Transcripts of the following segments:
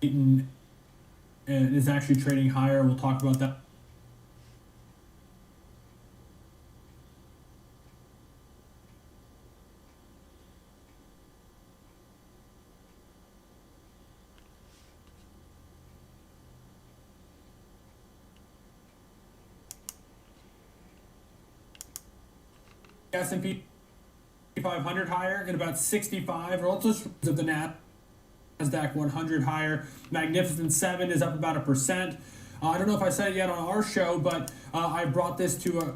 and is actually trading higher. We'll talk about that. S&P 500 higher and about 65. Also of the NASDAQ 100 higher. Magnificent 7 is up about 1%. I don't know if I said it yet on our show, but I brought this to a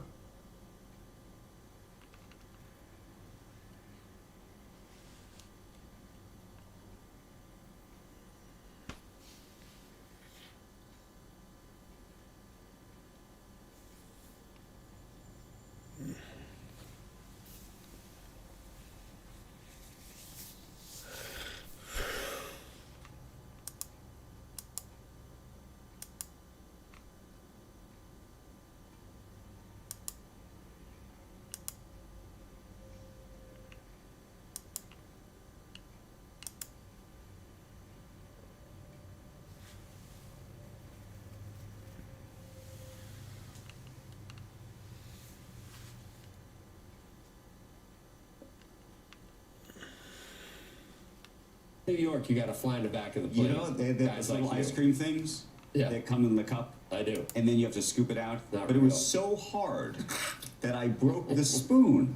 New York, you got to fly in the back of the plane. You know, those little ice cream things that come in the cup? I do. And then you have to scoop it out. But it was so hard that I broke the spoon.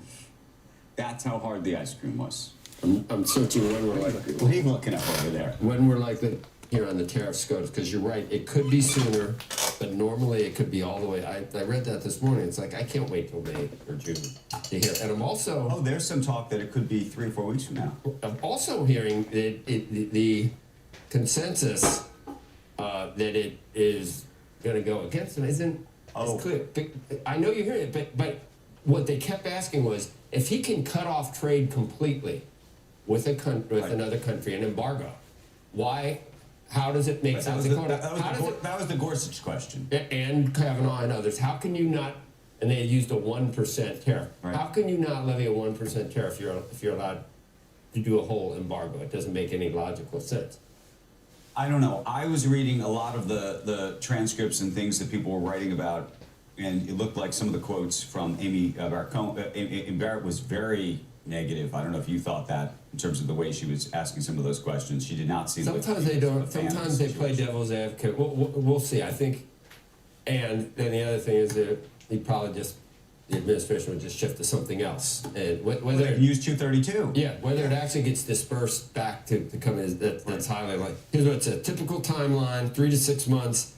That's how hard the ice cream was. I'm searching when we're like... What are you looking up over there? When we're like here on the tariff scopes, because you're right, it could be sooner, but normally it could be all the way. I read that this morning. It's like, I can't wait till May or June to hear. And I'm also... Oh, there's some talk that it could be 3 or 4 weeks from now. I'm also hearing that the consensus that it is going to go against them isn't as clear. I know you're hearing it, but what they kept asking was, if he can cut off trade completely with another country, an embargo, why... How does it make sense? That was the Gorsuch question. And Kavanaugh and others. How can you not? And they used a 1% tariff. Right. How can you not levy a 1% tariff if you're allowed to do a whole embargo? It doesn't make any logical sense. I don't know. I was reading a lot of the transcripts and things that people were writing about, and it looked like some of the quotes from Amy Barrett was very negative. I don't know if you thought that in terms of the way she was asking some of those questions. She did not seem. Sometimes they don't. Sometimes they play devil's advocate. We'll see. I think. And then the other thing is that the administration would just shift to something else. And whether they use 232. Yeah, whether it actually gets dispersed back to come in, that's highly like. Here's what's a typical timeline: 3 to 6 months.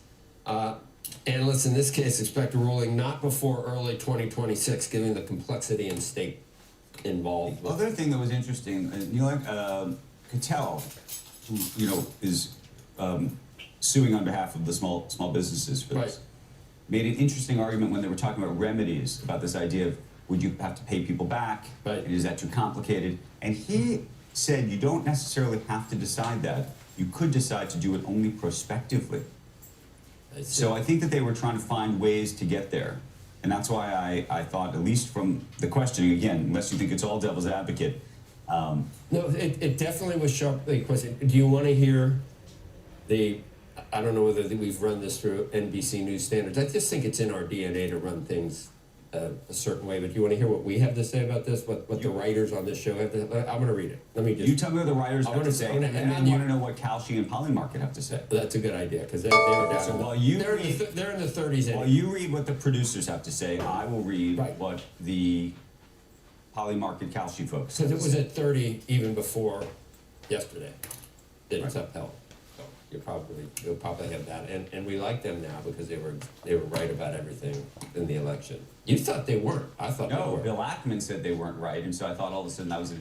Analysts in this case expect a ruling not before early 2026, given the complexity and stake involved. The other thing that was interesting, Cattell, who is suing on behalf of the small businesses for this, made an interesting argument when they were talking about remedies, about this idea of would you have to pay people back, and is that too complicated? And he said you don't necessarily have to decide that. You could decide to do it only prospectively. So I think that they were trying to find ways to get there. And that's why I thought, at least from the questioning, again, unless you think it's all devil's advocate. No, it definitely was sharply questioned. Do you want to hear I don't know whether we've run this through NBC News standards. I just think it's in our DNA to run things a certain way. But do you want to hear what we have to say about this? What the writers on this show have to say? I'm going to read it. Let me just... You tell me what the writers have to say, and then I want to know what Kalshi and Polymarket have to say. That's a good idea, because they're down. So they're in the 30s. Anyway. While you read what the producers have to say, I will read what the Polymarket Kalshi folks have to say. Because it was at 30 even before yesterday that it's upheld. You'll probably have that, and we like them now because they were right about everything in the election. You thought they weren't. I thought they were. Bill Ackman said they weren't right, and so I thought all of a sudden that was an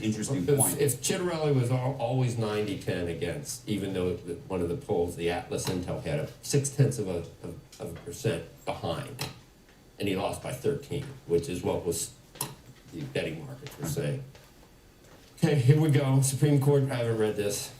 interesting point. If Chitterelli was always 90-10 against, even though one of the polls, the Atlas Intel, had a 0.6% behind, and he lost by 13, which is what was the betting markets were saying. Okay, here we go. Supreme Court. I haven't read this.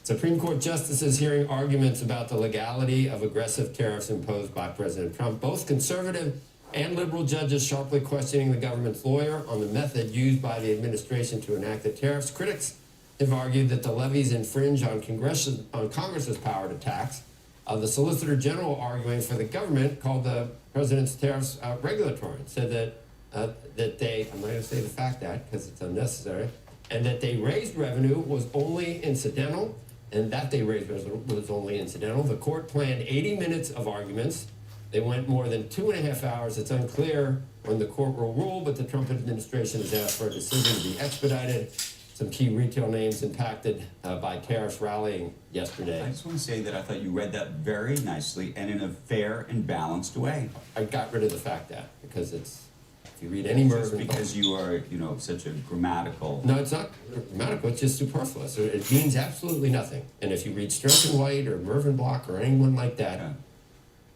Supreme Court justices hearing arguments about the legality of aggressive tariffs imposed by President Trump. Both conservative and liberal judges sharply questioning the government's lawyer on the method used by the administration to enact the tariffs. Critics have argued that the levies infringe on Congress's power to tax. The Solicitor General arguing for the government called the president's tariffs regulatory and said that they, I'm not going to say the fact that because it's unnecessary, and that they raised revenue was only incidental, and that they raised revenue was only incidental. The court planned 80 minutes of arguments. They went more than 2.5 hours. It's unclear when the court will rule, but the Trump administration has asked for a decision to be expedited. Some key retail names impacted by tariffs rallying yesterday. I just want to say that I thought you read that very nicely and in a fair and balanced way. I got rid of the fact that because it's, if you read any Mervyn, because you are, such a grammatical. No, it's not grammatical. It's just superfluous. It means absolutely nothing. And if you read Strunk and White or Mervyn Block or anyone like that,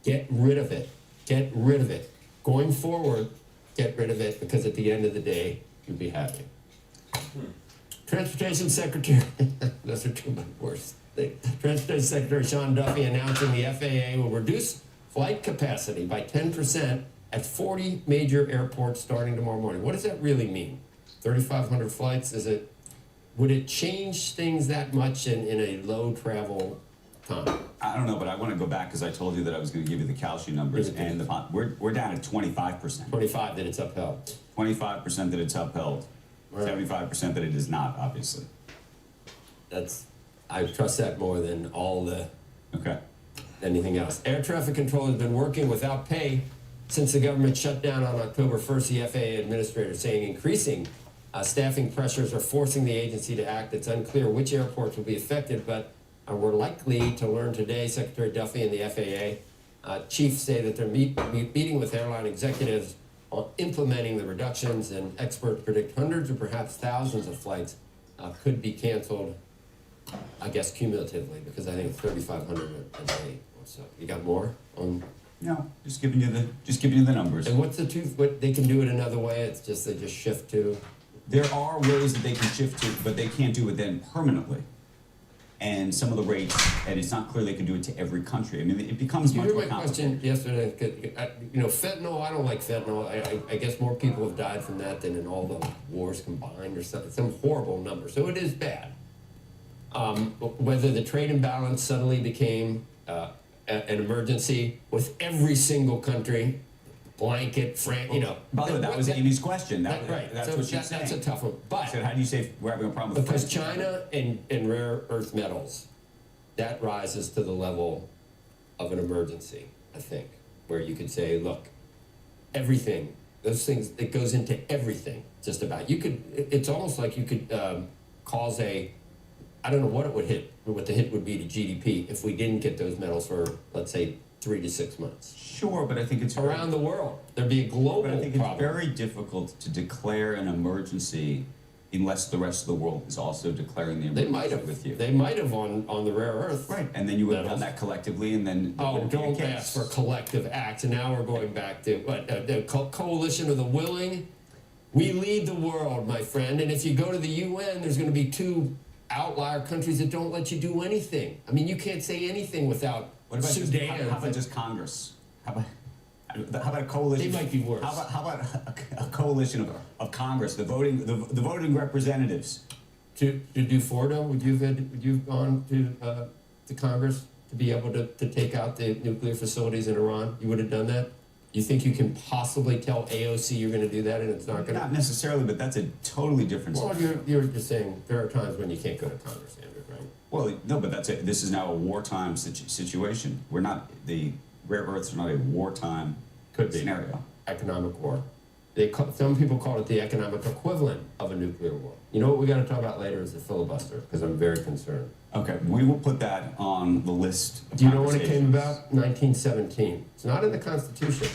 get rid of it. Get rid of it. Going forward, get rid of it because at the end of the day, you'll be happy. Transportation Secretary, those are two worse things. Transportation Secretary Sean Duffy announcing the FAA will reduce flight capacity by 10% at 40 major airports starting tomorrow morning. What does that really mean? 3,500 flights? Would it change things that much in a low travel time? I don't know, but I want to go back because I told you that I was going to give you the calcium numbers, and we're down at 25%. 25 that it's upheld. 25% that it's upheld. Right. 75% that it is not, obviously. I trust that more than all the Okay. anything else. Air traffic control has been working without pay since the government shut down on October 1st. The FAA administrator saying increasing staffing pressures are forcing the agency to act. It's unclear which airports will be affected, but we're likely to learn today. Secretary Duffy and the FAA chiefs say that they're meeting with airline executives on implementing the reductions, and experts predict hundreds or perhaps thousands of flights could be canceled, I guess cumulatively, because I think it's 3,500 a day or so. You got more on? No, just giving you the numbers. And what's the truth? What they can do it another way? It's just they just shift to. There are ways that they can shift to, but they can't do it then permanently. And some of the rates, and it's not clear they can do it to every country. I mean, it becomes much more complicated. You heard my question yesterday. Fentanyl. I don't like fentanyl. I guess more people have died from that than in all the wars combined, or something. Some horrible number. So it is bad. Whether the trade imbalance suddenly became an emergency with every single country, blanket, By the way, that was Amy's question. Right. That's so what she's saying. That's a tough one. But So how do you say we're having a problem with because French? China and rare earth metals, that rises to the level of an emergency, I think, where you could say, look, everything, those things, it goes into everything, just about. It's almost like you could cause I don't know what the hit would be to GDP if we didn't get those metals for, let's say, 3 to 6 months. Sure, but I think it's Around the world. There'd be a global But I think problem. it's very difficult to declare an emergency unless the rest of the world is also declaring the They emergency might have with you. They might have on the rare earth. Right, and then you would have metals. done that collectively, and then there Oh, wouldn't be a don't case. ask for collective acts. And now we're going back to what the coalition of the willing. We lead the world, my friend. And if you go to the UN, there's going to be 2 outlier countries that don't let you do anything. I mean, you can't say anything without What about Sudan. how about just Congress? How about a coalition? They might be worse. How about a coalition of Congress, the voting representatives? To do Fordo, would you have gone to Congress to be able to take out the nuclear facilities in Iran? You would have done that? You think you can possibly tell AOC you're going to do that and it's not going to? Not necessarily, but that's a totally different. Well, you're just saying there are times when you can't go to Congress, Andrew, right? Well, no, but this is now a wartime situation. We're not, the rare earths are not a wartime scenario. Economic war. Some people call it the economic equivalent of a nuclear war. You know what we got to talk about later is the filibuster, because I'm very concerned. Okay, we will put that on the list of Do you know when it came conversations. about? 1917. It's not in the Constitution,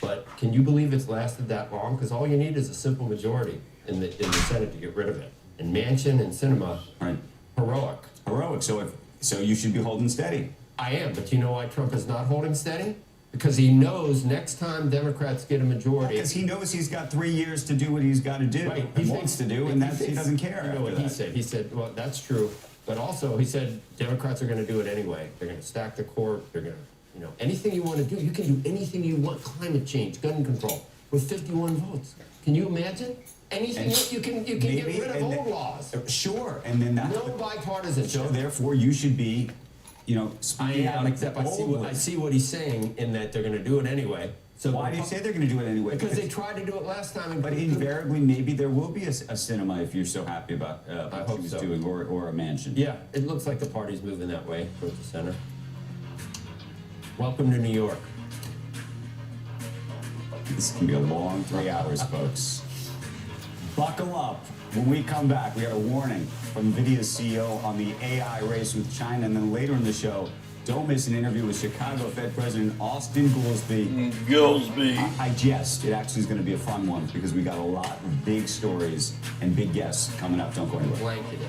but can you believe it's lasted that long? Because all you need is a simple majority in the Senate to get rid of it. And Manchin and Sinema, Right. heroic. Heroic, so you should be holding steady. I am, but you know why Trump is not holding steady? Because he knows next time Democrats get a majority. Because he knows he's got 3 years to do what he's got to do, Right, and wants to do, and he doesn't care. You know what after he that. said? He said, well, that's true. But also, he said, Democrats are going to do it anyway. They're going to stack the court. They're going to, anything you want to do, you can do anything you want. Climate change, gun control, with 51 votes. Can you imagine? Anything And you can get maybe- rid of and old laws. Sure, and then that. No bipartisanship. So therefore, you should be, I speaking out am, except I boldly. see what he's saying in that they're going to do it anyway. So Why do you say they're going to do it anyway? Because they tried to do it last time. But invariably, maybe there will be a cinema if you're so happy about I what hope she was so. doing, or a mansion. Yeah, it looks like the party's moving that way towards the center. Welcome to New York. This can be a long 3 hours, folks. Buckle up. When we come back, we got a warning from NVIDIA's CEO on the AI race with China, and then later in the show, don't miss an interview with Chicago Fed President Austin Goolsbee. I jest. It actually is going to be a fun one because we got a lot of big stories and big guests coming up. Don't go anywhere. Blanketed.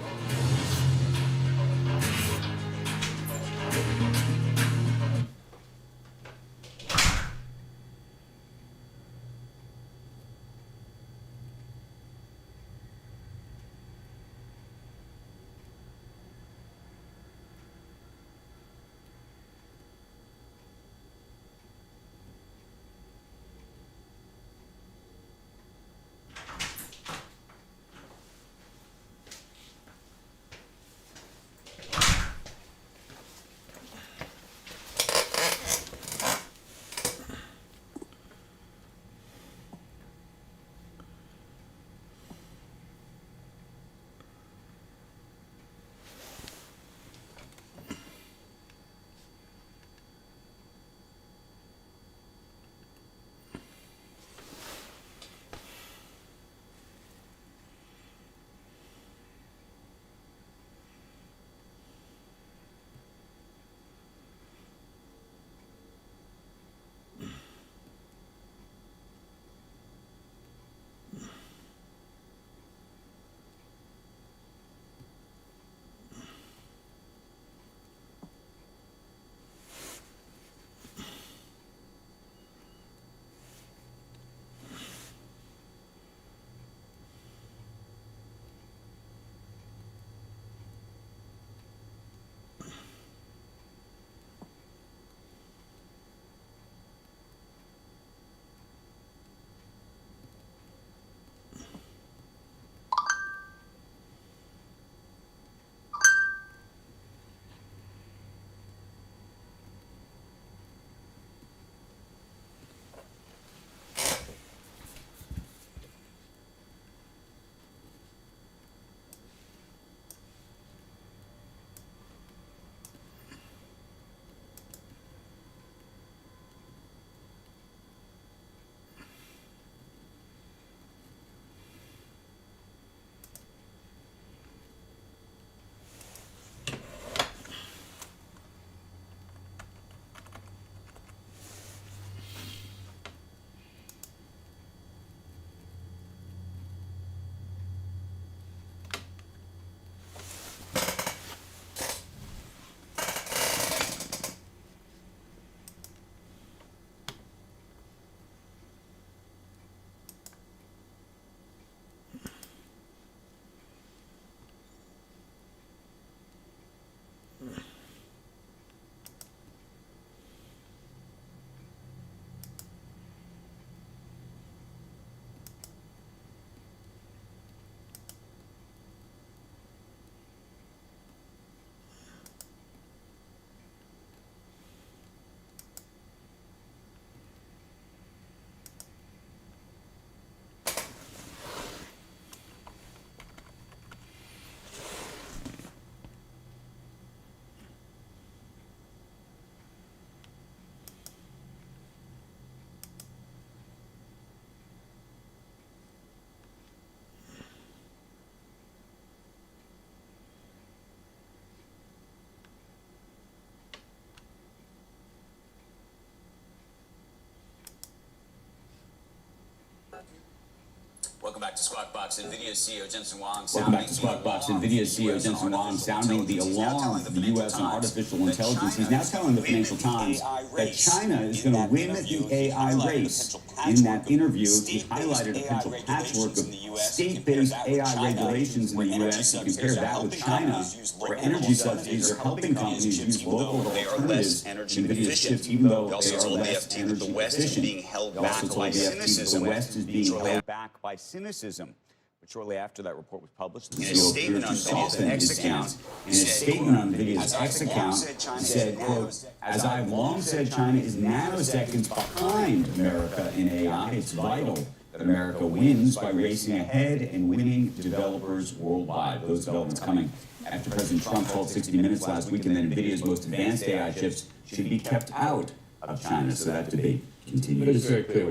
Welcome back to Squawk Box. NVIDIA CEO Jensen Huang. Welcome back to Squawk Box. NVIDIA CEO Jensen Huang sounding the alarm of the U.S. on artificial intelligence. He's now telling the Financial Times that China is going to win the AI race. In that interview, he highlighted a potential patchwork of state-based AI regulations in the U.S. and compared that with China, where energy subsidies are helping companies use local alternatives to NVIDIA's chips, even though they are less energy efficient. being held He back also told by the FT that cynicism. the West is being held back by cynicism. But shortly after that report was published, the In a CEO statement on appeared to NVIDIA's soften X his account, stance. In he a said, statement on quote, NVIDIA's "As I X have long account, said, China he is said, quote, as I've long said, China is nanoseconds behind America in AI. It's vital that America wins by racing ahead and winning developers worldwide. Those developments coming after President Trump told 60 Minutes last week that NVIDIA's most advanced AI chips should be kept out of China. So that debate continues. But it's very clear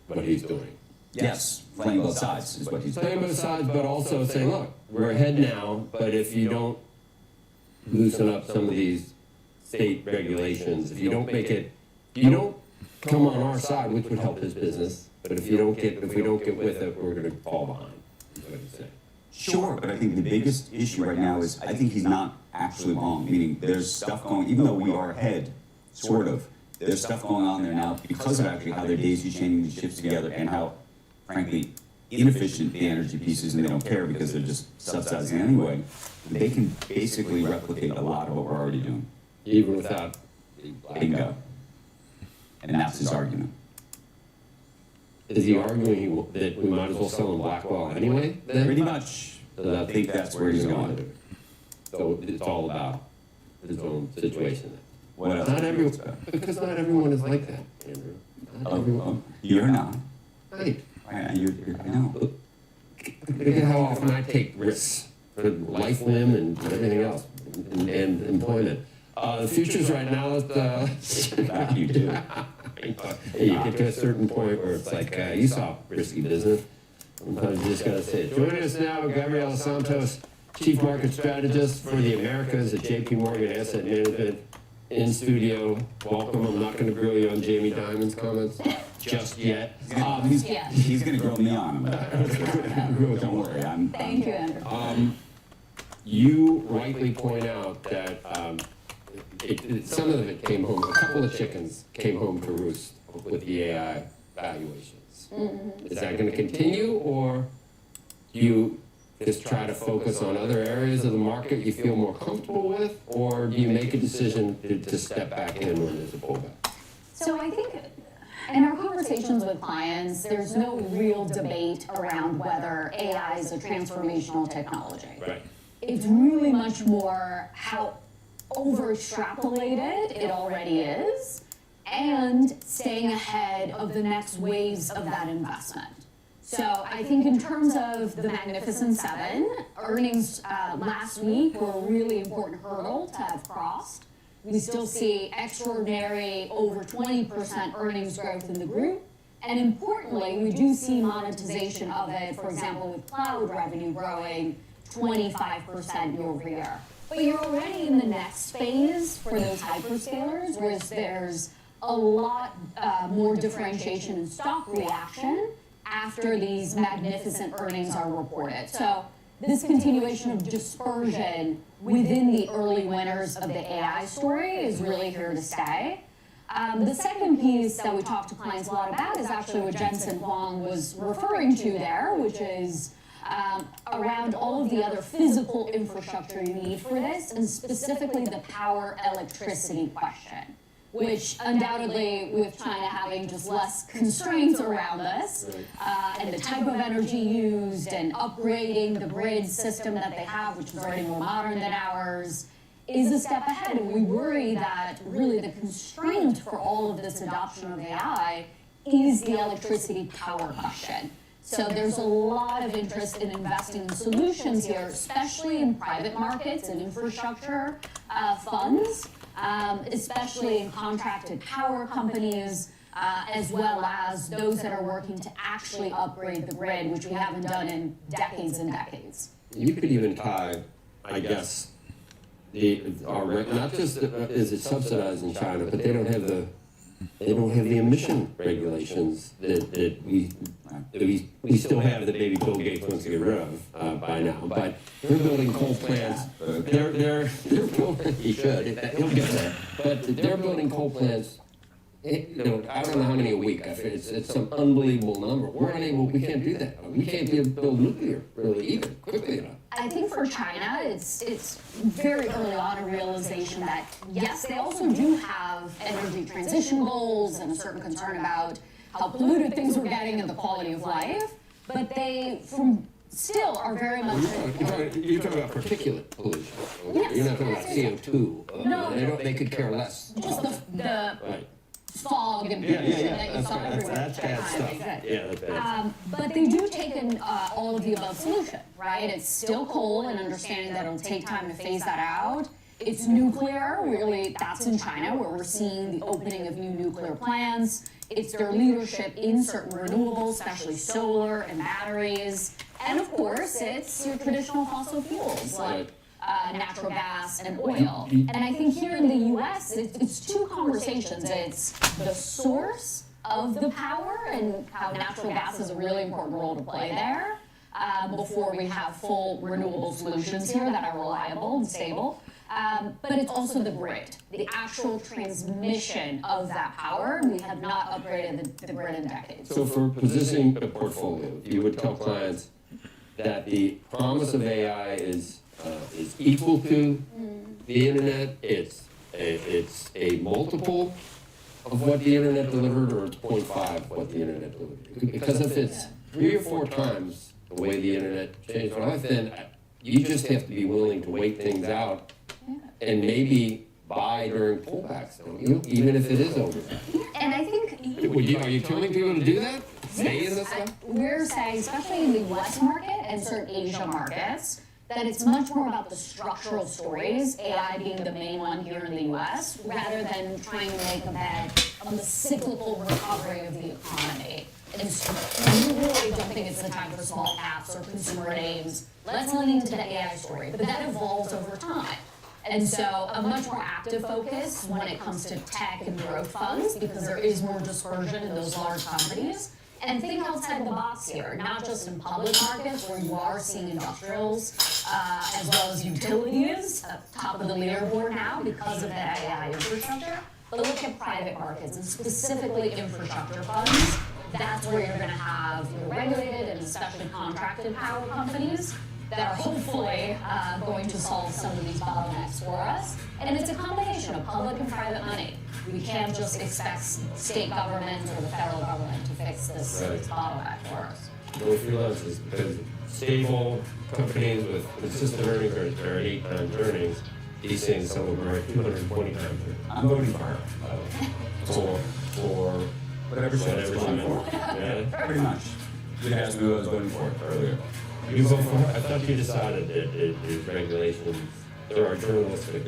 what he's doing. Yes, playing both sides is what he's doing. Playing both sides, but also saying, look, we're ahead now, but if you don't loosen up some of these state regulations, if you don't make it, you don't come on our side, which would help his business, but if we don't get with it, we're going to fall behind, is what he's saying. Sure, but I think the biggest issue right now is I think he's not actually wrong, meaning there's stuff going, even though we are ahead, sort of, there's stuff going on there now because of actually how they're daisy chaining these chips together and how, frankly, inefficient the energy piece is, and they don't care because they're just subsidizing anyway. They can basically replicate a lot of what we're already doing. Even without Bingo. And that's his argument. Is he arguing that we might as well sell him Blackwell anyway? Then? Pretty much. I think that's where he's going. So it's all about his own situation. What else? Because not everyone is like that, Andrew. Not everyone. You're not. Right. Right, I know. Look at how often I take risks for life, limb, and everything else, and employment. The futures right now is Back you do. you get to a certain point where it's like you saw risky business. Sometimes you just gotta say it. Joining us now, Gabriela Santos, Chief Market Strategist for the Americas at J.P. Morgan Asset Management, in studio. Welcome. I'm not going to grill you on Jamie Dimon's comments just yet. He's going to grill me on him. Don't worry. Thank you, Andrew. You rightly point out that some of it came home, a couple of chickens came home to roost with the AI valuations. Mm-hmm. Is that going to continue, or do you just try to focus on other areas of the market you feel more comfortable with, or do you make a decision to step back in when there's a pullback? So I think in our conversations with clients, there's no real debate around whether AI is a transformational technology. Right. It's really much more how over-extrapolated it already is and staying ahead of the next waves of that investment. So I think in terms of the Magnificent Seven, earnings last week were a really important hurdle to have crossed. We still see extraordinary over 20% earnings growth in the group. And importantly, we do see monetization of it, for example, with cloud revenue growing 25% year over year. But you're already in the next phase for those hyperscalers, where there's a lot more differentiation and stock reaction after these magnificent earnings are reported. So this continuation of dispersion within the early winners of the AI story is really here to stay. The second piece that we talk to clients a lot about is actually what Jensen Huang was referring to there, which is around all of the other physical infrastructure you need for this, and specifically the power electricity question, which undoubtedly, with China having just less constraints around this, and the type of energy used and upgrading the grid system that they have, which is already more modern than ours, is a step ahead. And we worry that really the constraint for all of this adoption of AI is the electricity power question. So there's a lot of interest in investing in solutions here, especially in private markets and infrastructure funds, especially in contracted power companies, as well as those that are working to actually upgrade the grid, which we haven't done in decades and decades. You could even tie, I guess, not just is it subsidized in China, but they don't have the emission regulations that we still have that maybe Bill Gates wants to get rid of by now. But they're building coal plants. They're building. He should. He'll get there. But they're building coal plants I don't know how many a week. It's some unbelievable number. We're unable. We can't do that. We can't build nuclear really either quickly enough. I think for China, it's very early on a realization that yes, they also do have energy transition goals and a certain concern about how polluted things were getting and the quality of life, but they still are very much. You're talking about particulate pollution. Yes. You're not talking about CO2. No. They could care less. Just the Right. fog and pollution that you That's saw bad. everywhere. That's bad stuff. Yeah, that's bad. But they do take in all of the above solution, right? It's still coal and understanding that it'll take time to phase that out. It's nuclear, really, that's in China where we're seeing the opening of new nuclear plants. It's their leadership in certain renewables, especially solar and batteries. And of course, it's your traditional fossil fuels like natural gas and oil. And I think here in the US, it's two conversations. It's the source of the power and how natural gas has a really important role to play there before we have full renewable solutions here that are reliable and stable. But it's also the grid, the actual transmission of that power. We have not upgraded the grid in decades. So for positioning a portfolio, you would tell clients that the promise of AI is equal to the internet. It's a multiple of what the internet delivered, or it's 0.5 what the internet delivered. Because if it's 3 or 4 times the way the internet changed my life, then you just have to be willing to wait things out and maybe buy during pullbacks, don't you? Even if it is over. And I think Are you telling people to do that? Stay in this stuff? we're saying, especially in the US market and certain Asia markets, that it's much more about the structural stories, AI being the main one here in the US, rather than trying to make a bet on the cyclical recovery of the economy. And so we really don't think it's the time for small caps or consumer names. Let's lean into the AI story, but that evolves over time. And so a much more active focus when it comes to tech and growth funds, because there is more dispersion in those large companies. And think outside the box here, not just in public markets where you are seeing industrials as well as utilities top of the leaderboard now because of that AI infrastructure, but look at private markets and specifically infrastructure funds. That's where you're going to have your regulated and especially contracted power companies that are hopefully going to solve some of these bottlenecks for us. And it's a combination of public and private money. We can't just expect state government or the federal government to fix this bottleneck for us. What we realize is because stable companies with consistent earnings are 8 times earnings, these things, some of them are at 220 times earnings. I'm voting for her, by the way. For Whatever she was voting for. Yeah. Pretty much. You guys asked me who I was voting for earlier. You vote for her? I thought you decided that it regulations, there are journalistic.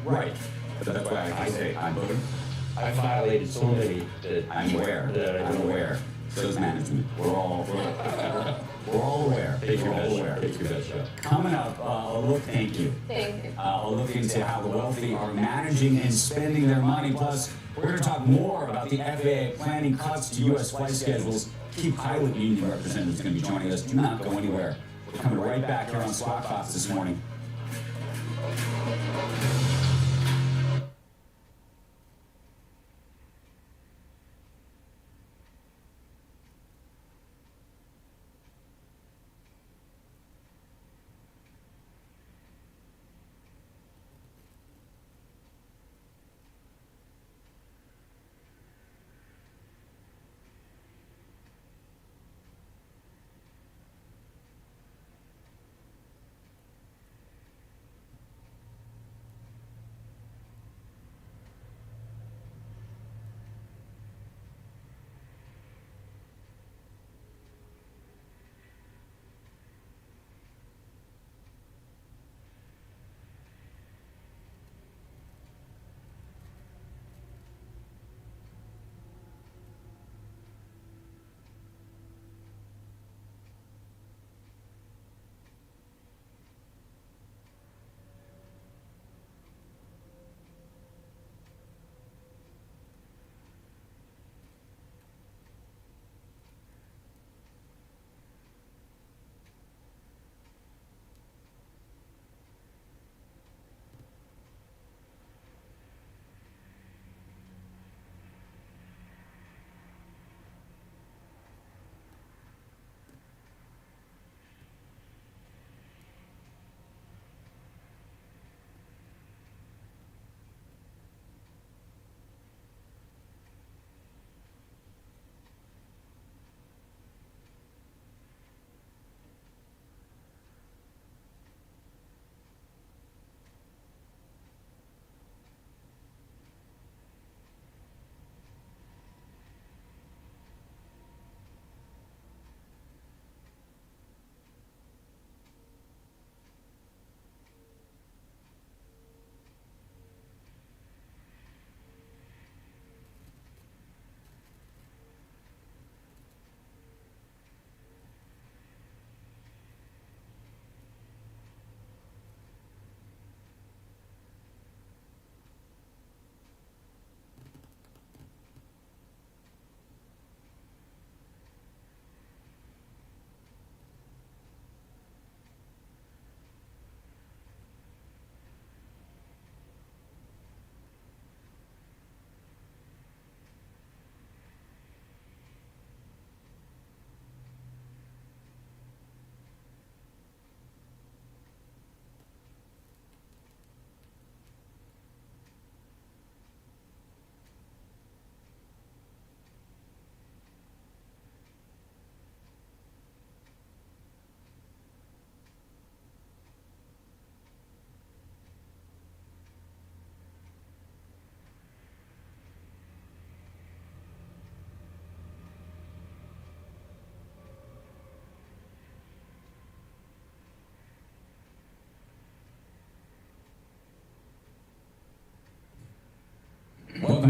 Right. But that's why I say I'm voting. I violated so many that I'm aware. that I I'm don't aware. So is management. We're all aware. Take your We're all best aware. shot. Take your best shot. Coming up, a look. Thank you. Thank you. A look into how the wealthy are managing and spending their money. Plus, we're going to talk more about the FAA planning cuts to U.S. flight schedules. Key pilot union representatives are going to be joining us. Do not go anywhere. We're coming right back here on Squawk Box this morning.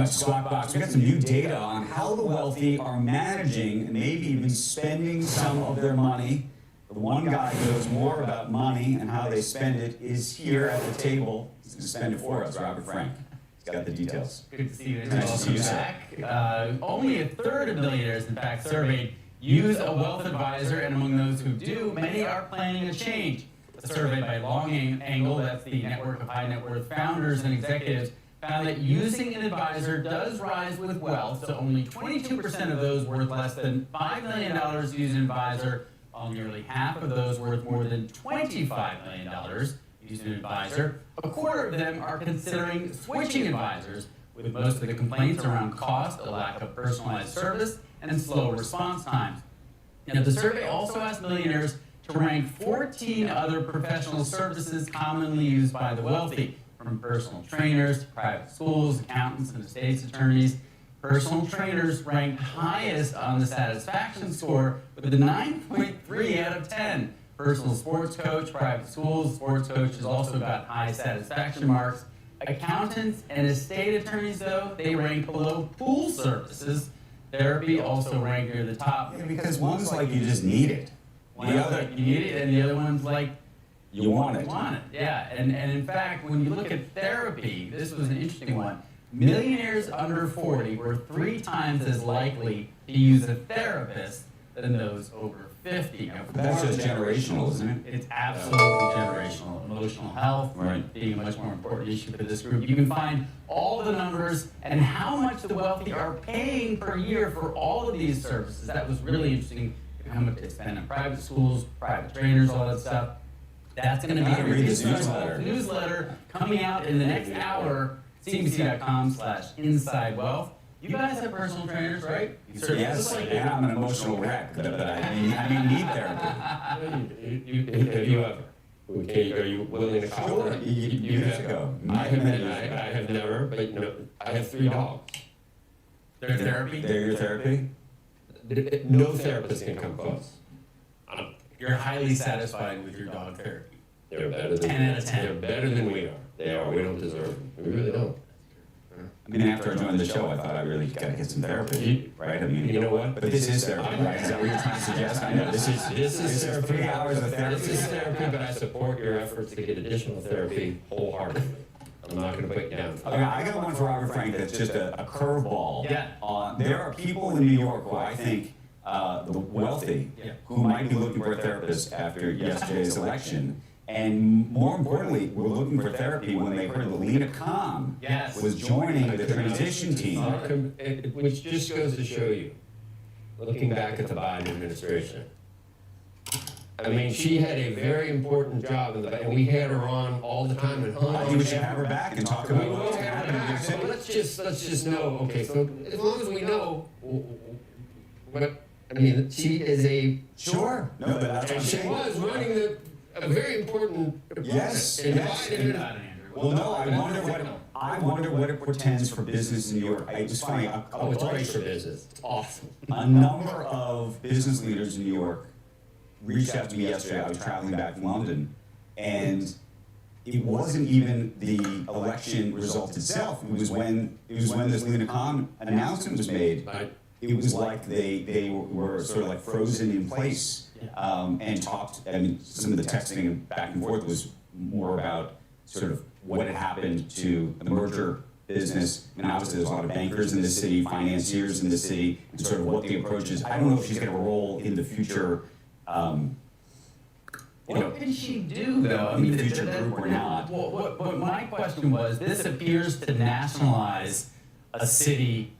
back to Squawk Box. We got some new data on how the wealthy are managing and maybe even spending some of their money. The one guy who knows more about money and how they spend it is here at the table. He's going to spend it for us, Robert Frank. He's got the details. Good to see you. Nice to see you, sir. Back. Only a third of millionaires, in fact, surveyed use a wealth advisor, and among those who do, many are planning a change. A survey by Long Angle, that's the network of high net worth founders and executives, found that using an advisor does rise with wealth, so only 22% of those worth less than $5 million use an advisor, while nearly half of those worth more than $25 million use an advisor. A quarter of them are considering switching advisors, with most of the complaints around cost, a lack of personalized service, and slow response times. Now, the survey also asked millionaires to rank 14 other professional services commonly used by the wealthy, from personal trainers to private schools, accountants, and estates attorneys. Personal trainers ranked highest on the satisfaction score with a 9.3 out of 10. Personal sports coach, private schools, sports coaches also got high satisfaction marks. Accountants and estate attorneys, though, they rank below pool services. Therapy also ranked near the top. Yeah, because one's like you just need it. One like you need it, and the other one's like You want it. want it. Yeah, and in fact, when you look at therapy, this was an interesting one. Millionaires under 40 were 3 times as likely to use a therapist than those over 50. Now, That's just generational, isn't it? It's absolutely generational. Emotional health Right. being a much more important issue for this group. You can find all the numbers and how much the wealthy are paying per year for all of these services. That was really interesting. How much they spend on private schools, private trainers, all that stuff. That's going to be I read this a newsletter coming out in the next hour. CNBC.com/Inside Wealth. You guys have personal trainers, right? You certainly Yes, look like and I'm an emotional wreck, but I need therapy. Have you ever? Okay, are you willing to call Sure, that? years ago. I have never, but no, I have 3 dogs. Their therapy. They're your therapy? No therapist can come close. You're highly satisfied with your dog therapy. They're better than 10 out of 10. They're better than we are. They are. We don't deserve them. We really don't. I mean, after I joined the show, I thought I really got to get some therapy, right? I mean, You know what? But this is therapy, right? Is that what you're trying to suggest? I know This is therapy. 3 hours of therapy. This is therapy, but I support your efforts to get additional therapy wholeheartedly. I'm not going to put you down. Okay, I got one for Robert Frank that's just a curveball. Yeah. There are people in New York who I think, the wealthy, who might be looking for a therapist after yesterday's election. And more importantly, we're looking for therapy when they heard that Lena Khan Yes. was joining the transition team. Which just goes to show you, looking back at the Biden administration. I mean, she had a very important job, and we had her on all the time at home. I think we should have her back and talk about what's happening in New York So City. let's just know. Okay, so as long as we know what I mean, she is a Sure. No, but that's what and I'm she saying. was running a very important department Yes, in yes. Biden. Well, no, I wonder what it portends for business in New York. It's funny. Oh, it's great for business. It's awesome. A number of business leaders in New York reached out to me yesterday. I was traveling back from London, and it wasn't even the election result itself. It was when this Lena Khan announcement was made. Right. It was like they were sort of like frozen in place, and talked. I mean, some of the texting back and forth was more about sort of what had happened to the merger business. And obviously, there's a lot of bankers in the city, financiers in the city, and sort of what the approach is. I don't know if she's going to roll in the future. What did she do, though? I mean, the future group or not. What my question was, this appears to nationalize a city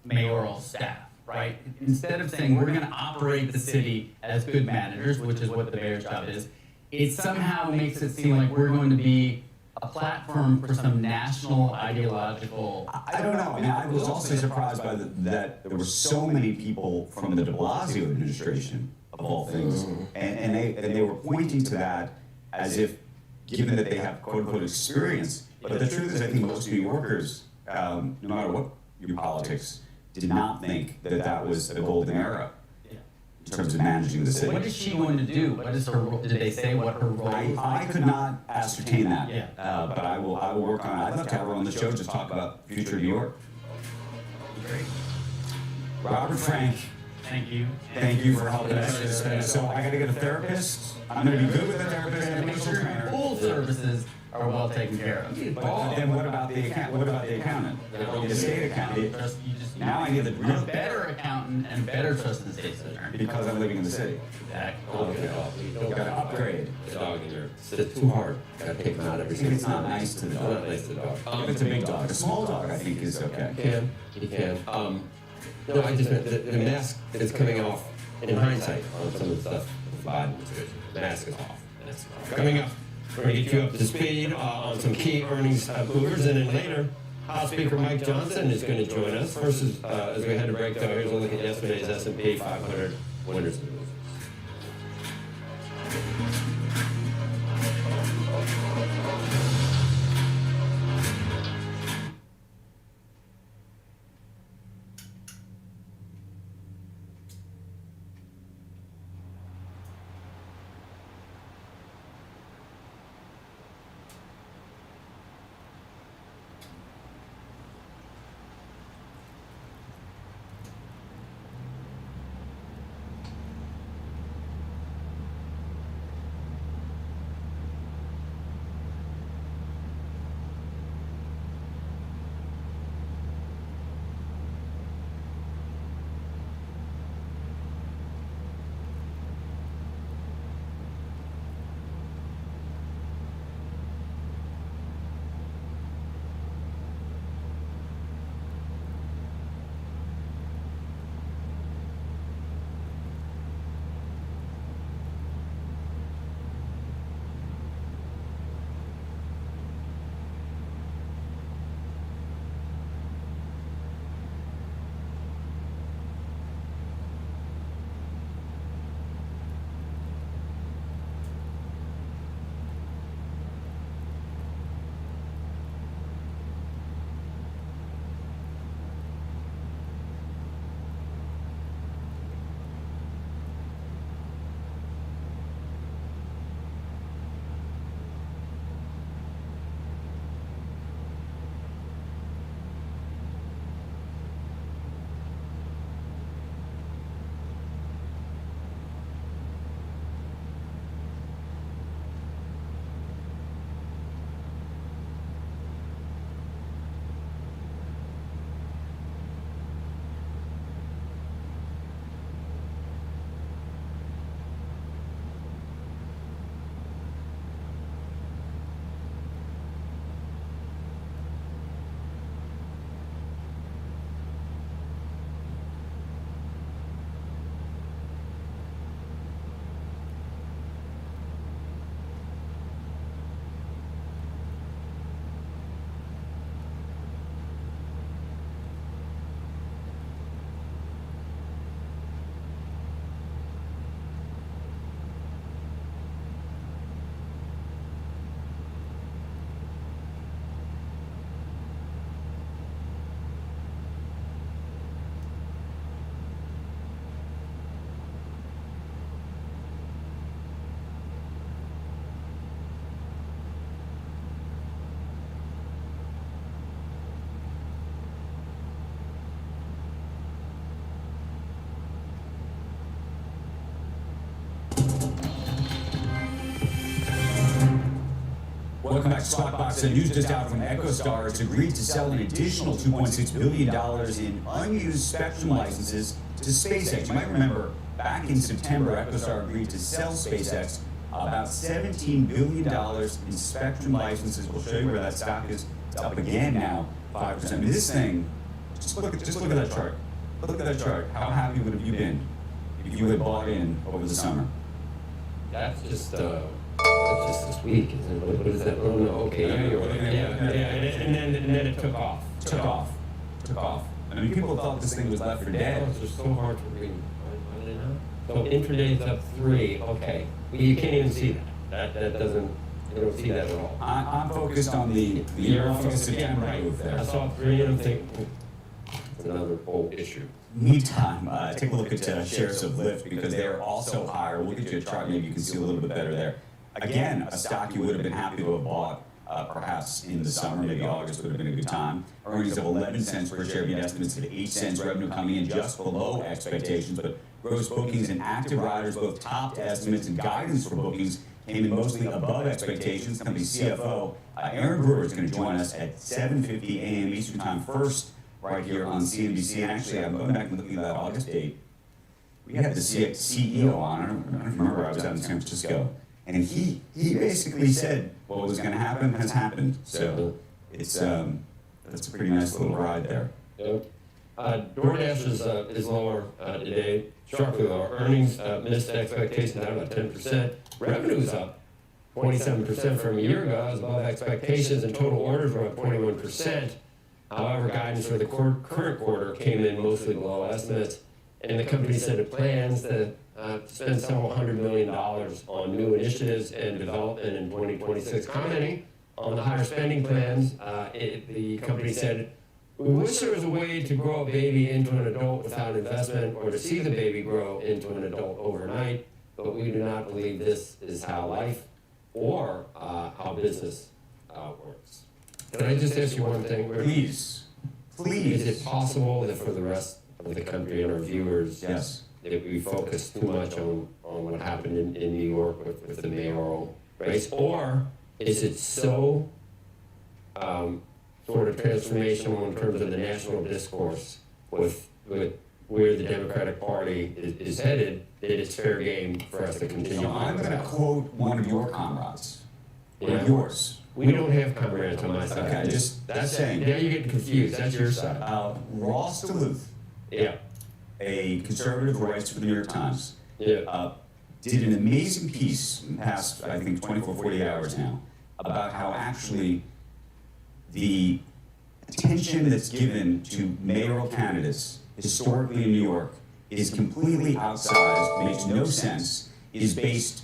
mayoral staff, right? Instead of saying we're going to operate the city as good managers, which is what the mayor's job is, it somehow makes it seem like we're going to be a platform for some national ideological. I don't know. I mean, I was also surprised by that there were so many people from the de Blasio administration, of all things, and they were pointing to that as if, given that they have quote unquote experience. But the truth is, I think most New Yorkers, no matter what your politics, did not think that was the golden era in terms of managing the city. What is she going to do? What is her role? Did they say what her role is? I could not ascertain that, Yeah. but I will work on it. I'd love to have her on the show just talk about the future of New York. Great. Robert Frank, Thank you. thank you for helping us. So I gotta get a therapist. I'm gonna be good with a therapist and a Make personal sure your trainer. pool services are well taken care of. But then what about the accountant? The estate accountant? Now I need the A real, better accountant and better trust and estate attorney. because I'm living in the city. Exactly. Gotta upgrade. The dog in there. It's too hard. Gotta take him out every single It's not time. nice to the It's dog. not nice to the dog. If it's a big dog, a small dog, I think is okay. He can. No, I just meant the mask is coming off in hindsight on some of the stuff. Biden was good. The mask is off. That's coming up. We're gonna get you up to speed on some key earnings movers, and then later, House Speaker Mike Johnson is going to join us. First, as we had to break down, here's a look at yesterday's S&P 500 winners and losers. Welcome back to Squawk Box. The news just out from EchoStar. It's agreed to sell an additional $2.6 billion in unused spectrum licenses to SpaceX. You might remember back in September, EchoStar agreed to sell SpaceX about $17 billion in spectrum licenses. We'll show you where that stock is. It's up again now, 5%. I mean, this thing, just look at that chart. Look at that chart. How happy would have you been if you had bought in over the summer? That's just this week, isn't it? What is that? Oh, no, okay, yeah, you're right. Yeah, and then it took off. Took off. I mean, people thought this thing was left for dead. It's just so hard to read. I don't know. So intraday is up 3, okay. Well, you can't even see that. That doesn't, you don't see that at all. I'm focused on the August September move there. I saw 3 and I'm thinking, it's another whole issue. Meantime, take a look at shares of Lyft because they're also higher. We'll get you a chart, maybe you can see a little bit better there. Again, a stock you would have been happy to have bought perhaps in the summer, maybe August would have been a good time. Earnings of 11 cents per share beat estimates of 8 cents. Revenue coming in just below expectations, but gross bookings and active riders both topped estimates, and guidance for bookings came in mostly above expectations. The company's CFO, Aaron Brewer, is going to join us at 7:50 a.m. Eastern Time first, right here on CNBC. And actually, I'm going back and looking at that August date. We had the CEO on. I don't remember. I was out in San Francisco, and he basically said what was going to happen has happened. So it's that's a pretty nice little ride there. Yep. DoorDash is lower today, sharply lower. Earnings missed expectations, down about 10%. Revenue's up 27% from a year ago, as above expectations, and total orders were up 21%. However, guidance for the current quarter came in mostly below estimates, and the company said it plans to spend several $100 million on new initiatives and development in 2026. Commenting on the higher spending plans, the company said, "We wish there was a way to grow a baby into an adult without investment, or to see the baby grow into an adult overnight, but we do not believe this is how life or how business works." Can I just ask you one thing? Please. Is it possible that for the rest of the country and our viewers, Yes. that we focus too much on what happened in New York with the mayoral race? Or is it so sort of transformational in terms of the national discourse with where the Democratic Party is headed, that it's fair game for us to continue? So I'm going to quote one of your comrades. One Yeah. of yours. We don't have comrades on my side. Okay, just That's saying. Now you're getting confused. That's your side. Ross Duluth, Yeah. a conservative who writes for the New York Times, Yeah. did an amazing piece in the past, I think, 24, 48 hours now, about how actually the attention that's given to mayoral candidates historically in New York is completely outsized, makes no sense, is based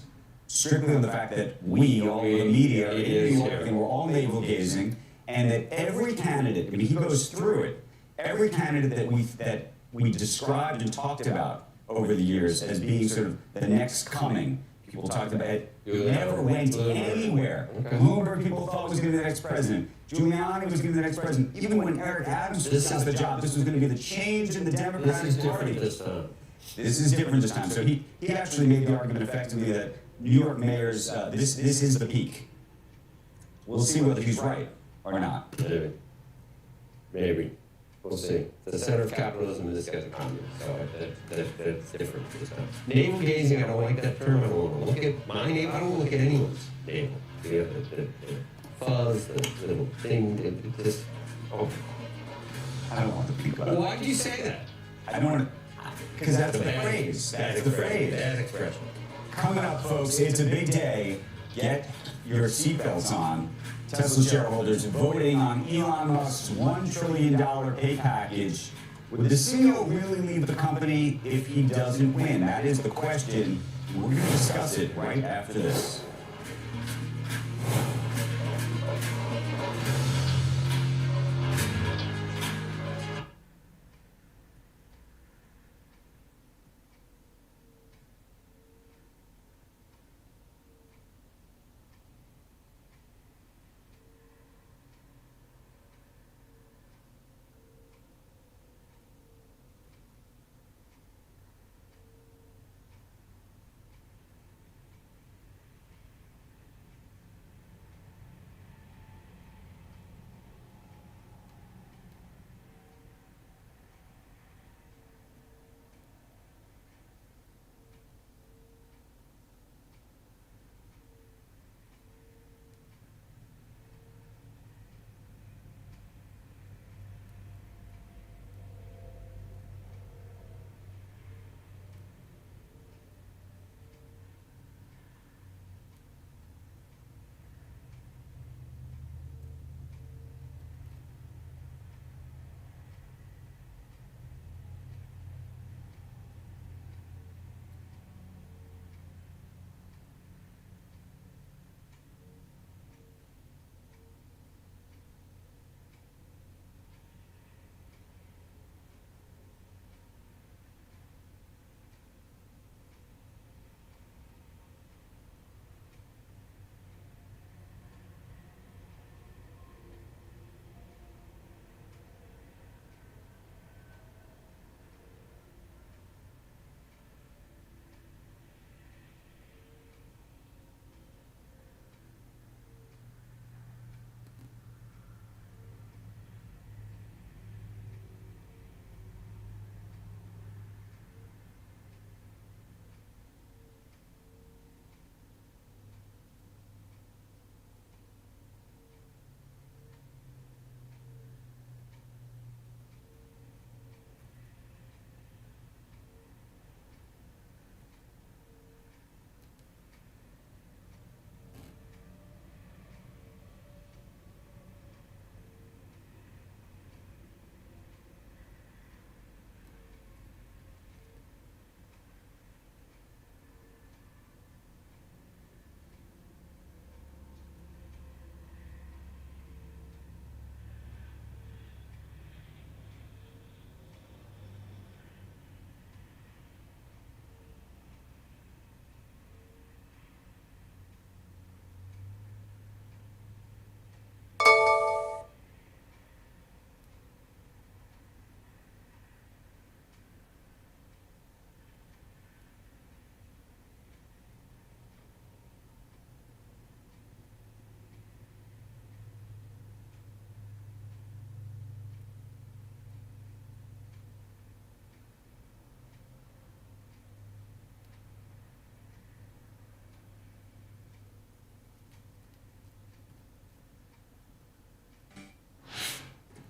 strictly on the fact that we, all the media, are in New York, and we're all navel-gazing, and that every candidate, I mean, he goes through it, every candidate that we described and talked about over the years as being sort of the next coming, people talked about it, never went anywhere. Bloomberg, people thought was going to be the next president. Giuliani was going to be the next president. Even when Eric Adams took the job, this was going to be the change in the Democratic This is Party. different this time. This is different this time. So he actually made the argument effectively that New York mayors, this is the peak. We'll see whether he's right or not. Maybe. We'll see. The center of capitalism, and this guy's a communist, so that's different this time. Navel gazing, I don't like that term. I don't want to look at my navel. I don't want to look at anyone's navel. The fuzz, the little thing, it just, oh. I don't want to think about it. Why do you say that? I don't want to, because that's the phrase. That's the phrase. Bad expression. Coming up, folks, it's a big day. Get your seatbelts on. Tesla shareholders voting on Elon Musk's $1 trillion pay package. Would the CEO really leave the company if he doesn't win? That is the question. We're going to discuss it right after this.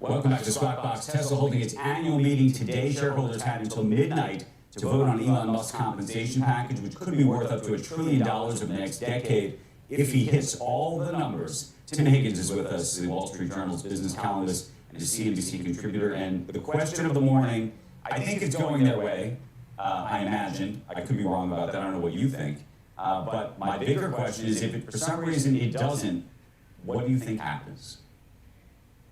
Welcome back to Squawk Box. Tesla holding its annual meeting today. Shareholders had until midnight to vote on Elon Musk's compensation package, which could be worth up to $1 trillion over the next decade if he hits all the numbers. Tim Higgins is with us, the Wall Street Journal's business columnist and a CNBC contributor. And the question of the morning, I think it's going their way. I imagine. I could be wrong about that. I don't know what you think. But my bigger question is, if for some reason it doesn't, what do you think happens?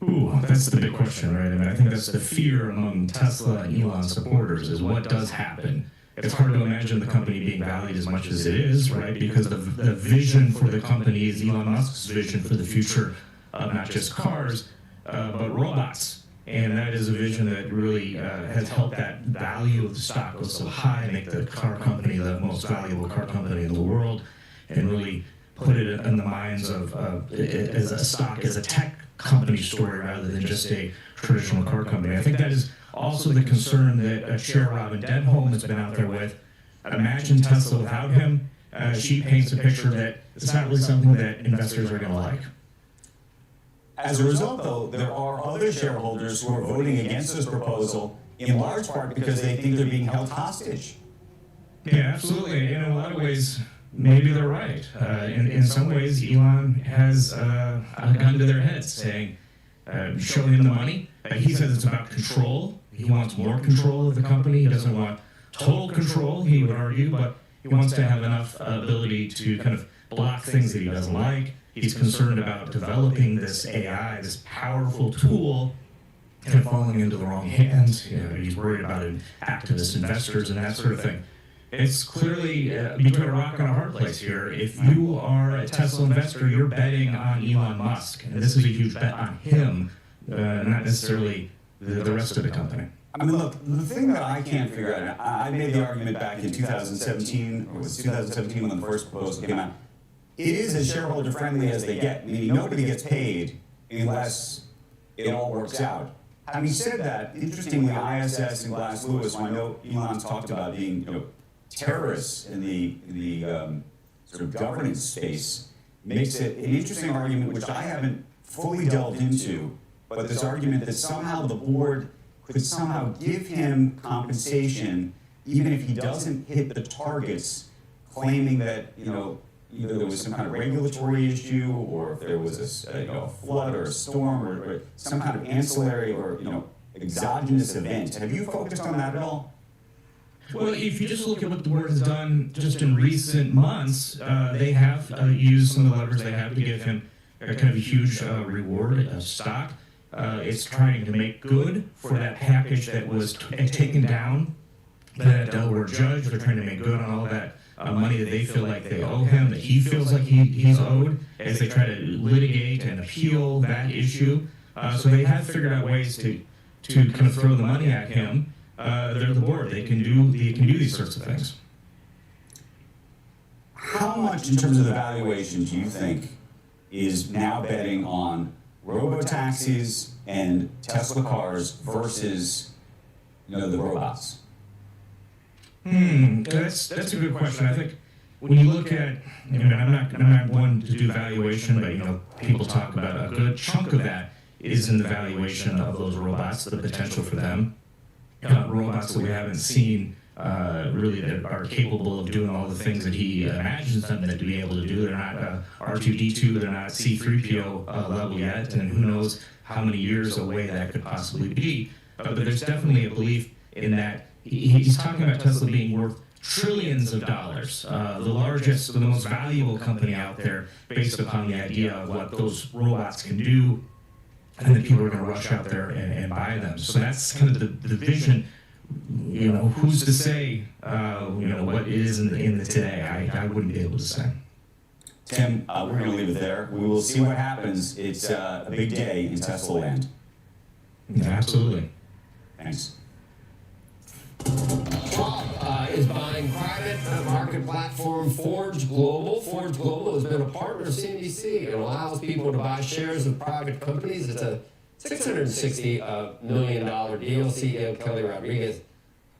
Ooh, that's the big question, right? I mean, I think that's the fear among Tesla and Elon supporters is what does happen. It's hard to imagine the company being valued as much as it is, right? Because the vision for the company is Elon Musk's vision for the future of not just cars, but robots. And that is a vision that really has helped that value of the stock go so high, make the car company the most valuable car company in the world, and really put it in the minds of as a stock, as a tech company story rather than just a traditional car company. I think that is also the concern that Chair Robin Denholm has been out there with. Imagine Tesla without him. She paints a picture that it's not really something that investors are going to like. As a result, though, there are other shareholders who are voting against this proposal, in large part because they think they're being held hostage. Yeah, absolutely. In a lot of ways, maybe they're right. In some ways, Elon has a gun to their heads saying, show him the money. He says it's about control. He wants more control of the company. He doesn't want total control, he would argue, but he wants to have enough ability to kind of block things that he doesn't like. He's concerned about developing this AI, this powerful tool, kind of falling into the wrong hands. You know, he's worried about activist investors and that sort of thing. It's clearly between a rock and a hard place here. If you are a Tesla investor, you're betting on Elon Musk, and this is a huge bet on him, not necessarily the rest of the company. I mean, look, the thing that I can't figure out, I made the argument back in 2017, or it was 2017 when the first proposal came out, it is as shareholder friendly as they get, meaning nobody gets paid unless it all works out. Having said that, interestingly, ISS and Glass Lewis, who I know Elon's talked about being terrorists in the sort of governance space, makes it an interesting argument which I haven't fully delved into, but this argument that somehow the board could somehow give him compensation even if he doesn't hit the targets, claiming that either there was some kind of regulatory issue, or if there was a flood or a storm, or some kind of ancillary or exogenous event. Have you focused on that at all? Well, if you just look at what the board has done just in recent months, they have used some of the levers they have to give him a kind of a huge reward, a stock. It's trying to make good for that package that was taken down by that Delaware judge. They're trying to make good on all that money that they feel like they owe him, that he feels like he's owed, as they try to litigate and appeal that issue. So they have figured out ways to kind of throw the money at him. They're the board. They can do these sorts of things. How much, in terms of the valuation, do you think is now betting on robo-taxis and Tesla cars versus the robots? That's a good question. I think when you look at, I'm not one to do valuation, but people talk about a good chunk of that is in the valuation of those robots, the potential for them. Robots that we haven't seen really that are capable of doing all the things that he imagines them to be able to do. They're not R2-D2, they're not C-3PO level yet, and who knows how many years away that could possibly be. But there's definitely a belief in that. He's talking about Tesla being worth trillions of dollars, the largest, the most valuable company out there, based upon the idea of what those robots can do, and then people are going to rush out there and buy them. So that's kind of the vision. Who's to say, what it is in the today? I wouldn't be able to say. Tim, we're going to leave it there. We will see what happens. It's a big day in Tesla land. Yeah, absolutely. Thanks. Trump is buying private market platform Forge Global. Forge Global has been a partner of CNBC and allows people to buy shares of private companies. It's a $660 million deal. CEO Kelly Rodriguez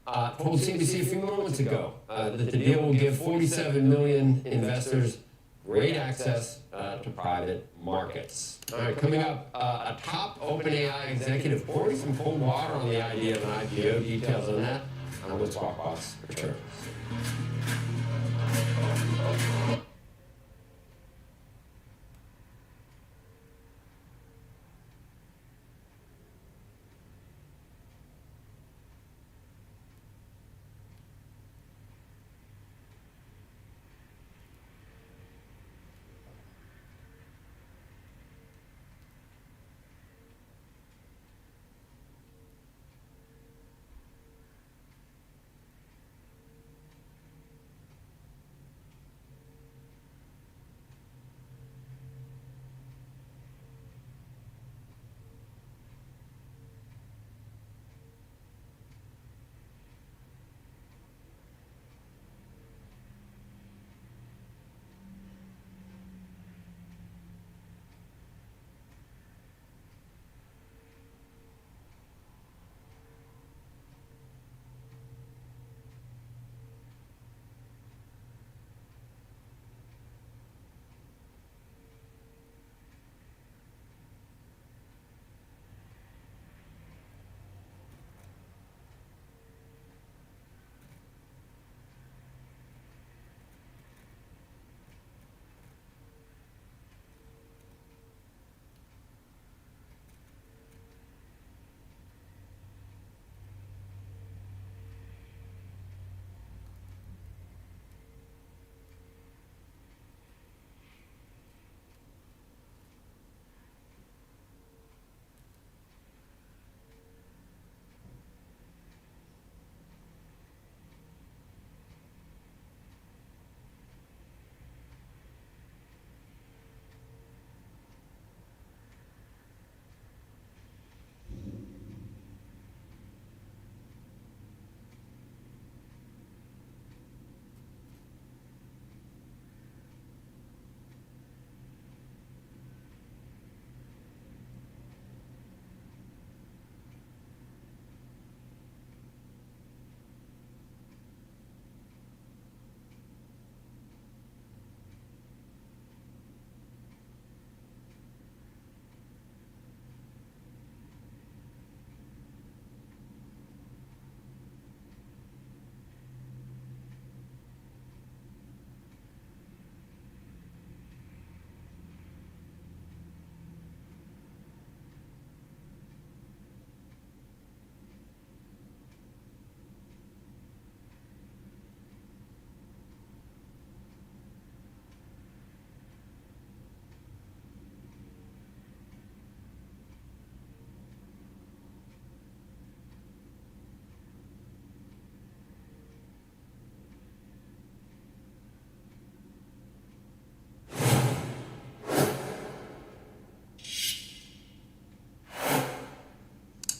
told CNBC a few moments ago that the deal will give 47 million investors great access to private markets. All right, coming up, a top OpenAI executive pouring some cold water on the idea of an IPO. Details on that on when Squawk Box returns.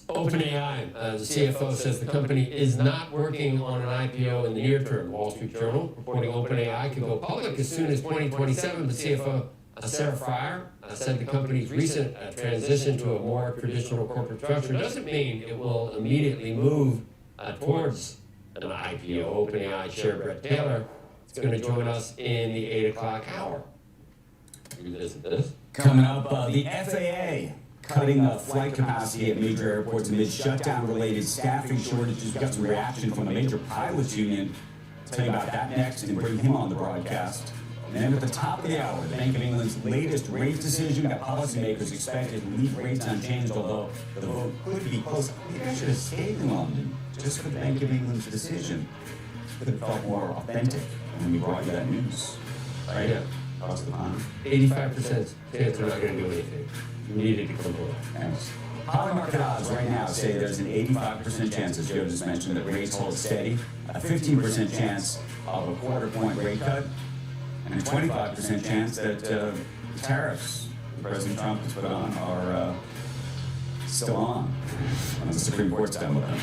OpenAI, the CFO says the company is not working on an IPO in the near term. Wall Street Journal reporting OpenAI could go public as soon as 2027. The CFO, Sarah Fryer, said the company's recent transition to a more traditional corporate structure doesn't mean it will immediately move towards an IPO. OpenAI Chair Brett Taylor is going to join us in the 8 o'clock hour. Revisit this. Coming up, the FAA cutting flight capacity at major airports amid shutdown-related staffing shortages. We got some reaction from a major pilots union. Tell you about that next and bring him on the broadcast. And then at the top of the hour, the Bank of England's latest rate decision got policymakers expected to leave rates unchanged, although the vote could be close. Maybe I should have stayed in London just for the Bank of England's decision. Could have felt more authentic when we brought you that news. Right? Yeah. Across the pond. 85% chance they're not going to do anything. You needed to come over. Thanks. High market odds right now say there's an 85% chance, as Joe just mentioned, that rates hold steady, a 15% chance of a quarter-point rate cut, and a 25% chance that the tariffs President Trump has put on are still on, when the Supreme Court's done with them.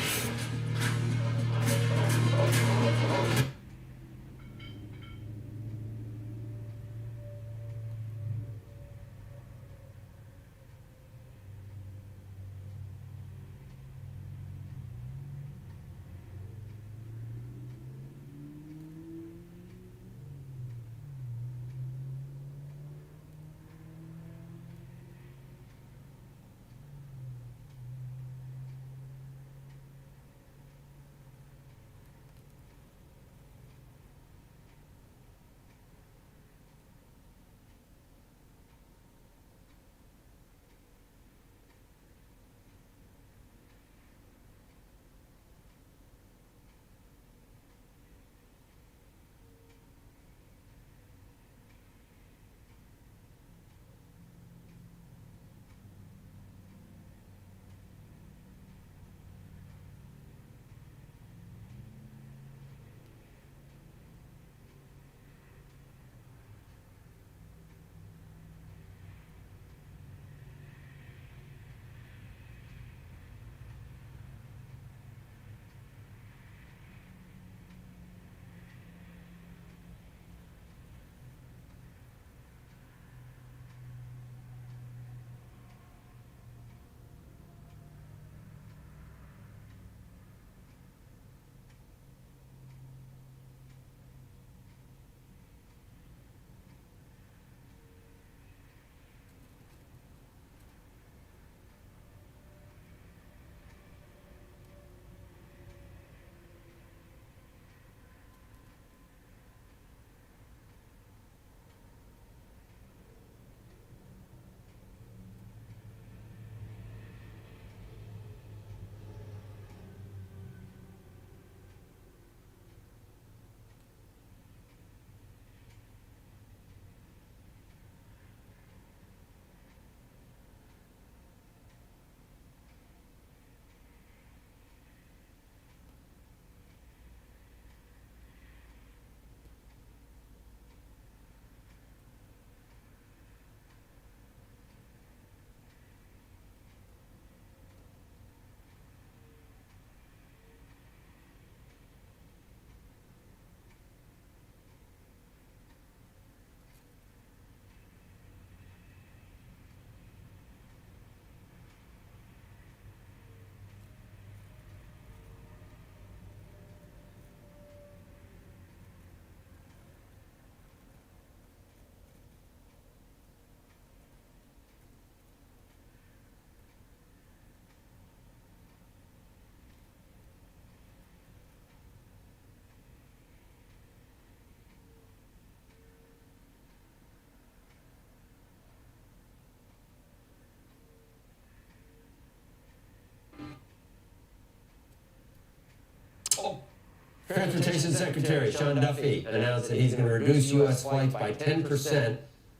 Transportation Secretary Sean Duffy announced that he's going to reduce U.S. flights by 10%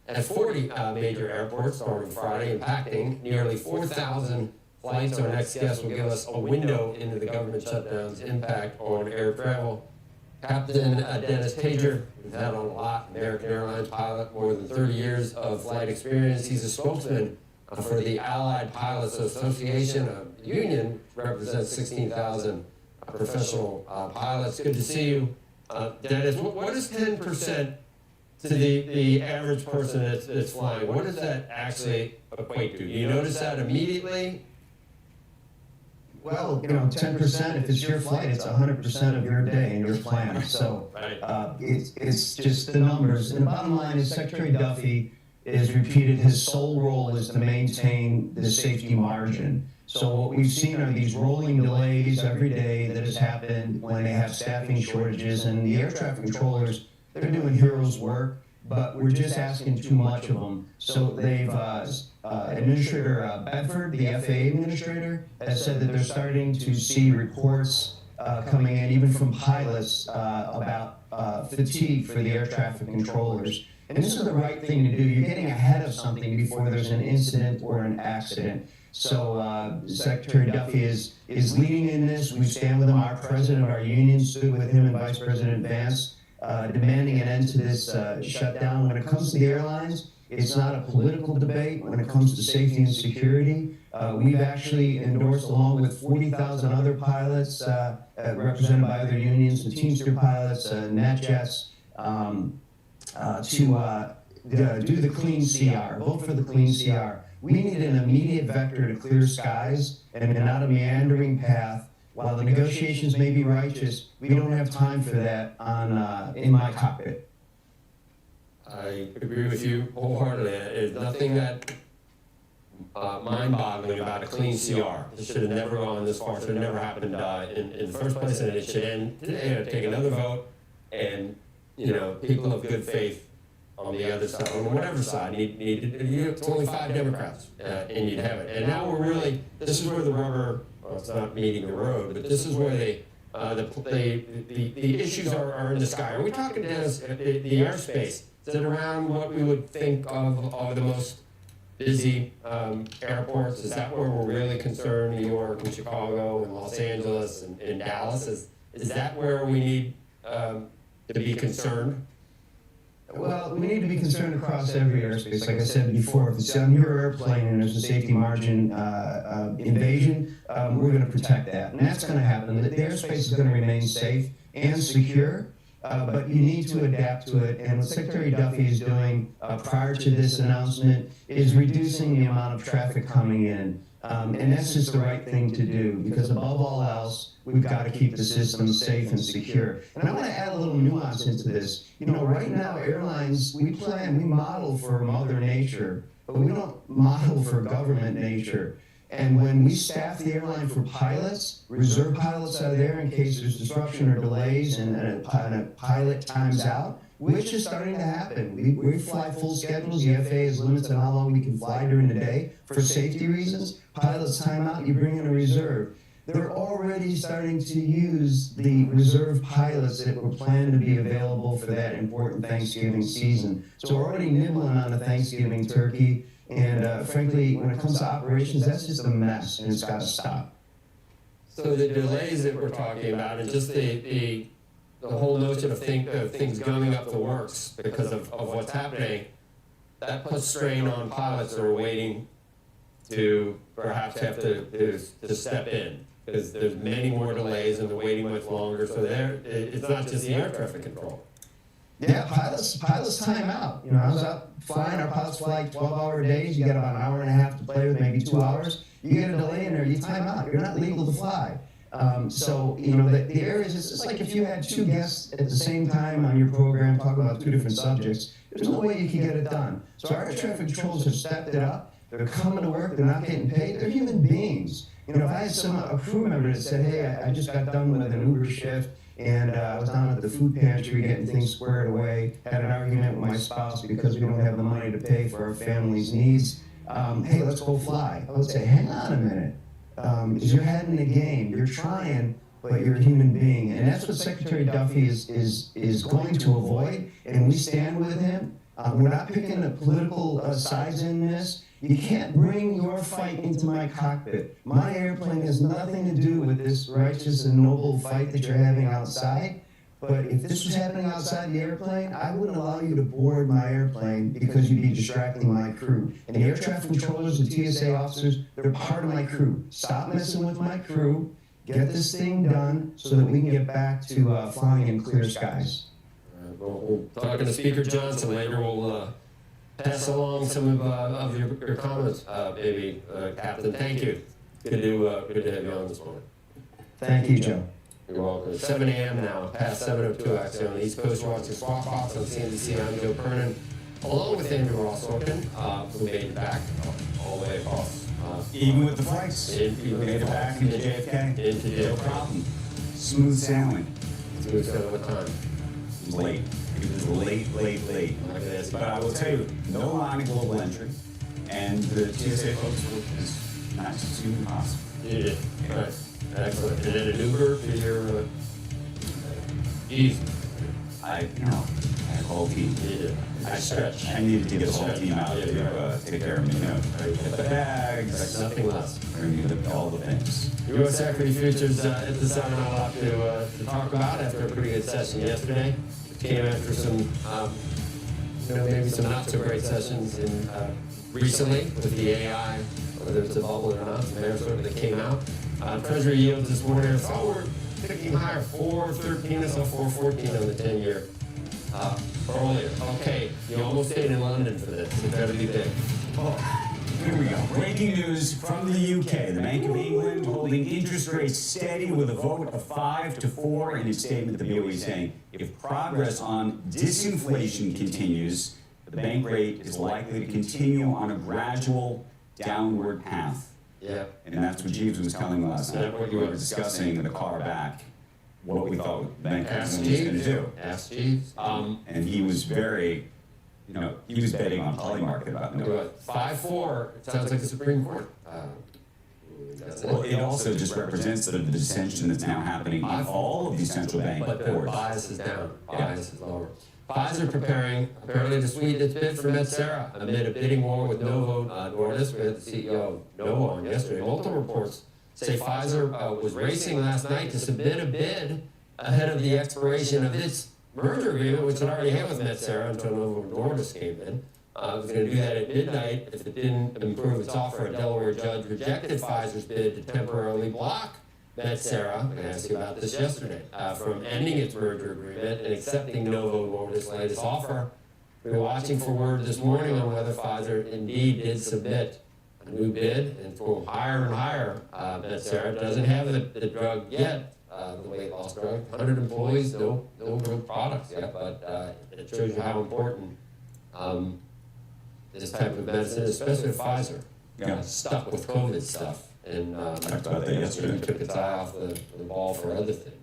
at 40 major airports starting Friday, impacting nearly 4,000 flights. Our next guest will give us a window into the government shutdown's impact on air travel. Captain Dennis Tager, we've had on a lot, American Airlines pilot, more than 30 years of flight experience. He's a spokesman for the Allied Pilots Association, a union represents 16,000 professional pilots. Good to see you. Dennis, what is 10% to the average person that's flying? What does that actually equate to? Do you notice that immediately? Well, 10%, if it's your flight, it's 100% of your day and your plan. So it's just the numbers. And the bottom line is Secretary Duffy has repeated his sole role is to maintain the safety margin. So what we've seen are these rolling delays every day that has happened when they have staffing shortages. And the air traffic controllers, they're doing heroes work, but we're just asking too much of them. So they've, Administrator Bedford, the FAA administrator, has said that they're starting to see reports coming in, even from pilots, about fatigue for the air traffic controllers. And this is the right thing to do. You're getting ahead of something before there's an incident or an accident. So Secretary Duffy is leading in this. We stand with him. Our president of our union stood with him and Vice President Vance, demanding an end to this shutdown. When it comes to the airlines, it's not a political debate. When it comes to safety and security, we've actually endorsed, along with 40,000 other pilots represented by other unions, the Teamster pilots, NetJets, to do the clean CR, vote for the clean CR. We need an immediate vector to clear skies and not a meandering path. While the negotiations may be righteous, we don't have time for that in my cockpit. I agree with you wholeheartedly. There's nothing that mind-boggling about a clean CR. It should have never gone this far. It should have never happened in the first place, and it should end today. Take another vote, and people of good faith on the other side, on whatever side, need it's only 5 Democrats, and you'd have it. And now we're really, this is where the rubber, well, it's not meeting the road, but this is where the issues are in the sky. Are we talking, Dennis, the airspace? Is it around what we would think of the most busy airports? Is that where we're really concerned? New York and Chicago and Los Angeles and Dallas? Is that where we need to be concerned? Well, we need to be concerned across every airspace. Like I said before, if it's on your airplane and there's a safety margin invasion, we're going to protect that. And that's going to happen. The airspace is going to remain safe and secure, but you need to adapt to it. And what Secretary Duffy is doing prior to this announcement is reducing the amount of traffic coming in. And that's just the right thing to do, because above all else, we've got to keep the system safe and secure. And I want to add a little nuance into this. Right now, airlines, we model for Mother Nature, but we don't model for government nature. And when we staff the airline for pilots, reserve pilots are there in case there's disruption or delays and a pilot times out, which is starting to happen. We fly full schedules. The FAA has limits on how long we can fly during the day for safety reasons. Pilots time out, you bring in a reserve. They're already starting to use the reserve pilots that were planned to be available for that important Thanksgiving season. So we're already nibbling on the Thanksgiving turkey. And frankly, when it comes to operations, that's just a mess, and it's got to stop. So the delays that we're talking about, and just the whole notion of things gumming up the works because of what's happening, that puts strain on pilots that are waiting to perhaps have to step in, because there's many more delays and they're waiting much longer. So it's not just the air traffic control. Yeah, pilots time out. I was out flying. Our pilots fly 12-hour days. You got about an hour and a half to play with, maybe 2 hours. You get a delay in there, you time out. You're not legal to fly. So the areas, it's just like if you had 2 guests at the same time on your program talking about 2 different subjects, there's no way you can get it done. So our air traffic controllers have stepped it up. They're coming to work. They're not getting paid. They're human beings. If I had a crew member that said, hey, I just got done with an Uber shift, and I was down at the food pantry getting things squared away, had an argument with my spouse because we don't have the money to pay for our family's needs. Hey, let's go fly. I would say, hang on a minute. Is your head in the game? You're trying, but you're a human being. And that's what Secretary Duffy is going to avoid, and we stand with him. We're not picking a political sides in this. You can't bring your fight into my cockpit. My airplane has nothing to do with this righteous and noble fight that you're having outside. But if this was happening outside the airplane, I wouldn't allow you to board my airplane because you'd be distracting my crew. And the air traffic controllers and TSA officers, they're part of my crew. Stop messing with my crew. Get this thing done so that we can get back to flying in clear skies. We'll talking to Speaker Johnson later. We'll pass along some of your comments, maybe, Captain. Thank you. Good to have you on this morning. Thank you, Joe. You're welcome. It's 7 a.m. now, past 7:02 actually on the East Coast. You're watching Squawk Box on CNBC. I'm Joe Kernan, along with Andrew Ross-Sorkin, who made it back all the way across. Even with the flights, we made it back into JFK. Into No problem. Smooth sailing. Smooth sailing. What time? It was late. It was late. I'm not gonna ask you. But I will tell you, no line of global entry, and the TSA folks were as nice as humanly possible. You did. All right. Excellent. And then an Uber to your easy. I called Pete. You did. I stretch. I needed to get the whole team out to take care of me, the bags, Nothing less. all the things. U.S. equity futures at the summit. A lot to talk about after a pretty good session yesterday. It came after some, maybe some not so great sessions in recently with the AI, whether it's a bubble or not. Some bear sort that came out. Treasury yields this morning. I saw we're ticking higher, 4.13. I saw 4.14 on the 10-year. Earlier. Okay, you almost stayed in London for this. It better be big. Oh, here we go. Breaking news from the UK. The Bank of England holding interest rates steady with a vote of 5-4 in its statement. The BOE saying if progress on disinflation continues, the bank rate is likely to continue on a gradual downward path. Yeah. And that's what Jeeves was telling us last night. We were discussing in the car back what we thought the Bank of England was going to do. Ask Jeeves. And he was very, he was betting on polymarket about no. 5-4. It sounds like the Supreme Court. Well, it also just represents the dissension that's now happening in all of these central bank But the boards. bias is down. Bias is lower. Pfizer preparing apparently to sweeten its bid for Metsera amid a bidding war with Novo Nordisk. We had the CEO of Novo on yesterday. Multiple reports say Pfizer was racing last night to submit a bid ahead of the expiration of its merger agreement, which it already had with Metsera until Novo Nordisk came in. It was going to do that at midnight if it didn't improve its offer. A Delaware judge rejected Pfizer's bid to temporarily block Metsera, I'm going to ask you about this yesterday, from ending its merger agreement and accepting Novo Nordisk's latest offer. We were watching for word this morning on whether Pfizer indeed did submit a new bid and for higher and higher. Metsera doesn't have the drug yet, the weight loss drug. 100 employees, no real products yet, but it shows you how important this type of medicine is, especially Pfizer. Got stuck with COVID stuff. And Talked about that yesterday. Took its eye off the ball for other things.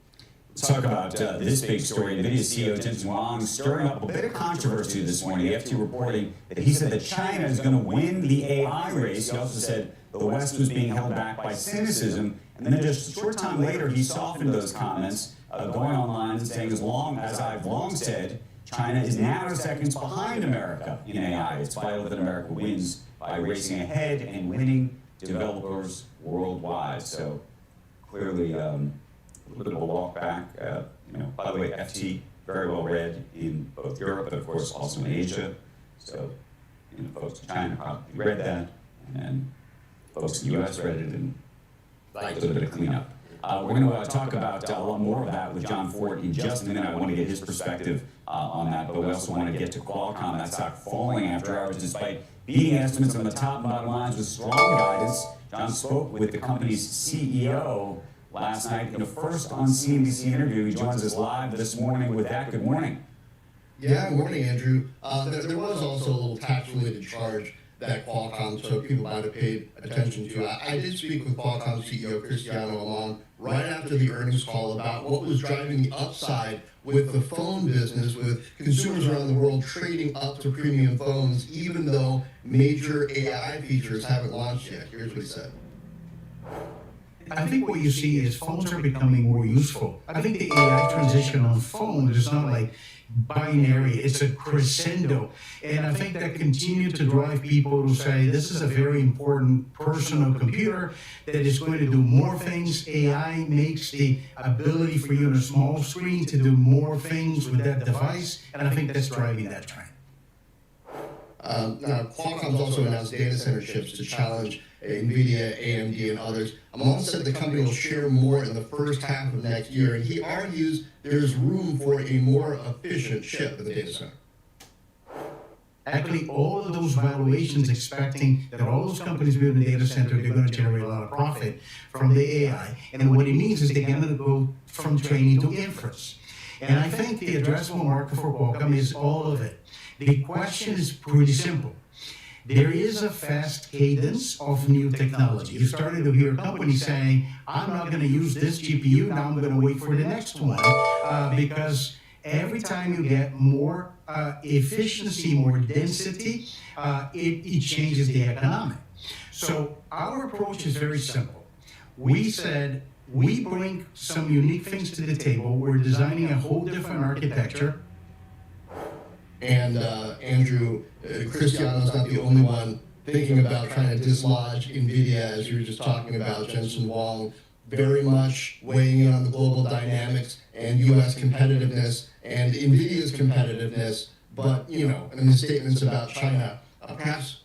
Let's talk about this big story. NVIDIA CEO Jensen Huang stirring up a bit of controversy this morning. The FT reporting that he said that China is going to win the AI race. He also said the West was being held back by cynicism. And then just a short time later, he softened those comments, going online and saying, as I've long said, China is now seconds behind America in AI. It's vital that America wins by racing ahead and winning developers worldwide. So clearly a little bit of a walk back. By the way, FT very well read in both Europe, but of course also in Asia. So folks in China probably read that, and folks in the U.S. read it and a little bit of cleanup. We're going to talk about a lot more of that with John Ford in just a minute. I want to get his perspective on that, but we also want to get to Qualcomm. That stock falling after hours despite beating estimates on the top and bottom lines with strong guidance. John spoke with the company's CEO last night in a first on CNBC interview. He joins us live this morning with that. Good morning. Yeah, good morning, Andrew. There was also a little tax-related charge that Qualcomm, so people might have paid attention to. I did speak with Qualcomm CEO Cristiano Amon right after the earnings call about what was driving the upside with the phone business, with consumers around the world trading up to premium phones, even though major AI features haven't launched yet. Here's what he said. I think what you see is phones are becoming more useful. I think the AI transition on phones is not like binary, it's a crescendo. And I think that continued to drive people to say, this is a very important personal computer that is going to do more things. AI makes the ability for you on a small screen to do more things with that device, and I think that's driving that trend. Now, Qualcomm's also announced data center chips to challenge NVIDIA, AMD, and others. Amon said the company will share more in the first half of next year, and he argues there's room for a more efficient chip in the data center. Actually, all of those valuations expecting that all those companies building a data center, they're going to generate a lot of profit from the AI. And what it means is they're going to go from training to inference. And I think the addressable market for Qualcomm is all of it. The question is pretty simple. There is a fast cadence of new technology. You started to hear companies saying, I'm not going to use this GPU, now I'm going to wait for the next one, because every time you get more efficiency, more density, it changes the economic. So our approach is very simple. We said, we bring some unique things to the table. We're designing a whole different architecture. And Andrew, Cristiano's not the only one thinking about trying to dislodge NVIDIA, as you were just talking about. Jensen Huang very much weighing in on the global dynamics and U.S. competitiveness and NVIDIA's competitiveness, but, you know, and the statements about China, perhaps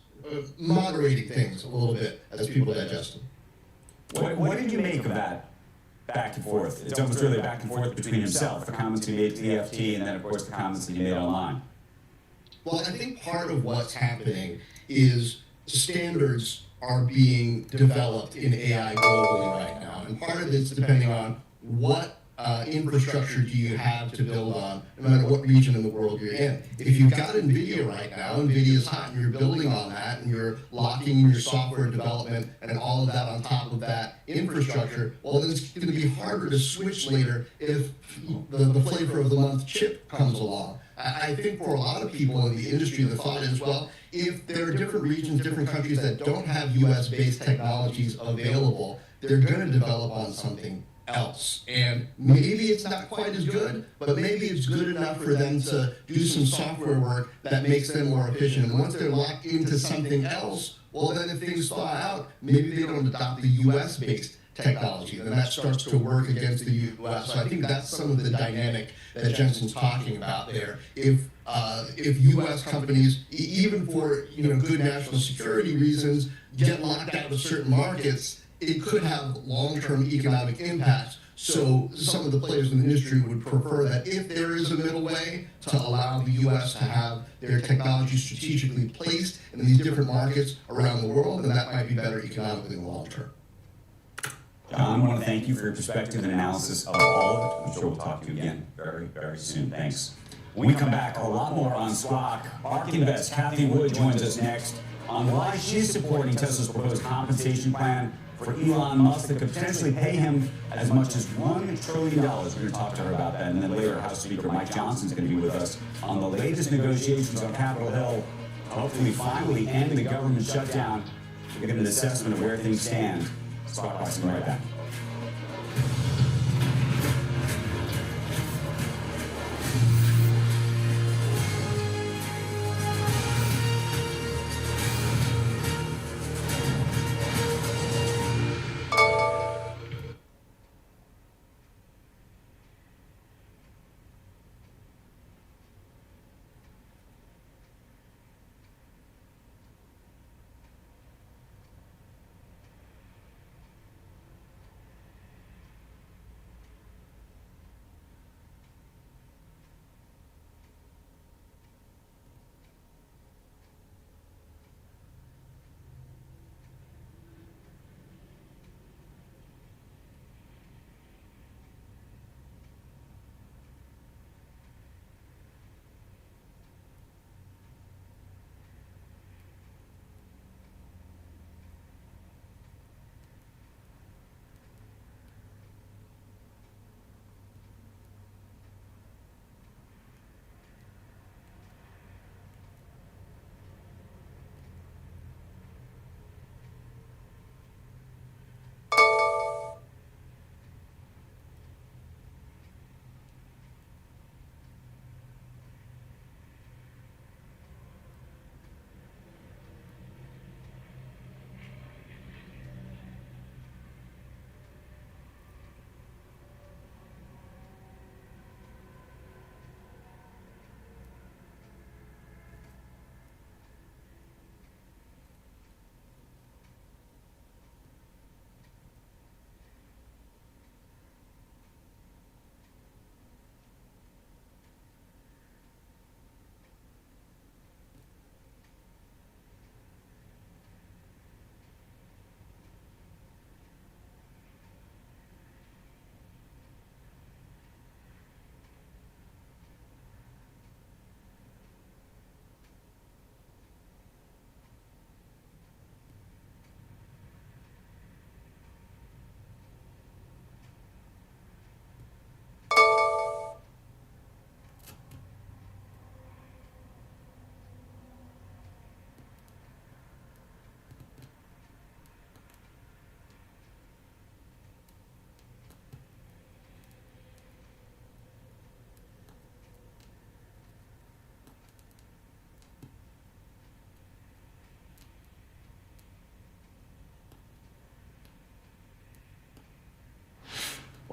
moderating things a little bit as people digest them. What did you make of that back and forth? It's almost really a back and forth between himself, the comments he made to the FT, and then, of course, the comments that he made online. Well, I think part of what's happening is standards are being developed in AI globally right now. And part of it's depending on what infrastructure do you have to build on, no matter what region in the world you're in. If you've got NVIDIA right now, NVIDIA's hot, and you're building on that, and you're locking in your software development and all of that on top of that infrastructure, well, then it's going to be harder to switch later if the flavor of the month chip comes along. I think for a lot of people in the industry, the thought is, well, if there are different regions, different countries that don't have US-based technologies available, they're going to develop on something else. And maybe it's not quite as good, but maybe it's good enough for them to do some software work that makes them more efficient. And once they're locked into something else, well, then if things thaw out, maybe they don't adopt the US-based technology, and that starts to work against the U.S. So I think that's some of the dynamic that Jensen's talking about there. If U.S. companies, even for good national security reasons, get locked out of certain markets, it could have long-term economic impacts. So some of the players in the industry would prefer that if there is a middle way to allow the U.S. to have their technology strategically placed in these different markets around the world, then that might be better economically in the long term. John, I want to thank you for your perspective and analysis of all of it. I'm sure we'll talk to you again very, very soon. Thanks. When we come back, a lot more on Squawk. ARK Invest, Kathy Wood joins us next on why she's supporting Tesla's proposed compensation plan for Elon Musk that could potentially pay him as much as $1 trillion. We're going to talk to her about that. And then later, House Speaker Mike Johnson's going to be with us on the latest negotiations on Capitol Hill, hopefully finally end the government shutdown. We'll get an assessment of where things stand. Squawk Box, right back.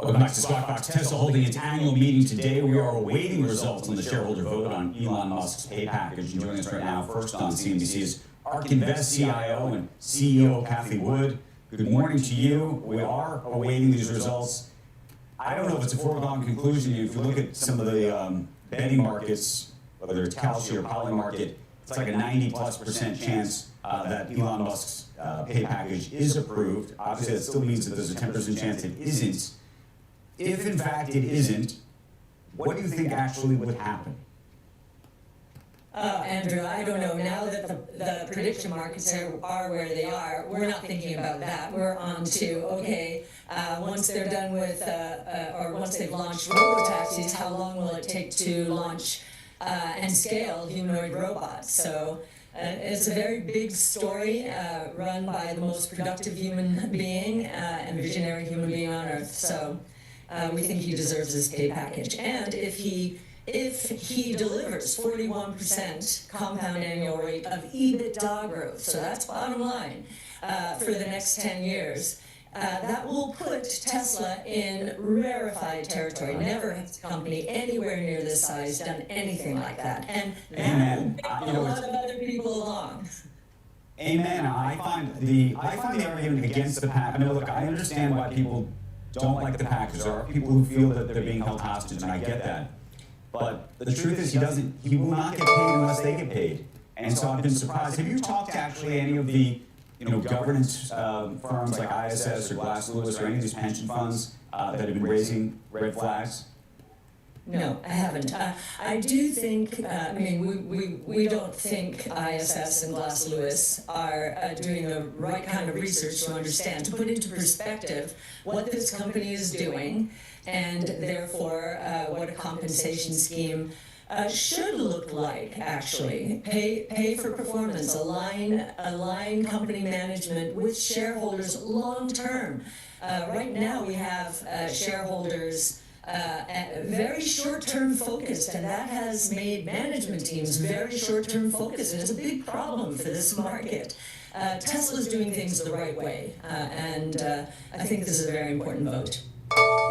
Welcome back to Squawk Box. Tesla holding its annual meeting today. We are awaiting results on the shareholder vote on Elon Musk's pay package. And joining us right now, first on CNBC, is ARK Invest CIO and CEO Kathy Wood. Good morning to you. We are awaiting these results. I don't know if it's a foregone conclusion. If you look at some of the betting markets, whether it's Kalshi or Polymarket, it's like a 90+% chance that Elon Musk's pay package is approved. Obviously, that still means that there's a 10% chance it isn't. If in fact it isn't, what do you think actually would happen? Andrew, I don't know. Now that the prediction markets are where they are, we're not thinking about that. We're on to, okay, once they're done with, or once they've launched robotaxis, how long will it take to launch and scale humanoid robots? So it's a very big story run by the most productive human being and visionary human being on Earth. So we think he deserves this pay package. And if he delivers 41% compound annual rate of EBITDA growth, so that's bottom line, for the next 10 years, that will put Tesla in rarefied territory. Never has a company anywhere near this size done anything like that. And that will bring a lot of other people along. Amen. I find the argument against the package. I mean, look, I understand why people don't like the package. There are people who feel that they're being held hostage, and I get that. But the truth is, he will not get paid unless they get paid. And so I've been surprised. Have you talked to actually any of the, governance firms like ISS or Glass Lewis or any of these pension funds that have been raising red flags? No, I haven't. I do think, we don't think ISS and Glass Lewis are doing the right kind of research to understand, to put into perspective what this company is doing, and therefore what a compensation scheme should look like, actually. Pay for performance, align company management with shareholders long term. Right now we have shareholders very short-term focused, and that has made management teams very short-term focused, and it's a big problem for this market. Tesla's doing things the right way, and I think this is a very important vote.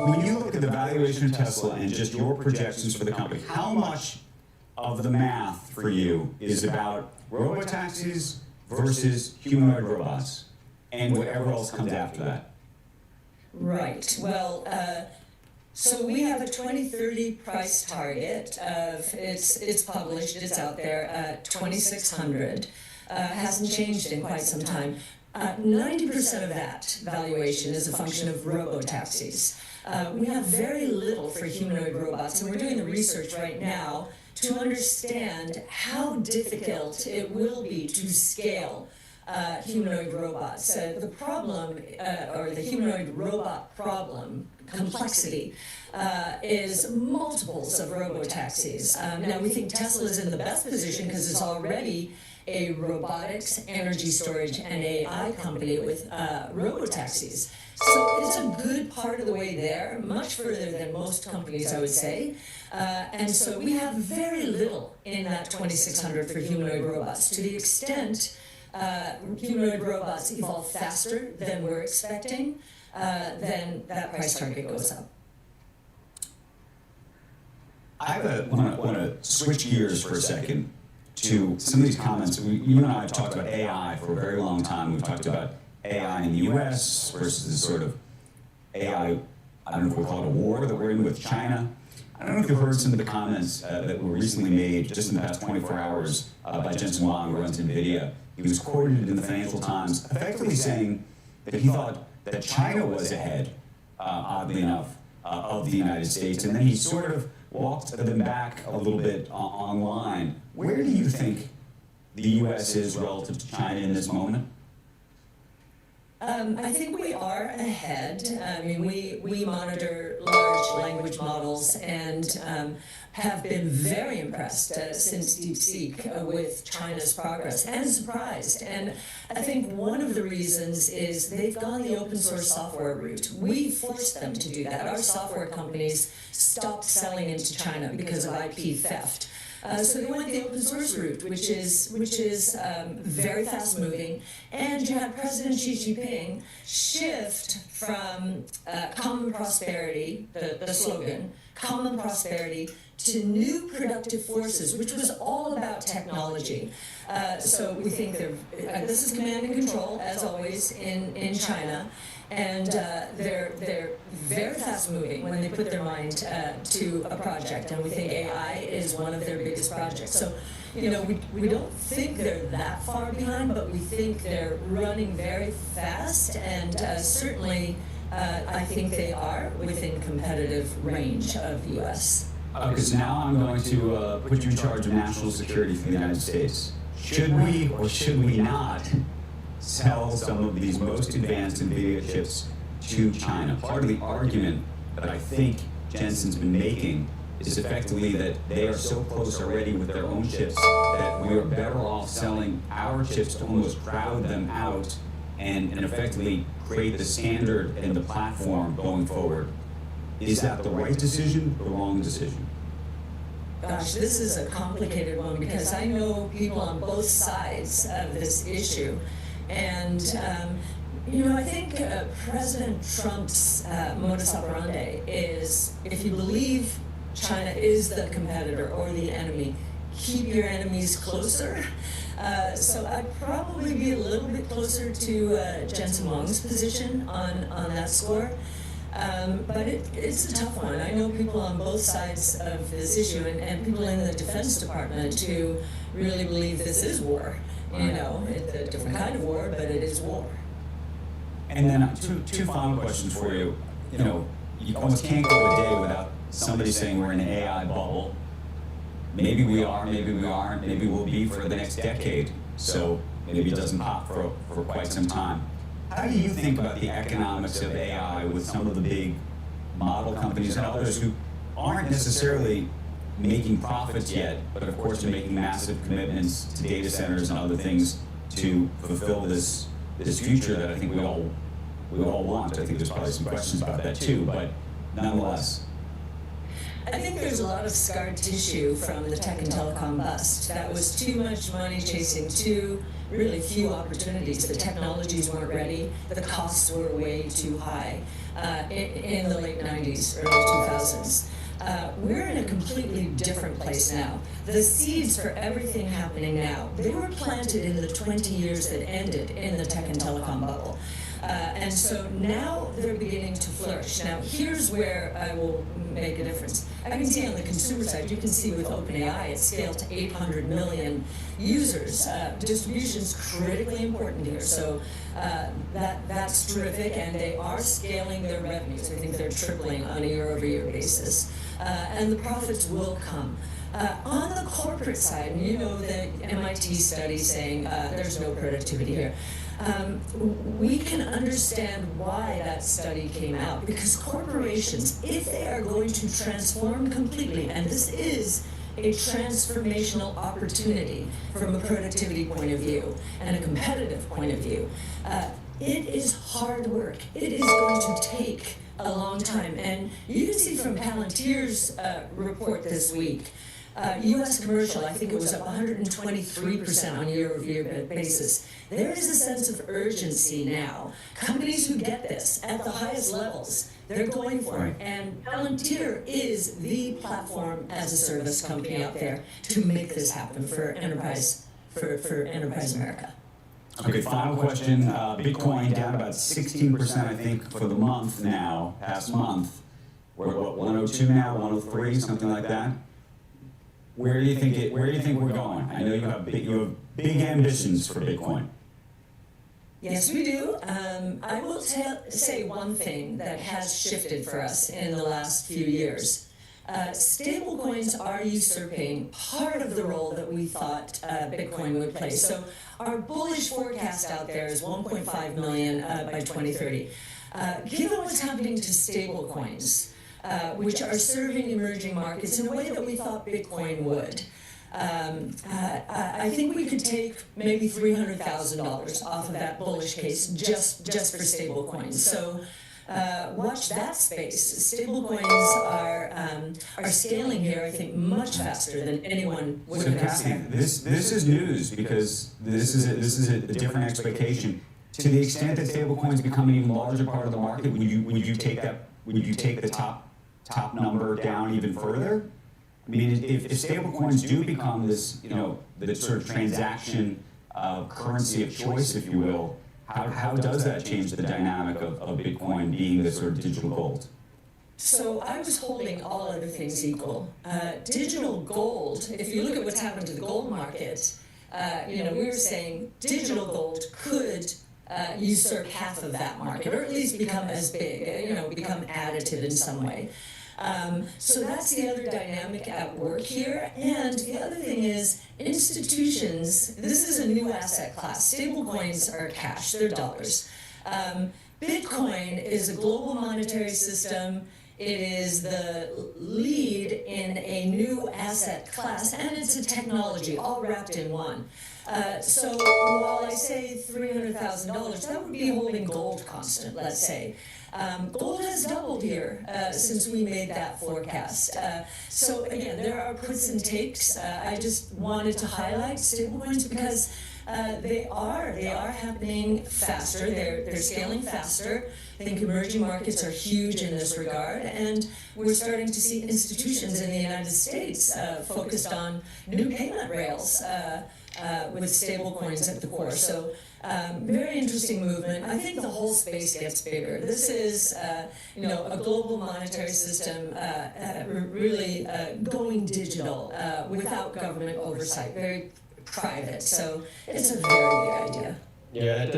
When you look at the valuation of Tesla and just your projections for the company, how much of the math for you is about robotaxis versus humanoid robots and whatever else comes after that? Right. Well, so we have a 2030 price target of, it's published, it's out there, 2,600. Hasn't changed in quite some time. 90% of that valuation is a function of robotaxis. We have very little for humanoid robots, and we're doing the research right now to understand how difficult it will be to scale humanoid robots. The problem, or the humanoid robot problem, complexity, is multiples of robotaxis. Now we think Tesla is in the best position because it's already a robotics, energy storage, and AI company with robotaxis. So it's a good part of the way there, much further than most companies, I would say. And so we have very little in that 2,600 for humanoid robots. To the extent humanoid robots evolve faster than we're expecting, then that price target goes up. I want to switch gears for a second to some of these comments. You and I have talked about AI for a very long time. We've talked about AI in the U.S. versus this sort of AI, I don't know if we'll call it a war that we're in with China. I don't know if you've heard some of the comments that were recently made just in the past 24 hours by Jensen Huang, who runs NVIDIA. He was quoted in the Financial Times effectively saying that he thought that China was ahead, oddly enough, of the United States. And then he sort of walked them back a little bit online. Where do you think the U.S. is relative to China in this moment? I think we are ahead. I mean, we monitor large language models and have been very impressed since DeepSeek with China's progress and surprised. And I think one of the reasons is they've gone the open source software route. We forced them to do that. Our software companies stopped selling into China because of IP theft. So they went the open source route, which is very fast moving, and you had President Xi Jinping shift from common prosperity, the slogan, common prosperity, to new productive forces, which was all about technology. So we think this is command and control, as always, in China. And they're very fast moving when they put their mind to a project, and we think AI is one of their biggest projects. So, you know, we don't think they're that far behind, but we think they're running very fast, and certainly I think they are within competitive range of the U.S. Because now I'm going to put you in charge of national security for the United States. Should we or should we not sell some of these most advanced NVIDIA chips to China? Part of the argument that I think Jensen's been making is effectively that they are so close already with their own chips that we are better off selling our chips to almost crowd them out and effectively create the standard and the platform going forward. Is that the right decision or the wrong decision? Gosh, this is a complicated one because I know people on both sides of this issue. And, you know, I think President Trump's modus operandi is, if you believe China is the competitor or the enemy, keep your enemies closer. So I'd probably be a little bit closer to Jensen Huang's position on that score. But it's a tough one. I know people on both sides of this issue and people in the Defense Department who really believe this is war. You know, it's a different kind of war, but it is war. And then two final questions for you. You know, you almost can't go a day without somebody saying we're in an AI bubble. Maybe we are, maybe we aren't, maybe we'll be for the next decade. So maybe it doesn't pop for quite some time. How do you think about the economics of AI with some of the big model companies and others who aren't necessarily making profits yet, but of course are making massive commitments to data centers and other things to fulfill this future that I think we all want? I think there's probably some questions about that too, but nonetheless. I think there's a lot of scar tissue from the tech and telecom bust. That was too much money chasing too really few opportunities. The technologies weren't ready. The costs were way too high in the late 90s, early 2000s. We're in a completely different place now. The seeds for everything happening now, they were planted in the 20 years that ended in the tech and telecom bubble. And so now they're beginning to flourish. Now, here's where I will make a difference. I can see on the consumer side, you can see with OpenAI, it's scaled to 800 million users. Distribution's critically important here. So that's terrific, and they are scaling their revenues. I think they're tripling on a year-over-year basis. And the profits will come. On the corporate side, and you know the MIT study saying there's no productivity here. We can understand why that study came out, because corporations, if they are going to transform completely, and this is a transformational opportunity from a productivity point of view and a competitive point of view, it is hard work. It is going to take a long time. And you can see from Palantir's report this week, U.S. commercial, I think it was up 123% on a year-over-year basis. There is a sense of urgency now. Companies who get this at the highest levels, they're going for it. And Palantir is the platform as a service company out there to make this happen for enterprise America. Okay, final question. Bitcoin down about 16%, I think, for the month now, past month. We're at what, 102 now, 103, something like that? Where do you think we're going? I know you have big ambitions for Bitcoin. Yes, we do. I will say one thing that has shifted for us in the last few years. Stablecoins are usurping part of the role that we thought Bitcoin would play. So our bullish forecast out there is 1.5 million by 2030. Given what's happening to stablecoins, which are serving emerging markets in a way that we thought Bitcoin would, I think we could take maybe $300,000 off of that bullish case just for stablecoins. So watch that space. Stablecoins are scaling here, I think, much faster than anyone would So have Cassie, expected. this is news because this is a different expectation. To the extent that stablecoins become an even larger part of the market, would you take the top number down even further? I mean, if stablecoins do become this, the sort of transaction currency of choice, if you will, how does that change the dynamic of Bitcoin being the sort of digital gold? So I was holding all other things equal. Digital gold, if you look at what's happened to the gold market, we were saying digital gold could usurp half of that market, or at least become as big, become additive in some way. So that's the other dynamic at work here. And the other thing is institutions, this is a new asset class. Stablecoins are cash, they're dollars. Bitcoin is a global monetary system. It is the lead in a new asset class, and it's a technology all wrapped in one. So while I say $300,000, that would be holding gold constant, let's say. Gold has doubled here since we made that forecast. So again, there are puts and takes. I just wanted to highlight stablecoins because they are happening faster. They're scaling faster. I think emerging markets are huge in this regard, and we're starting to see institutions in the United States focused on new payment rails with stablecoins at the core. So very interesting movement. I think the whole space gets bigger. This is a global monetary system really going digital without government oversight. Very private. So it's a very big idea. Yeah, that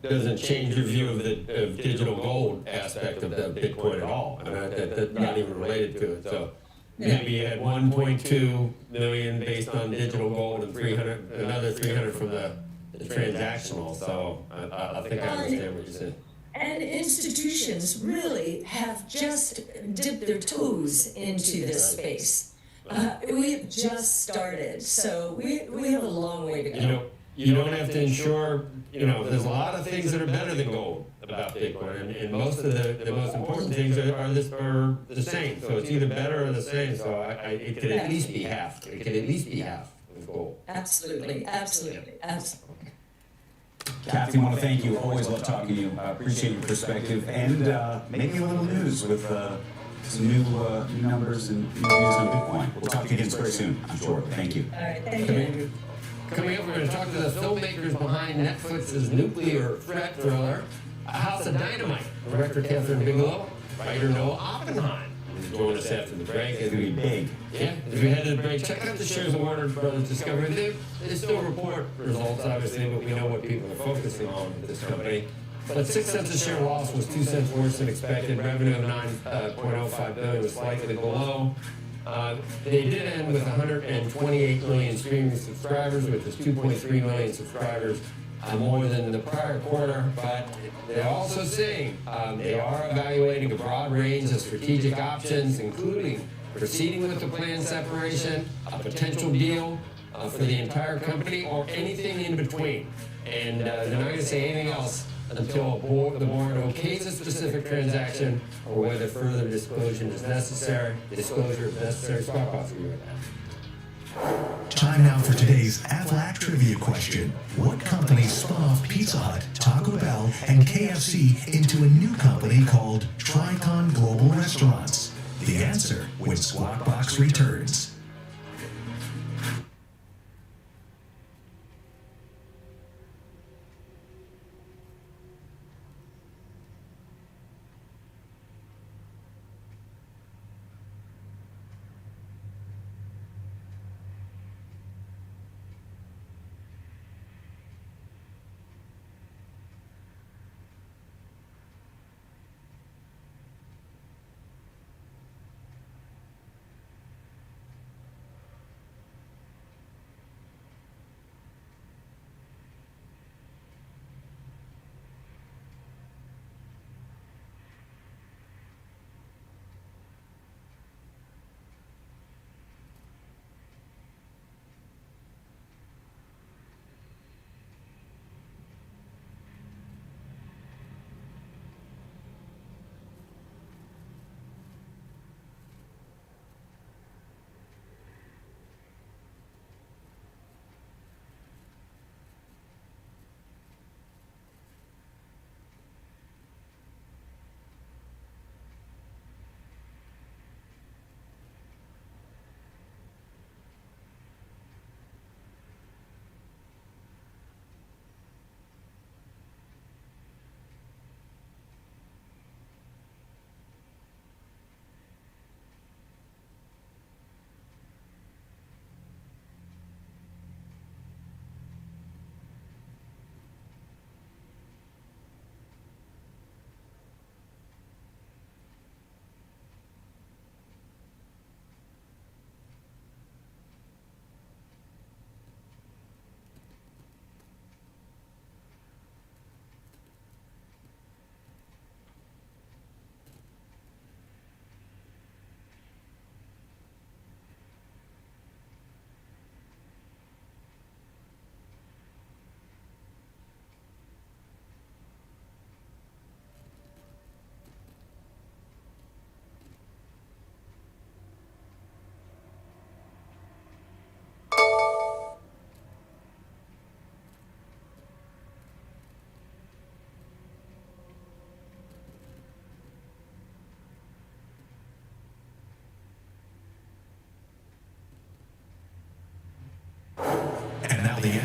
doesn't change your view of digital gold aspect of the Bitcoin at all. I mean, that's not even related to it. So maybe you had 1.2 million based on digital gold and 300, another 300 from the transactional. So I think I understand what you're saying. And institutions really have just dipped their toes into this space. We've just started, so we have a long way to go. You don't have to ensure, there's a lot of things that are better than gold about Bitcoin, and most of the most important things are the same. So it's either better or the same. So it could at least be half. It could at least be half of gold. Absolutely. Kathy, I want to thank you. Always love talking to you. I appreciate your perspective and maybe a little news with some new numbers and new views on Bitcoin. We'll talk to you again very soon, I'm sure. Thank you. All right, thank you. Coming up, we're going to talk to the filmmakers behind Netflix's nuclear threat thriller, A House of Dynamite. Director Catherine Bigelow, writer Noah Oppenheim will join us after the break. It's going to be big. Yeah, as we head to the break, check out the shares of Warner Brothers Discovery. They still report results, obviously, but we know what people are focusing on with this company. But 6 cents a share loss was 2 cents worse than expected. Revenue of $9.05 billion was slightly below. They did end with 128 million streaming subscribers, which is 2.3 million subscribers more than the prior quarter. But they're also saying they are evaluating a broad range of strategic options, including proceeding with the planned separation, a potential deal for the entire company, or anything in between. And they're not going to say anything else until the board okays a specific transaction or whether further disclosure is necessary. Scott Box, will be right back. Time now for today's Aflac trivia question. What company spun off Pizza Hut, Taco Bell, and KFC into a new company called Tricon Global Restaurants? The answer when Squawk Box returns.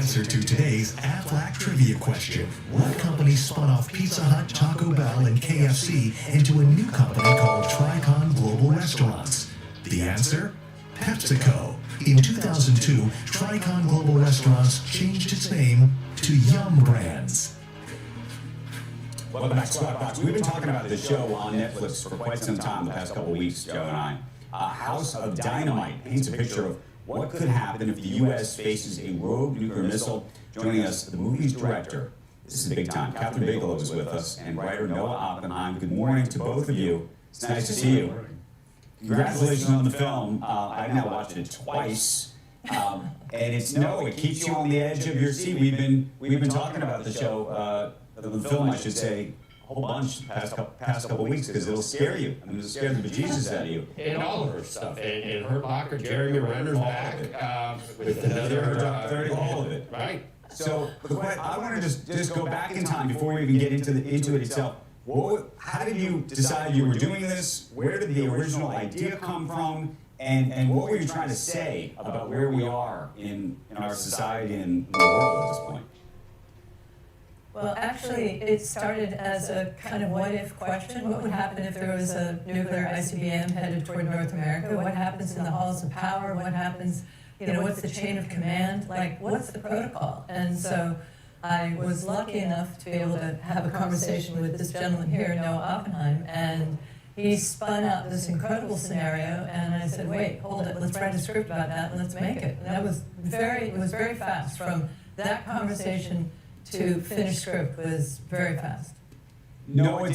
answer to today's Aflac trivia question. What company spun off Pizza Hut, Taco Bell, and KFC into a new company called Tricon Global Restaurants? The answer? PepsiCo. In 2002, Tricon Global Restaurants changed its name to Yum Brands. Welcome back to Squawk Box. We've been talking about this show on Netflix for quite some time, the past couple of weeks, Joe and I. House of Dynamite paints a picture of what could happen if the U.S. faces a rogue nuclear missile. Joining us, the movie's director. This is big time. Catherine Bigelow is with us, and writer Noah Oppenheim. Good morning to both of you. It's nice to see you. Congratulations on the film. I've now watched it twice, and it keeps you on the edge of your seat. We've been talking about the show, the film, I should say, a whole bunch past couple weeks because it'll scare you. I mean, it'll scare the bejesus out of you. And all of her stuff. And Hurt Locker, Jeremy Renner's back with another. All of it. Right. So I want to just go back in time before we even get into it itself. How did you decide you were doing this? Where did the original idea come from? And what were you trying to say about where we are in our society and the world at this point? Well, actually, it started as a kind of what-if question. What would happen if there was a nuclear ICBM headed toward North America? What happens in the halls of power? What happens, what's the chain of command? Like, what's the protocol? And so I was lucky enough to be able to have a conversation with this gentleman here, Noah Oppenheim, and he spun out this incredible scenario, and I said, wait, hold it, let's write a script about that, and let's make it. And it was very fast. From that conversation to finished script was very fast. Noah,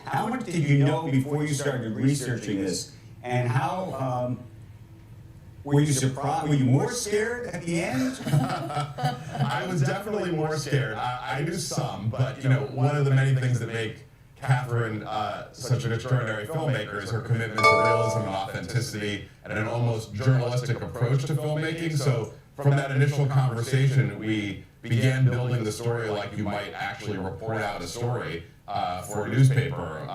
how much did you know before you started researching this, and how were you surprised? Were you more scared at the end? I was definitely more scared. I knew some, but one of the many things that make Catherine such an extraordinary filmmaker is her commitment to realism and authenticity and an almost journalistic approach to filmmaking. So from that initial conversation, we began building the story like you might actually report out a story for a newspaper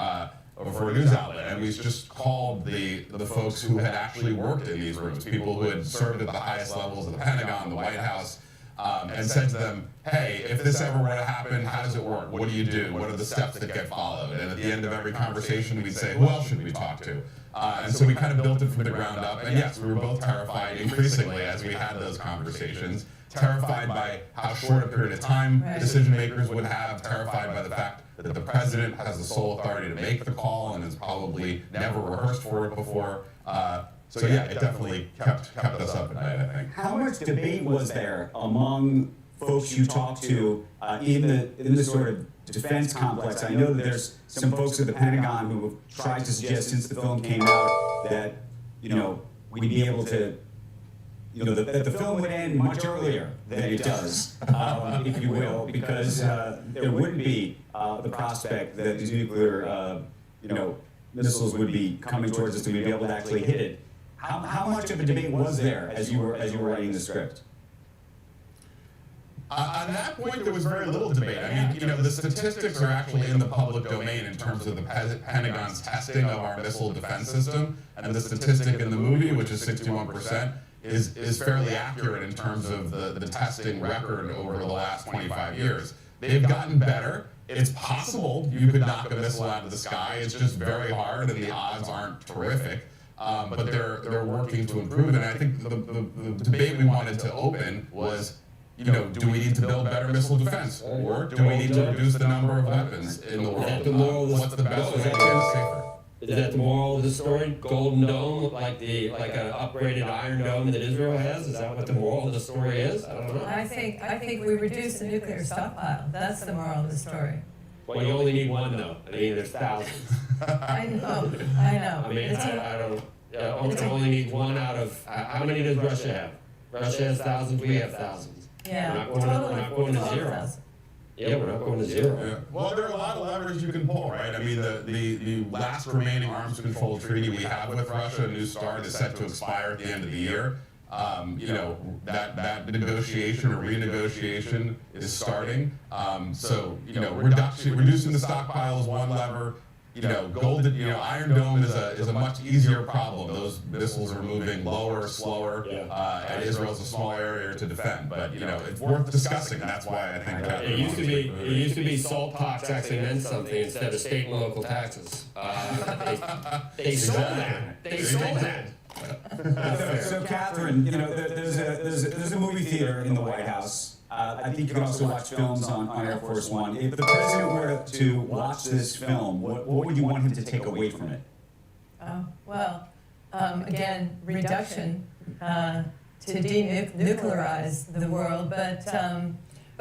or for a news outlet. And we just called the folks who had actually worked in these rooms, people who had served at the highest levels of the Pentagon, the White House, and said to them, hey, if this ever were to happen, how does it work? What do you do? What are the steps that get followed? And at the end of every conversation, we'd say, who else should we talk to? And so we kind of built it from the ground up. And yes, we were both terrified increasingly as we had those conversations, terrified by how short a period of time decision makers would have, terrified by the fact that the president has the sole authority to make the call and has probably never rehearsed for it before. So yeah, it definitely kept us up at night, I think. How much debate was there among folks you talked to in the sort of defense complex? I know that there's some folks at the Pentagon who have tried to suggest since the film came out that we'd be able to that the film would end much earlier than it does, if you will, because there wouldn't be the prospect that these nuclear missiles would be coming towards us and we'd be able to actually hit it. How much of a debate was there as you were writing the script? On that point, there was very little debate. I mean, the statistics are actually in the public domain in terms of the Pentagon's testing of our missile defense system, and the statistic in the movie, which is 61%, is fairly accurate in terms of the testing record over the last 25 years. They've gotten better. It's possible you could knock a missile out of the sky. It's just very hard, and the odds aren't terrific. But they're working to improve, and I think the debate we wanted to open was, do we need to build better missile defense, or do we need to reduce the number of weapons in the world? What's the best way to get us safer? Is that the moral of the story? Golden Dome, like an upgraded Iron Dome that Israel has? Is that what the moral of the story is? I don't know. I think we reduce the nuclear stockpile. That's the moral of the story. Well, you only need one, though. I mean, there's thousands. I know. I mean, I don't. Only need one out of. How many does Russia have? Russia has thousands. We have thousands. Yeah, we're not going to zero. Yeah, we're not going to zero. Yeah. Well, there are a lot of levers you can pull, right? I mean, the last remaining arms control treaty we have with Russia, New START, is set to expire at the end of the year. That negotiation or renegotiation is starting. So reducing the stockpile is one lever. Iron Dome is a much easier problem. Those missiles are moving lower, slower, and Israel's a small area to defend. But it's worth discussing, and that's why I think that It used to be salt tax actually meant something instead of state and local taxes. They sold that. They sold that. So Catherine, there's a movie theater in the White House. I think you can also watch films on Air Force One. If the president were to watch this film, what would you want him to take away from it? Again, reduction to denuclearize the world, but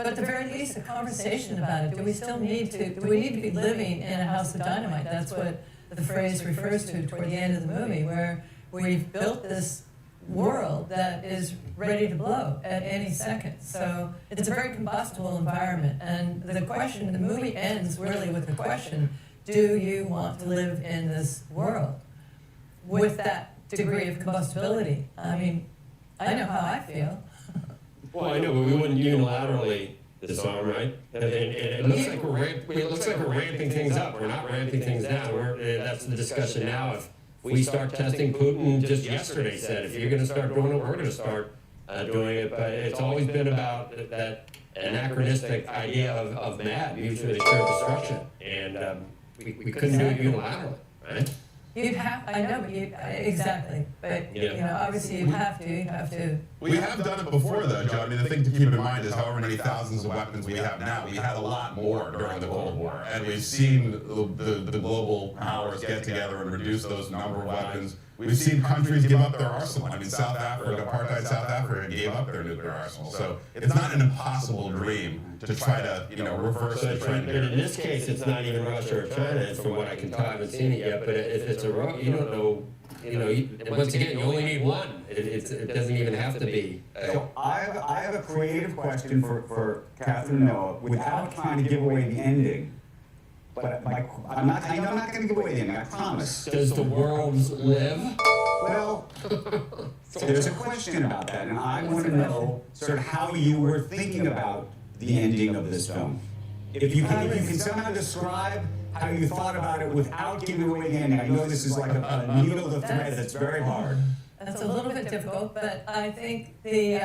at the very least, a conversation about it. Do we need to be living in a house of dynamite? That's what the phrase refers to toward the end of the movie, where we've built this world that is ready to blow at any second. So it's a very combustible environment. And the movie ends really with the question, do you want to live in this world with that degree of combustibility? I mean, I know how I feel. Well, I know, but we wouldn't unilaterally disarm, right? And it looks like we're ramping things up. We're not ramping things down. That's the discussion now. If we start testing, Putin just yesterday said, if you're going to start doing it, we're going to start doing it. But it's always been about that anachronistic idea of MAD, mutually assured destruction. And we couldn't do it unilaterally, right? I know, but exactly. But, obviously you have to. We have done it before, though, Joe. I mean, the thing to keep in mind is however many thousands of weapons we have now, we had a lot more during the Cold War. And we've seen the global powers get together and reduce those number of weapons. We've seen countries give up their arsenal. I mean, South Africa, apartheid South Africa gave up their nuclear arsenal. So it's not an impossible dream to try to, reverse the trend here. But in this case, it's not even Russia or China. It's from what I can tell. I haven't seen it yet. But if it's a you don't know. Once again, you only need one. It doesn't even have to be. So I have a creative question for Catherine Noah, without trying to give away the ending. But I'm not going to give away the ending, I promise. Does the world live? Well, there's a question about that, and I want to know sort of how you were thinking about the ending of this film. If you can somehow describe how you thought about it without giving away the ending. I know this is like a needle to thread that's very hard. That's a little bit difficult, but I think the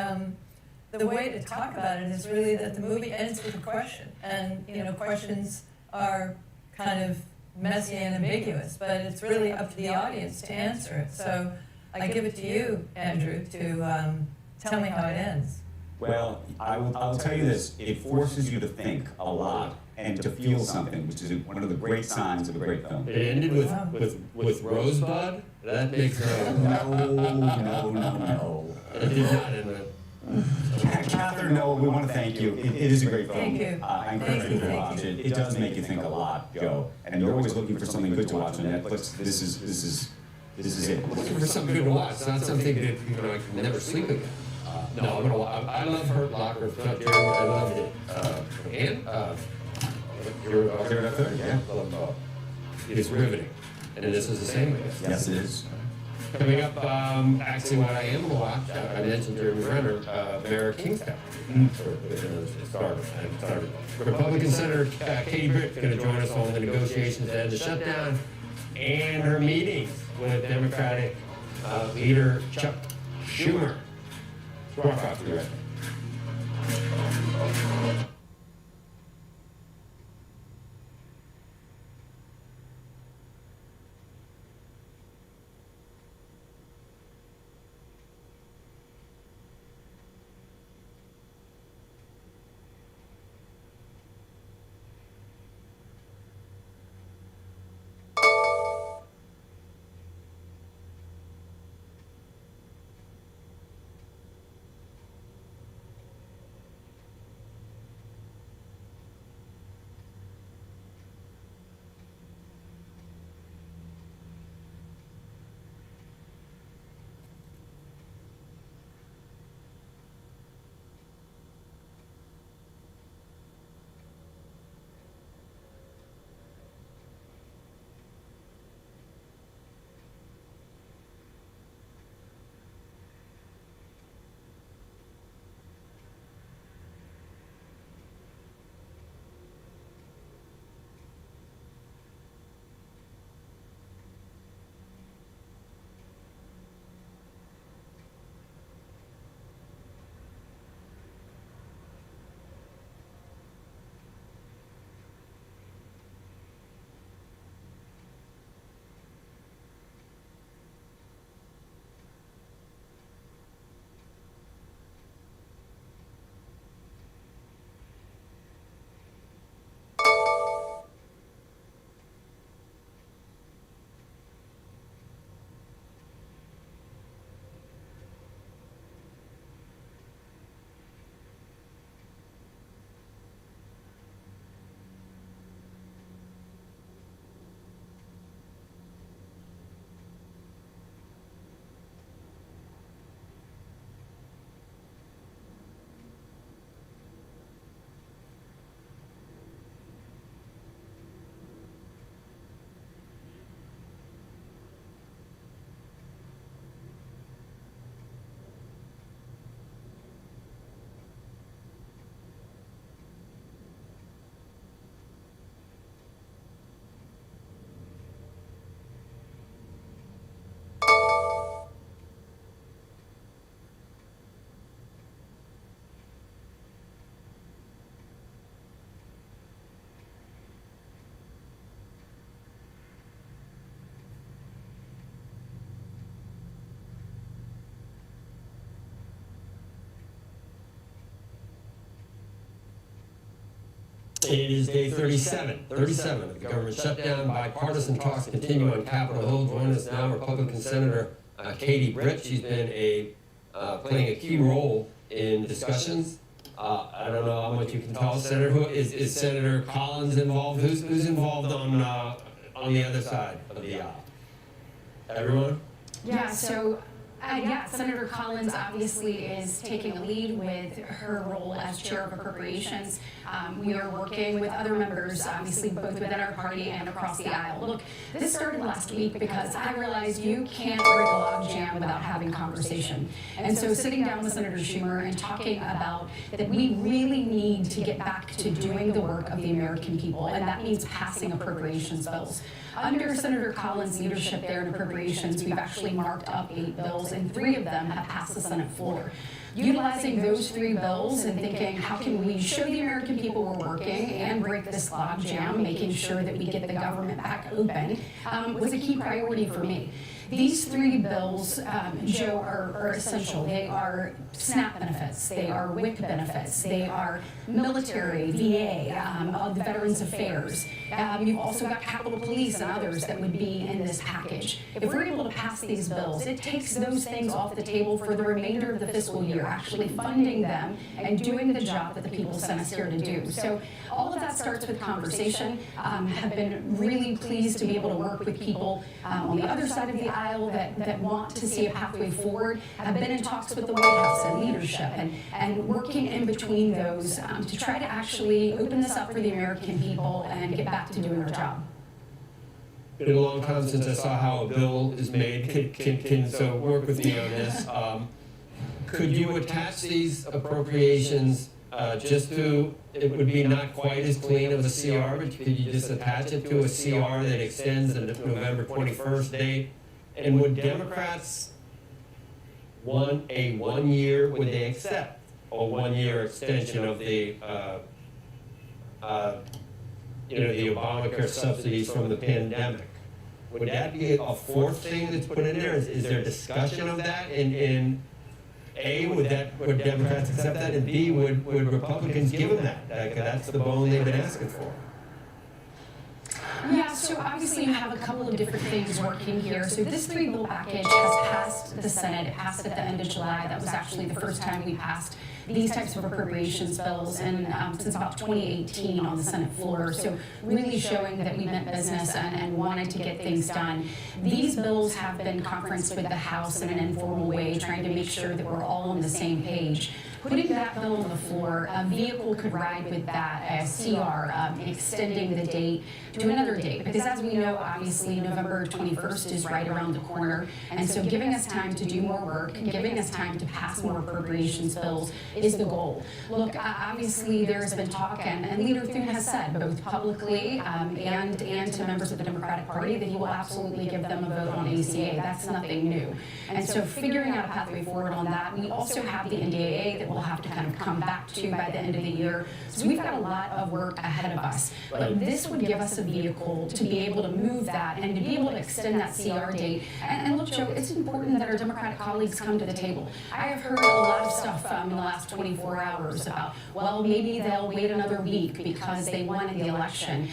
way to talk about it is really that the movie ends with a question, and questions are kind of messy and ambiguous, but it's really up to the audience to answer it. So I give it to you, Andrew, to tell me how it ends. Well, I'll tell you this, it forces you to think a lot and to feel something, which is one of the great signs of a great film. It ended with Rosebud? That makes No. It did not end with... Catherine Noah, we want to thank you. It is a great film. Thank you. I encourage you to watch it. It does make you think a lot, Joe. And you're always looking for something good to watch on Netflix. This is it. Looking for something good to watch. It's not something that I can never sleep again. No, I'm gonna watch. I love Hurt Locker. I loved it. And you're up there, yeah. It's riveting. And this is the same, I guess. Yes, it is. Coming up, actually, what I am going to watch, I mentioned Jeremy Renner, Mayor of Kingstown. Started. Republican Senator Katie Britt is going to join us on the negotiations to end the shutdown and her meetings with Democratic leader Chuck Schumer. Squawk Box, be right back. It is day 37 of the government shutdown. Bipartisan talks continue on Capitol Hill. Join us now, Republican Senator Katie Britt. She's been playing a key role in discussions. I don't know how much you can tell us, Senator. Who is Senator Collins involved? Who's involved on the other side of the aisle? Everyone? Yeah, so Senator Collins obviously is taking a lead with her role as chair of appropriations. We are working with other members, obviously both within our party and across the aisle. Look, this started last week because I realized you can't break a logjam without having conversation. And so sitting down with Senator Schumer and talking about that we really need to get back to doing the work of the American people, and that means passing appropriations bills. Under Senator Collins' leadership there in appropriations, we've actually marked up 8 bills, and 3 of them have passed the Senate floor. Utilizing those 3 bills and thinking, how can we show the American people we're working and break this logjam, making sure that we get the government back open, was a key priority for me. These 3 bills, Joe, are essential. They are SNAP benefits, they are WIC benefits, they are military, VA, the Veterans Affairs. You've also got Capitol Police and others that would be in this package. If we're able to pass these bills, it takes those things off the table for the remainder of the fiscal year, actually funding them and doing the job that the people sent us here to do. So all of that starts with conversation. Have been really pleased to be able to work with people on the other side of the aisle that want to see a pathway forward. I've been in talks with the White House and leadership and working in between those to try to actually open this up for the American people and get back to doing our job. It's been a long time since I saw how a bill is made. So work with me on this. Could you attach these appropriations just to, it would be not quite as clean of a CR, but could you just attach it to a CR that extends the November 21st date? And would Democrats want a 1 year, would they accept a 1 year extension of the the Obamacare subsidies from the pandemic? Would that be a 4th thing that's put in there? Is there discussion of that? And A, would Democrats accept that? And B, would Republicans give them that? That's the bone they've been asking for. Yeah, so obviously you have a couple of different things working here. So this 3-bill package has passed the Senate. It passed at the end of July. That was actually the first time we passed these types of appropriations bills and since about 2018 on the Senate floor. So really showing that we meant business and wanted to get things done. These bills have been conferenced with the House in an informal way, trying to make sure that we're all on the same page. Putting that bill on the floor, a vehicle could ride with that, a CR, extending the date to another date. Because as we know, obviously, November 21st is right around the corner. And so giving us time to do more work, giving us time to pass more appropriations bills is the goal. Look, obviously, there's been talk, and Leader Thune has said, both publicly and to members of the Democratic Party, that he will absolutely give them a vote on ACA. That's nothing new. And so figuring out a pathway forward on that, we also have the NDAA that we'll have to kind of come back to by the end of the year. So we've got a lot of work ahead of us. But this would give us a vehicle to be able to move that and to be able to extend that CR date. And look, Joe, it's important that our Democratic colleagues come to the table. I have heard a lot of stuff in the last 24 hours about, well, maybe they'll wait another week because they won the election.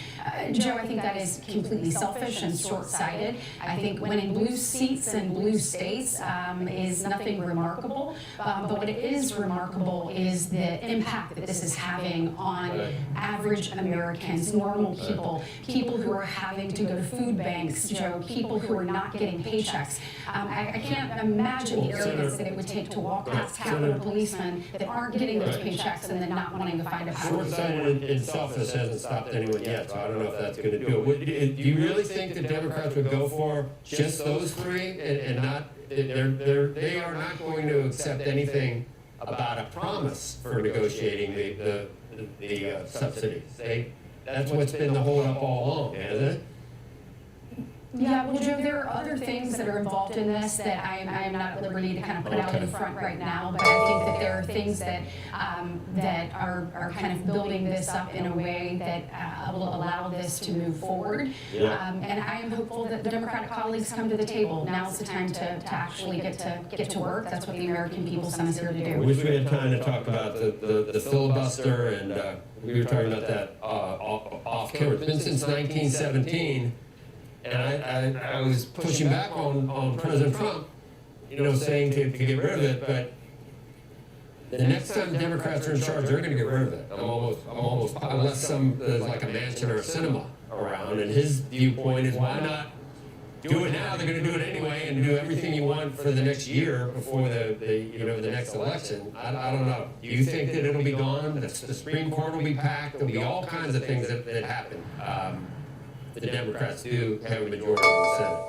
Joe, I think that is completely selfish and short-sighted. I think winning blue seats in blue states is nothing remarkable. But what it is remarkable is the impact that this is having on average Americans, normal people, people who are having to go to food banks, Joe, people who are not getting paychecks. I can't imagine the arrogance that it would take to walk past Capitol policemen that aren't getting those paychecks and then not wanting to find a pathway. Short-sighted and selfish hasn't stopped anyone yet, so I don't know if that's going to do it. Do you really think the Democrats would go for just those 3 and not? They are not going to accept anything about a promise for negotiating the subsidies. That's what's been the hold up all along, hasn't it? Yeah, well, Joe, there are other things that are involved in this that I am not at liberty to kind of put out in front right now, but I think that there are things that that are kind of building this up in a way that will allow this to move forward. And I am hopeful that the Democratic colleagues come to the table. Now's the time to actually get to work. That's what the American people sent us here to I do. wish we had time to talk about the filibuster, and we were talking about that off camera. It's been since 1917. And I was pushing back on President Trump, saying to get rid of it, but the next time the Democrats are in charge, they're going to get rid of it. I'm almost, unless there's like a mansion or a cinema around, and his viewpoint is, why not do it now? They're going to do it anyway, and do everything you want for the next year before the next election. I don't know. Do you think that it'll be gone? The Supreme Court will be packed. There'll be all kinds of things that happen. The Democrats do have a majority in the Senate.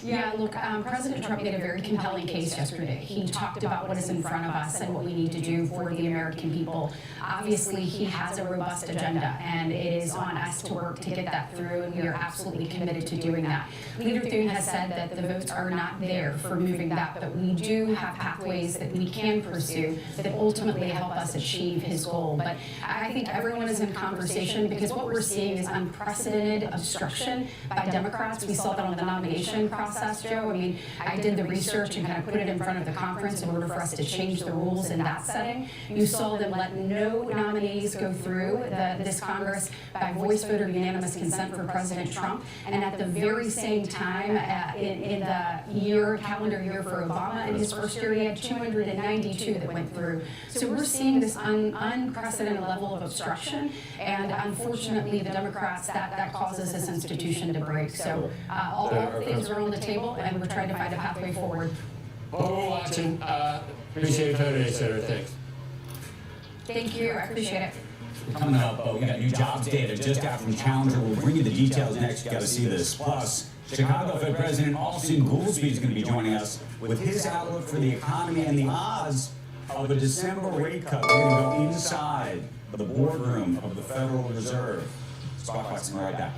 Yeah, look, President Trump made a very compelling case yesterday. He talked about what is in front of us and what we need to do for the American people. Obviously, he has a robust agenda, and it is on us to work to get that through, and we are absolutely committed to doing that. Leader Thune has said that the votes are not there for moving that, but we do have pathways that we can pursue that ultimately help us achieve his goal. But I think everyone is in conversation, because what we're seeing is unprecedented obstruction by Democrats. We saw that on the nomination process, Joe. I mean, I did the research and kind of put it in front of the conference in order for us to change the rules in that setting. You saw them let no nominees go through this Congress by voice vote or unanimous consent for President Trump. And at the very same time, in the calendar year for Obama, in his first year, he had 292 that went through. So we're seeing this unprecedented level of obstruction. And unfortunately, the Democrats, that causes this institution to break. So all things are on the table, and we're trying to find a pathway forward. Well, we're watching. Appreciate your time today, Senator. Thanks. Thank you. I appreciate it. Coming up, we got new jobs data just out from Challenger. We'll bring you the details next. You got to see this. Plus, Chicago Fed President Austin Goolsbee is going to be joining us with his outlook for the economy and the odds of a December rate cut. We're going to go inside the boardroom of the Federal Reserve. Squawk Box, and right back.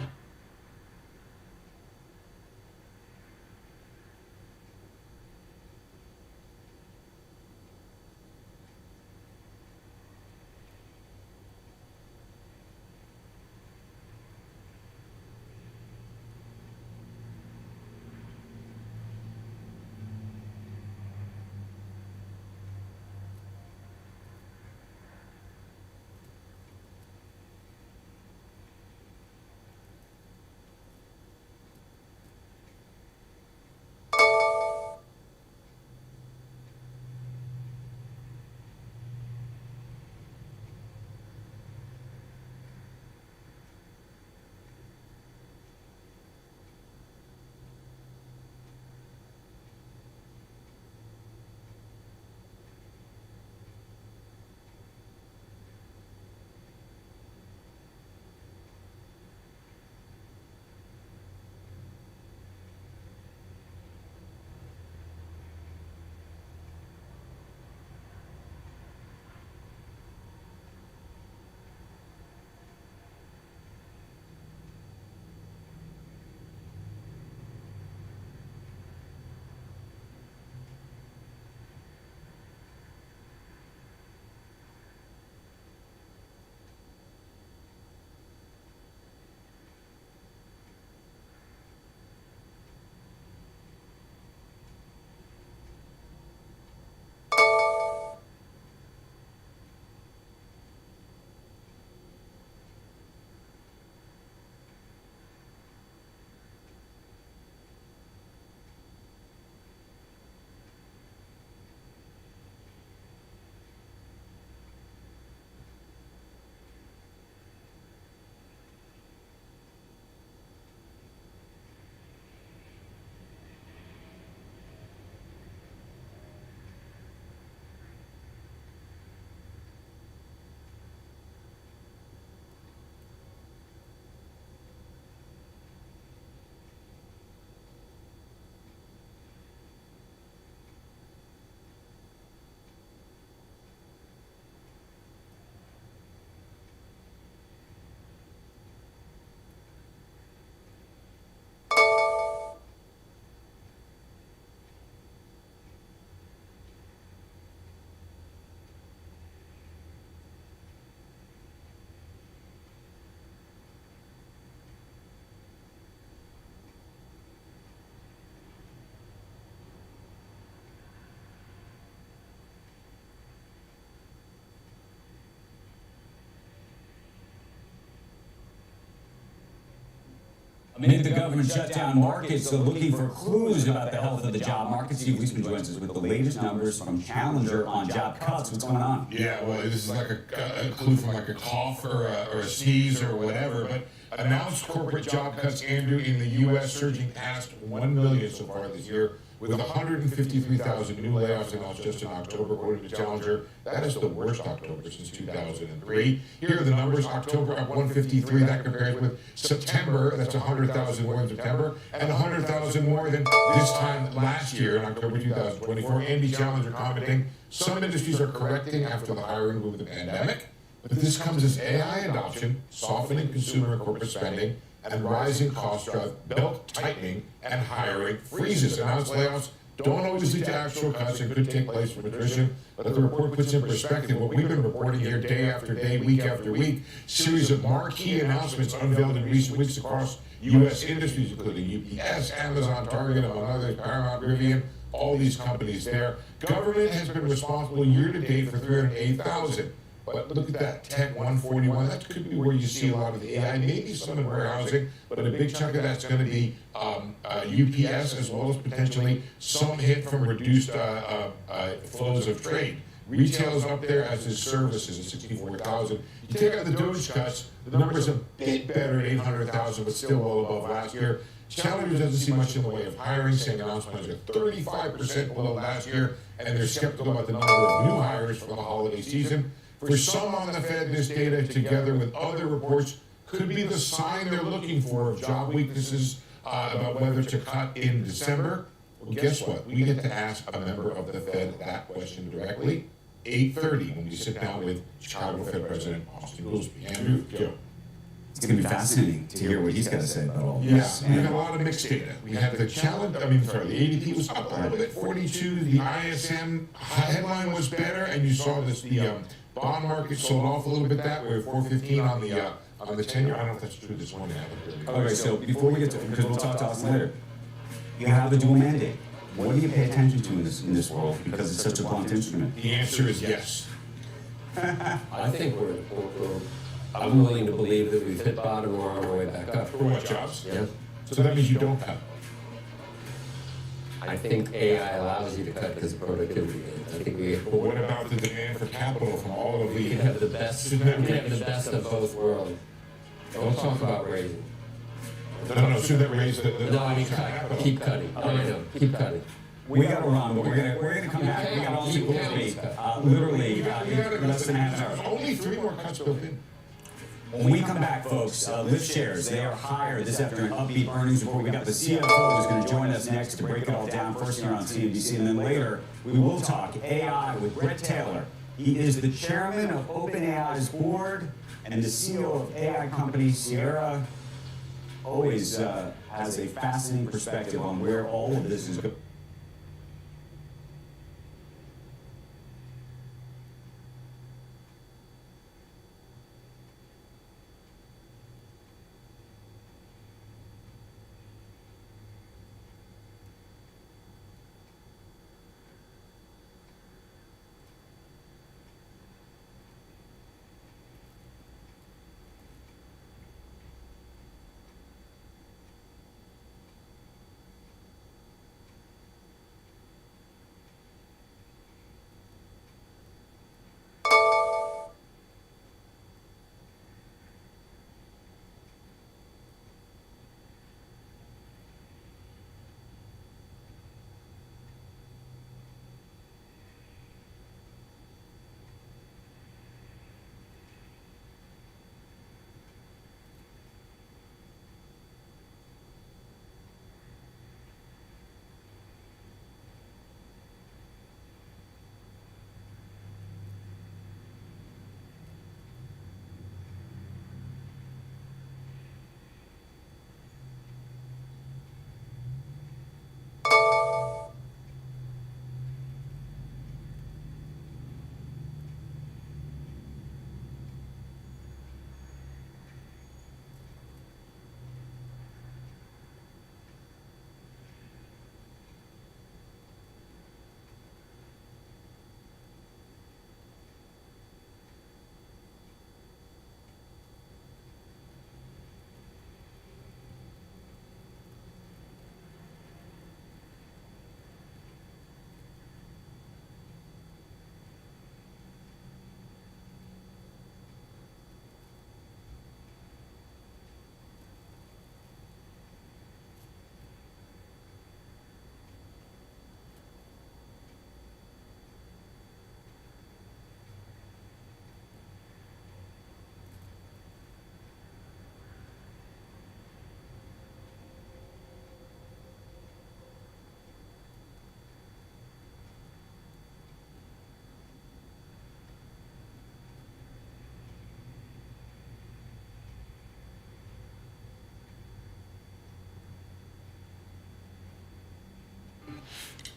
Amid the government shutdown, markets are looking for clues about the health of the job market. Steve Weisman joins us with the latest numbers from Challenger on job cuts. What's going on? Yeah, well, this is like a clue from like a cough or a sneeze or whatever. But announced corporate job cuts, Andrew, in the U.S. surging past 1 million so far this year, with 153,000 new layoffs announced just in October, according to Challenger. That is the worst October since 2003. Here are the numbers: October up 153. That compares with September. That's 100,000 more than September, and 100,000 more than this time last year in October 2024. Andy Challenger commenting, some industries are correcting after the hiring boom of the pandemic, but this comes as AI adoption, softening consumer and corporate spending, and rising costs drive belt tightening and hiring freezes. Announced layoffs don't always lead to actual cuts and could take place from attrition, but the report puts in perspective what we've been reporting here day after day, week after week. Series of marquee announcements unveiled in recent weeks across U.S. industries, including UPS, Amazon, Target, among others, Paramount, Rivian, all these companies there. Government has been responsible year to date for 308,000. But look at that, Tech 141, that could be where you see a lot of the AI, maybe some in warehousing, but a big chunk of that's going to be UPS, as well as potentially some hit from reduced flows of trade. Retail is up there, as is services at 64,000. You take out the Doge cuts, the number's a bit better at 800,000, but still well above last year. Challenger doesn't see much in the way of hiring, saying announced plans are 35% below last year, and they're skeptical about the number of new hires for the holiday season. For some on the Fed, this data, together with other reports, could be the sign they're looking for of job weaknesses about whether to cut in December. Well, guess what? We get to ask a member of the Fed that question directly, 8:30, when we sit down with Chicago Fed President Austin Goolsbee. Andrew, go. It's going to be fascinating to hear what he's got to say about all this. Yeah, we have a lot of mixed data. We have the challenge, the ADP was up a little bit, 42. The ISM headline was better, and you saw this, the bond market sold off a little bit that way, 415 on the 10-year. I don't know if that's true this morning. Okay, so before we get to, because we'll talk to Austin later, you have the dual mandate. What do you pay attention to in this world? Because it's such a blunt instrument. The answer is yes. I think I'm willing to believe that we've hit bottom and we're on our way back up. For what jobs? Yeah. So that means you don't cut. I think AI allows you to cut because of productivity gains. I think we. But what about the demand for capital from all of the? We can have the best. We can have the best of both worlds. Don't talk about raising. No, should that raise the no, I mean cut. Keep cutting. No, keep cutting. We got to run, but we're gonna come back. We got all the literally less than half an hour. Only 3 more cuts built in. When we come back, folks, Lyft shares, they are higher this after an upbeat earnings report. We got the CFO who's going to join us next to break it all down, first here on CNBC, and then later we will talk AI with Brett Taylor. He is the chairman of OpenAI's board and the CEO of AI company Sierra. Always has a fascinating perspective on where all of this is going.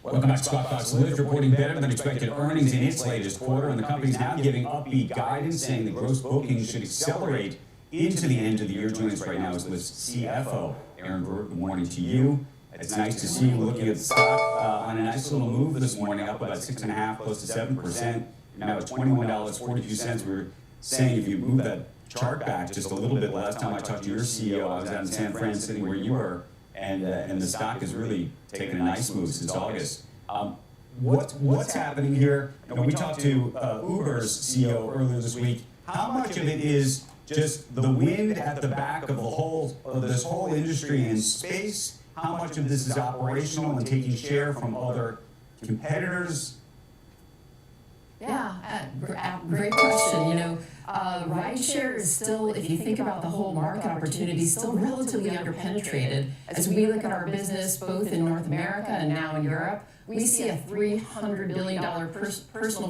Welcome back to Squawk Box. Lyft reporting better than expected earnings in its latest quarter, and the company's now giving upbeat guidance, saying the gross bookings should accelerate into the end of the year. Joining us right now is Lyft's CFO, Aaron Brewer. Good morning to you. It's nice to see you looking at the stock on a nice little move this morning, up about 6.5%, close to 7%. You're now at $21.42. We were saying if you move that chart back just a little bit, last time I talked to your CEO, I was out in San Fran, sitting where you were, and the stock has really taken a nice move since August. What's happening here? We talked to Uber's CEO earlier this week. How much of it is just the wind at the back of this whole industry and space? How much of this is operational and taking share from other competitors? Yeah, great question. Rideshare is still, if you think about the whole market opportunity, still relatively underpenetrated. As we look at our business, both in North America and now in Europe, we see a $300 billion personal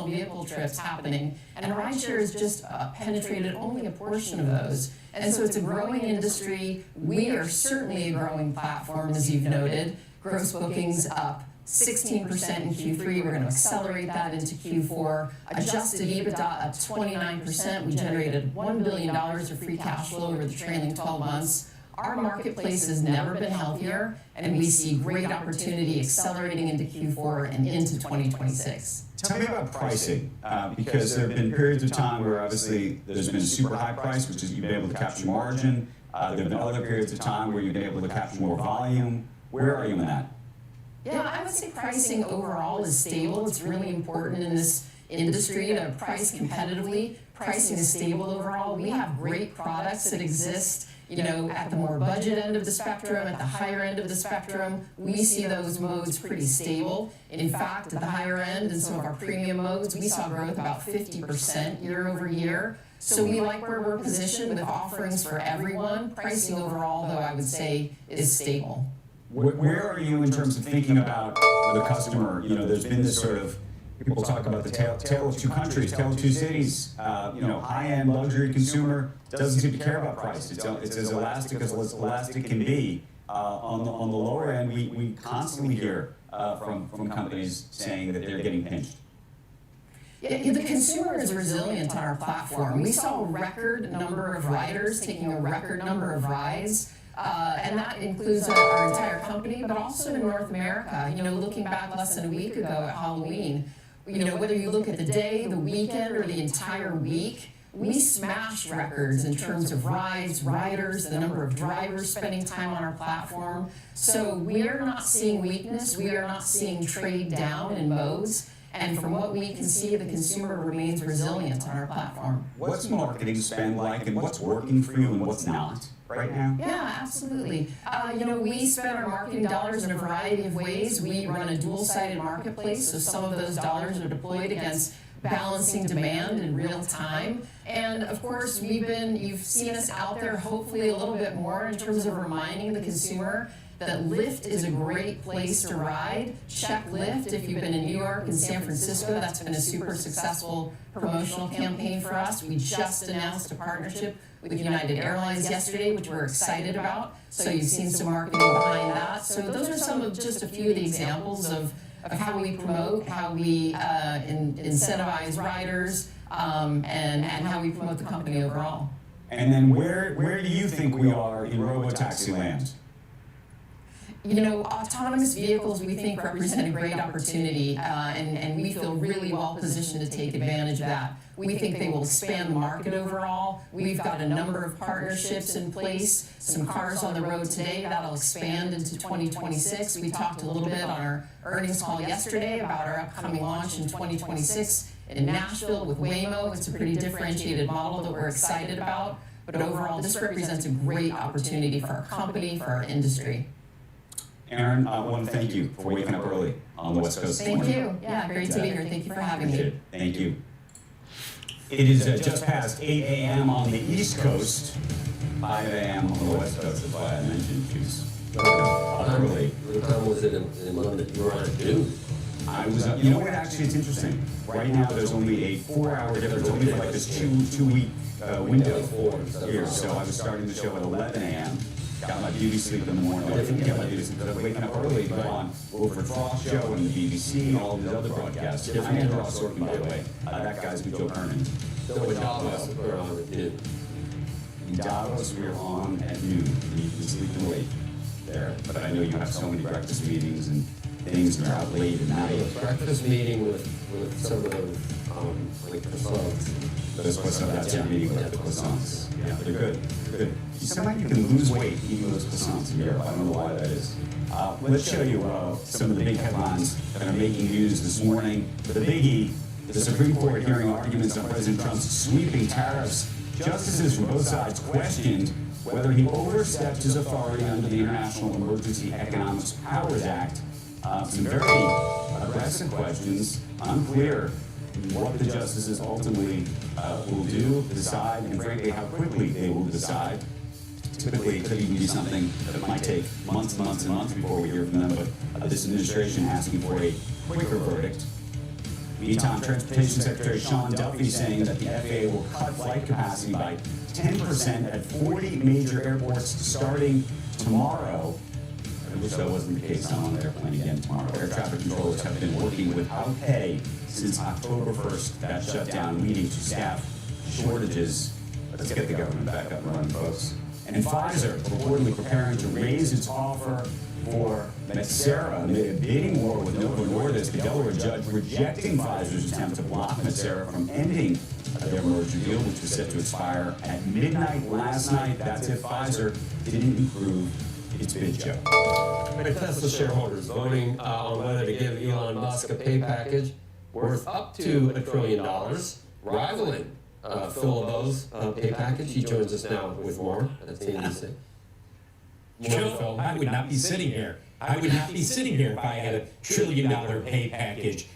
vehicle trips happening, and rideshare is just penetrated only a portion of those. And so it's a growing industry. We are certainly a growing platform, as you've noted. Gross bookings up 16% in Q3. We're going to accelerate that into Q4. Adjusted EBITDA up 29%. We generated $1 billion of free cash flow over the trailing 12 months. Our marketplace has never been healthier, and we see great opportunity accelerating into Q4 and into 2026. Tell me about pricing, because there have been periods of time where obviously there's been a super high price, which is you've been able to capture margin. There have been other periods of time where you've been able to capture more volume. Where are you in that? Yeah, I would say pricing overall is stable. It's really important in this industry to price competitively. Pricing is stable overall. We have great products that exist, at the more budget end of the spectrum, at the higher end of the spectrum. We see those modes pretty stable. In fact, at the higher end and some of our premium modes, we saw growth about 50% year over year. So we like where we're positioned with offerings for everyone. Pricing overall, though, I would say is stable. Where are you in terms of thinking about the customer? There's been this sort of, people talk about the tale of two countries, tale of two cities. High-end luxury consumer doesn't seem to care about price. It's as elastic as elastic can be. On the lower end, we constantly hear from companies saying that they're getting pinched. Yeah, the consumer is resilient on our platform. We saw a record number of riders taking a record number of rides. And that includes our entire company, but also in North America. Looking back less than a week ago at Halloween, whether you look at the day, the weekend, or the entire week, we smashed records in terms of rides, riders, the number of drivers spending time on our platform. So we are not seeing weakness. We are not seeing trade down in modes. And from what we can see, the consumer remains resilient on our platform. What's marketing spend like, and what's working for you and what's not right now? Yeah, absolutely. We spend our marketing dollars in a variety of ways. We run a dual-sided marketplace, so some of those dollars are deployed against balancing demand in real time. And of course, you've seen us out there hopefully a little bit more in terms of reminding the consumer that Lyft is a great place to ride. Check Lyft if you've been in New York and San Francisco. That's been a super successful promotional campaign for us. We just announced a partnership with United Airlines yesterday, which we're excited about. So you've seen some marketing behind that. So those are just a few of the examples of how we promote, how we incentivize riders, and how we promote the company overall. And then where do you think we are in robotaxi land? Autonomous vehicles we think represent a great opportunity, and we feel really well positioned to take advantage of that. We think they will expand the market overall. We've got a number of partnerships in place, some cars on the road today that'll expand into 2026. We talked a little bit on our earnings call yesterday about our upcoming launch in 2026 in Nashville with Waymo. It's a pretty differentiated model that we're excited about, but overall this represents a great opportunity for our company, for our industry. Aaron, I want to thank you for waking up early on the West Coast. Thank you. Yeah, great to be here. Thank you for having me. Thank you. It is just past 8 a.m. on the East Coast, 5 a.m. on the West Coast. That's why I mentioned she's up early. What time was it in London? You were on at noon. I was up. You know what? Actually, it's interesting. Right now, there's only a 4-hour difference, only for like this two-week window here. So I was starting the show at 11 a.m. got my beauty sleep in the morning. I didn't get my beauty sleep because I'm waking up early to go on Wilfred Frost show and the BBC and all these other broadcasts. I'm Andrew Ross Sorkin, by the way. That guy's with Joe Kernan. So in Davos, we're on at noon. In Davos, we're on at noon. You can sleep and wait there. But I know you have so many breakfast meetings and things that are out late at night. Breakfast meeting with some of those, like croissants. That's your meeting with the croissants. Yeah, they're good. They're good. Somehow you can lose weight eating those croissants in Europe. I don't know why that is. Let's show you some of the big headlines that are making news this morning. The biggie, the Supreme Court hearing arguments on President Trump's sweeping tariffs. Justices from both sides questioned whether he overstepped his authority under the International Emergency Economic Powers Act. Some very aggressive questions, unclear what the justices ultimately will do, decide, and frankly how quickly they will decide. Typically, it could even be something that might take months and months and months before we hear from them, but this administration asking for a quicker verdict. Meantime, Transportation Secretary Sean Duffy saying that the FAA will cut flight capacity by 10% at 40 major airports starting tomorrow. I wish that wasn't the case. I'm on an airplane again tomorrow. Air traffic controllers have been working without pay since October 1st. That shut down, leading to staff shortages. Let's get the government back up and running, folks. And Pfizer reportedly preparing to raise its offer for Metsera amid a bidding war with Novo Nordisk. The Delaware judge rejecting Pfizer's attempt to block Metsera from ending their merger deal, which was set to expire at midnight last night. That's if Pfizer didn't improve its bid, Joe. Tesla shareholders voting on whether to give Elon Musk a pay package worth up to $1 trillion, rivaling Phil LeBeau's pay package. He joins us now with more at CNBC. Joe, I would not be sitting here. I would not be sitting here if I had $1 trillion pay package.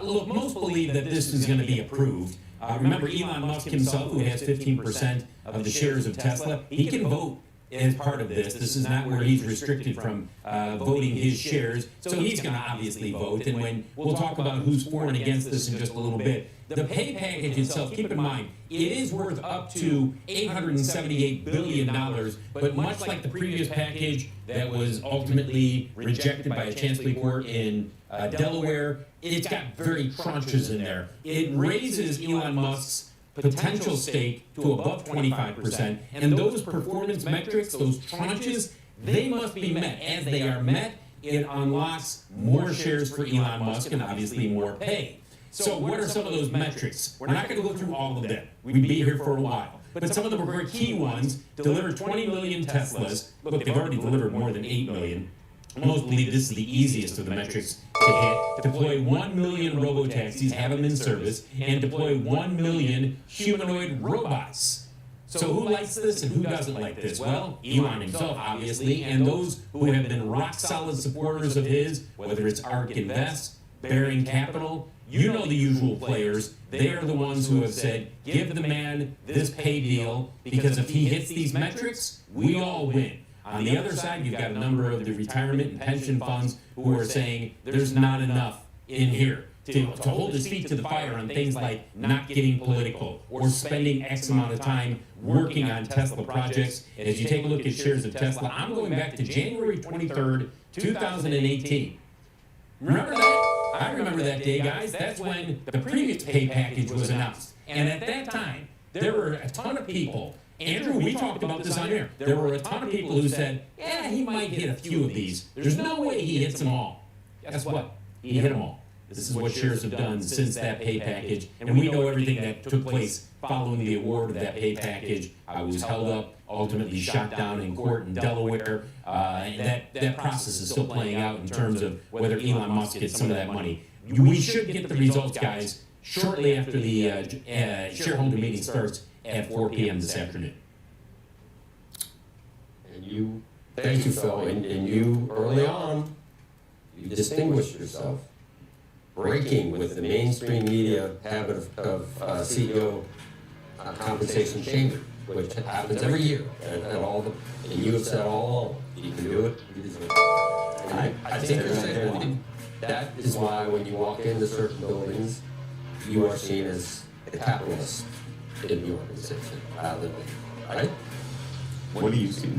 Look, most believe that this is going to be approved. Remember Elon Musk himself, who has 15% of the shares of Tesla, he can vote as part of this. This is not where he's restricted from voting his shares, so he's going to obviously vote. And when we'll talk about who's for and against this in just a little bit, the pay package itself, keep in mind, it is worth up to $878 billion, but much like the previous package that was ultimately rejected by a chancellery court in Delaware, it's got very tranches in there. It raises Elon Musk's potential stake to above 25%, and those performance metrics, those tranches, they must be met. As they are met, it unlocks more shares for Elon Musk and obviously more pay. So what are some of those metrics? We're not going to go through all of them. We'd be here for a while. But some of them are very key ones. Deliver 20 million Teslas. Look, they've already delivered more than 8 million. Most believe this is the easiest of the metrics to hit. Deploy 1 million robo-taxis, have them in service, and deploy 1 million humanoid robots. So who likes this and who doesn't like this? Well, Elon himself, obviously, and those who have been rock-solid supporters of his, whether it's ARK Invest, Baring Capital, you know the usual players. They are the ones who have said, give the man this pay deal, because if he hits these metrics, we all win. On the other side, you've got a number of the retirement and pension funds who are saying there's not enough in here to hold his feet to the fire on things like not getting political or spending X amount of time working on Tesla projects. As you take a look at shares of Tesla, I'm going back to January 23rd, 2018. Remember that? I remember that day, guys. That's when the previous pay package was announced. And at that time, there were a ton of people. Andrew, we talked about this on air. There were a ton of people who said, yeah, he might hit a few of these. There's no way he hits them all. Guess what? He hit them all. This is what shares have done since that pay package. And we know everything that took place following the award of that pay package. I was held up, ultimately shot down in court in Delaware. And that process is still playing out in terms of whether Elon Musk gets some of that money. We should get the results, guys, shortly after the shareholder meeting starts at 4 p.m. this afternoon. And thank you, Phil, and you, early on, you distinguished yourself, breaking with the mainstream media habit of CEO compensation changing, which happens every year at all the, and you have said all along, you can do it, you deserve it. And I think you're saying that is why when you walk into certain buildings, you are seen as a capitalist in the organization, rather than, right? What do you see?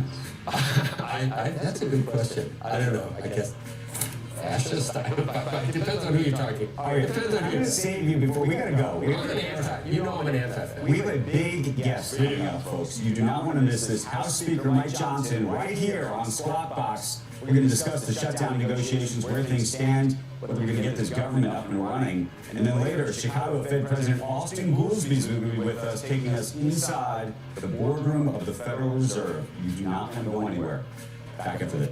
That's a good question. I don't know. I guess fascist style. It depends on who you're talking. All right, I'm going to save you before we gotta go. I'm an anti. You know I'm an anti. We have a big guest coming up, folks. You do not want to miss this. House Speaker Mike Johnson right here on Squawk Box. We're going to discuss the shutdown negotiations, where things stand, whether we're going to get this government up and running. And then later, Chicago Fed President Austin Goolsbee is going to be with us, taking us inside the boardroom of the Federal Reserve. You do not want to go anywhere. Back after this.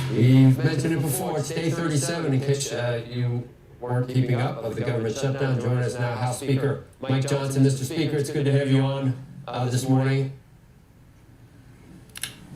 We've mentioned it before, it's day 37 in case you weren't keeping up of the government shutdown. Joining us now, House Speaker Mike Johnson. Mr. Speaker, it's good to have you on this morning.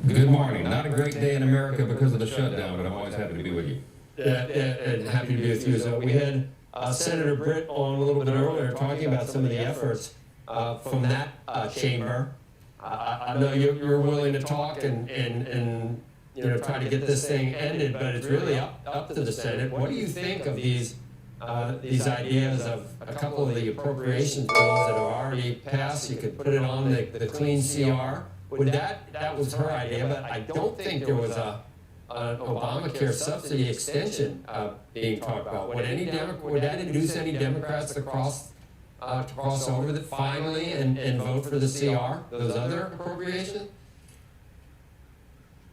Good morning. Not a great day in America because of the shutdown, but I'm always happy to be with you. And happy to be with you. So we had Senator Britt on a little bit earlier talking about some of the efforts from that chamber. I know you're willing to talk and you know, try to get this thing ended, but it's really up to the Senate. What do you think of these ideas of a couple of the appropriations bills that have already passed? You could put it on the clean CR. That was her idea, but I don't think there was an Obamacare subsidy extension being talked about. Would that induce any Democrats to cross over finally and vote for the CR, those other appropriations?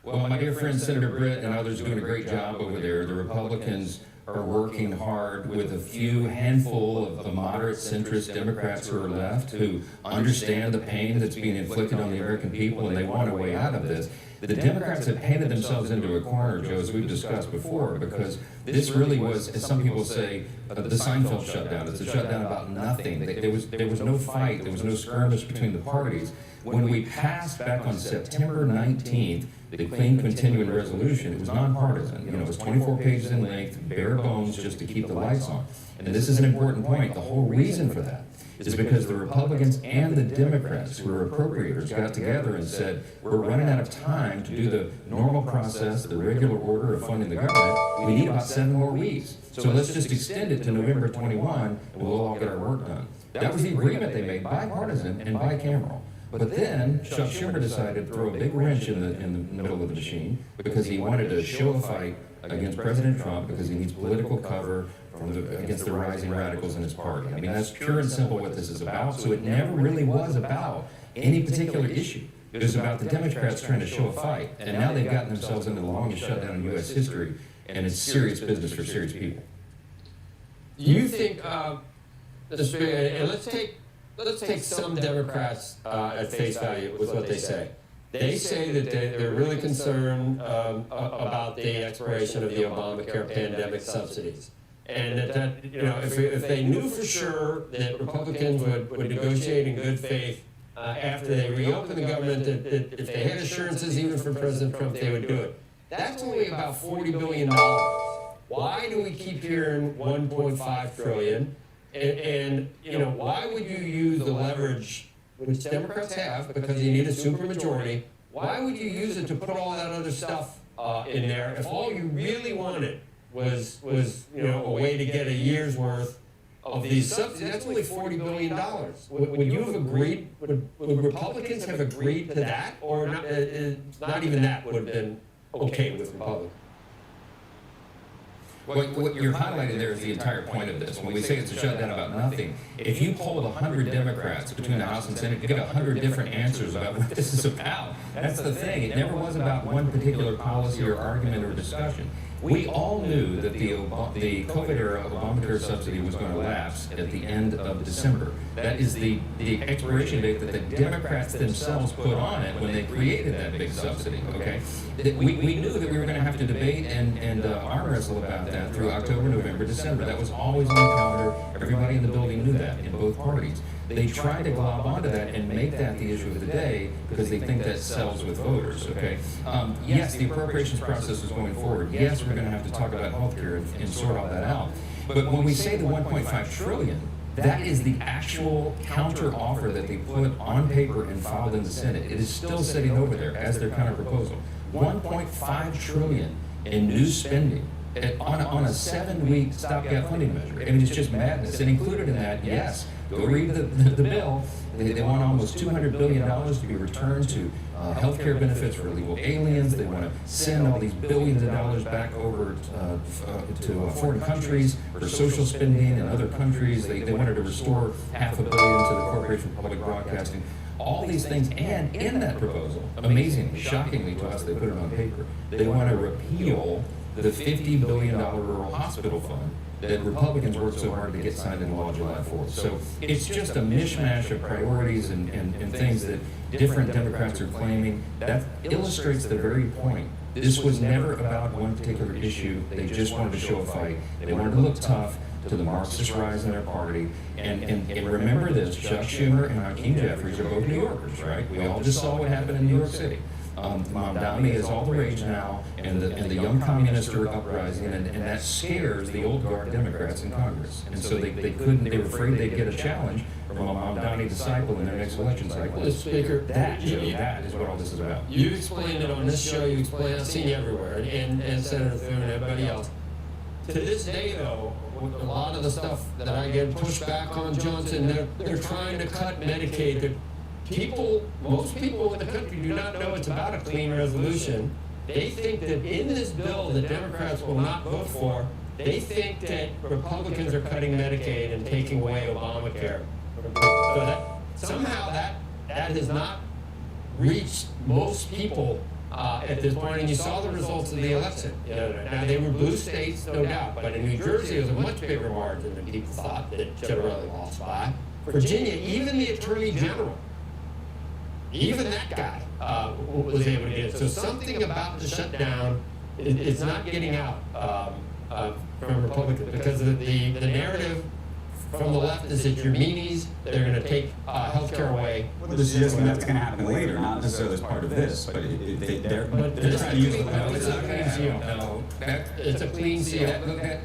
Well, my dear friend Senator Britt and others are doing a great job over there. The Republicans are working hard with a handful of moderate centrist Democrats who are left who understand the pain that's being inflicted on the American people and they want a way out of this. The Democrats have painted themselves into a corner, Joe, as we've discussed before, because this really was, as some people say, the Seinfeld shutdown. It's a shutdown about nothing. There was no fight. There was no skirmish between the parties. When we passed back on September 19th, the Clean Continuing Resolution, it was nonpartisan. You know, it was 24 pages in length, bare bones, just to keep the lights on. And this is an important point. The whole reason for that is because the Republicans and the Democrats, who are appropriators, got together and said, we're running out of time to do the normal process, the regular order of funding the government. We need about 7 more weeks. So let's just extend it to November 21, and we'll all get our work done. That was the agreement they made, bipartisan and bicameral. But then Chuck Schumer decided to throw a big wrench in the middle of the machine because he wanted to show a fight against President Trump because he needs political cover against the rising radicals in his party. I mean, that's pure and simple what this is about. So it never really was about any particular issue. It was about the Democrats trying to show a fight. And now they've gotten themselves into the longest shutdown in U.S. history, and it's serious business for serious people. You think, and let's take some Democrats at face value with what they say. They say that they're really concerned about the expiration of the Obamacare pandemic subsidies. And that if they knew for sure that Republicans would negotiate in good faith after they reopen the government, that if they had assurances even from President Trump, they would do it. That's only about $40 billion. Why do we keep hearing $1.5 trillion? And why would you use the leverage, which Democrats have, because you need a supermajority? Why would you use it to put all that other stuff in there if all you really wanted was a way to get a year's worth of these subsidies? That's only $40 billion. Would you have agreed? Would Republicans have agreed to that, or not even that would have been okay with Republicans? What you're highlighting there is the entire point of this. When we say it's a shutdown about nothing, if you polled 100 Democrats between the House and Senate, you get 100 different answers about what this is about. That's the thing. It never was about one particular policy or argument or discussion. We all knew that the COVID-era Obamacare subsidy was going to lapse at the end of December. That is the expiration date that the Democrats themselves put on it when they created that big subsidy, okay? We knew that we were going to have to debate and arm wrestle about that through October, November, December. That was always on the calendar. Everybody in the building knew that in both parties. They tried to glob onto that and make that the issue of the day because they think that sells with voters, okay? Yes, the appropriations process is going forward. Yes, we're going to have to talk about healthcare and sort all that out. But when we say the $1.5 trillion, that is the actual counter offer that they put on paper and filed in the Senate. It is still sitting over there as their counter proposal. $1.5 trillion in new spending on a 7-week stopgap funding measure. I mean, it's just madness. And included in that, yes, go read the bill. They want almost $200 billion to be returned to healthcare benefits for illegal aliens. They want to send all these billions of dollars back over to foreign countries for social spending in other countries. They wanted to restore $500 million to the Corporation for Public Broadcasting. All these things, and in that proposal, amazingly, shockingly to us, they put it on paper. They want to repeal the $50 billion rural hospital fund that Republicans worked so hard to get signed into law July 4th. So it's just a mishmash of priorities and things that different Democrats are claiming. That illustrates the very point. This was never about one particular issue. They just wanted to show a fight. They wanted to look tough to the Marxist rise in their party. And remember this, Chuck Schumer and Hakeem Jeffries are both New Yorkers, right? We all just saw what happened in New York City. Mamdani is all the rage now, and the young communists are uprising, and that scares the old guard Democrats in Congress. And so they were afraid they'd get a challenge from a Mamdani disciple in their next election cycle. Mr. Speaker, that is what all this is about. You explained it on this show, I've seen you everywhere, and Senator Thune and everybody else. To this day, though, a lot of the stuff that I get pushed back on Johnson, they're trying to cut Medicaid. Most people in the country do not know it's about a clean resolution. They think that in this bill that Democrats will not vote for, they think that Republicans are cutting Medicaid and taking away Obamacare. So somehow that has not reached most people at this point, and you saw the results of the election. Now, they were blue states, no doubt, but in New Jersey, it was a much bigger margin than people thought that generally lost by. Virginia, even the Attorney General, even that guy was able to get it. So something about the shutdown is not getting out from Republicans, because the narrative from the left is that you're meanies, they're going to take health care away. Well, they're suggesting that's going to happen later, not necessarily as part of this, but they're trying to use it. It's a clean seal. It's a clean seal.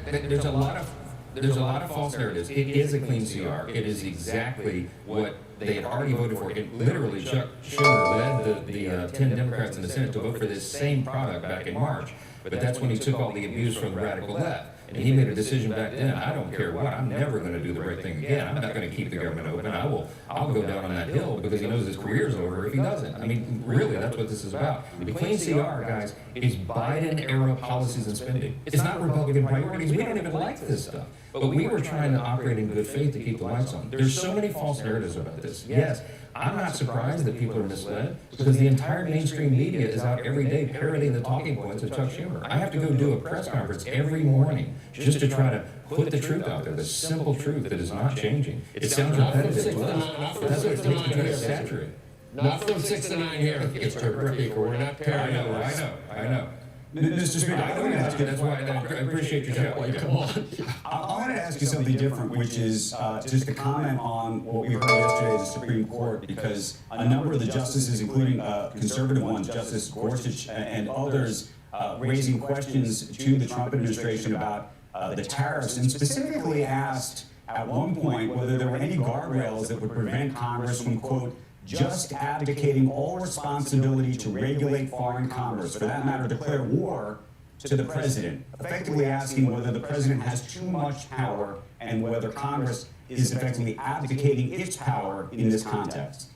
There's a lot of there's a lot of false narratives. It is a clean CR. It is exactly what they had already voted for. It literally, Chuck Schumer led the 10 Democrats in the Senate to vote for this same product back in March. But that's when he took all the abuse from the radical left. And he made a decision back then, I don't care what, I'm never going to do the right thing again. I'm not going to keep the government open. I'll go down on that hill because he knows his career's over if he doesn't. I mean, really, that's what this is about. The clean CR, guys, is Biden-era policies and spending. It's not Republican priorities. We don't even like this stuff. But we were trying to operate in good faith to keep the lights on. There's so many false narratives about this. Yes, I'm not surprised that people are misled because the entire mainstream media is out every day parroting the talking points of Chuck Schumer. I have to go do a press conference every morning just to try to put the truth out there, the simple truth that is not changing. It sounds repetitive to us, but that's what it takes to try to saturate. Not from 6 to 9 here, Mr. Speaker. We're not paranoid. I know. Mr. Speaker, I want to ask you. That's why I appreciate your show. Come on. I want to ask you something different, which is just a comment on what we heard yesterday at the Supreme Court, because a number of the justices, including conservative ones, Justice Gorsuch and others, raising questions to the Trump administration about the tariffs, and specifically asked at one point whether there were any guardrails that would prevent Congress from, quote, just abdicating all responsibility to regulate foreign commerce, for that matter, declare war to the president, effectively asking whether the president has too much power and whether Congress is effectively abdicating its power in this context.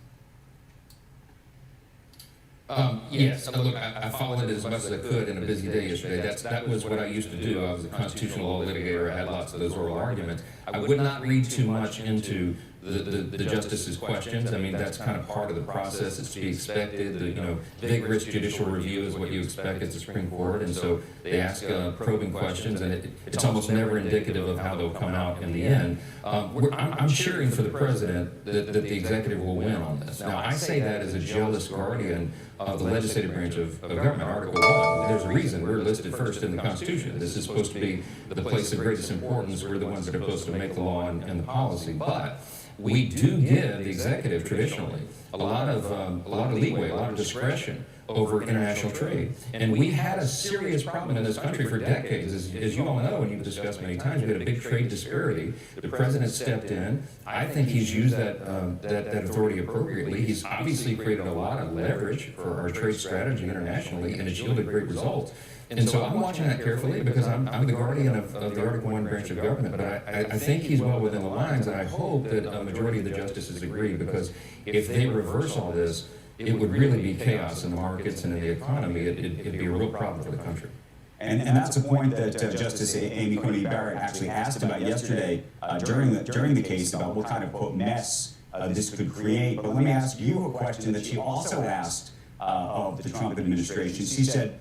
Yes, look, I followed it as much as I could in a busy day yesterday. That was what I used to do. I was a constitutional law litigator. I had lots of those oral arguments. I would not read too much into the justices' questions. I mean, that's kind of part of the process. It's to be expected. The vigorous judicial review is what you expect at the Supreme Court, and so they ask probing questions, and it's almost never indicative of how they'll come out in the end. I'm cheering for the president that the executive will win on this. Now, I say that as a jealous guardian of the legislative branch of government, Article 1. There's a reason we're listed first in the Constitution. This is supposed to be the place of greatest importance. We're the ones that are supposed to make the law and the policy, but we do give the executive traditionally a lot of leeway, a lot of discretion over international trade. And we had a serious problem in this country for decades. As you all know, and you've discussed many times, we had a big trade disparity. The president stepped in. I think he's used that authority appropriately. He's obviously created a lot of leverage for our trade strategy internationally, and it's yielded great results. And so I'm watching that carefully because I'm the guardian of the Article 1 branch of government, but I think he's well within the lines, and I hope that a majority of the justices agree, because if they reverse all this, it would really be chaos in the markets and in the economy. It'd be a real problem for the country. And that's a point that Justice Amy Coney Barrett actually asked about yesterday during the case about what kind of, quote, mess this could create. But let me ask you a question that she also asked of the Trump administration. She said,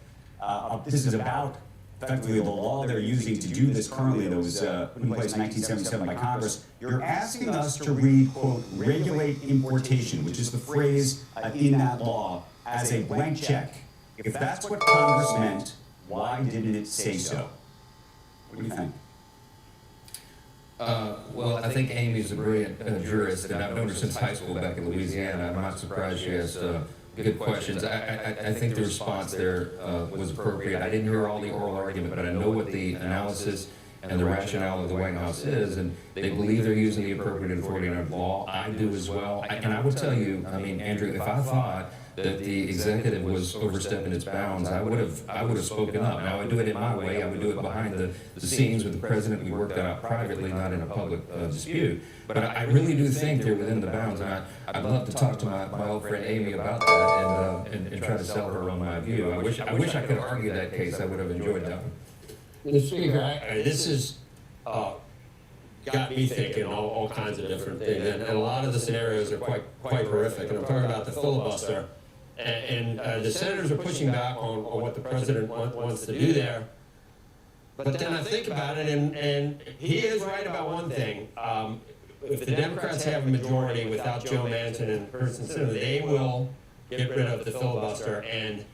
this is about effectively the law they're using to do this currently that was put in place in 1977 by Congress. You're asking us to read, quote, regulate importation, which is the phrase in that law, as a blank check. If that's what Congress meant, why didn't it say so? What do you think? Well, I think Amy's a brilliant jurist, and I've known her since high school back in Louisiana. I'm not surprised she asked good questions. I think the response there was appropriate. I didn't hear all the oral argument, but I know what the analysis and the rationale of the White House is, and they believe they're using the appropriate authority under law. I do as well. And I will tell you, I mean, Andrew, if I thought that the executive was overstepping its bounds, I would have spoken up. Now, I would do it in my way. I would do it behind the scenes with the president. We worked that out privately, not in a public dispute. But I really do think they're within the bounds, and I'd love to talk to my old friend Amy about that and try to sell her on my view. I wish I could argue that case. I would have enjoyed that one. Mr. Speaker, this has got me thinking all kinds of different things, and a lot of the scenarios are quite horrific. And I'm talking about the filibuster, and the senators are pushing back on what the president wants to do there. But then I think about it, and he is right about one thing. If the Democrats have a majority without Joe Manchin and Kyrsten Sinema, they will get rid of the filibuster, and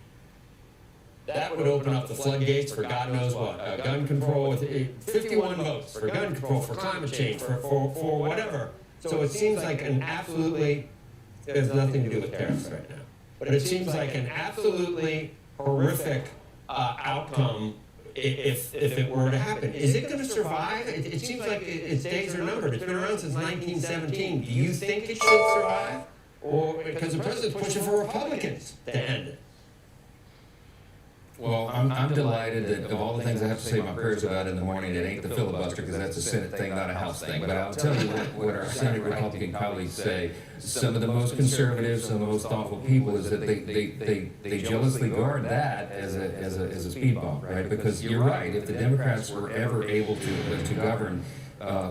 that would open up the floodgates for God knows what. Gun control, with 51 votes for gun control, for climate change, for whatever. So it seems like an absolutely, it has nothing to do with tariffs right now, but it seems like an absolutely horrific outcome if it were to happen. Is it going to survive? It seems like its days are numbered. It's been around since 1917. Do you think it should survive? Or because the president's pushing for Republicans to end it? Well, I'm delighted that of all the things I have to say my prayers about in the morning, it ain't the filibuster, because that's a Senate thing, not a House thing. But I'll tell you what our Senate Republican colleagues say. Some of the most conservative, some of the most thoughtful people is that they jealously guard that as a speed bump, right? Because you're right, if the Democrats were ever able to govern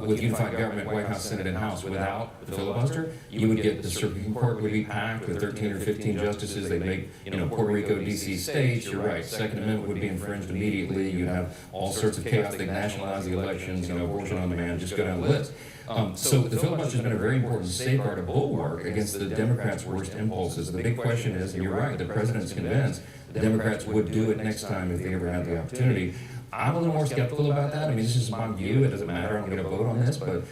with unified government, White House, Senate, and House without the filibuster, you would get the Supreme Court would be packed with 13 or 15 justices. They'd make, Puerto Rico, D.C. states. You're right. Second Amendment would be infringed immediately. You'd have all sorts of chaos. They'd nationalize the elections, abortion on demand, just go down the list. So the filibuster has been a very important safeguard, a bulwark against the Democrats' worst impulses. The big question is, and you're right, the president's convinced the Democrats would do it next time if they ever had the opportunity. I'm a little more skeptical about that. I mean, this is my view. It doesn't matter. I'm going to vote on this. But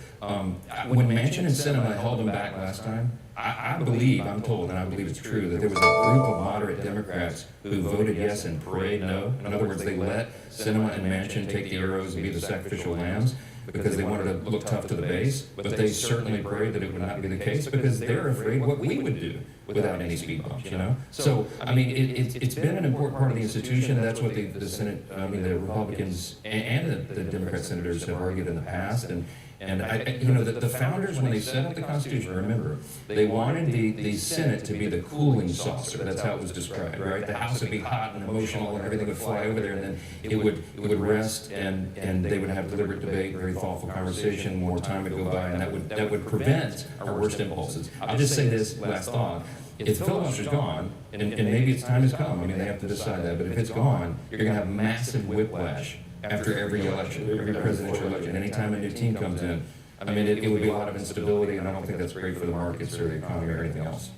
when Manchin and Sinema held them back last time, I believe, I'm told, and I believe it's true, that there was a group of moderate Democrats who voted yes and prayed no. In other words, they let Sinema and Manchin take the arrows and be the sacrificial lambs because they wanted to look tough to the base. But they certainly prayed that it would not be the case because they're afraid what we would do without any speed bumps, So, I mean, it's been an important part of the institution. That's what the Senate, the Republicans and the Democrat senators have argued in the past. And the founders, when they set up the Constitution, remember, they wanted the Senate to be the cooling saucer. That's how it was described, right? The House would be hot and emotional, and everything would fly over there, and then it would rest, and they would have deliberate debate, very thoughtful conversation, more time would go by, and that would prevent our worst impulses. I'll just say this last thought. If the filibuster's gone, and maybe its time has come, I mean, they have to decide that, but if it's gone, you're going to have massive whiplash after every election, every presidential election. Anytime a new team comes in, I mean, it would be a lot of instability, and I don't think that's great for the markets or the economy or anything else.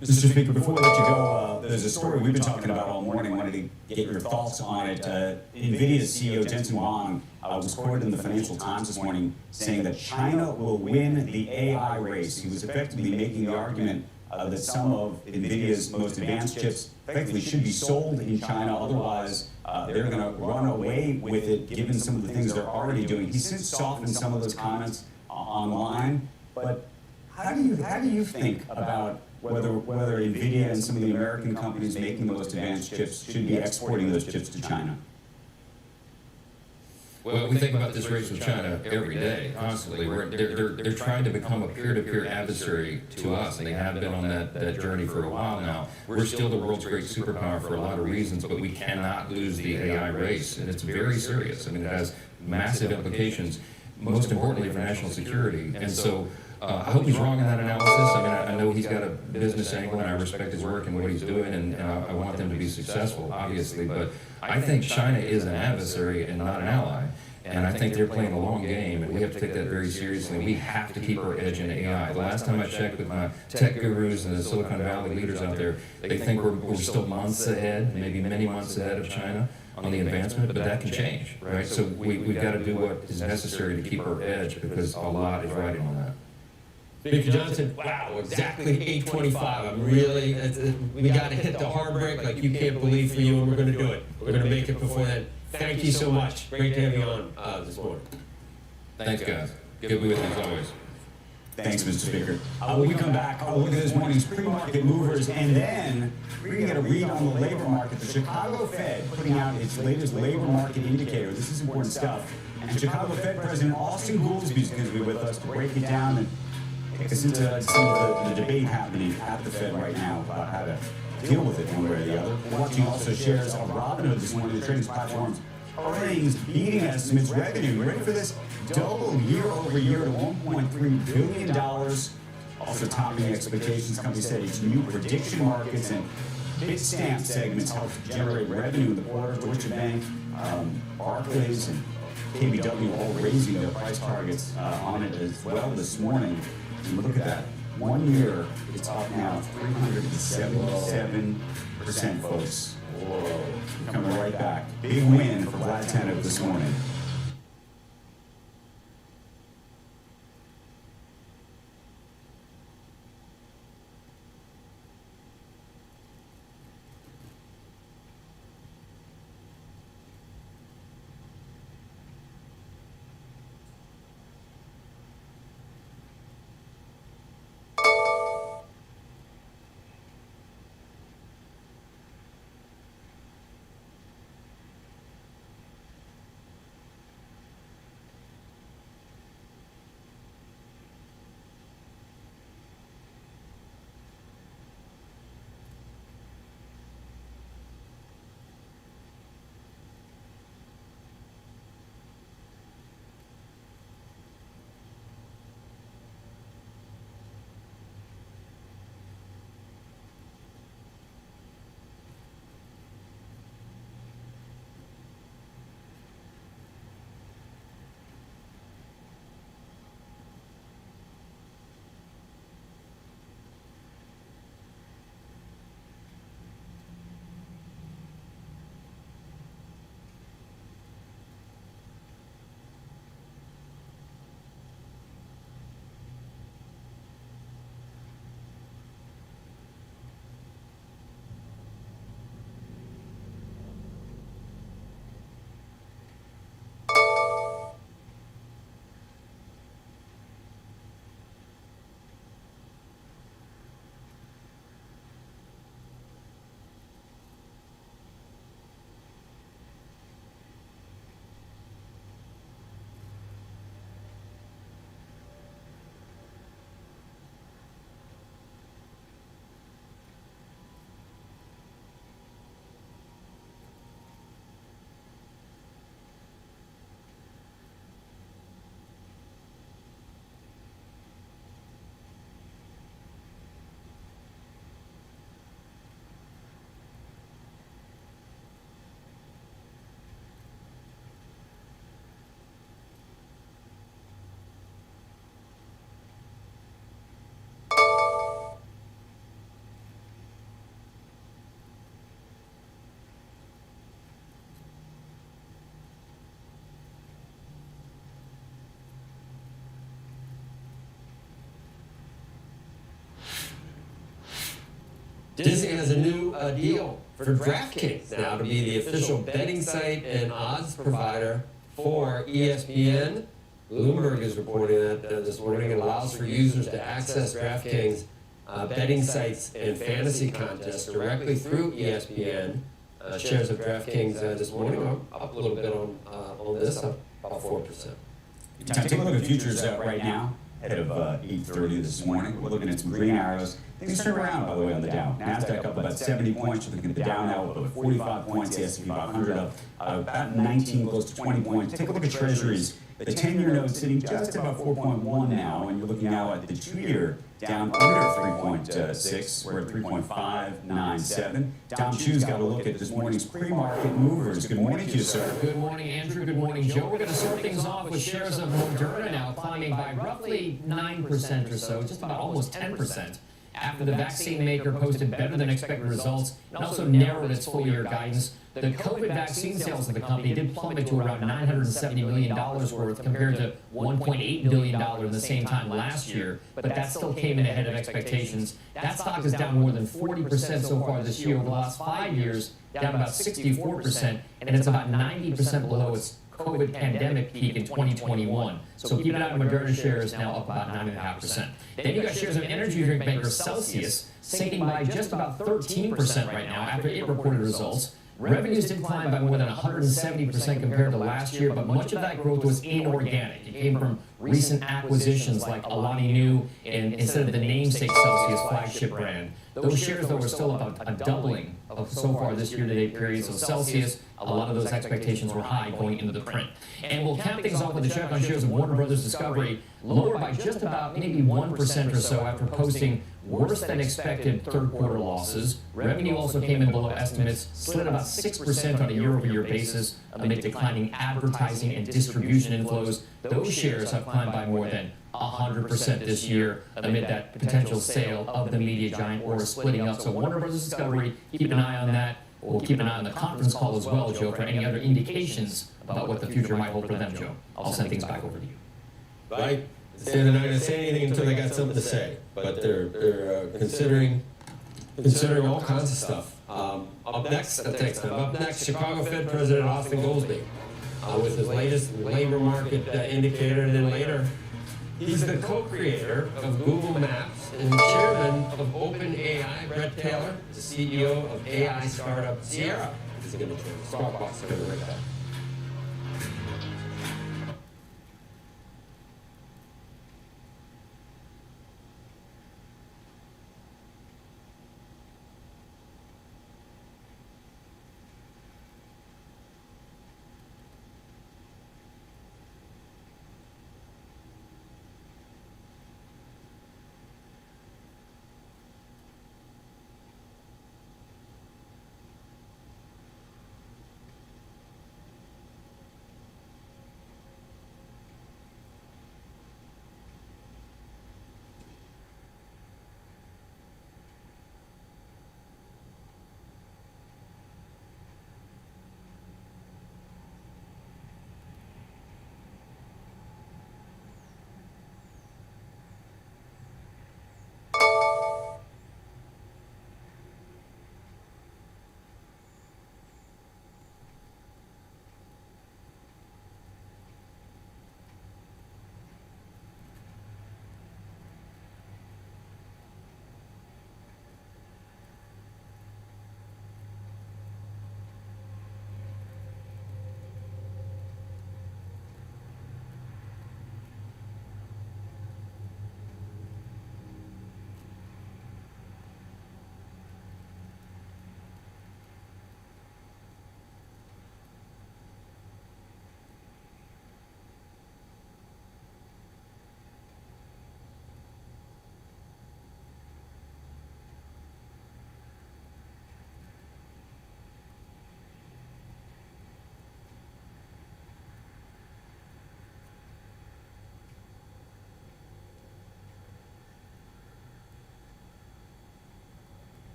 Mr. Speaker, before we let you go, there's a story we've been talking about all morning. I wanted to get your thoughts on it. NVIDIA's CEO Jensen Huang was quoted in the Financial Times this morning saying that China will win the AI race. He was effectively making the argument that some of NVIDIA's most advanced chips effectively should be sold in China, otherwise they're going to run away with it given some of the things they're already doing. He's since softened some of those comments online, but how do you think about whether NVIDIA and some of the American companies making the most advanced chips should be exporting those chips to China? Well, we think about this race with China every day, constantly. They're trying to become a peer-to-peer adversary to us, and they have been on that journey for a while now. We're still the world's great superpower for a lot of reasons, but we cannot lose the AI race, and it's very serious. I mean, it has massive implications, most importantly for national security. And so I hope he's wrong in that analysis. I mean, I know he's got a business angle, and I respect his work and what he's doing, and I want them to be successful, obviously. But I think China is an adversary and not an ally. And I think they're playing a long game, and we have to take that very seriously. We have to keep our edge in AI. The last time I checked with my tech gurus and the Silicon Valley leaders out there, they think we're still months ahead, maybe many months ahead of China on the advancement, but that can change, right? So we've got to do what is necessary to keep our edge because a lot is riding on that. Speaker Johnson, wow, exactly 8:25. I'm really, we got to hit the hard break like you can't believe for you, and we're going to do it. We're going to make it before then. Thank you so much. Great to have you on this morning. Thanks, guys. Good to be with you as always. Thanks, Mr. Speaker. When we come back, I'll look at this morning's pre-market movers, and then we're going to get a read on the labor market. The Chicago Fed putting out its latest labor market indicator. This is important stuff. And Chicago Fed President Austin Goolsbee is going to be with us to break it down and take us into some of the debate happening at the Fed right now about how to deal with it one way or the other. We're watching also shares of Robinhood this morning, the trading platform's earnings beating estimates, revenue. Ready for this? Doubled year over year to $1.3 billion. Also topping expectations. Company said its new prediction markets and Bitstamp segments helped generate revenue in the quarter. Deutsche Bank, Barclays, and KBW all raising their price targets on it as well this morning. And look at that. 1 year, it's up now 377%, folks. Whoa. Coming right back. Big win for Vlad Tenev this morning. Disney has a new deal for DraftKings now to be the official betting site and odds provider for ESPN. Bloomberg is reporting that this morning. It allows for users to access DraftKings betting sites and fantasy contests directly through ESPN. Shares of DraftKings this morning are up a little bit on this, up about 4%. Take a look at futures right now, ahead of 8:30 this morning. We're looking at some green arrows. Things turn around, by the way, on the Dow. NASDAQ up about 70 points. You're looking at the Dow now up about 45 points. The S&P 500 up about 19, close to 20 points. Take a look at Treasuries. The 10-year note sitting just about 4.1 now, and you're looking now at the 2-year down under 3.6. We're at 3.597. Tom Chu's got a look at this morning's pre-market movers. Good morning to you, sir. Good morning, Andrew. Good morning, Joe. We're going to start things off with shares of Moderna now climbing by roughly 9% or so, just about almost 10%. After the vaccine maker posted better than expected results and also narrowed its full year guidance. The COVID vaccine sales of the company did plummet to around $970 million worth compared to $1.8 billion in the same time last year, but that still came in ahead of expectations. That stock is down more than 40% so far this year. Over the last 5 years, down about 64%, and it's about 90% below its COVID pandemic peak in 2021. So keep an eye on Moderna shares now up about 9.5%. Then you got shares of energy drink maker Celsius sinking by just about 13% right now after it reported results. Revenues did climb by more than 170% compared to last year, but much of that growth was inorganic. It came from recent acquisitions like Alani Nu and instead of the namesake Celsius flagship brand. Those shares, though, are still about a doubling of so far this year-to-date period. So Celsius, a lot of those expectations were high going into the print. And we'll cap things off with a check on shares of Warner Brothers Discovery, lower by just about maybe 1% or so after posting worse than expected third quarter losses. Revenue also came in below estimates, slid about 6% on a year-over-year basis amid declining advertising and distribution inflows. Those shares have climbed by more than 100% this year amid that potential sale of the media giant or splitting up. So Warner Brothers Discovery, keep an eye on that. We'll keep an eye on the conference call as well, Joe, for any other indications about what the future might hold for them, Joe. I'll send things back over to you. Right? They're not going to say anything until they got something to say, but they're considering all kinds of stuff. Up next, Chicago Fed President Austin Goolsbee with his latest labor market indicator, and then later, he's the co-creator of Google Maps and chairman of OpenAI. Brett Taylor, the CEO of AI startup Sierra, is going to join Squawk Box. We'll be right back.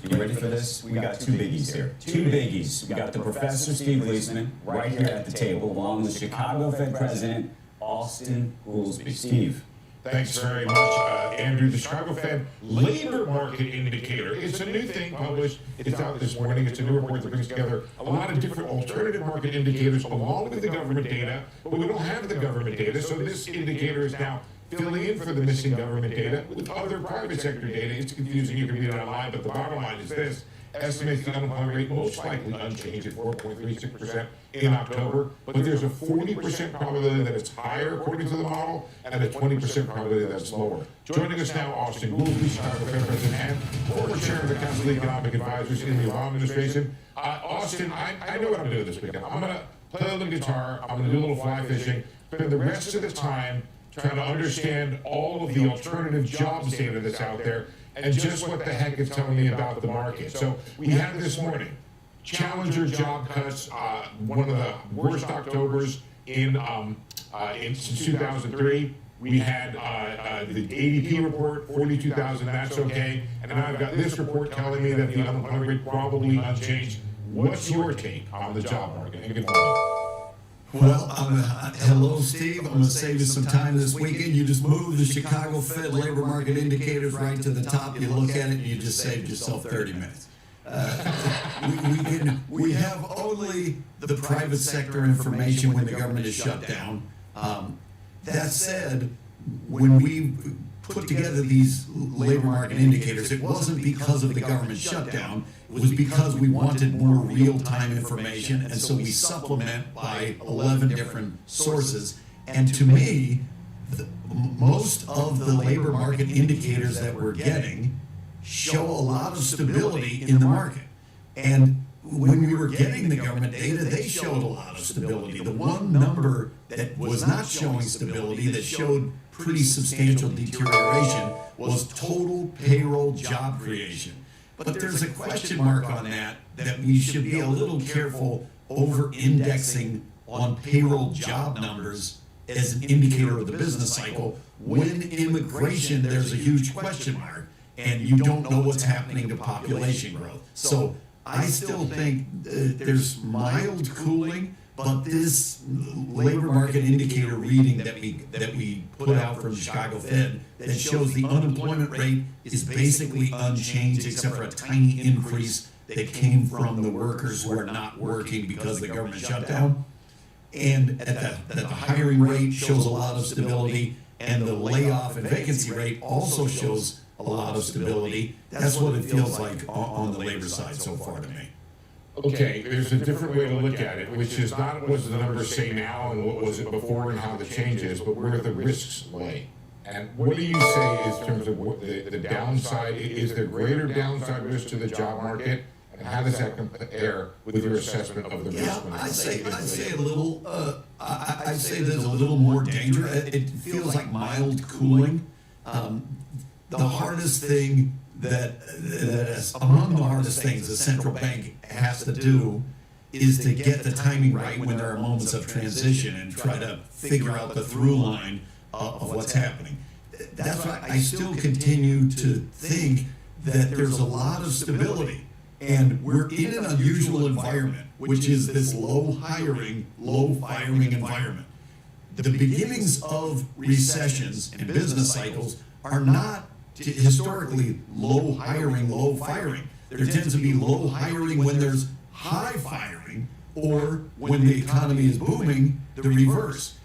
You ready for this? We got two biggies here. Two biggies. We got the Professor Steve Leisman right here at the table, along with Chicago Fed President Austin Goolsbee. Steve. Thanks very much, Andrew. The Chicago Fed Labor Market Indicator. It's a new thing published. It's out this morning. It's a new report that brings together a lot of different alternative market indicators along with the government data, but we don't have the government data, so this indicator is now filling in for the missing government data with other private sector data. It's confusing. You can read it online, but the bottom line is this. Estimates the unemployment rate most likely unchanged at 4.36% in October, but there's a 40% probability that it's higher according to the model, and a 20% probability that it's lower. Joining us now, Austin Goolsbee, Chicago Fed President and former chair of the Council of Economic Advisors in the Obama administration. Austin, I know what I'm doing this weekend. I'm going to play a little guitar. I'm going to do a little fly fishing. Spend the rest of the time trying to understand all of the alternative jobs data that's out there and just what the heck it's telling me about the market. So we had this morning, Challenger job cuts, one of the worst Octobers since 2003. We had the ADP report, 42,000, that's okay. And now I've got this report telling me that the unemployment rate probably unchanged. What's your take on the job market? And good morning. Well, hello, Steve. I'm going to save you some time this weekend. You just move the Chicago Fed labor market indicators right to the top. You look at it, and you just saved yourself 30 minutes. We have only the private sector information when the government is shut down. That said, when we put together these labor market indicators, it wasn't because of the government shutdown. It was because we wanted more real-time information, and so we supplement by 11 different sources. And to me, most of the labor market indicators that we're getting show a lot of stability in the market. And when we were getting the government data, they showed a lot of stability. The one number that was not showing stability, that showed pretty substantial deterioration, was total payroll job creation. But there's a question mark on that we should be a little careful over-indexing on payroll job numbers as an indicator of the business cycle. When immigration, there's a huge question mark, and you don't know what's happening to population growth. So I still think there's mild cooling, but this labor market indicator reading that we put out from the Chicago Fed that shows the unemployment rate is basically unchanged except for a tiny increase that came from the workers who are not working because of the government shutdown. And at the hiring rate shows a lot of stability, and the layoff and vacancy rate also shows a lot of stability. That's what it feels like on the labor side so far to me. Okay, there's a different way to look at it, which is not what does the numbers say now and what was it before and how the change is, but where the risks lay. And what do you say in terms of what the downside? Is there greater downside risk to the job market? And how does that compare with your assessment of the risk? Yeah, I'd say a little. I'd say there's a little more danger. It feels like mild cooling. The hardest thing that is among the hardest things the central bank has to do is to get the timing right when there are moments of transition and try to figure out the through line of what's happening. That's why I still continue to think that there's a lot of stability. And we're in an unusual environment, which is this low hiring, low firing environment. The beginnings of recessions and business cycles are not historically low hiring, low firing. There tends to be low hiring when there's high firing, or when the economy is booming, the reverse.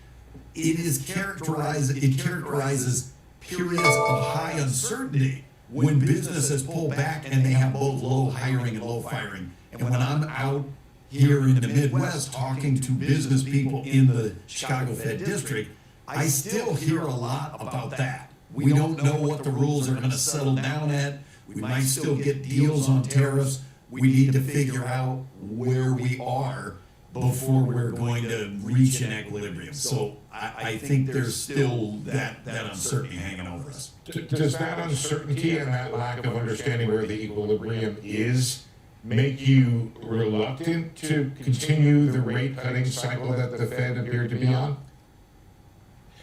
It characterizes periods of high uncertainty when businesses pull back and they have both low hiring and low firing. And when I'm out here in the Midwest talking to business people in the Chicago Fed district, I still hear a lot about that. We don't know what the rules are going to settle down at. We might still get deals on tariffs. We need to figure out where we are before we're going to reach an equilibrium. So I think there's still that uncertainty hanging over us. Does that uncertainty and that lack of understanding where the equilibrium is make you reluctant to continue the rate cutting cycle that the Fed appeared to be on?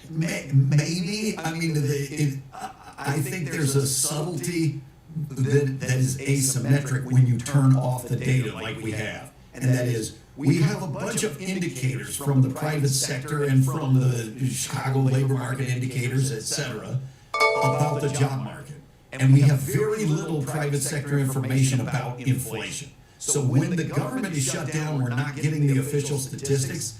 Maybe. I mean, I think there's a subtlety that is asymmetric when you turn off the data like we have. And that is, we have a bunch of indicators from the private sector and from the Chicago labor market indicators, et cetera, about the job market. And we have very little private sector information about inflation. So when the government is shut down, we're not getting the official statistics.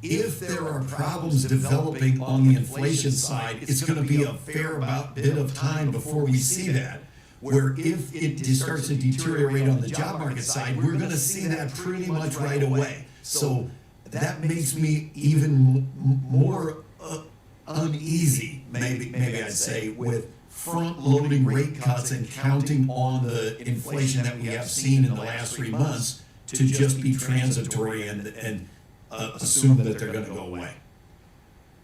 If there are problems developing on the inflation side, it's going to be a fair bit of time before we see that. Where if it starts to deteriorate on the job market side, we're going to see that pretty much right away. So that makes me even more uneasy, maybe I'd say, with front-loading rate cuts and counting on the inflation that we have seen in the last 3 months to just be transitory and assume that they're going to go away.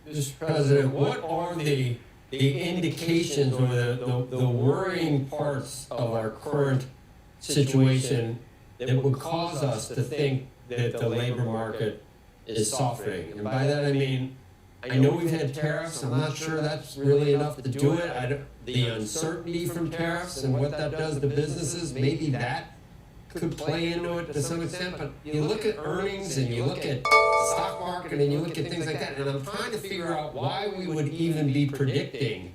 Mr. President, what are the indications or the worrying parts of our current situation that would cause us to think that the labor market is softening? And by that I mean, I know we've had tariffs. I'm not sure that's really enough to do it. The uncertainty from tariffs and what that does to businesses, maybe that could play into it to some extent. But you look at earnings and you look at the stock market and you look at things like that, and I'm trying to figure out why we would even be predicting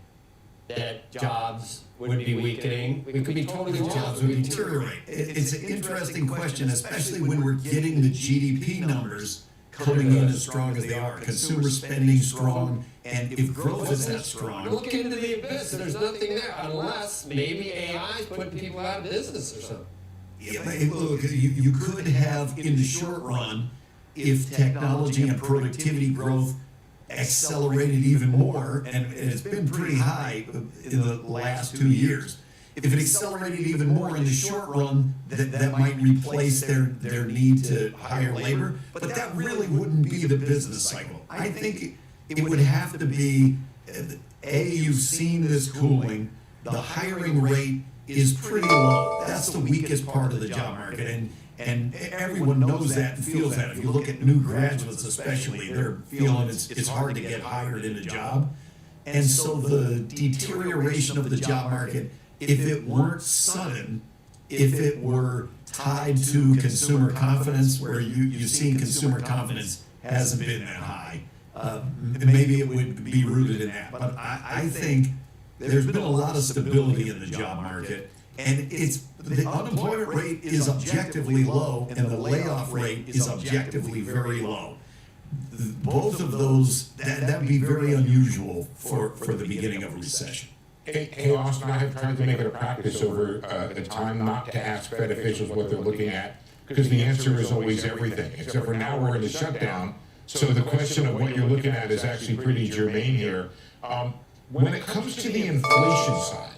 that jobs would be weakening. We could be totally wrong. Jobs would deteriorate. It's an interesting question, especially when we're getting the GDP numbers coming in as strong as they are. Consumer spending strong, and if growth is that strong. Look into the abyss, there's nothing there unless maybe AI is putting people out of business or something. Yeah, look, you could have in the short run, if technology and productivity growth accelerated even more, and it's been pretty high in the last 2 years. If it accelerated even more in the short run, that might replace their need to hire labor, but that really wouldn't be the business cycle. I think it would have to be, you've seen this cooling, the hiring rate is pretty low. That's the weakest part of the job market, and everyone knows that and feels that. If you look at new graduates especially, they're feeling it's hard to get hired in a job. And so the deterioration of the job market, if it weren't sudden, if it were tied to consumer confidence, where you've seen consumer confidence hasn't been that high, maybe it would be rooted in that. But I think there's been a lot of stability in the job market, and the unemployment rate is objectively low, and the layoff rate is objectively very low. Both of those, that'd be very unusual for the beginning of a recession. Hey, Austin, I have tried to make it a practice over the time not to ask Fed officials what they're looking at, because the answer is always everything, except for now we're in the shutdown, so the question of what you're looking at is actually pretty germane here. When it comes to the inflation side,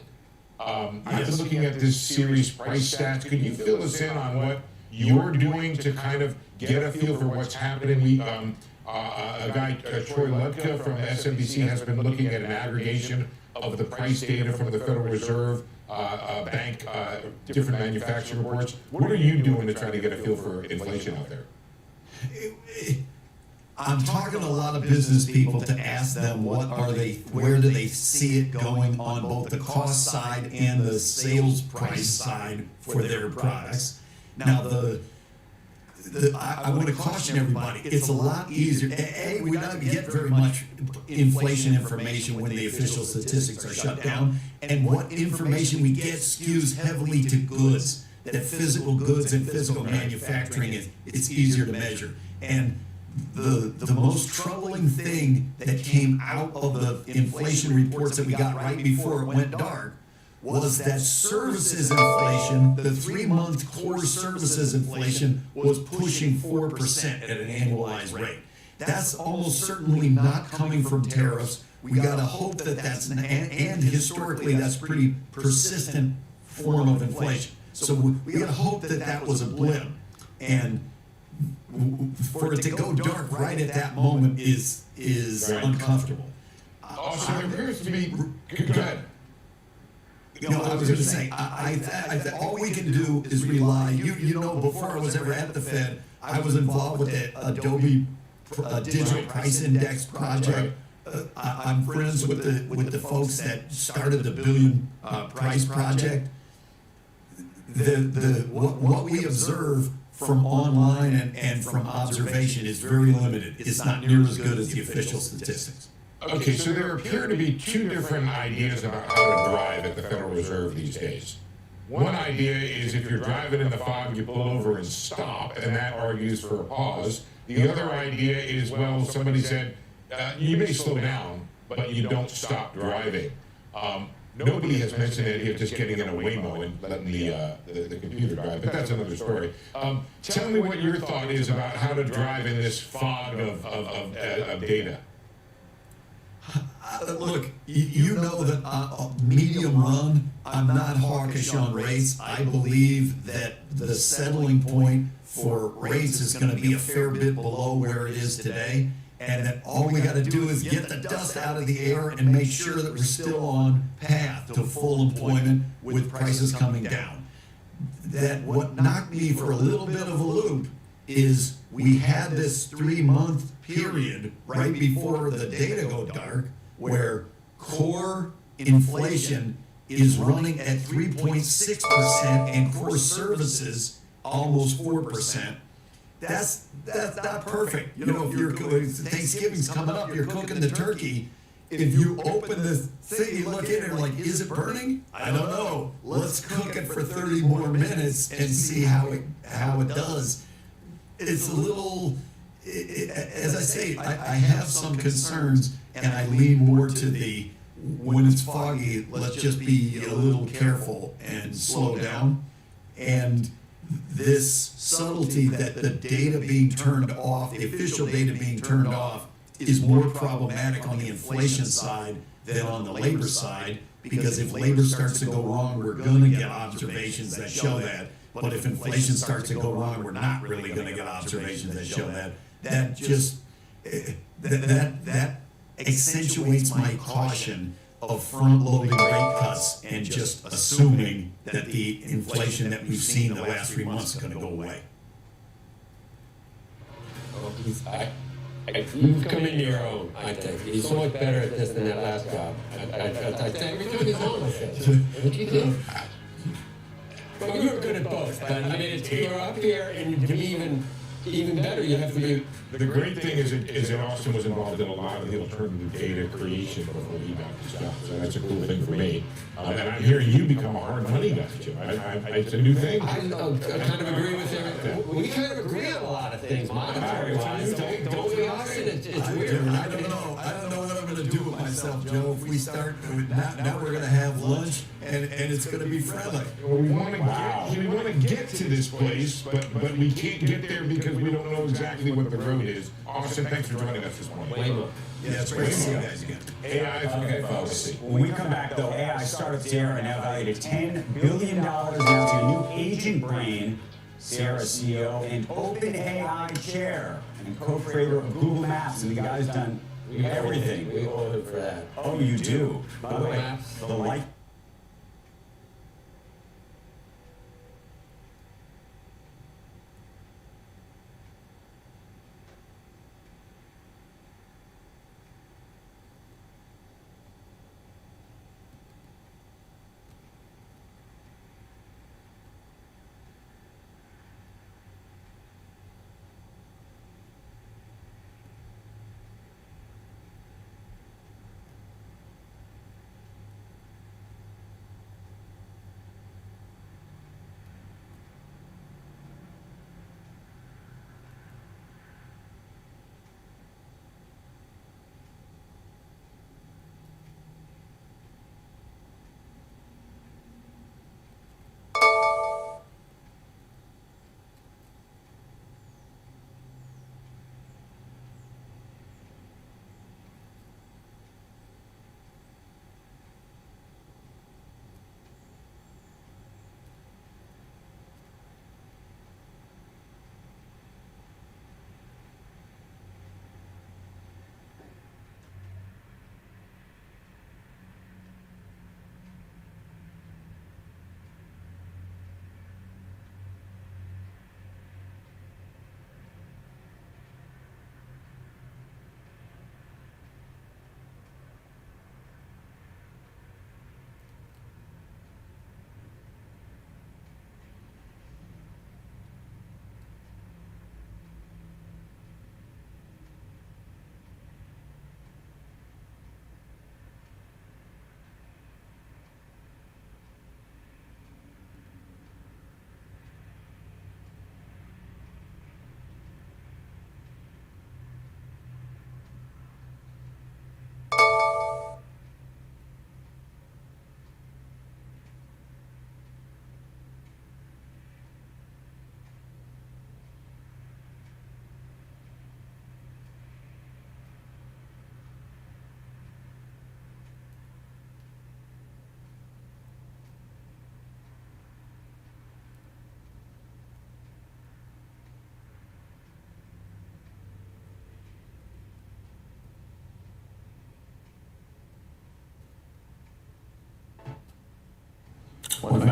I've been looking at this series price stats. Could you fill us in on what you're doing to kind of get a feel for what's happening? A guy, Troy Ludka from SMBC, has been looking at an aggregation of the price data from the Federal Reserve Bank, different manufacturing reports. What are you doing to try to get a feel for inflation out there? I'm talking to a lot of business people to ask them where do they see it going on both the cost side and the sales price side for their products. Now, I want to caution everybody, it's a lot easier. We don't get very much inflation information when the official statistics are shut down, and what information we get skews heavily to goods, that physical goods and physical manufacturing it's easier to measure. And the most troubling thing that came out of the inflation reports that we got right before it went dark was that services inflation, the 3-month core services inflation, was pushing 4% at an annualized rate. That's almost certainly not coming from tariffs. We gotta hope that and historically that's pretty persistent form of inflation. So we gotta hope that was a blip. And for it to go dark right at that moment is uncomfortable. Also, it appears to be good. I was going to say, all we can do is rely. Before I was ever at the Fed, I was involved with the Adobe Digital Price Index project. I'm friends with the folks that started the Billion Price Project. what we observe from online and from observation is very limited. It's not near as good as the official statistics. Okay, so there appear to be two different ideas about how to drive at the Federal Reserve these days. One idea is if you're driving in the fog, you pull over and stop, and that argues for a pause. The other idea is, well, somebody said, you may slow down, but you don't stop driving. Nobody has mentioned the idea of just getting in a Waymo and letting the computer drive, but that's another story. Tell me what your thought is about how to drive in this fog of data. Look, you know that medium run, I'm not hawkish on rates. I believe that the settling point for rates is going to be a fair bit below where it is today, and that all we got to do is get the dust out of the air and make sure that we're still on path to full employment with prices coming down. That what knocked me for a little bit of a loop is we had this 3-month period right before the data go dark where core inflation is running at 3.6% and core services almost 4%. That's not perfect. You know, if you're Thanksgiving's coming up, you're cooking the turkey. If you open the thing, you look in and like, is it burning? I don't know. Let's cook it for 30 more minutes and see how it does. It's a little, as I say, I have some concerns, and I lean more to the, when it's foggy, let's just be a little careful and slow down. And this subtlety that the data being turned off, the official data being turned off, is more problematic on the inflation side than on the labor side, because if labor starts to go wrong, we're going to get observations that show that. But if inflation starts to go wrong, we're not really going to get observations that show that. That just that accentuates my caution of front-loading rate cuts and just assuming that the inflation that we've seen the last 3 months is going to go away. You've come into your own, I think. He's so much better at this than that last job. I think every time he's on with it. What do you think? Well, you were good at both, but I mean, you're up here, and to be even better, you have to be. The great thing is that Austin was involved in a lot of the alternative data creation before he got this job, so that's a cool thing for me. And I'm hearing you become a hard money guy, Jim. It's a new thing. I kind of agree with everything. We kind of agree on a lot of things, monetary-wise. Don't we, Austin? It's weird. I don't know what I'm going to do with myself, Joe. If we start, now we're going to have lunch, and it's going to be friendly. We want to get to this place, but we can't get there because we don't know exactly what the road is. Austin, thanks for joining us this morning. Waymo. Yeah, it's great to see you guys again. AI, okay, folks. When we come back, though, AI startup Sierra now valued at $10 billion, announcing a new agent brain. Sierra CEO and OpenAI chair and co-creator of Google Maps, and the guy's done everything. We owe him for that. Oh, you do. By the way, the light.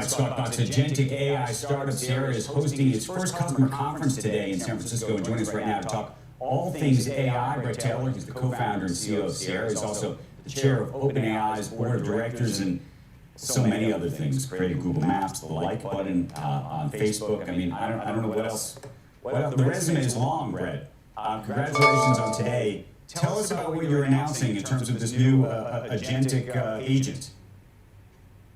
back to Squawk Box. Agentic AI Startup Sierra is hosting its first customer conference today in San Francisco. And joining us right now to talk all things AI, Brett Taylor. He's the co-founder and CEO of Sierra. He's also the chair of OpenAI's board of directors and so many other things. Created Google Maps, the like button on Facebook. I mean, I don't know what else. The resume is long, Brett. Congratulations on today. Tell us about what you're announcing in terms of this new agentic agent.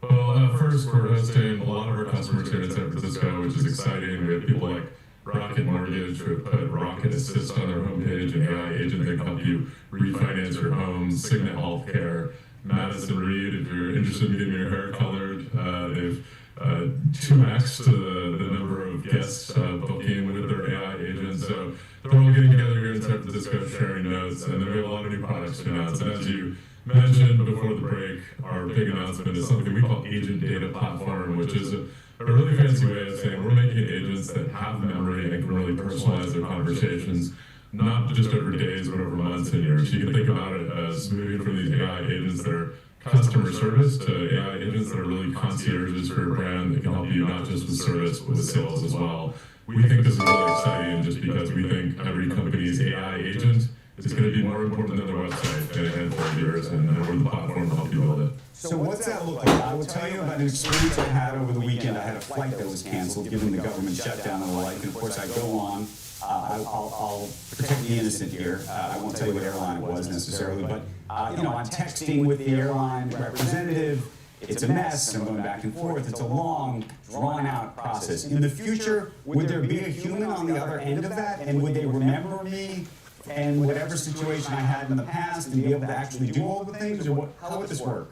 Well, first, we're hosting a lot of our customers here in San Francisco, which is exciting. We have people like Rocket Mortgage who have put Rocket Assist on their homepage, an AI agent that can help you refinance your home, Cigna Healthcare, Madison Reed, if you're interested in getting your hair colored. They've 2x the number of guests booking with their AI agents. So they're all getting together here in San Francisco, sharing notes, and then we have a lot of new products to announce. And as you mentioned before the break, our big announcement is something we call Agent Data Platform, which is a really fancy way of saying we're making agents that have memory and can really personalize their conversations, not just over days, but over months and years. You can think about it as moving from these AI agents that are customer service to AI agents that are really concierges for your brand that can help you not just with service, but with sales as well. We think this is really exciting just because we think every company's AI agent is going to be more important than their website in a handful of years, and we're the platform to help you build it. So what's that look like? I will tell you about an experience I had over the weekend. I had a flight that was canceled given the government shutdown and the like, and of course I go on. I'll protect the innocent here. I won't tell you what airline it was necessarily, but I'm texting with the airline representative. It's a mess. I'm going back and forth. It's a long, drawn-out process. In the future, would there be a human on the other end of that, and would they remember me and whatever situation I had in the past and be able to actually do all the things, or how would this work?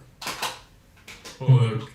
Well, look,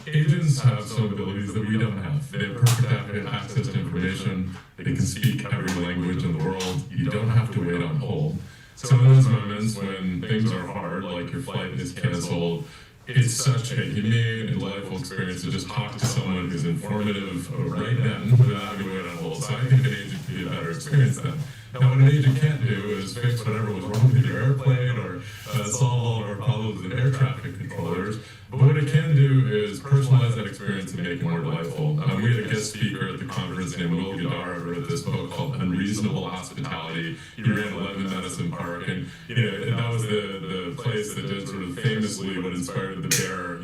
agents have some abilities that we don't have. They have perfect access to information. They can speak every language in the world. You don't have to wait on hold. Some of those moments when things are hard, like your flight is canceled, it's such a unique and delightful experience to just talk to someone who's informative right then without having to wait on hold. So I think an agent can be a better experience then. Now, what an agent can't do is fix whatever was wrong with your airplane or solve all of our problems with air traffic controllers. But what it can do is personalize that experience and make it more delightful. We had a guest speaker at the conference named Will Gadar, who wrote this book called Unreasonable Hospitality. He ran 11 Madison Park, and that was the place that did sort of famously what inspired The Bear,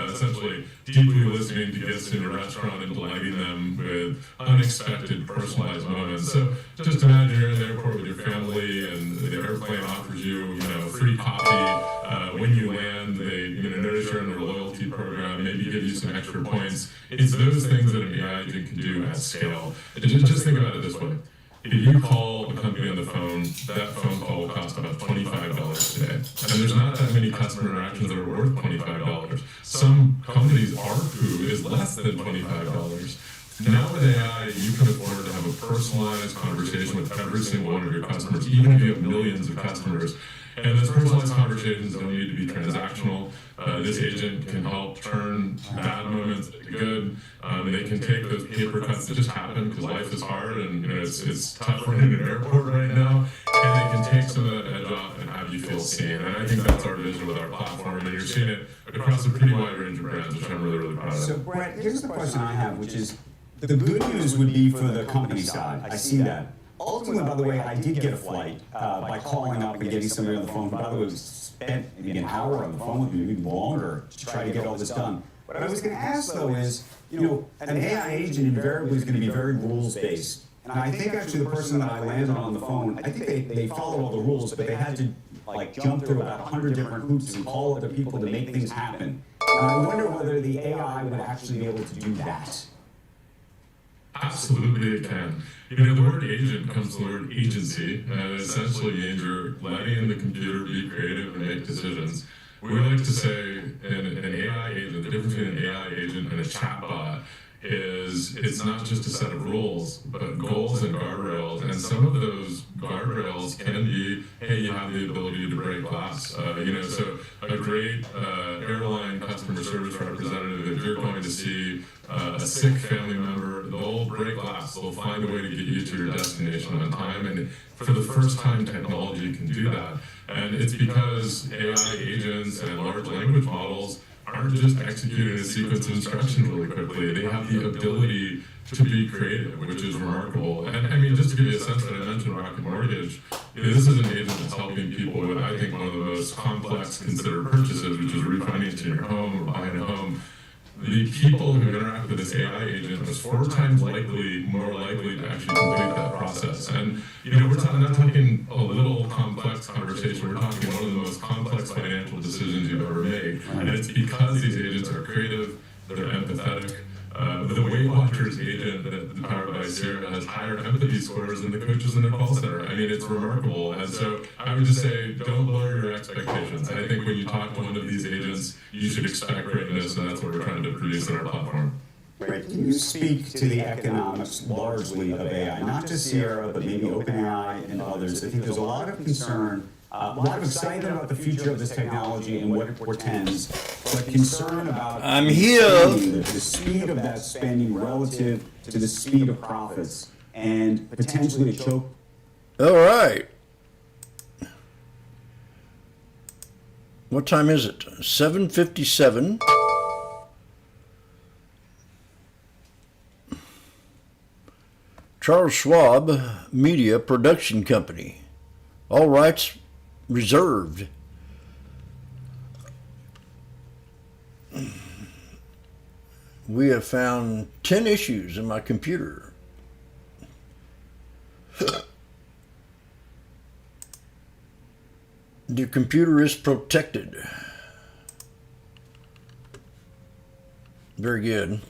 essentially deeply listening to guests in a restaurant and delighting them with unexpected personalized moments. So just imagine you're in the airport with your family and the airplane offers you, free coffee. When you land, they notice you're in a loyalty program, maybe give you some extra points. It's those things that an AI agent can do at scale. Just think about it this way. If you call a company on the phone, that phone call will cost about $25 today. And there's not that many customer interactions that are worth $25. Some companies' ARPU is less than $25. Now with AI, you can afford to have a personalized conversation with every single one of your customers, even if you have millions of customers. And those personalized conversations don't need to be transactional. This agent can help turn bad moments into good. They can take those paper cuts that just happen because life is hard and it's tough running an airport right now. And they can take some of that edge off and have you feel seen. And I think that's our vision with our platform. And you're seeing it across a pretty wide range of brands, which I'm really, really proud of. So Brett, here's the question I have, which is, the good news would be for the company side. I see that. Ultimately, by the way, I did get a flight by calling up and getting somebody on the phone. By the way, we spent maybe an hour on the phone with me, maybe longer, to try to get all this done. What I was going to ask, though, is, an AI agent invariably is going to be very rules-based. And I think actually the person that I landed on the phone, I think they followed all the rules, but they had to jump through about 100 different hoops and call other people to make things happen. And I wonder whether the AI would actually be able to do that. Absolutely it can. The word agent comes from the word agency, and it essentially means you're letting the computer be creative and make decisions. We like to say an AI agent, the difference between an AI agent and a chatbot is it's not just a set of rules, but goals and guardrails. And some of those guardrails can be, hey, you have the ability to break glass. So a great airline customer service representative, if you're going to see a sick family member, they'll break glass. They'll find a way to get you to your destination on time. And for the first time, technology can do that. And it's because AI agents and large language models aren't just executing a sequence of instructions really quickly. They have the ability to be creative, which is remarkable. And I mean, just to give you a sense, that I mentioned Rocket Mortgage, this is an agent that's helping people with, I think, one of the most complex considered purchases, which is refinancing your home or buying a home. The people who interact with this AI agent was 4 times more likely to actually complete that process. And, we're not talking a little complex conversation, we're talking one of the most complex financial decisions you've ever made. And it's because these agents are creative, they're empathetic. The Weight Watchers agent that powered by Sierra has higher empathy scores than the coaches in the call center. I mean, it's remarkable. And so I would just say, don't lower your expectations. I think when you talk to one of these agents, you should expect greatness, and that's what we're trying to produce in our platform. Right. Can you speak to the economics largely of AI, not just Sierra, but maybe OpenAI and others? I think there's a lot of concern, a lot of excitement about the future of this technology and what it portends, but concern about the speed of that spending relative to the speed of profits and potentially a choke. All right. What time is it? 7:57. Charles Schwab Media Production Company. All rights reserved. We have found 10 issues in my computer. The computer is protected. Very good.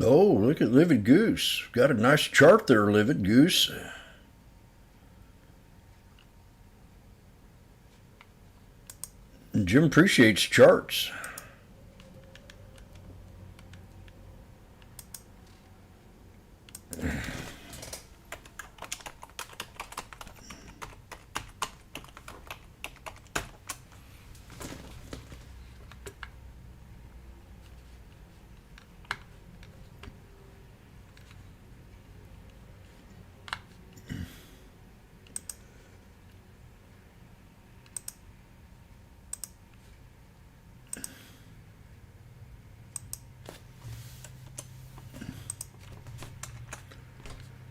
Oh, look at Livid Goose. Got a nice chart there, Livid Goose. Jim appreciates charts.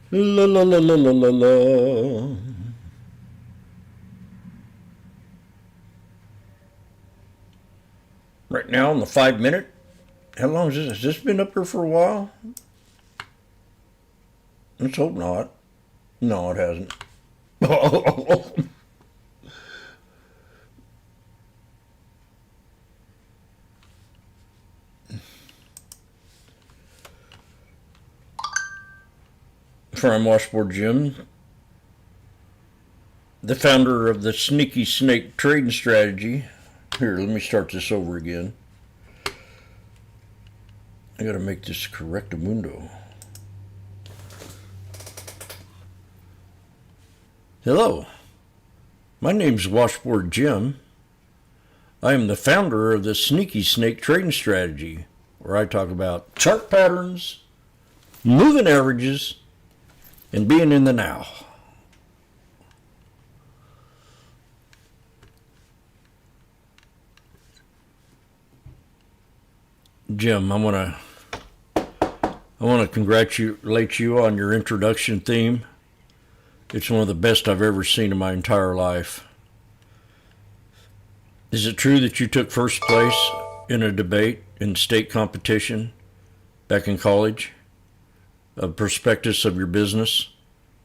La la la la la la la. Right now on the 5 minute. How long is this? Has this been up here for a while? Let's hope not. No, it hasn't. from Washboardjim, the founder of the Sneaky Snake Trading Strategy. Here, let me start this over again. I gotta make this correctamundo. Hello, my name's Washboardjim. I am the founder of the Sneaky Snake Trading Strategy, where I talk about chart patterns, moving averages, and being in the now. Jim, I want to congratulate you on your introduction theme. It's one of the best I've ever seen in my entire life. Is it true that you took first place in a debate in state competition back in college? A prospectus of your business,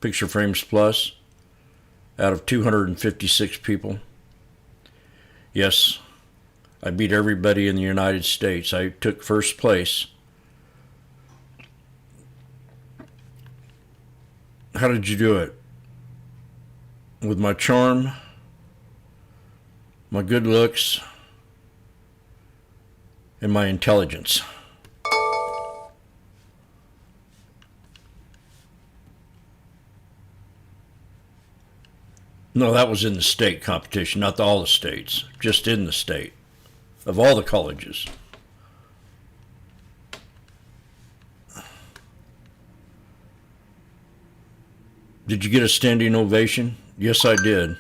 Picture Frames Plus, out of 256 people? Yes, I beat everybody in the United States. I took first place. How did you do it? With my charm, my good looks, and my intelligence. No, that was in the state competition, not all the states, just in the state, of all the colleges. Did you get a standing ovation? Yes, I did.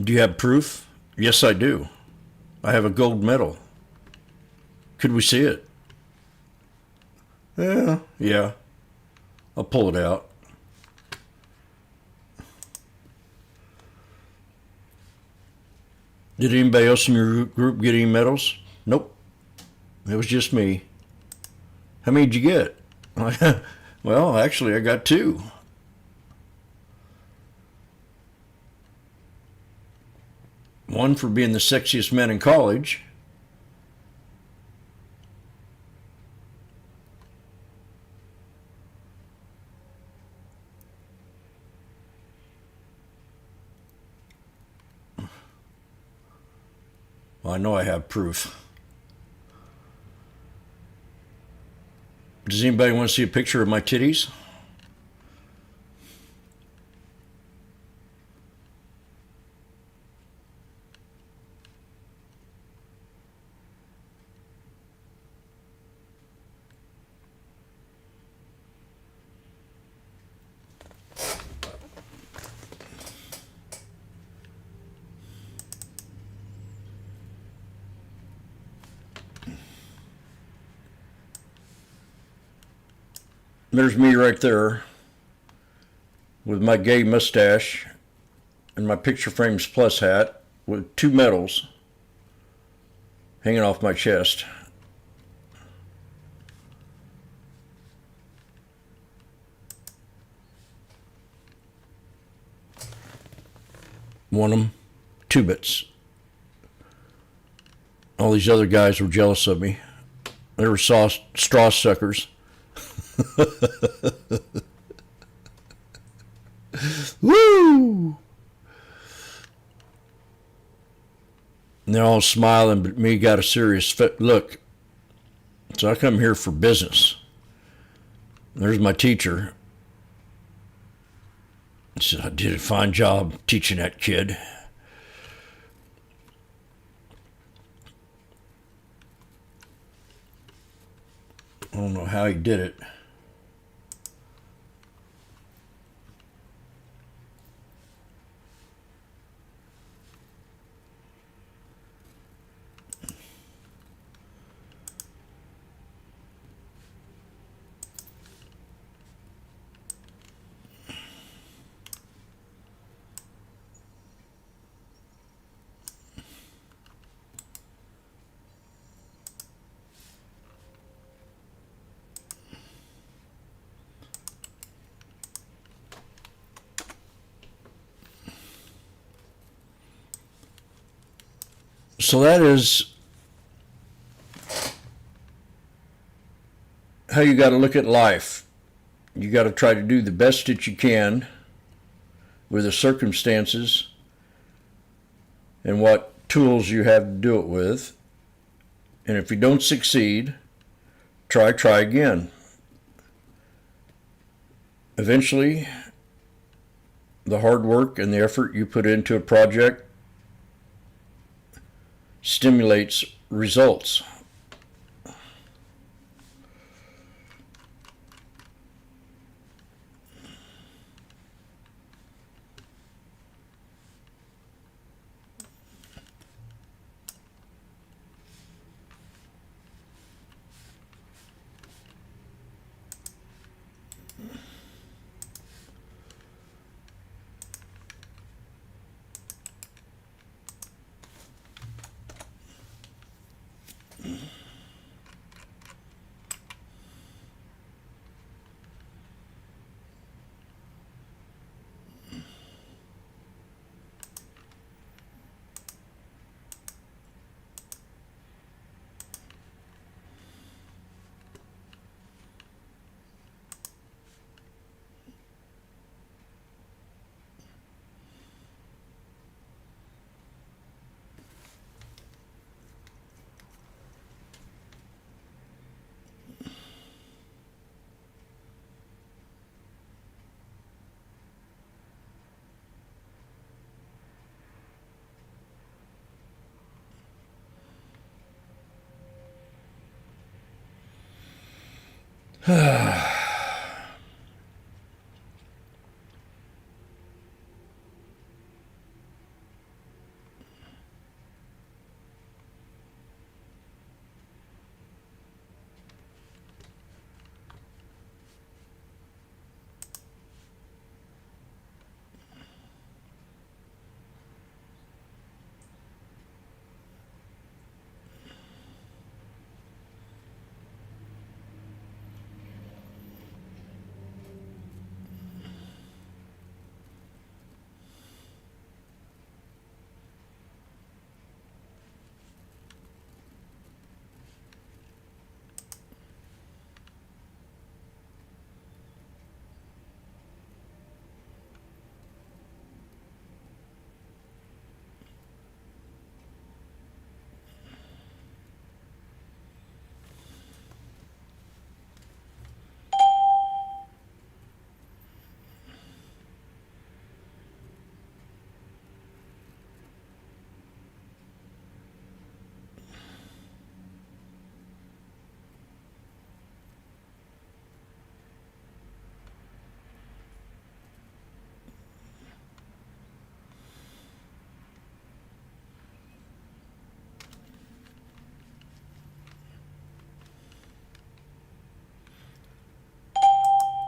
Do you have proof? Yes, I do. I have a gold medal. Could we see it? Yeah. I'll pull it out. Did anybody else in your group get any medals? Nope. It was just me. How many did you get? Well, actually, I got 2. One for being the sexiest man in college. Well, I know I have proof. Does anybody want to see a picture of my titties? There's me right there with my gay mustache and my Picture Frames Plus hat with 2 medals hanging off my chest. Won them 2 bits. All these other guys were jealous of me. They were straw suckers. Woo! And they're all smiling, but me got a serious look. So I come here for business. There's my teacher. He said, I did a fine job teaching that kid. I don't know how he did it. So that is how you got to look at life. You got to try to do the best that you can with the circumstances and what tools you have to do it with. And if you don't succeed, try again. Eventually, the hard work and the effort you put into a project stimulates results.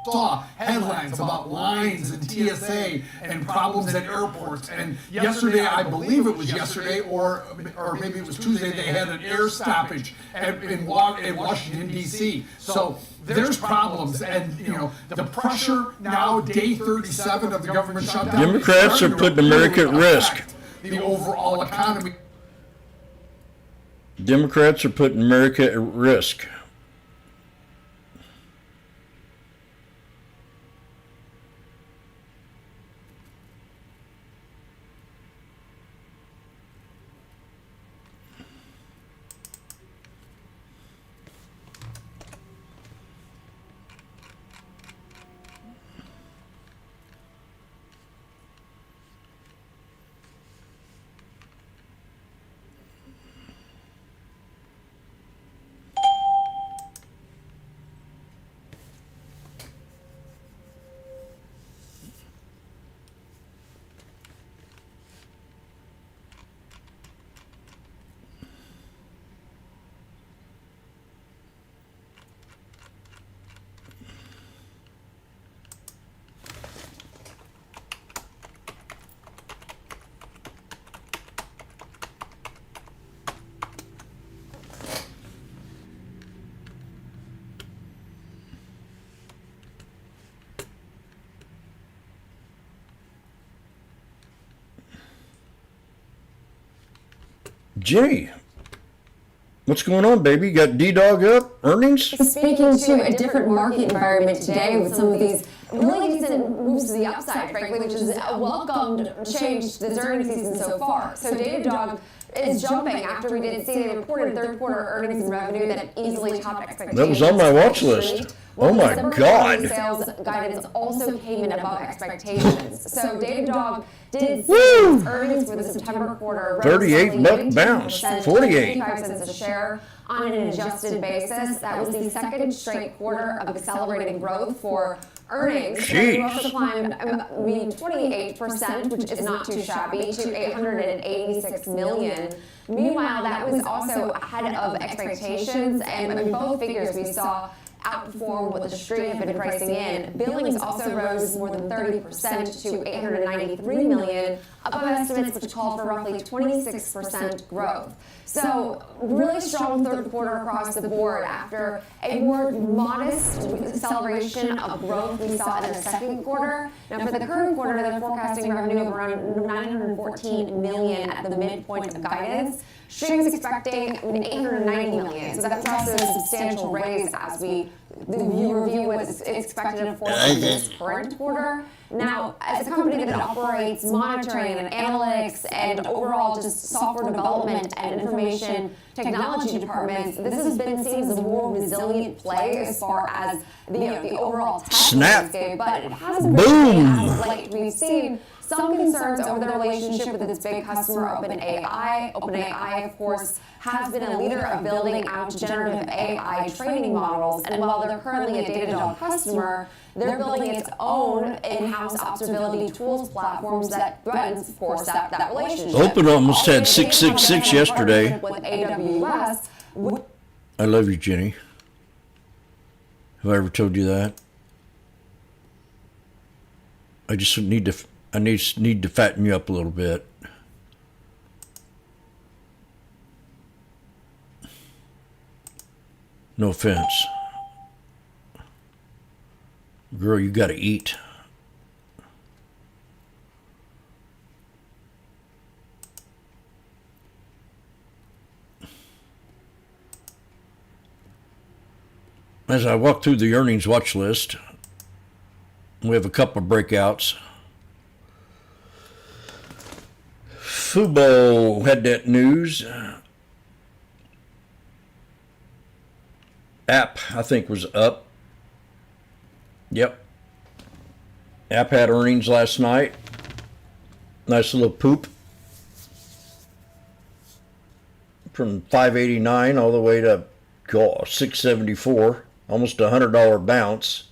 Saw headlines about lines and TSA and problems at airports. And yesterday, I believe it was yesterday, or maybe it was Tuesday, they had an air stoppage in Washington, D.C. So there's problems, and the pressure now, day 37 of the government shutdown. Democrats are putting America at risk. The overall economy. Democrats are putting America at risk. Jimmy, What's going on, baby? You got D-Dog up? Earnings? Speaking to a different market environment today with some of these really decent moves to the upside, frankly, which is a welcomed change this earnings season so far. So Datadog is jumping after we did see they reported third quarter earnings and revenue that easily topped expectations. That was on my watch list. Oh my God. Sales guidance also came in above expectations. So Datadog did see its earnings for the September quarter. $38 bounce, 48. 55 cents a share on an adjusted basis. That was the second straight quarter of accelerating growth for earnings. Jeez. We also climbed 28%, which is not too shabby, to $886 million. Meanwhile, that was also ahead of expectations, and in both figures we saw outperform what the street had been pricing in. Billings also rose more than 30% to $893 million, above estimates which called for roughly 26% growth. So really strong third quarter across the board after a more modest acceleration of growth we saw in the second quarter. Now for the current quarter, they're forecasting revenue of around $914 million at the midpoint of guidance. Street is expecting $890 million, so that's also a substantial raise as we review what's expected for this current quarter. Now, as a company that operates monitoring and analytics and overall just software development and information technology departments, this has been seen as a more resilient play as far as the overall tech landscape, but it hasn't been as of late. We've seen some concerns over the relationship with its big customer, OpenAI. OpenAI, of course, has been a leader of building out generative AI training models, and while they're currently a Datadog customer, they're building its own in-house observability tools platforms that threatens, of course, that relationship. Open almost had 666 yesterday. With AWS. I love you, Jenny. Have I ever told you that? I just need to fatten you up a little bit. No offense. Girl, you gotta eat. As I walk through the earnings watch list, we have a couple of breakouts. Fubo had that news. App, I think, was up. Yep. App had earnings last night. Nice little poop. From $5.89 all the way to $6.74. Almost a $100 bounce.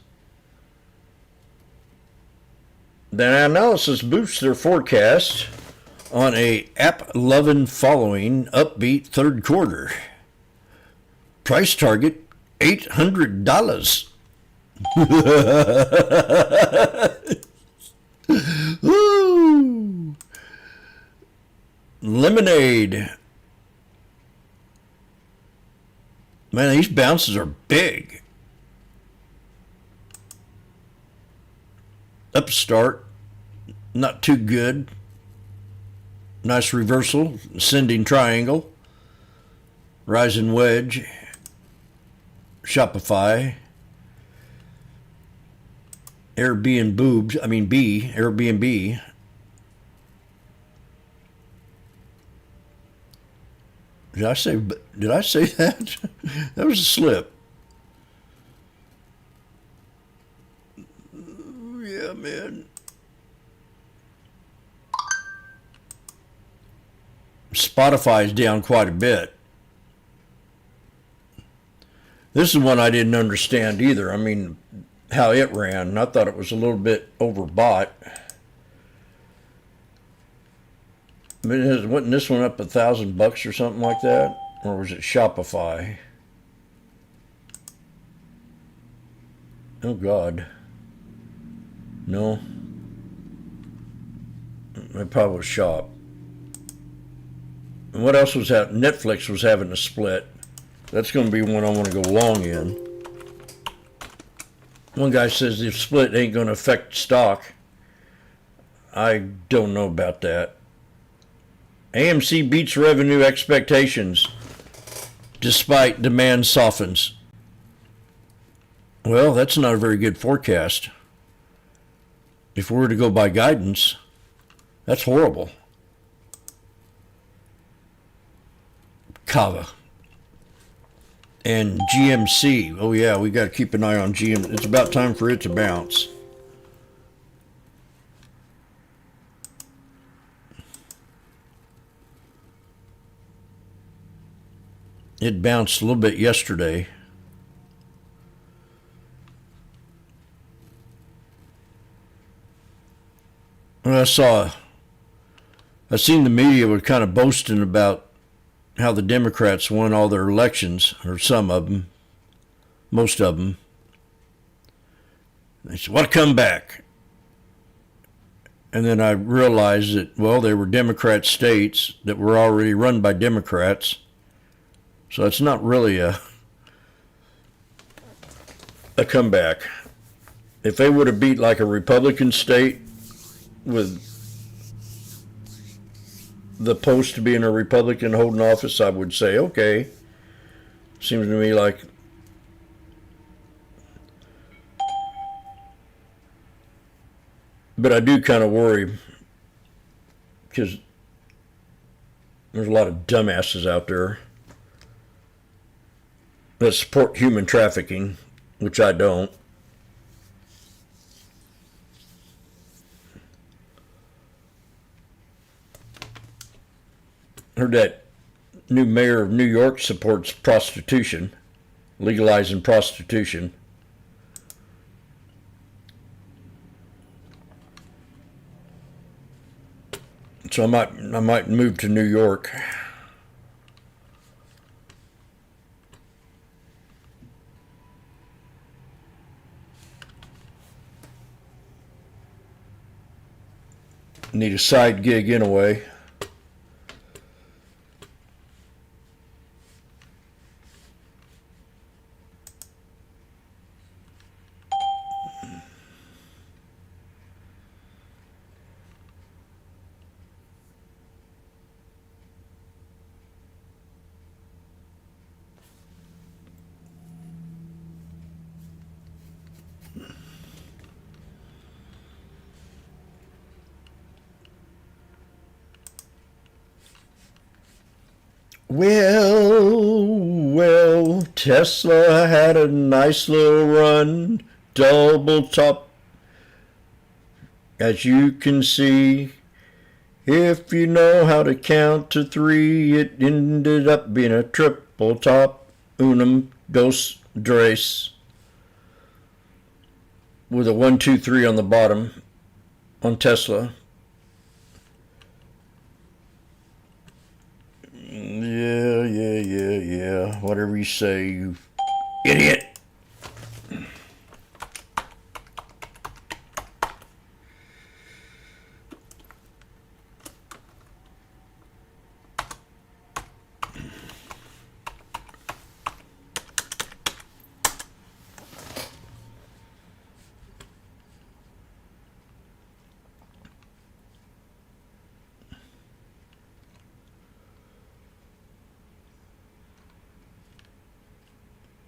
Then Analysis boosts their forecast on a app-loving following upbeat third quarter. Price target $800. Woo. Lemonade. Man, these bounces are big. Upstart, not too good. Nice reversal, ascending triangle. Rising wedge. Shopify. Airbnb. Did I say that? That was a slip. Yeah, man. Spotify's down quite a bit. This is one I didn't understand either. I mean, how it ran. I thought it was a little bit overbought. I mean, wasn't this one up $1,000 or something like that? Or was it Shopify? Oh, God. No. It probably was Shop. And what else was that? Netflix was having a split. That's going to be one I want to go long in. One guy says the split ain't going to affect stock. I don't know about that. AMC beats revenue expectations. despite demand softens. Well, that's not a very good forecast. If we were to go by guidance, that's horrible. Kava. And GMC. Oh yeah, we got to keep an eye on GM. It's about time for it to bounce. It bounced a little bit yesterday. Well, I seen the media were kind of boasting about how the Democrats won all their elections, or some of them, most of them. They said, what a comeback. And then I realized that, well, they were Democrat states that were already run by Democrats. So it's not really a comeback. If they would have beat like a Republican state with the post being a Republican holding office, I would say, okay. Seems to me like but I do kind of worry because there's a lot of dumbasses out there that support human trafficking, which I don't. Heard that new mayor of New York supports prostitution, legalizing prostitution. So I might move to New York. Need a side gig anyway. Well, Tesla had a nice little run, double top, as you can see. If you know how to count to 3, it ended up being a triple top, unum, dos, tres, with a 1, 2, 3 on the bottom on Tesla. Yeah. Whatever you say, you idiot.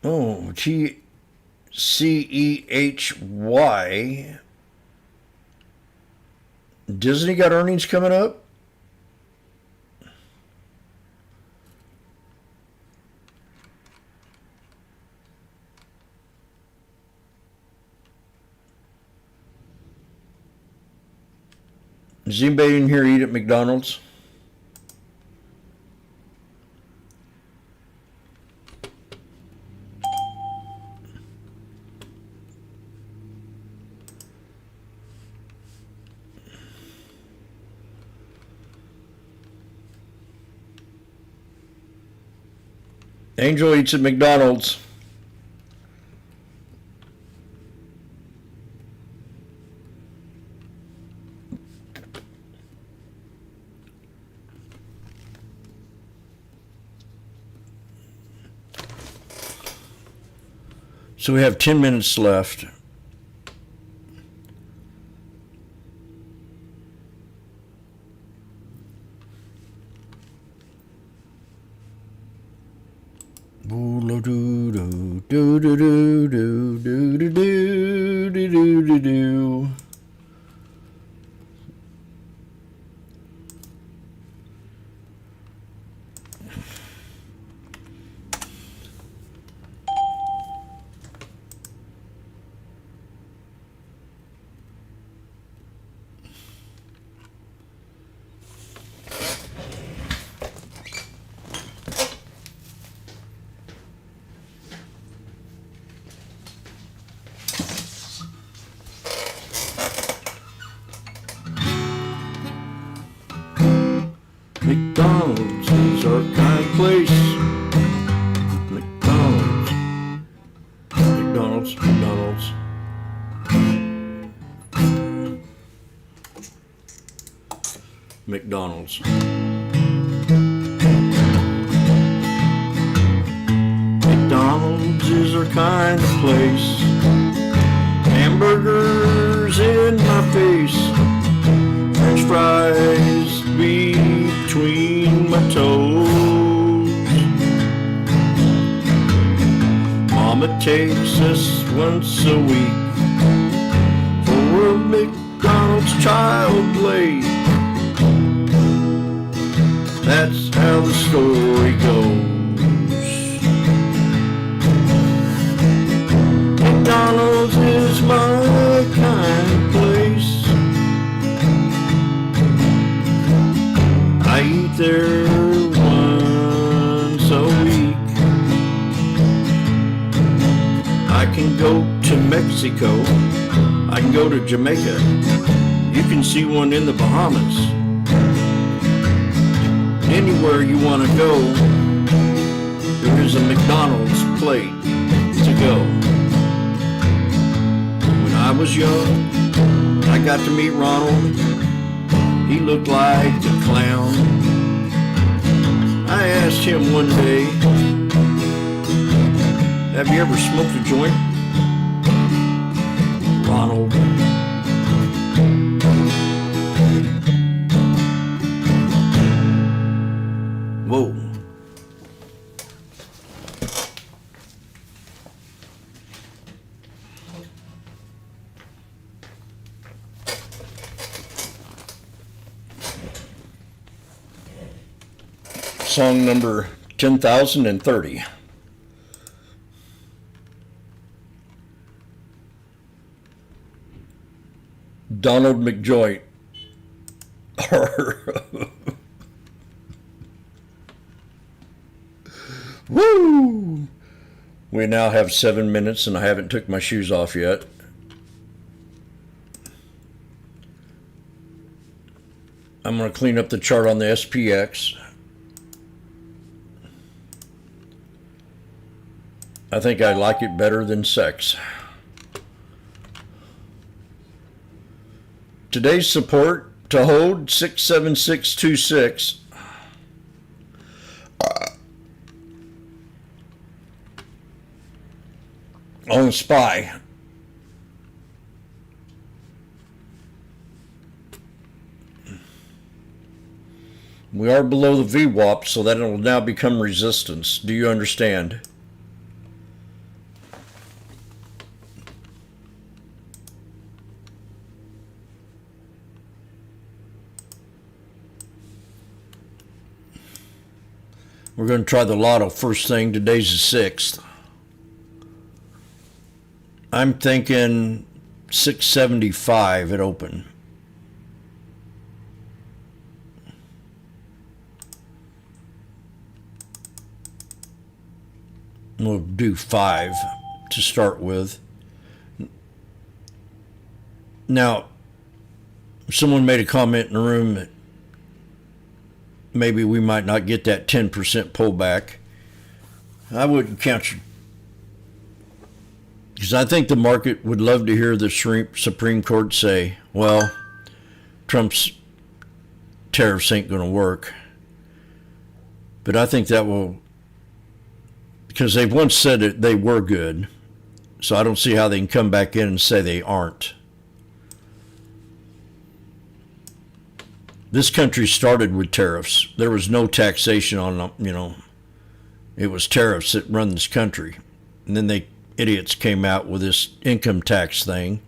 Oh, GCEHY. Disney got earnings coming up? Does anybody in here eat at McDonald's? Angel eats at McDonald's. So we have 10 minutes left. do do do do do do do do do do do do. McDonald's is our kind of place. McDonald's. McDonald's. McDonald's. McDonald's. McDonald's is our kind of place. Hamburgers in my face. French fries between my toes. Mama takes us once a week for a McDonald's child play. That's how the story goes. McDonald's is my kind of place. I eat there once a week. I can go to Mexico. I can go to Jamaica. You can see one in the Bahamas. Anywhere you want to go, there is a McDonald's plate to go. When I was young, I got to meet Ronald. He looked like a clown. I asked him one day, have you ever smoked a joint? Ronald. Whoa. Song number 10,030. Donald McJoint. Woo! We now have 7 minutes and I haven't took my shoes off yet. I'm going to clean up the chart on the SPX. I think I like it better than sex. Today's support to hold 67626. On SPY. We are below the VWAP, so that will now become resistance. Do you understand? We're going to try the lotto first thing. Today's the 6th. I'm thinking 675 at open. We'll do 5 to start with. Now, someone made a comment in the room that maybe we might not get that 10% pullback. I wouldn't count you, because I think the market would love to hear the Supreme Court say, well, Trump's tariffs ain't going to work. But I think that will, because they've once said that they were good, so I don't see how they can come back in and say they aren't. This country started with tariffs. There was no taxation on, it was tariffs that run this country. And then idiots came out with this income tax thing.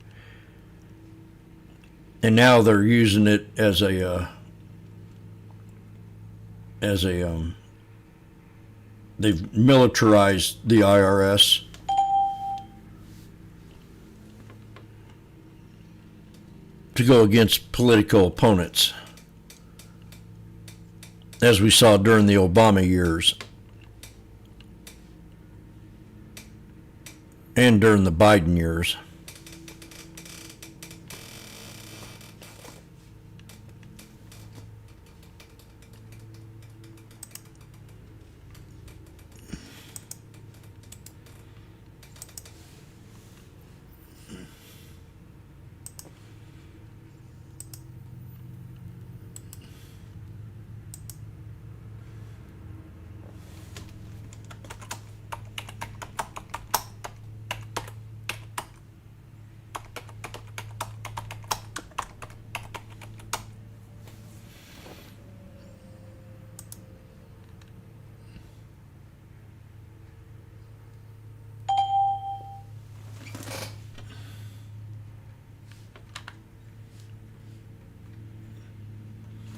And now they're using it as they've militarized the IRS. To go against political opponents, as we saw during the Obama years and during the Biden years.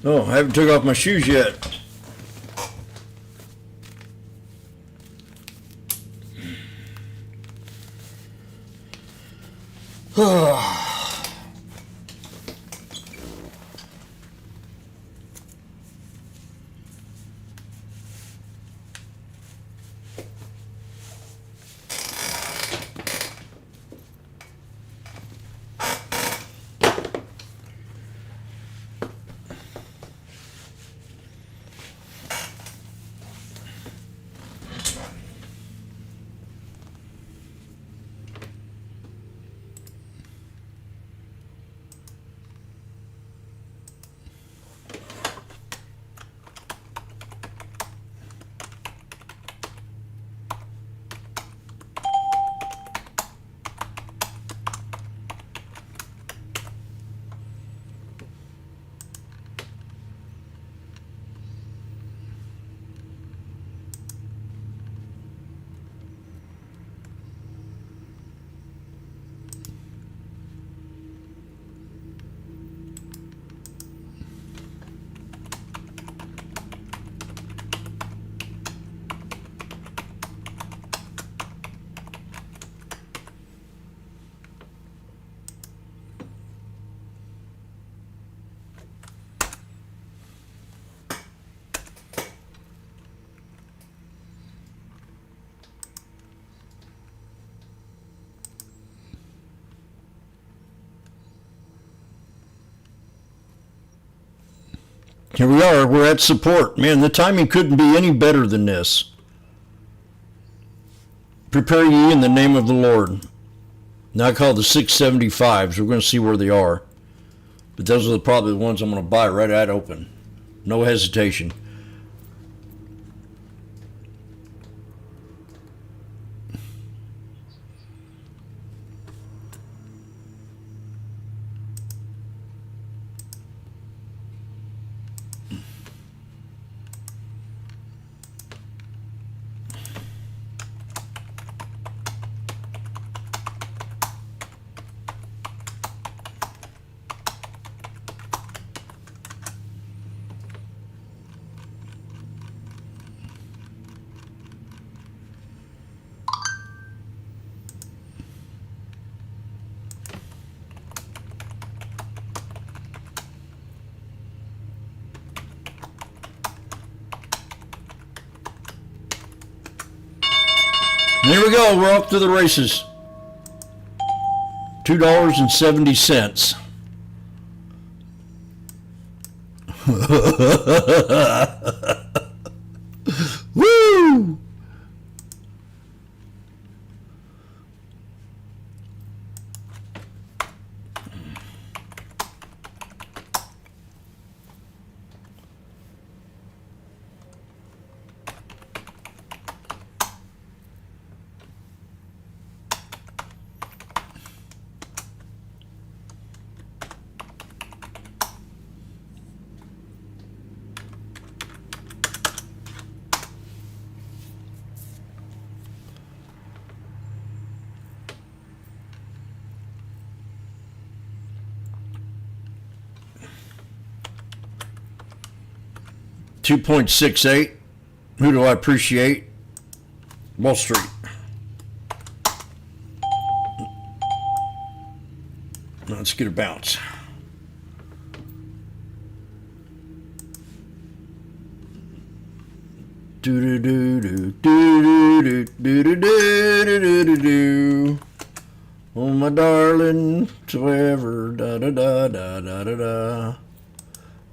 Oh, I haven't took off my shoes yet. Here we are, we're at support. Man, the timing couldn't be any better than this. Prepare ye in the name of the Lord. Now I call the 675s. We're going to see where they are. But those are probably the ones I'm going to buy right at open. No hesitation. Here we go, we're off to the races. $2.70. Woo! 2.68. Who do I appreciate? Wall Street. Let's get a bounce. Do do do do do do do do do do do do. Oh my darling, forever, da da da da da da da.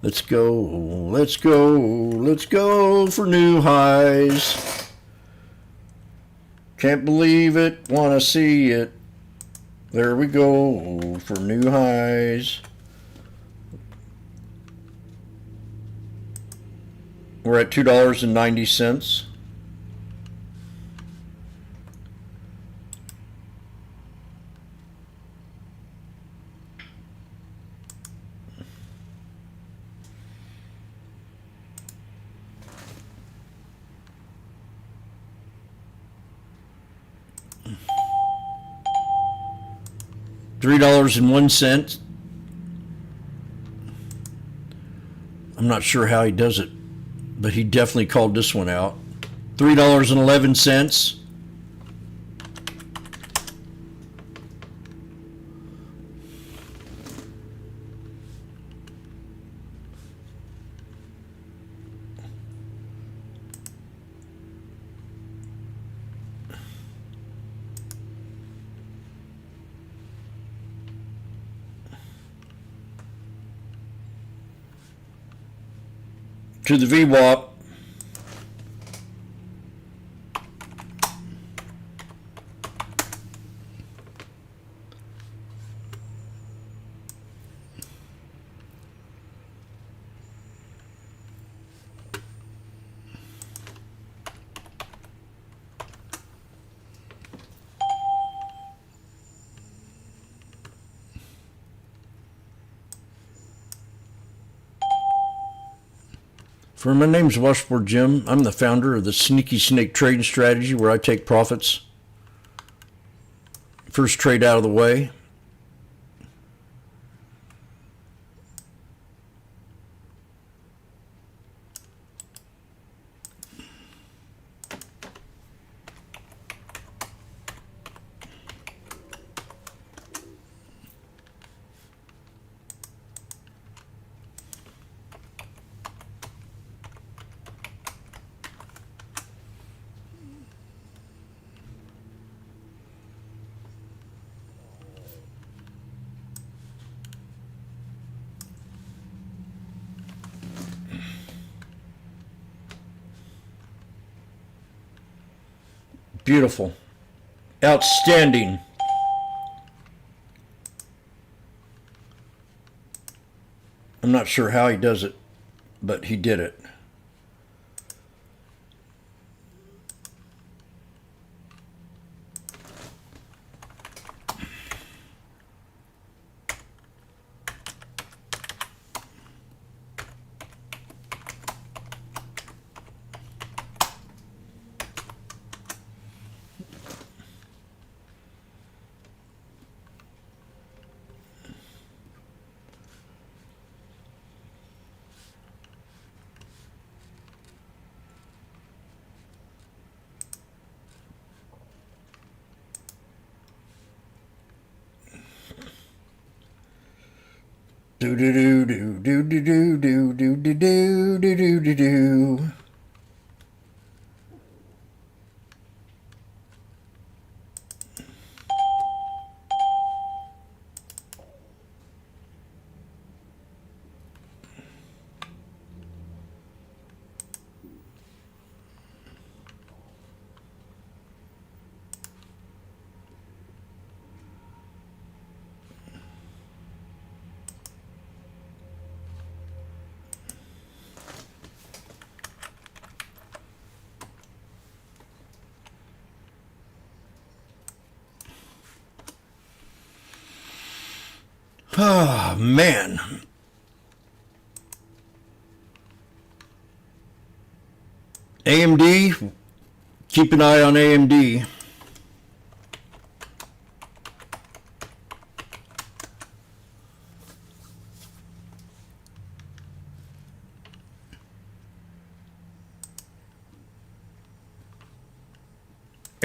Let's go, let's go, let's go for new highs. Can't believe it, wanna see it. There we go for new highs. We're at $2.90. $3.01. I'm not sure how he does it, but he definitely called this one out. $3.11. To the VWAP. My name's Washboardjim. I'm the founder of the Sneaky Snake trading strategy where I take profits. First trade out of the way. Beautiful. Outstanding. I'm not sure how he does it, but he did it. Do do do do do do do do do do do do do do. Oh, man. AMD, keep an eye on AMD.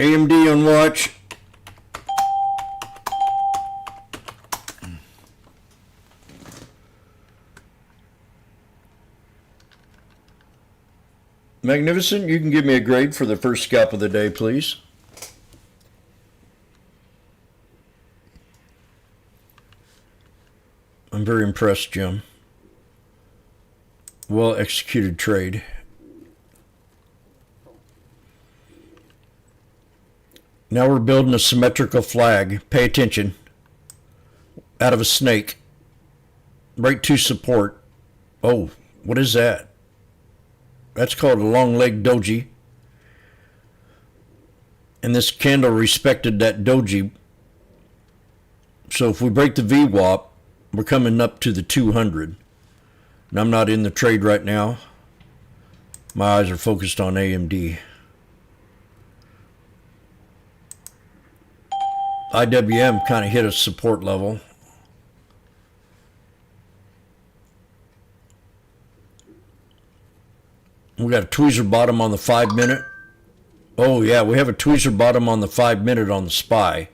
AMD on watch. Magnificent, you can give me a grade for the first scalp of the day, please. I'm very impressed, Jim. Well executed trade. Now we're building a symmetrical flag. Pay attention. Out of a snake. Right to support. Oh, what is that? That's called a long leg doji. And this candle respected that doji. So if we break the VWAP, we're coming up to the 200. And I'm not in the trade right now. My eyes are focused on AMD. IWM kind of hit a support level. We got a tweezer bottom on the 5 minute. Oh yeah, we have a tweezer bottom on the 5 minute on the SPY.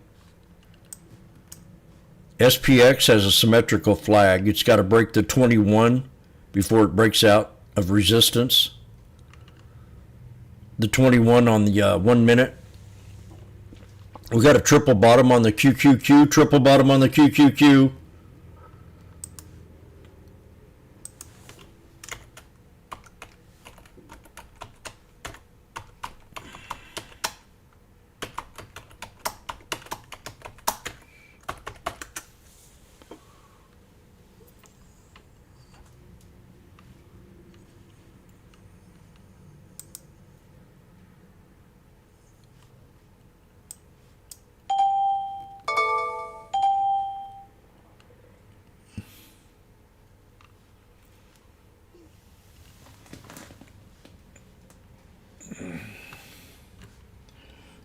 SPX has a symmetrical flag. It's got to break the 21 before it breaks out of resistance. The 21 on the 1 minute. We got a triple bottom on the QQQ, triple bottom on the QQQ.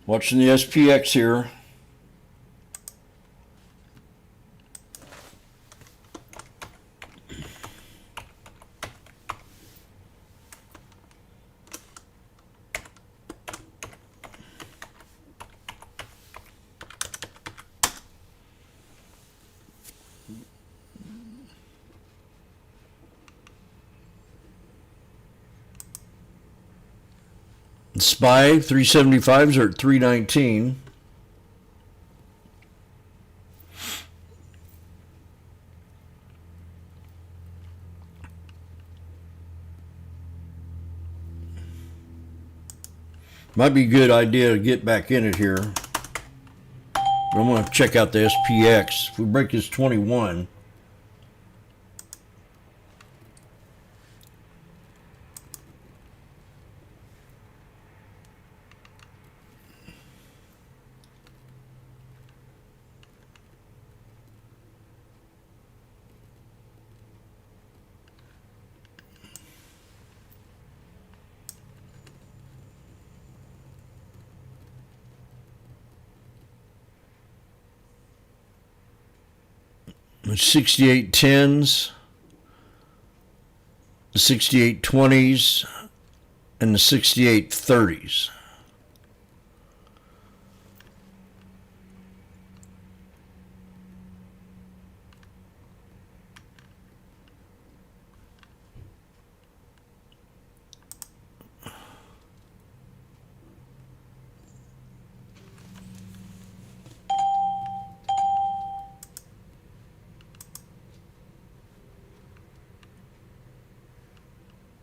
Watching the SPX here. SPY 375s are at 319. Might be a good idea to get back in it here. But I'm going to check out the SPX. If we break this 21, the 6810s, the 6820s, and the 6830s.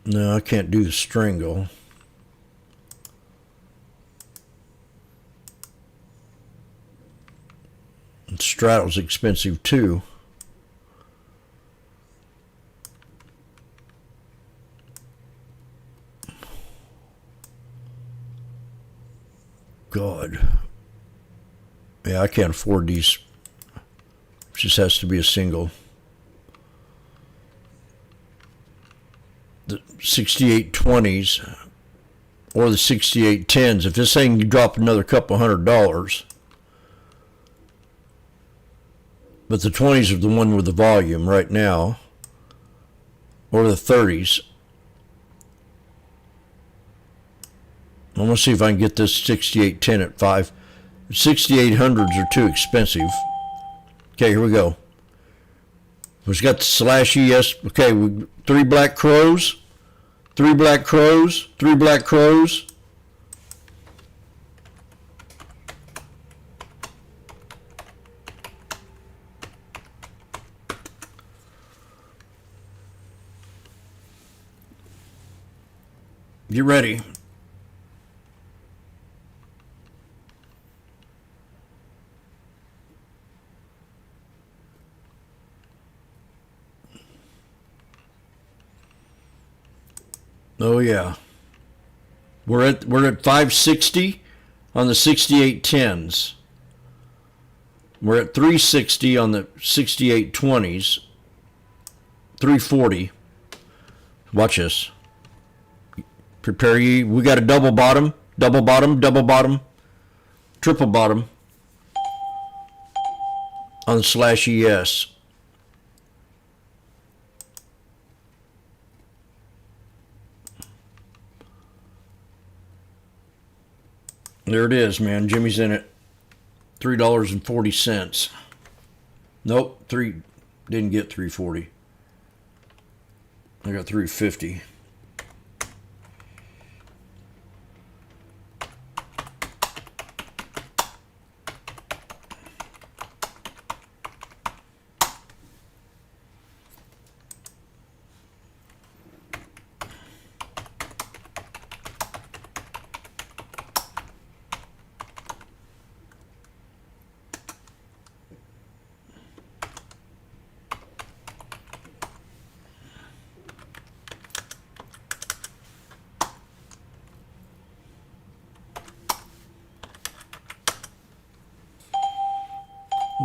No, I can't do the strangle. And straddle's expensive too. God. Yeah, I can't afford these. It just has to be a single. The 6820s or the 6810s. If this thing you drop another couple $100, but the 20s are the one with the volume right now, or the 30s. I'm gonna see if I can get this 6810 at 5. 6800s are too expensive. Okay, here we go. We've got the slash ES. Okay, 3 black crows, 3 black crows, 3 black crows. Get ready. Oh yeah. We're at 560 on the 6810s. We're at 360 on the 6820s. 340. Watch this. Prepare ye. We got a double bottom, double bottom, double bottom, triple bottom on the slash ES. There it is, man. Jimmy's in it. $3.40. Nope, didn't get 340. I got 350.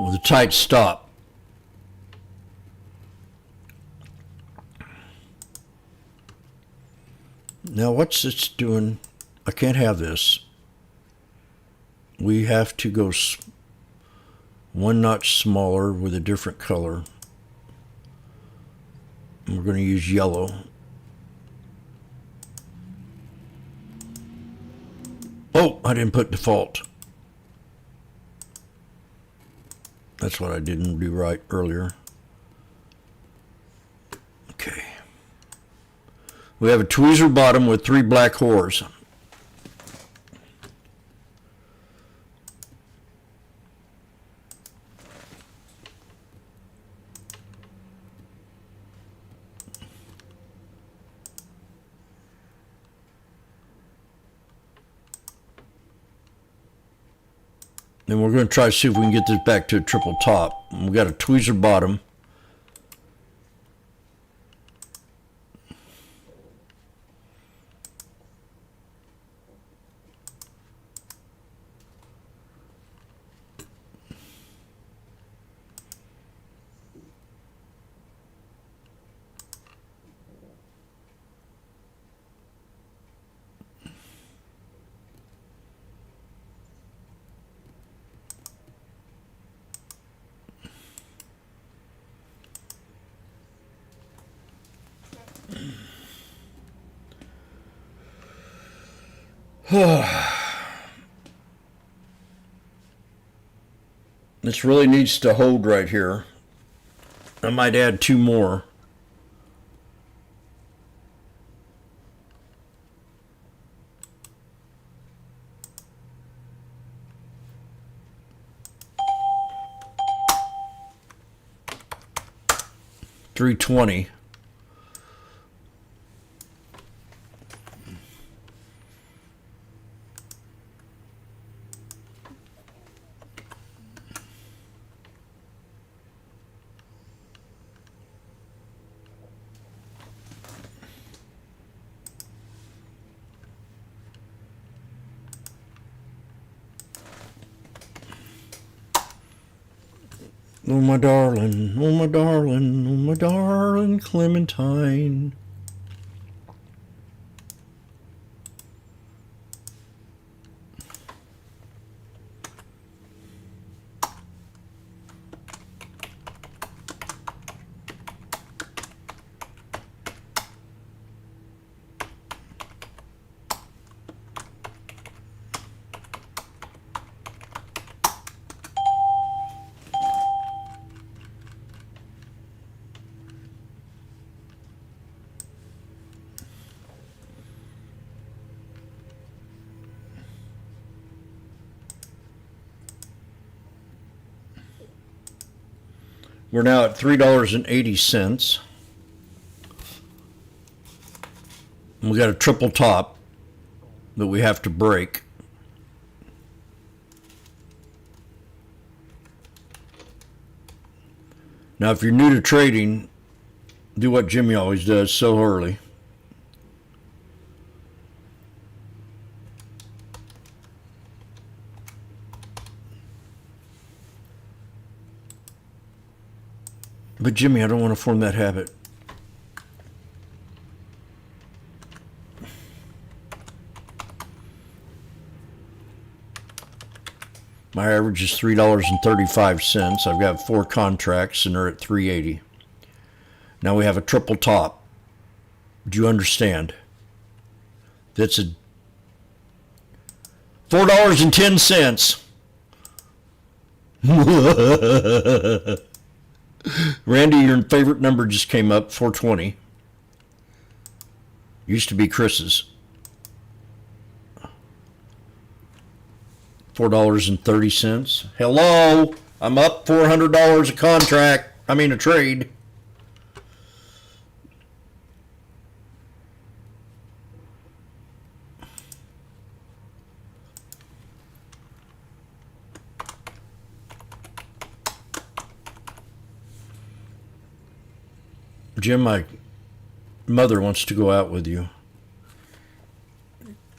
With a tight stop. Now what's this doing? I can't have this. We have to go one notch smaller with a different color. And we're going to use yellow. Oh, I didn't put default. That's what I didn't do right earlier. Okay. We have a tweezer bottom with 3 black whores. Then we're going to try to see if we can get this back to a triple top. We got a tweezer bottom. This really needs to hold right here. I might add 2 more. $320. Oh my darling, oh my darling, oh my darling Clementine. We're now at $3.80. We got a triple top that we have to break. Now, if you're new to trading, do what Jimmy always does, so early. But Jimmy, I don't want to form that habit. My average is $3.35. I've got 4 contracts and they're at $3.80. Now we have a triple top. Do you understand? That's a $4.10. Randy, your favorite number just came up, 420. Used to be Chris's. $4.30. Hello, I'm up $400 a contract. I mean a trade. Jim, my mother wants to go out with you.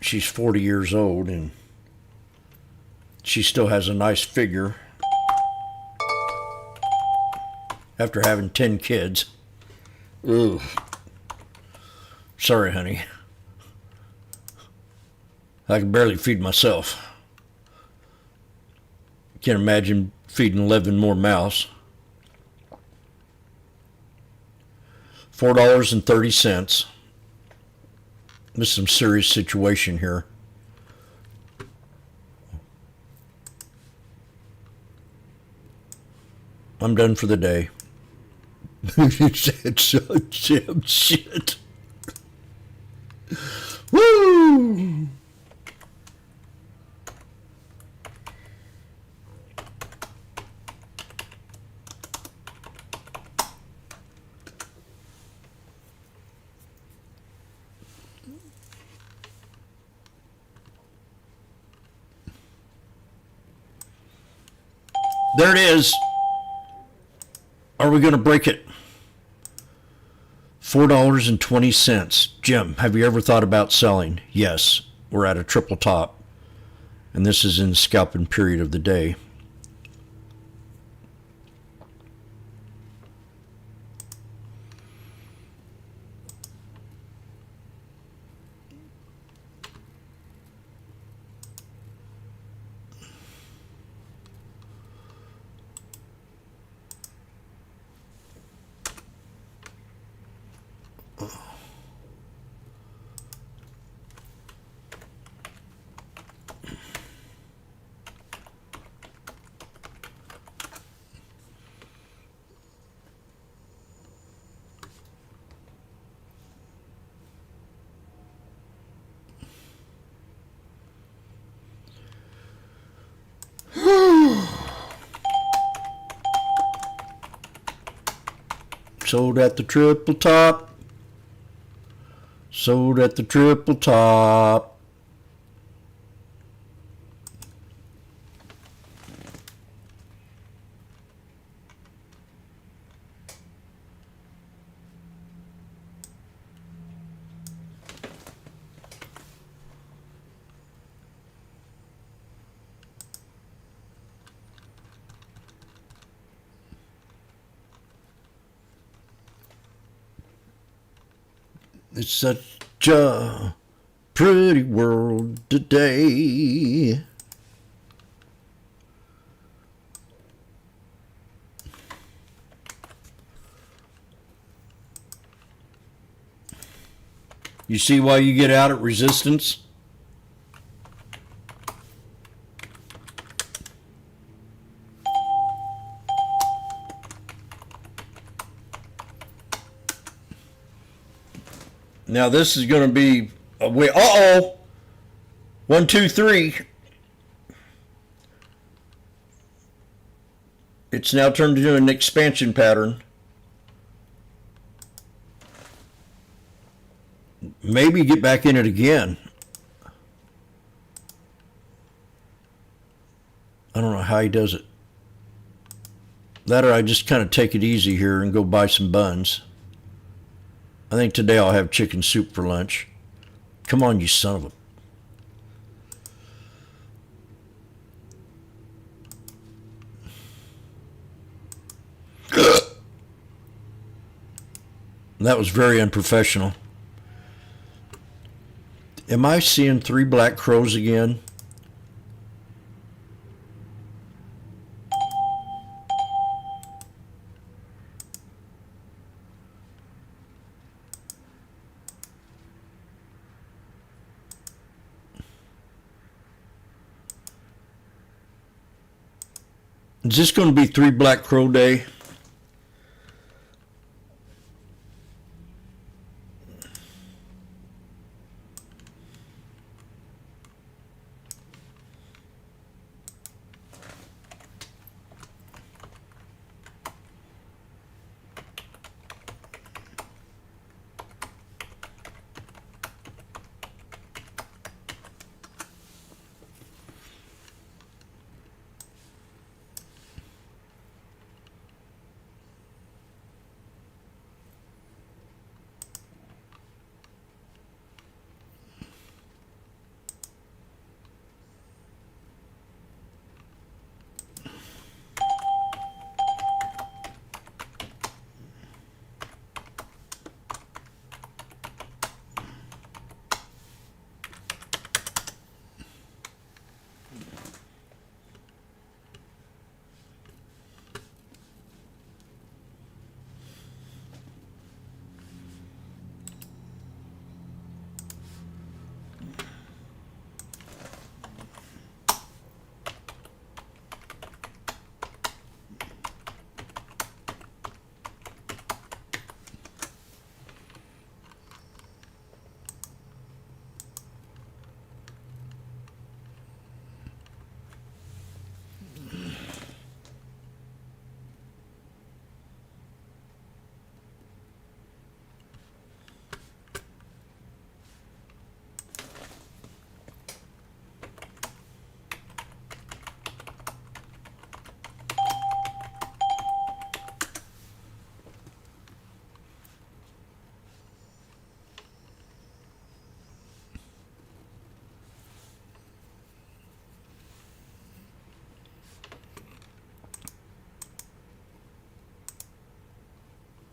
She's 40 years old and she still has a nice figure after having 10 kids. Ooh. Sorry, honey. I can barely feed myself. Can't imagine feeding 11 more mouths. $4.30. This is some serious situation here. I'm done for the day. Shit. Woo! There it is. Are we going to break it? $4.20. Jim, have you ever thought about selling? Yes, we're at a triple top. And this is in the scalping period of the day. Sold at the triple top. Sold at the triple top. It's such a pretty world today. You see why you get out at resistance? Now this is going to be a way. Uh-oh. 1, 2, 3. It's now turned into an expansion pattern. Maybe get back in it again. I don't know how he does it. That or I just kind of take it easy here and go buy some buns. I think today I'll have chicken soup for lunch. Come on, you son of a... That was very unprofessional. Am I seeing 3 black crows again? Is this going to be 3 black crow day?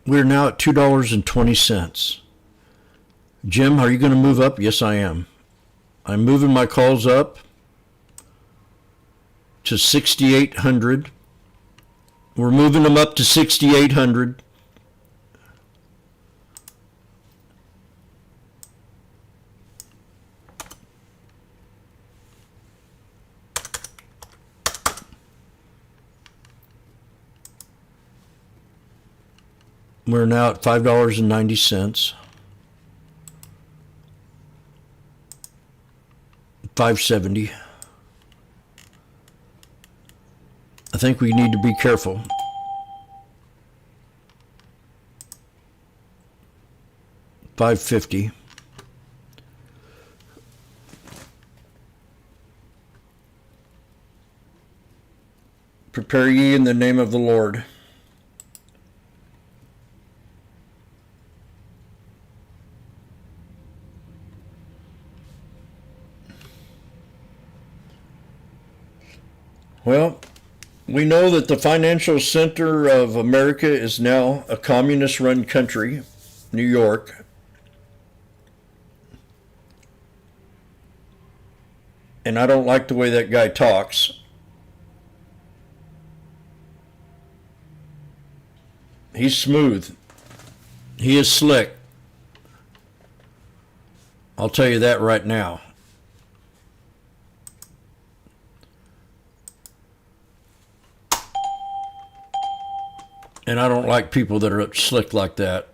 We're now at $2.20. Jim, are you going to move up? Yes, I am. I'm moving my calls up to 6,800. We're moving them up to 6,800. We're now at $5.90. 570. I think we need to be careful. $5.50. Prepare ye in the name of the Lord. Well, we know that the financial center of America is now a communist-run country, New York. And I don't like the way that guy talks. He's smooth. He is slick. I'll tell you that right now. And I don't like people that are slick like that.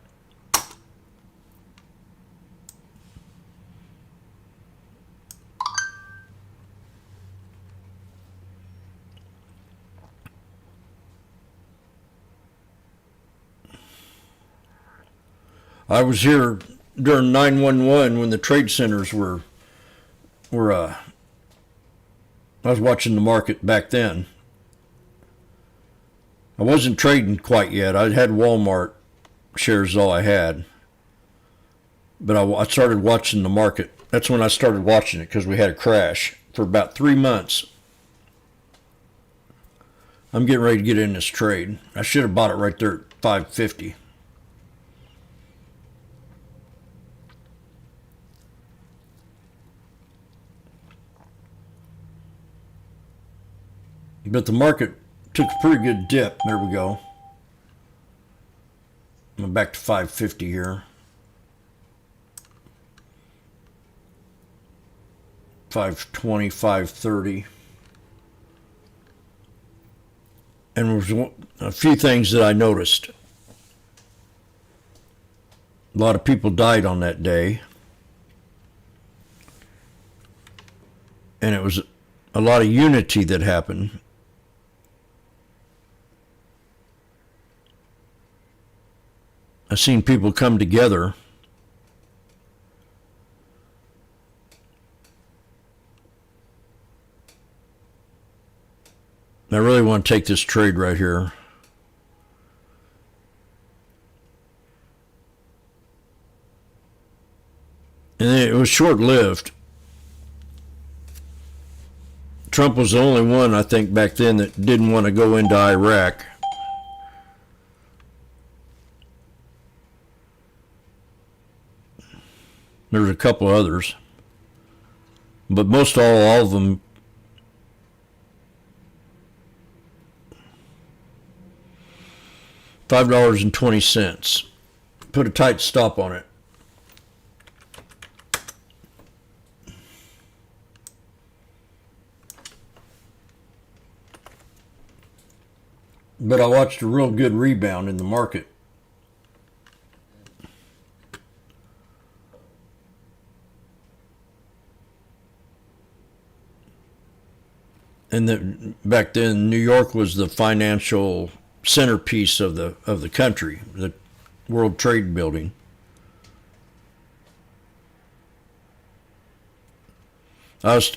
I was here during 9/11 when the trade centers were I was watching the market back then. I wasn't trading quite yet. I had Walmart shares all I had. But I started watching the market. That's when I started watching it because we had a crash for about 3 months. I'm getting ready to get in this trade. I should have bought it right there at 550. But the market took a pretty good dip. There we go. I'm back to 550 here. 520, 530. And there was a few things that I noticed. A lot of people died on that day. And it was a lot of unity that happened. I've seen people come together. I really want to take this trade right here. And it was short-lived. Trump was the only one, I think, back then that didn't want to go into Iraq. There's a couple others. But most all of them $5.20. Put a tight stop on it. But I watched a real good rebound in the market. And back then, New York was the financial centerpiece of the country, the World Trade Building. I was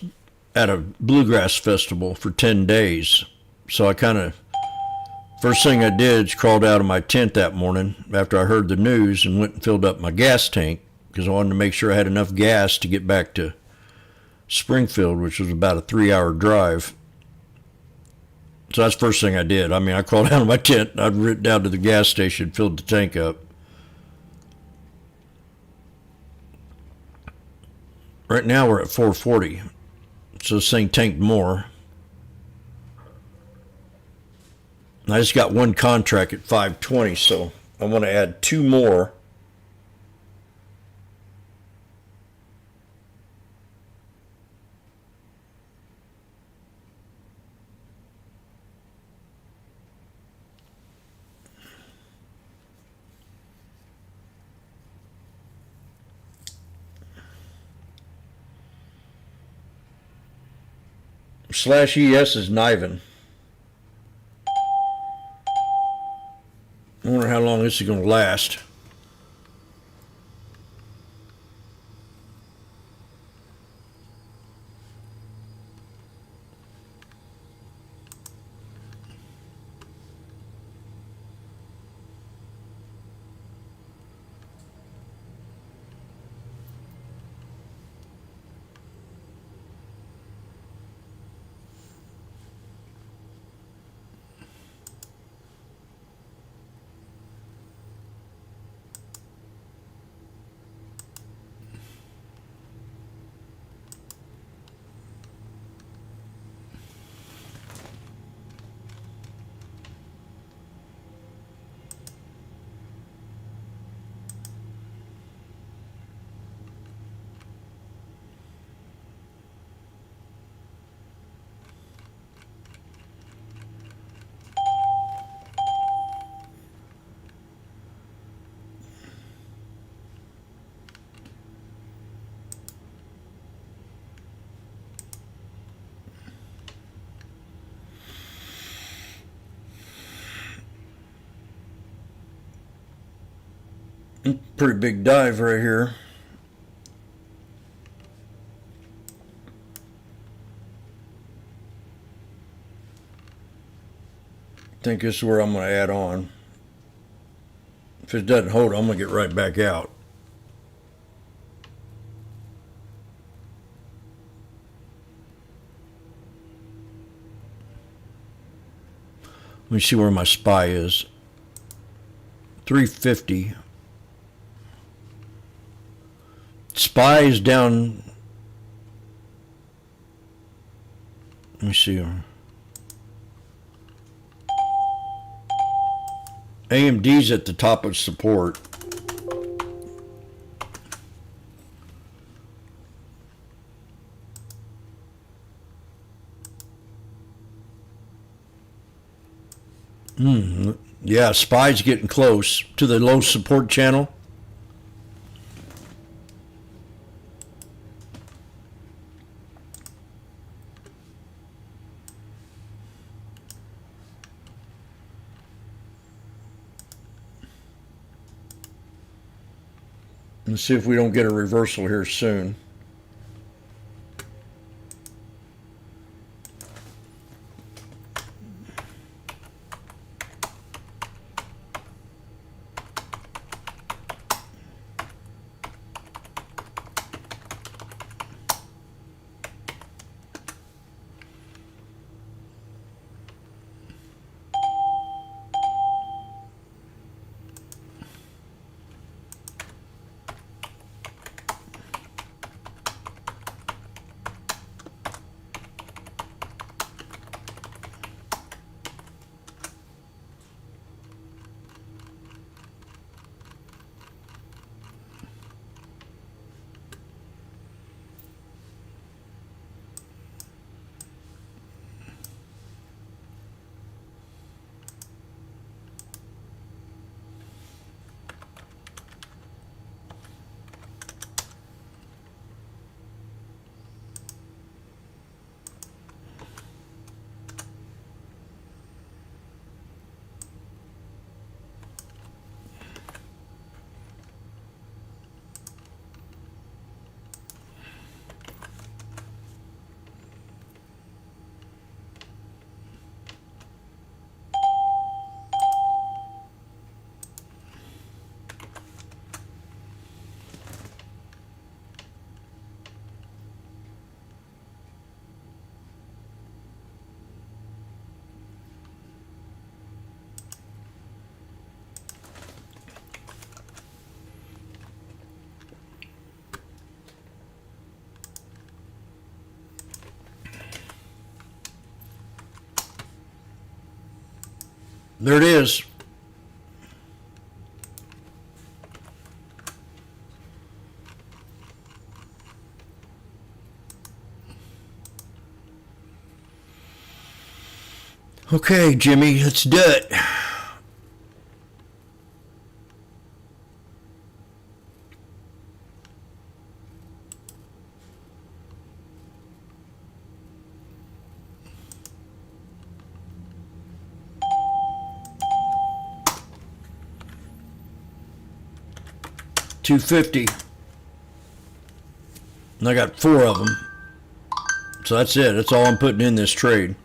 at a bluegrass festival for 10 days, so I first thing I did is crawled out of my tent that morning after I heard the news and went and filled up my gas tank because I wanted to make sure I had enough gas to get back to Springfield, which was about a 3-hour drive. So that's the first thing I did. I mean, I crawled out of my tent, I'd ridden down to the gas station, filled the tank up. Right now we're at 440, so this thing tanked more. I just got one contract at 520, so I want to add 2 more. /ES is Niven. I wonder how long this is going to last. Pretty big dive right here. I think this is where I'm going to add on. If it doesn't hold, I'm going to get right back out. Let me see where my SPY is. 350. SPY is down. Let me see. AMD's at the top of support. Yeah, SPY's getting close to the low support channel. Let's see if we don't get a reversal here soon. There it is. Okay, Jimmy, let's do it. $250. And I got 4 of them. So that's it. That's all I'm putting in this trade.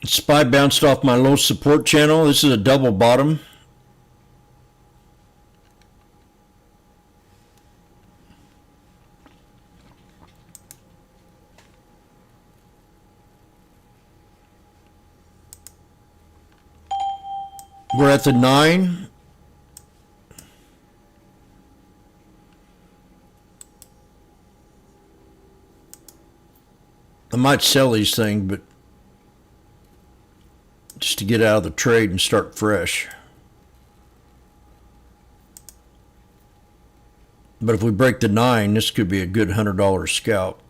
SPY bounced off my low support channel. This is a double bottom. We're at the 9. I might sell these things, but just to get out of the trade and start fresh. But if we break the 9, this could be a good $100 scalp.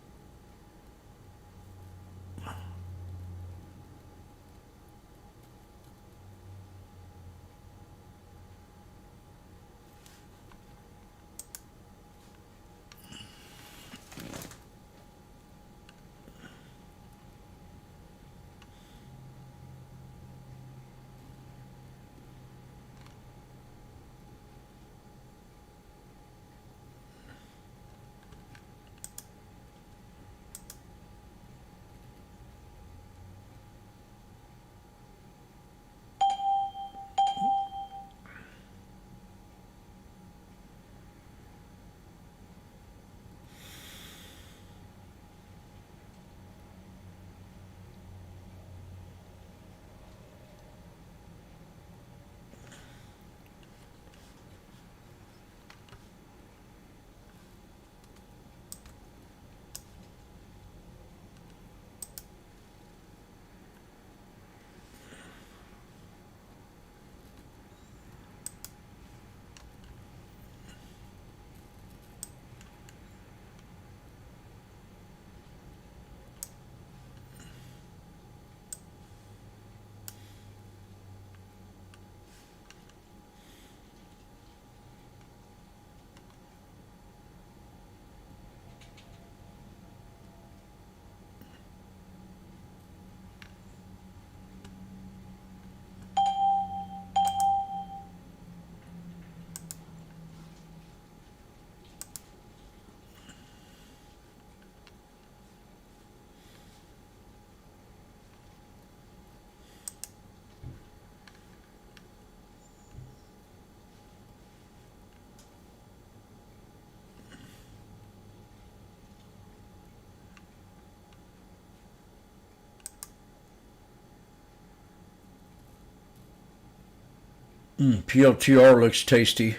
PLTR looks tasty.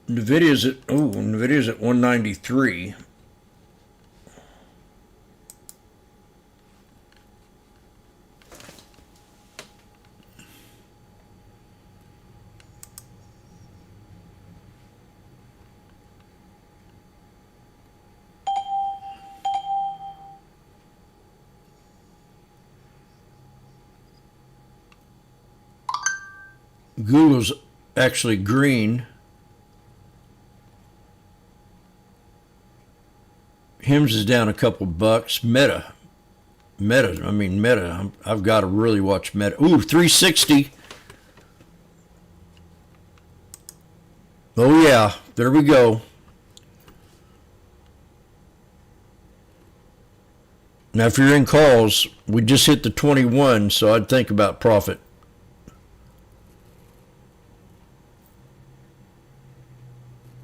Nvidia's at 193. Google's actually green. Hims is down a couple bucks. Meta. I've got to really watch Meta. Ooh, 360. Oh yeah, there we go. Now if you're in calls, we just hit the 21, so I'd think about profit.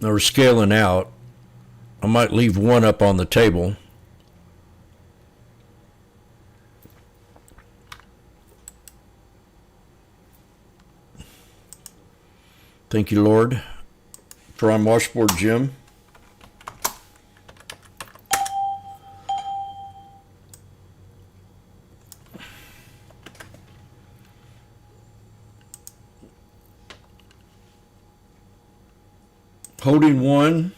Now we're scaling out. I might leave one up on the table. Thank you, Lord. Prime Washboardjim. Holding one.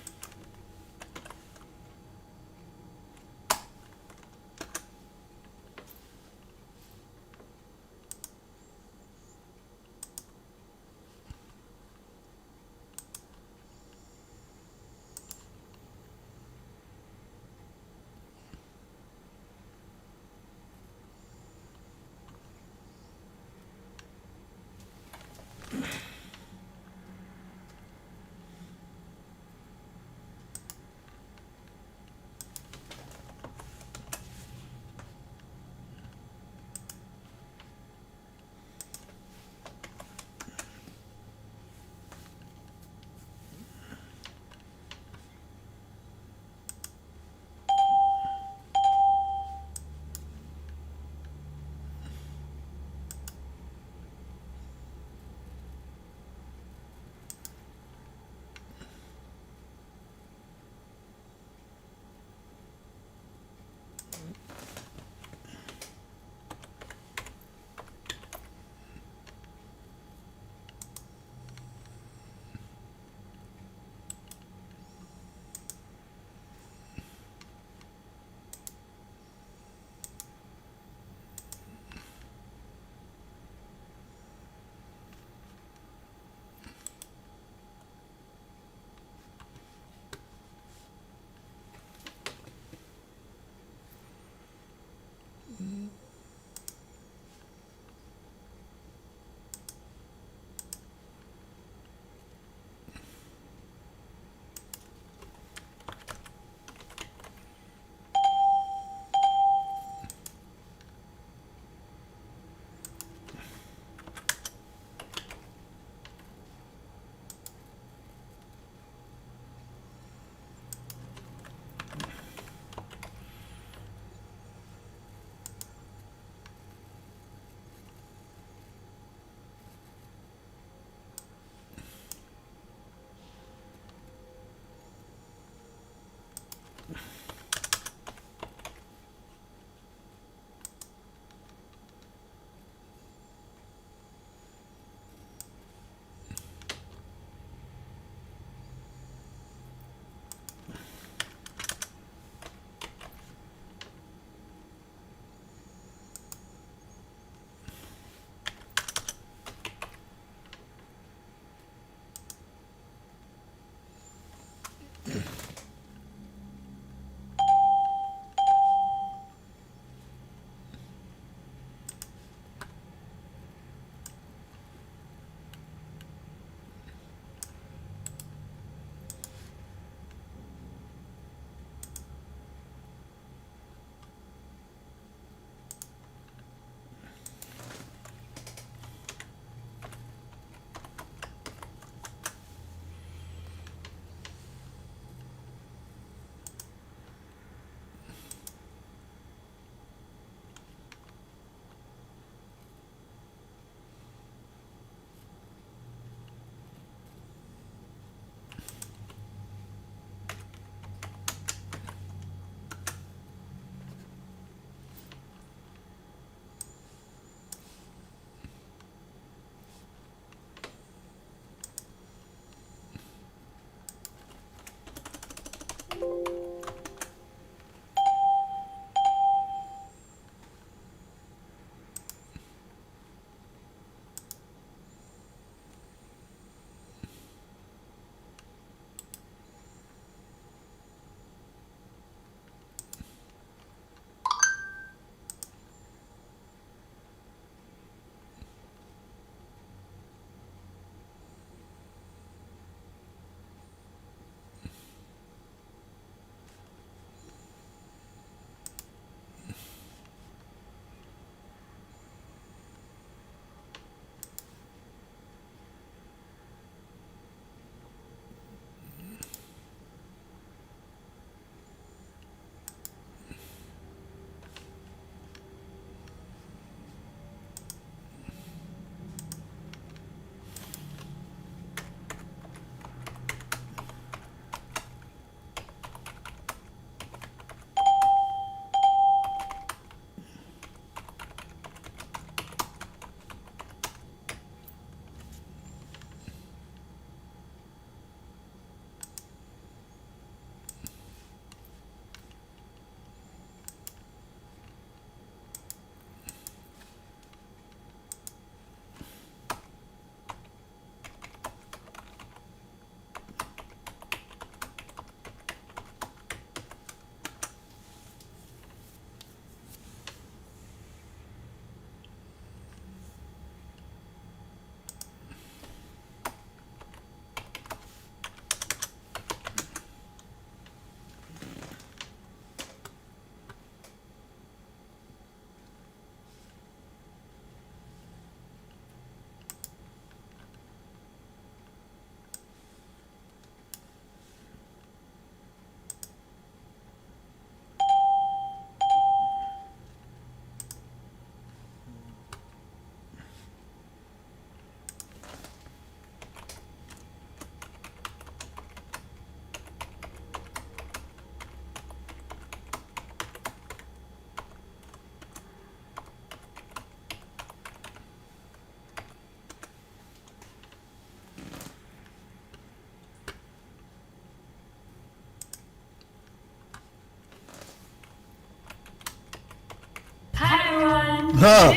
Huh.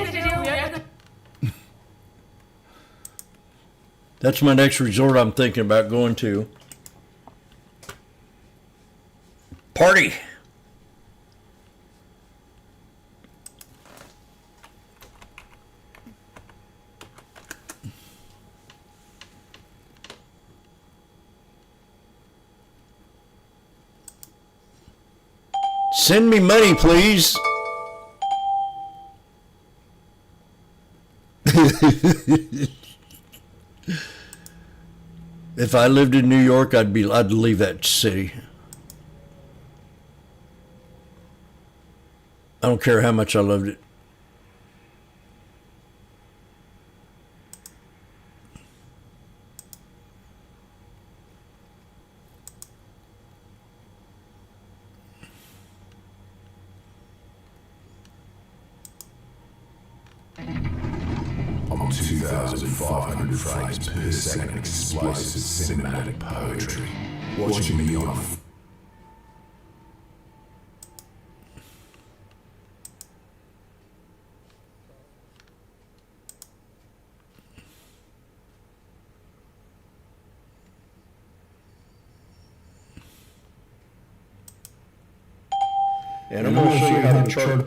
That's my next resort I'm thinking about going to. Party. Send me money, please. If I lived in New York, I'd leave that city. I don't care how much I loved it. On 2,500 frames per second explosive cinematic poetry. Watching me on and I'm going to show you how to chart.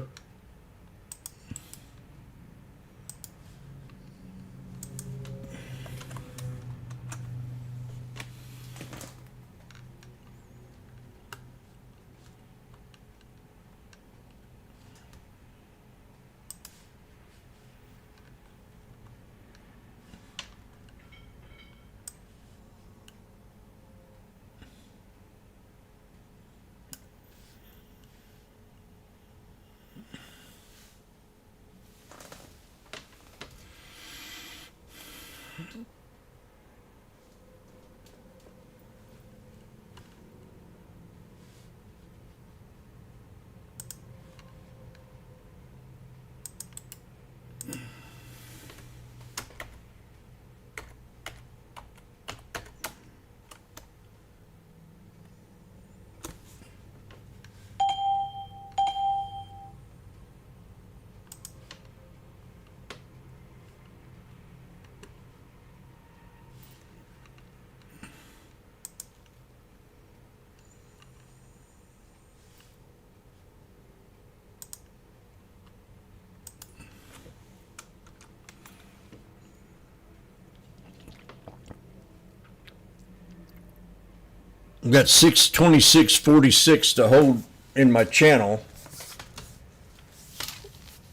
I've got 626.46 to hold in my channel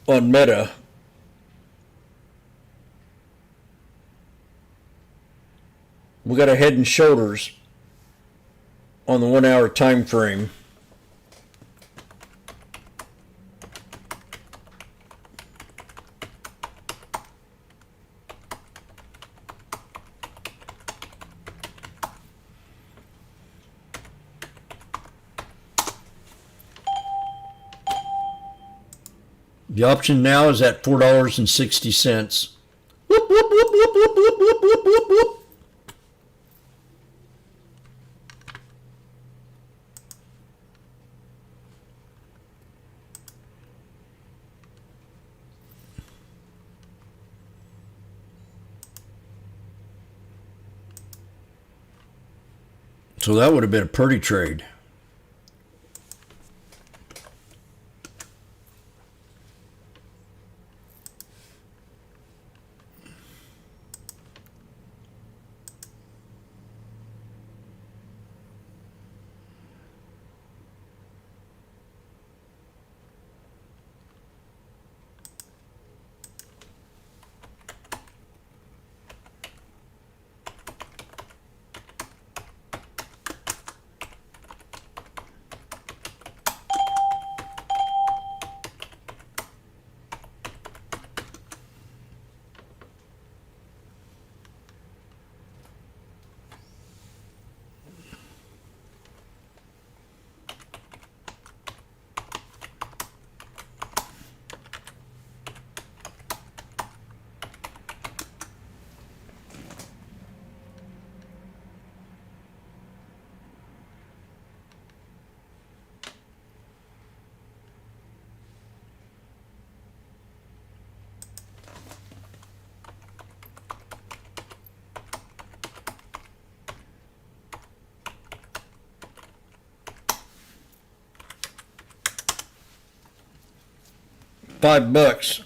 on Meta. We got a Head and Shoulders on the 1 hour time frame. The option now is at $4.60. Whoop, whoop, whoop, whoop, whoop, whoop, whoop, whoop, whoop, whoop. So that would have been a pretty trade. $5.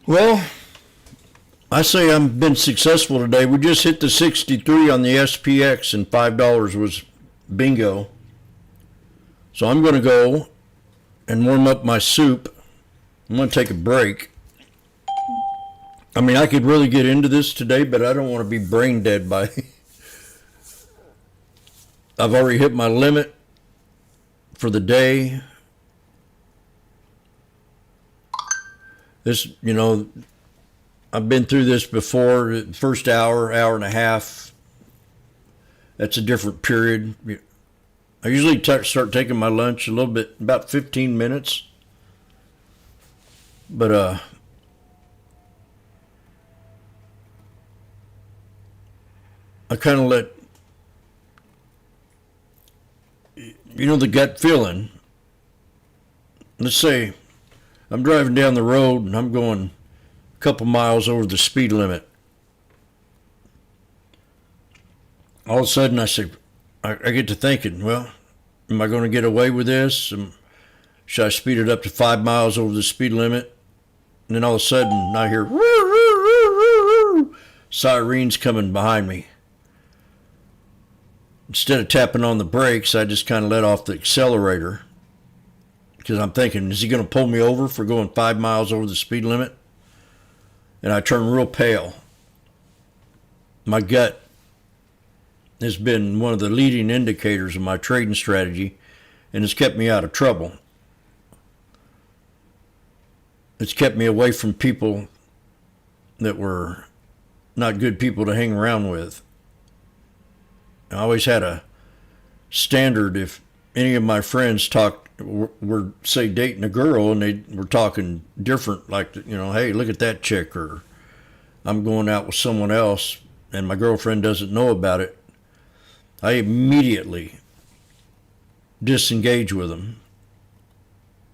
Well, I say I've been successful today. We just hit the 63 on the SPX and $5 was bingo. So I'm going to go and warm up my soup. I'm going to take a break. I mean, I could really get into this today, but I don't want to be brain dead by I've already hit my limit for the day. This, you know, I've been through this before. First hour, hour and a half, that's a different period. I usually start taking my lunch a little bit, about 15 minutes. But, I kind of let, you know, the gut feeling. Let's say I'm driving down the road and I'm going a couple miles over the speed limit. All of a sudden I say, I get to thinking, well, am I going to get away with this? Should I speed it up to 5 miles over the speed limit? And then all of a sudden I hear sirens coming behind me. Instead of tapping on the brakes, I just kind of let off the accelerator. Because I'm thinking, is he going to pull me over for going 5 miles over the speed limit? And I turn real pale. My gut has been one of the leading indicators of my trading strategy, and it's kept me out of trouble. It's kept me away from people that were not good people to hang around with. I always had a standard. If any of my friends were say dating a girl and they were talking different, like, you know, hey, look at that chick, or I'm going out with someone else and my girlfriend doesn't know about it, I immediately disengage with them.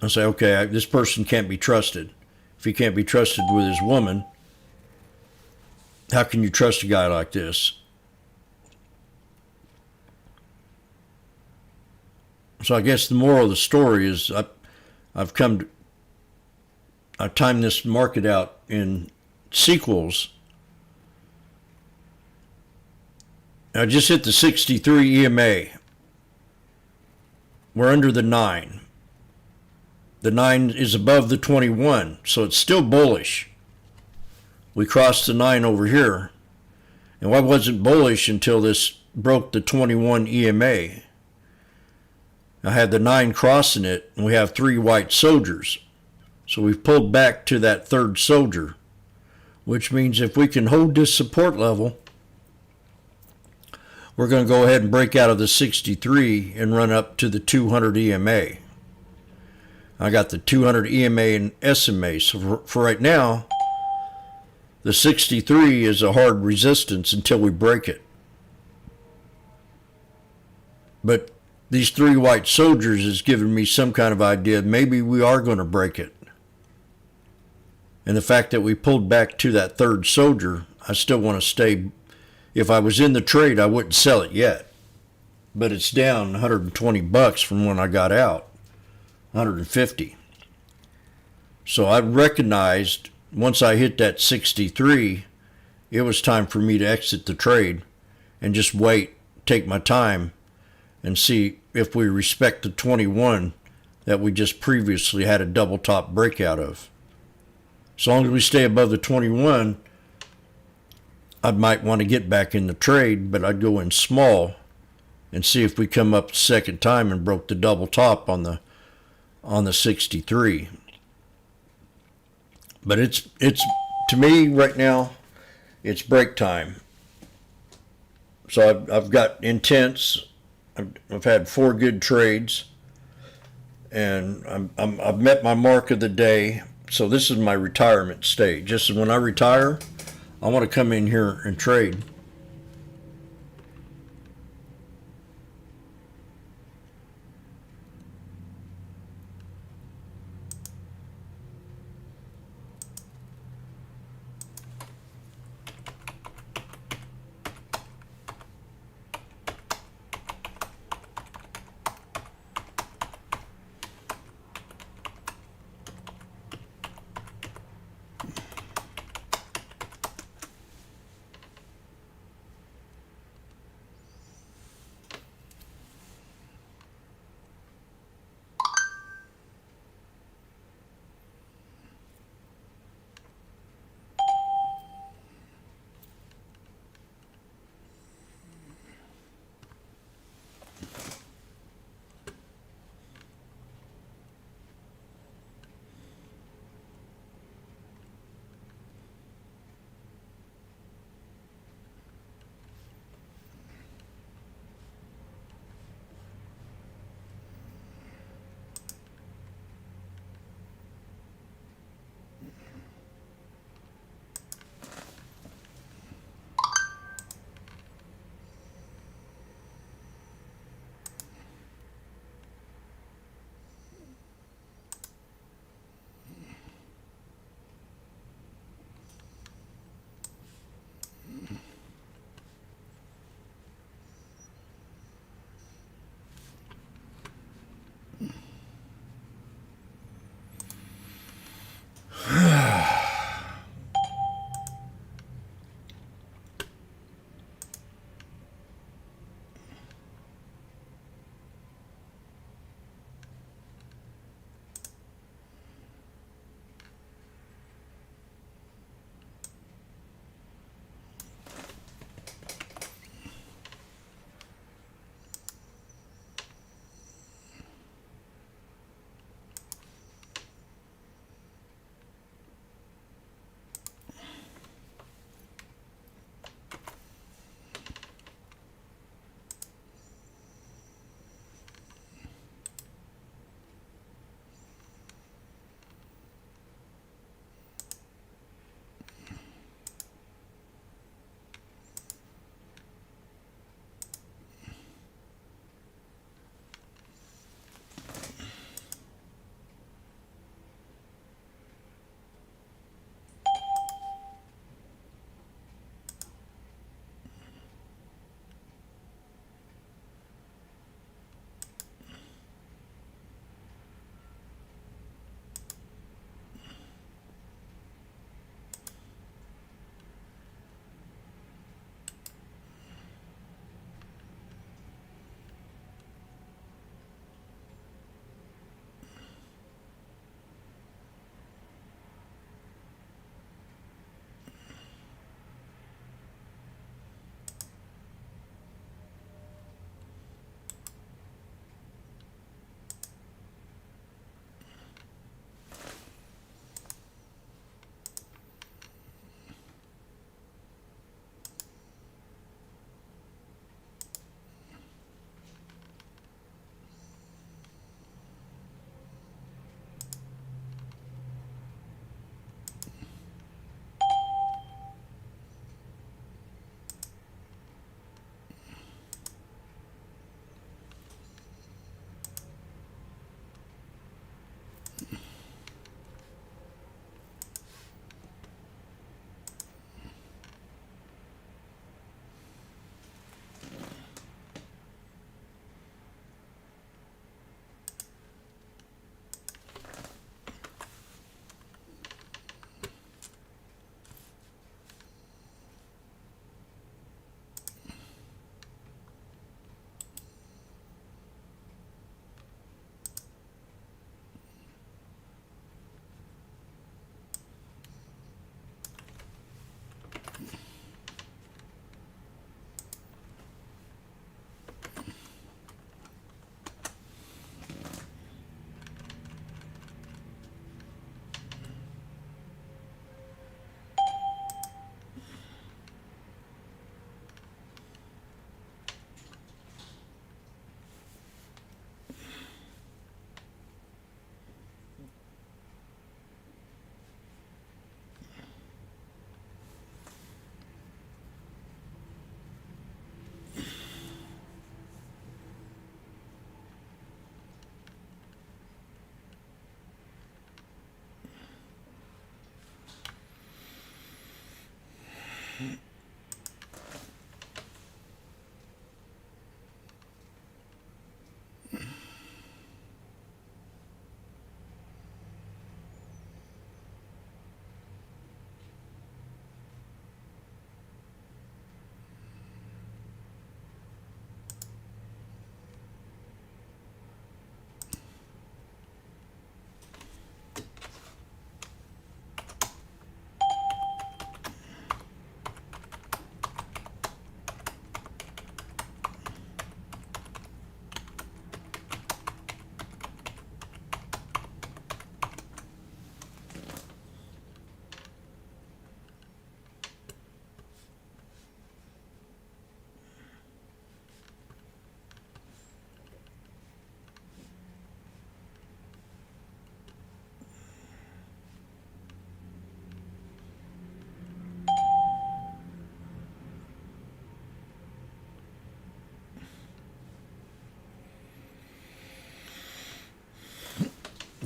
I say, okay, this person can't be trusted. If he can't be trusted with his woman, how can you trust a guy like this? So I guess the moral of the story is I've timed this market out in sequels. I just hit the 63 EMA. We're under the 9. The 9 is above the 21, so it's still bullish. We crossed the 9 over here, and I wasn't bullish until this broke the 21 EMA. I had the 9 crossing it, and we have 3 white soldiers. So we've pulled back to that 3rd soldier, which means if we can hold this support level, we're going to go ahead and break out of the 63 and run up to the 200 EMA. I got the 200 EMA and SMA. So for right now, the 63 is a hard resistance until we break it. But these 3 white soldiers is giving me some kind of idea maybe we are going to break it. And the fact that we pulled back to that 3rd soldier, I still want to stay. If I was in the trade, I wouldn't sell it yet. But it's down $120 from when I got out, 150. So I recognized once I hit that 63, it was time for me to exit the trade and just wait, take my time, and see if we respect the 21 that we just previously had a double top breakout of. As long as we stay above the 21, I might want to get back in the trade, but I'd go in small and see if we come up the second time and broke the double top on the 63. But it's to me right now, it's break time. So I've got intense. I've had 4 good trades, and I've met my mark of the day. So this is my retirement stage. Just when I retire, I want to come in here and trade.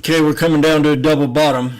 Okay, we're coming down to a double bottom.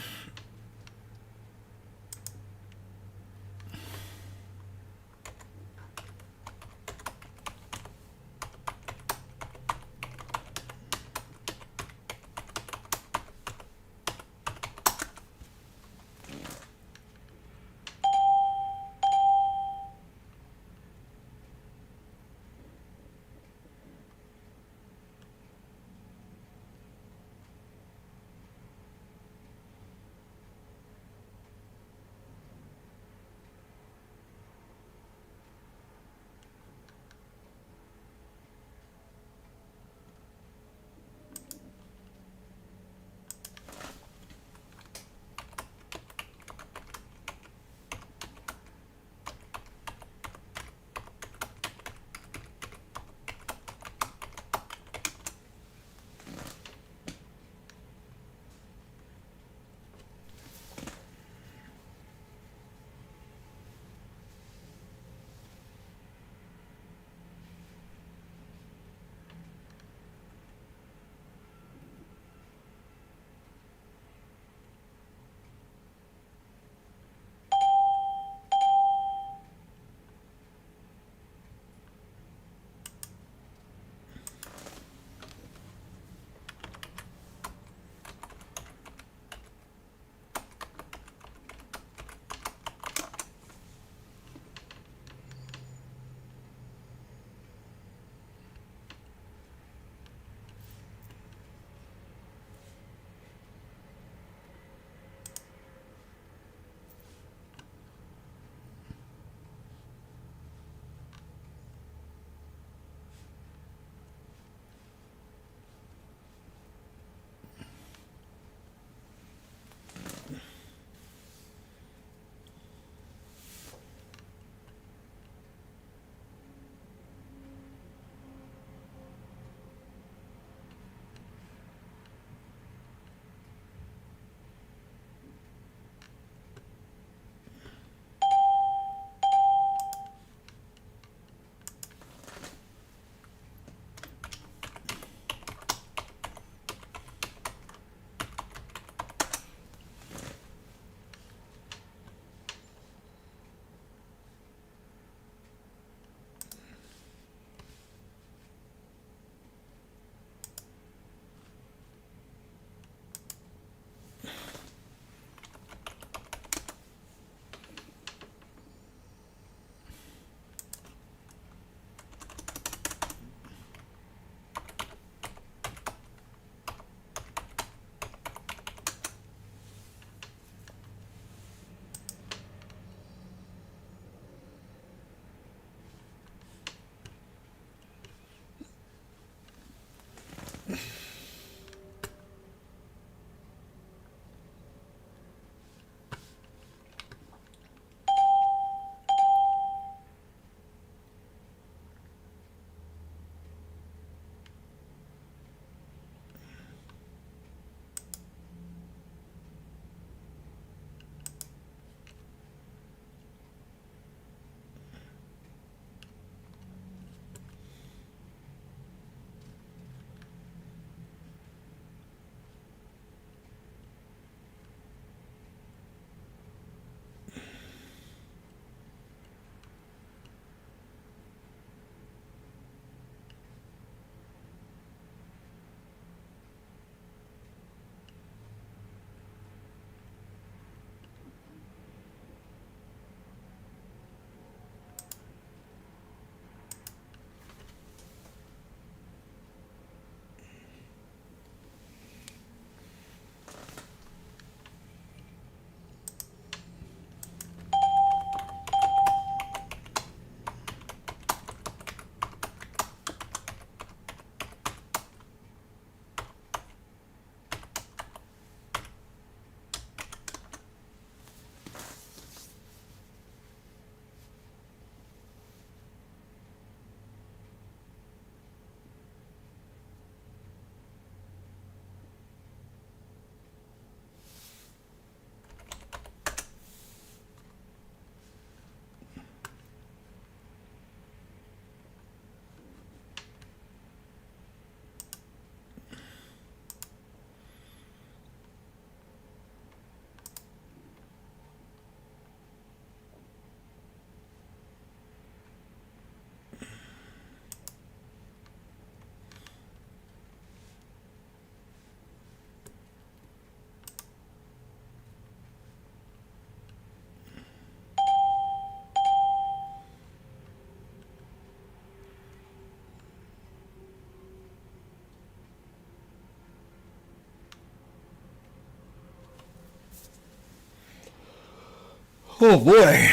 Oh boy.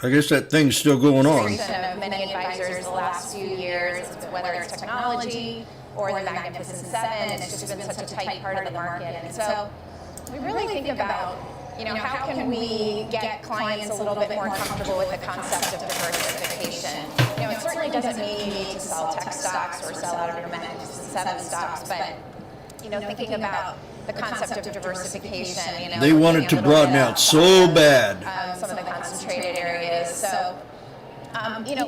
I guess that thing's still going on. Of many advisors the last few years, whether it's technology or the Magnificent Seven, it's just been such a tight part of the market. And so we really think about, how can we get clients a little bit more comfortable with the concept of diversification? It certainly doesn't mean you need to sell tech stocks or sell out of your Magnificent Seven stocks, but thinking about the concept of diversification. They wanted to broaden out so bad. Some of the concentrated areas. So,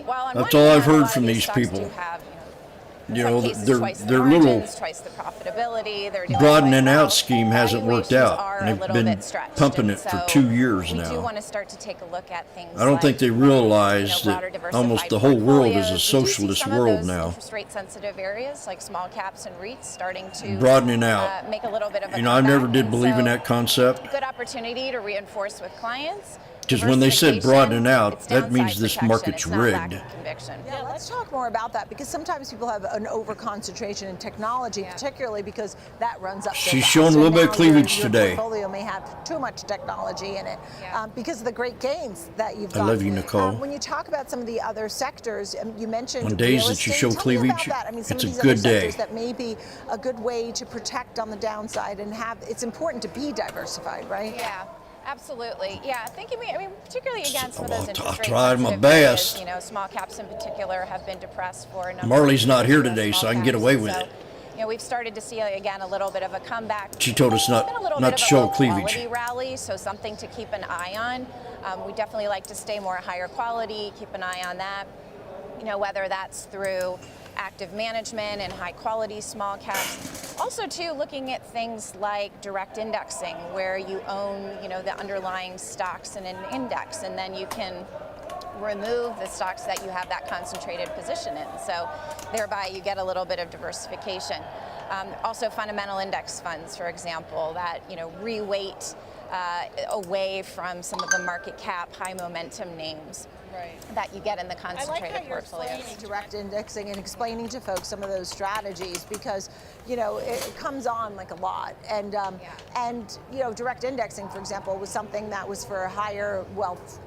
while that's all I've heard from these people. Their little twice the profitability. broadening out scheme hasn't worked out. And they've been pumping it for 2 years We do now. want to start to take a look at things. I don't think they realize broader that almost the whole world is a socialist world now. Interest rate sensitive areas like small caps and REITs starting to Broadening out. make a little bit of a I never comeback. did And believe in so, that concept. Good opportunity to reinforce with clients. Because when they said broadening out, that means this market's rigged. Yeah, let's talk more about that, because sometimes people have an over-concentration in technology, particularly because that runs up. She's showing a little bit of cleavage today. Your portfolio may have too much technology in it because of the great gains that you've got. I love you, Nicole. When you talk about some of the other sectors, you mentioned On days real that you estate. show Tell me about cleavage, that. I mean, some it's of a these good other day. sectors that may be a good way to protect on the downside and have. It's important to be diversified, right? Yeah. Absolutely, yeah. Particularly again, some of those interest rate tried my sensitive best. areas, small caps in particular have been depressed for a number. Marley's of not years, here today, small so I can get caps. away with So, it. we've started to see again a little bit of a comeback. She told us not Been a little not bit to of a show low cleavage. quality rally, so something to keep an eye on. We definitely like to stay more higher quality, keep an eye on that. Whether that's through active management and high quality small caps. Also too, looking at things like direct indexing, where you own, the underlying stocks in an index, and then you can remove the stocks that you have that concentrated position in. So thereby you get a little bit of diversification. Also fundamental index funds, for example, that, reweight away from some of the market cap, high momentum names. That you get in the concentrated portfolios. Explaining direct indexing and explaining to folks some of those strategies, because it comes on like a lot, and direct indexing, for example, was something that was for a higher wealth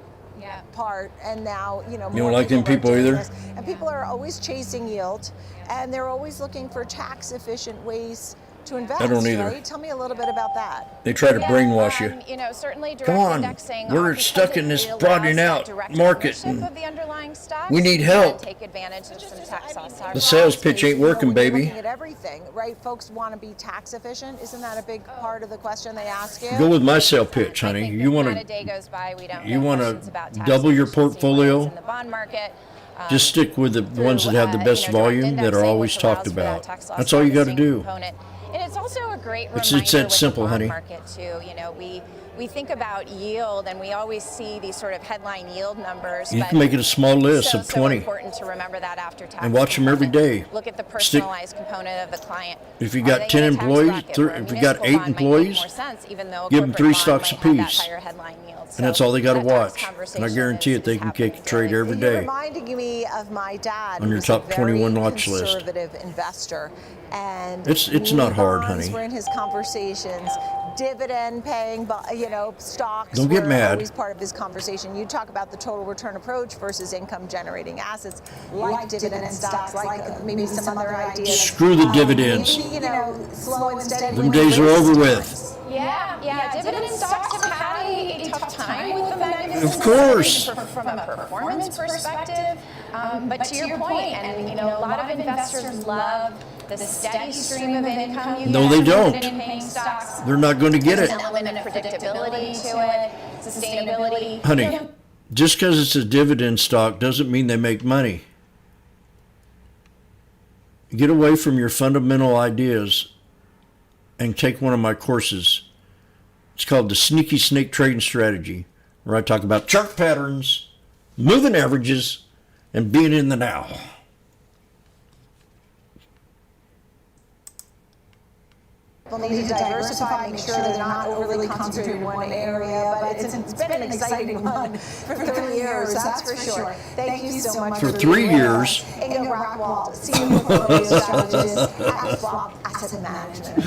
part, and now You don't like them people either? and people are always chasing yield, and they're always looking for tax efficient ways to invest. I don't either. Right? Tell me a little bit about that. They try to brainwash you. Certainly direct Come on, indexing, we're because stuck in it this allows broadening that out direct market. ownership of the underlying stocks. We need You help. can Take advantage of some tax loss. The sales pitch ain't working, When you're baby. looking at everything, right? Folks want to be tax efficient. Isn't that a big part of the question they ask you? Go with my sale pitch, honey. You want Not a to day goes by we don't you get want questions to about tax double your efficiency, whether it's portfolio. in the bond market. Just stick with the ones that have the best direct volume that are indexing, always which allows talked for that about. tax loss That's all you got to harvesting do. component. And it's also a great It's reminder that with simple, the bond honey. market too. We think about yield, and we always see these sort of headline yield numbers. You but can make it a small list of 20 So important to remember that after tax. and watch them every day. Look at the Stick- personalized component of the client. If you Are got they 10 in a tax employees, bracket where a if you got municipal 8 bond might make employees, more sense, even though a give them corporate 3 bond stocks might have that apiece. higher headline yield. And that's all they got to that tax watch. And I conversation guarantee it, they can trade every You're day. reminding me of my dad. On your who's top a very 21 watch list. Conservative investor, and It's not hard, bonds honey. Were in his conversations. Dividend paying, stocks. Don't get were mad. Always part of his conversation. You talk about the total return approach versus income generating assets, like dividend stocks, like maybe some other ideas. Screw the dividends. Maybe, slow and steady. Them days are over with. Yeah. Dividend stocks have had a tough time with the Magnificent Of course. Seven from a performance perspective. But to your point, and a lot of investors love the steady stream of income you No, get they from don't. dividend-paying stocks. They're not going to get There's it. an element of predictability to it, sustainability. Honey, just because it's a dividend stock doesn't mean they make money. Get away from your fundamental ideas and take one of my courses. It's called the Sneaky Snake Trading Strategy, where I talk about chart patterns, moving averages, and being in the now. People need to diversify, make sure they're not overly concentrated in one area, but it's been an exciting one for 3 years, that's for sure. Thank you so much For 3 years. Inga Rockwald, Senior Portfolio Strategist at Swap asset management.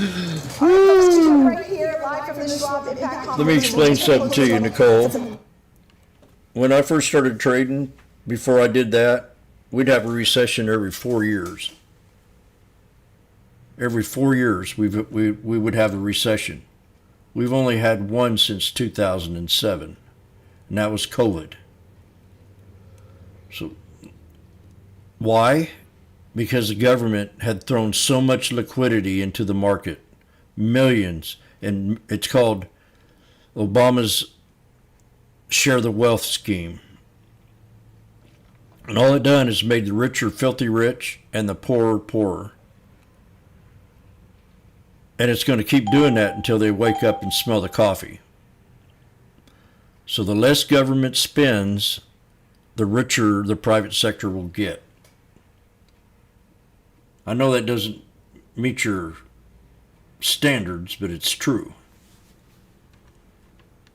All right, folks, keep it right here, live from the Schwab Impact Conference. Let me explain something to you, Nicole. When I first started trading, before I did that, we'd have a recession every 4 years. Every 4 years, we would have a recession. We've only had one since 2007, and that was COVID. So, why? Because the government had thrown so much liquidity into the market, millions, and it's called Obama's Share the Wealth scheme. And all it done is made the richer filthy rich and the poorer poorer. And it's going to keep doing that until they wake up and smell the coffee. So the less government spends, the richer the private sector will get. I know that doesn't meet your standards, but it's true.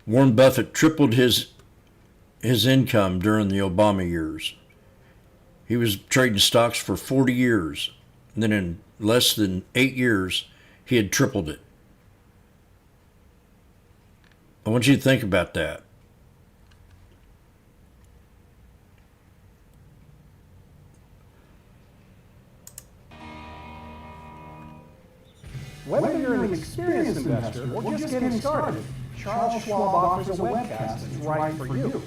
Warren Buffett tripled his income during the Obama years. He was trading stocks for 40 years. And then in less than 8 years, he had tripled it. I want you to think about that. Whether you're an experienced investor or just getting started, Charles Schwab offers a webcast that's right for you.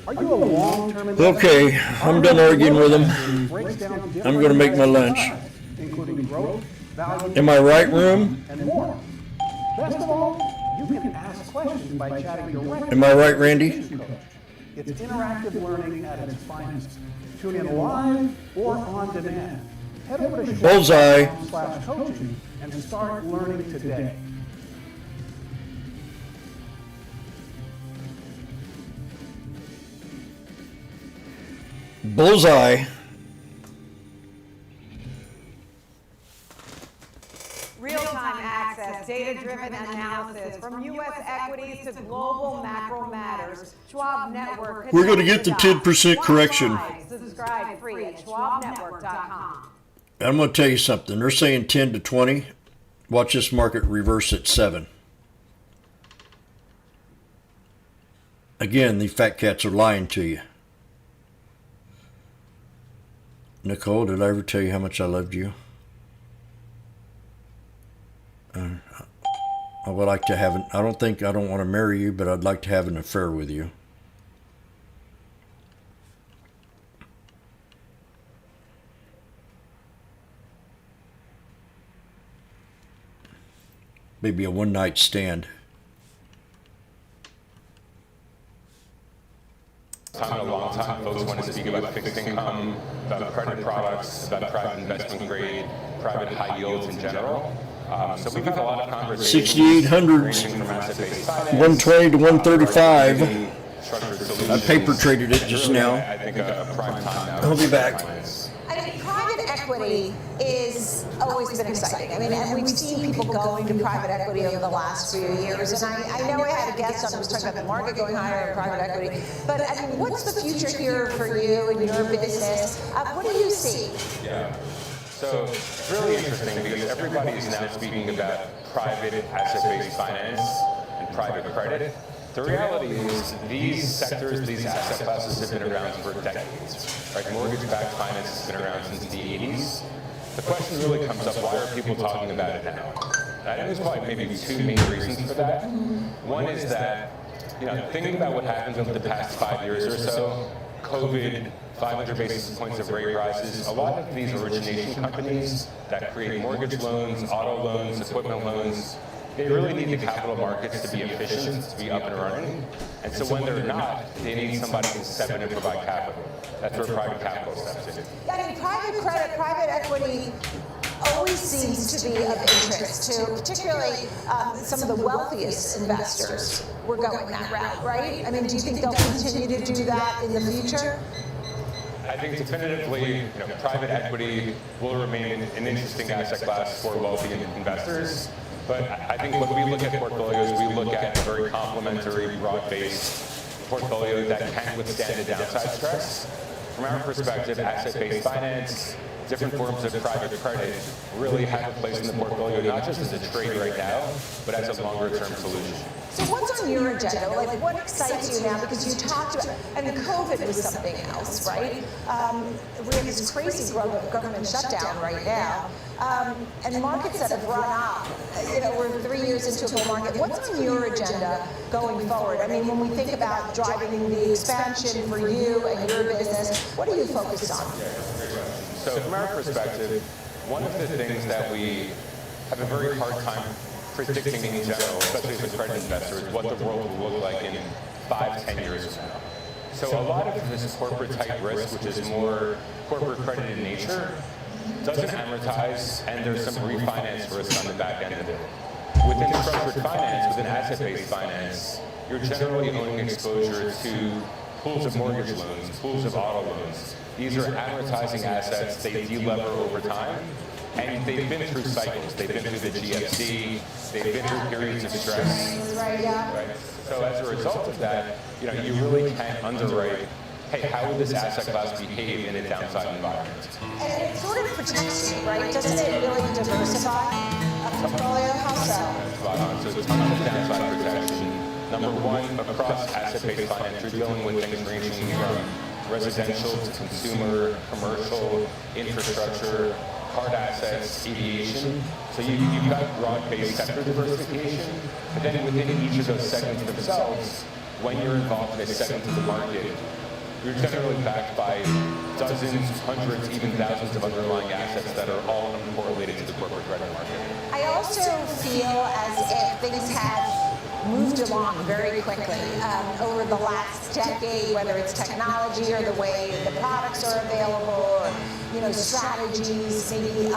Are you a long-term investor? Okay, I'm done arguing with him. I'm going to make my lunch. Including growth, value, Am I right, room? and more. Best of all, you can ask questions by chatting directly. Am I right, Randy? It's interactive learning at its finest. Tune in live or on demand. Head over to Bullseye. Schwab.com/coaching and start learning today. Bullseye. Real-time access, data-driven analysis, from U.S. equities to global macro matters. Schwab Network. We're going to get the 10% correction. Subscribe free at schwabnetwork.com. I'm going to tell you something. They're saying 10 to 20. Watch this market reverse at 7. Again, the fat cats are lying to you. Nicole, did I ever tell you how much I loved you? I would like to have I don't want to marry you, but I'd like to have an affair with you. Maybe a one-night stand. Time in a long time, folks want to speak about fixed income, about credit products, about private investment grade, private high yields in general. So we've had a lot of conversations. 6,800s, 120 to 135. I paper traded it just now. I think a prime time now. I'll be back. I mean, private equity is always been exciting. I mean, and we've seen people going to private equity over the last few years. And I know I had a guest on who was talking about the market going higher in private equity. But I mean, what's the future here for you and your business? What do you see? Yeah. So it's really interesting because everybody is now speaking about private asset-based finance and private credit. The reality is these sectors, these asset classes have been around for decades. Right? Mortgage-backed finance has been around since the 80s. The question really comes up, why are people talking about it now? I think there's probably maybe two main reasons for that. One is that, thinking about what happened over the past 5 years or so, COVID, 500 basis points of rate rises, a lot of these origination companies that create mortgage loans, auto loans, equipment loans, they really need the capital markets to be efficient, to be up and running. And so when they're not, they need somebody to step in and provide capital. That's where private capital steps in. I mean, private credit, private equity always seems to be of interest to particularly some of the wealthiest investors were going that route, right? I mean, do you think they'll continue to do that in the future? I think definitively, private equity will remain an interesting asset class for wealthy investors. But I think when we look at portfolios, we look at a very complementary, broad-based portfolio that can withstand the downside stress. from our perspective, asset-based finance, different forms of private credit really have a place in the portfolio, not just as a trade right now, but as a longer-term solution. So what's on your agenda? Like, what excites you now? Because you talked about, I mean, COVID was something else, right? We have this crazy government shutdown right now, and markets that have run up. You know, we're 3 years into a bull market. What's on your agenda going forward? I mean, when we think about driving the expansion for you and your business, what are you focused on? So from our perspective, one of the things that we have a very hard time predicting in general, especially as a credit investor, is what the world will look like in 5-10 years from now. So a lot of this corporate type risk, which is more corporate credit in nature, doesn't amortize, and there's some refinance risk on the back end of it. Within structured finance, within asset-based finance, you're generally owning exposure to pools of mortgage loans, pools of auto loans. These are amortizing assets. They de-lever over time, and they've been through cycles. They've been through the GFC. They've been through periods of stress. Right. So as a result of that, you know, you really can't underwrite, hey, how would this asset class behave in a downside environment? And it sort of protects you, right? Doesn't it really diversify a portfolio? How so? Spot on. So tons of downside protection. Number one, across asset-based finance, you're dealing with things ranging from residential to consumer, commercial, infrastructure, hard assets, aviation. So you've got broad-based sector diversification, but then within each of those segments themselves, when you're involved in a segment of the market, you're generally backed by dozens, hundreds, even thousands of underlying assets that are all uncorrelated to the corporate credit market. I also feel as if things have moved along very quickly over the last decade, whether it's technology or the way the products are available, or, you know, strategies, maybe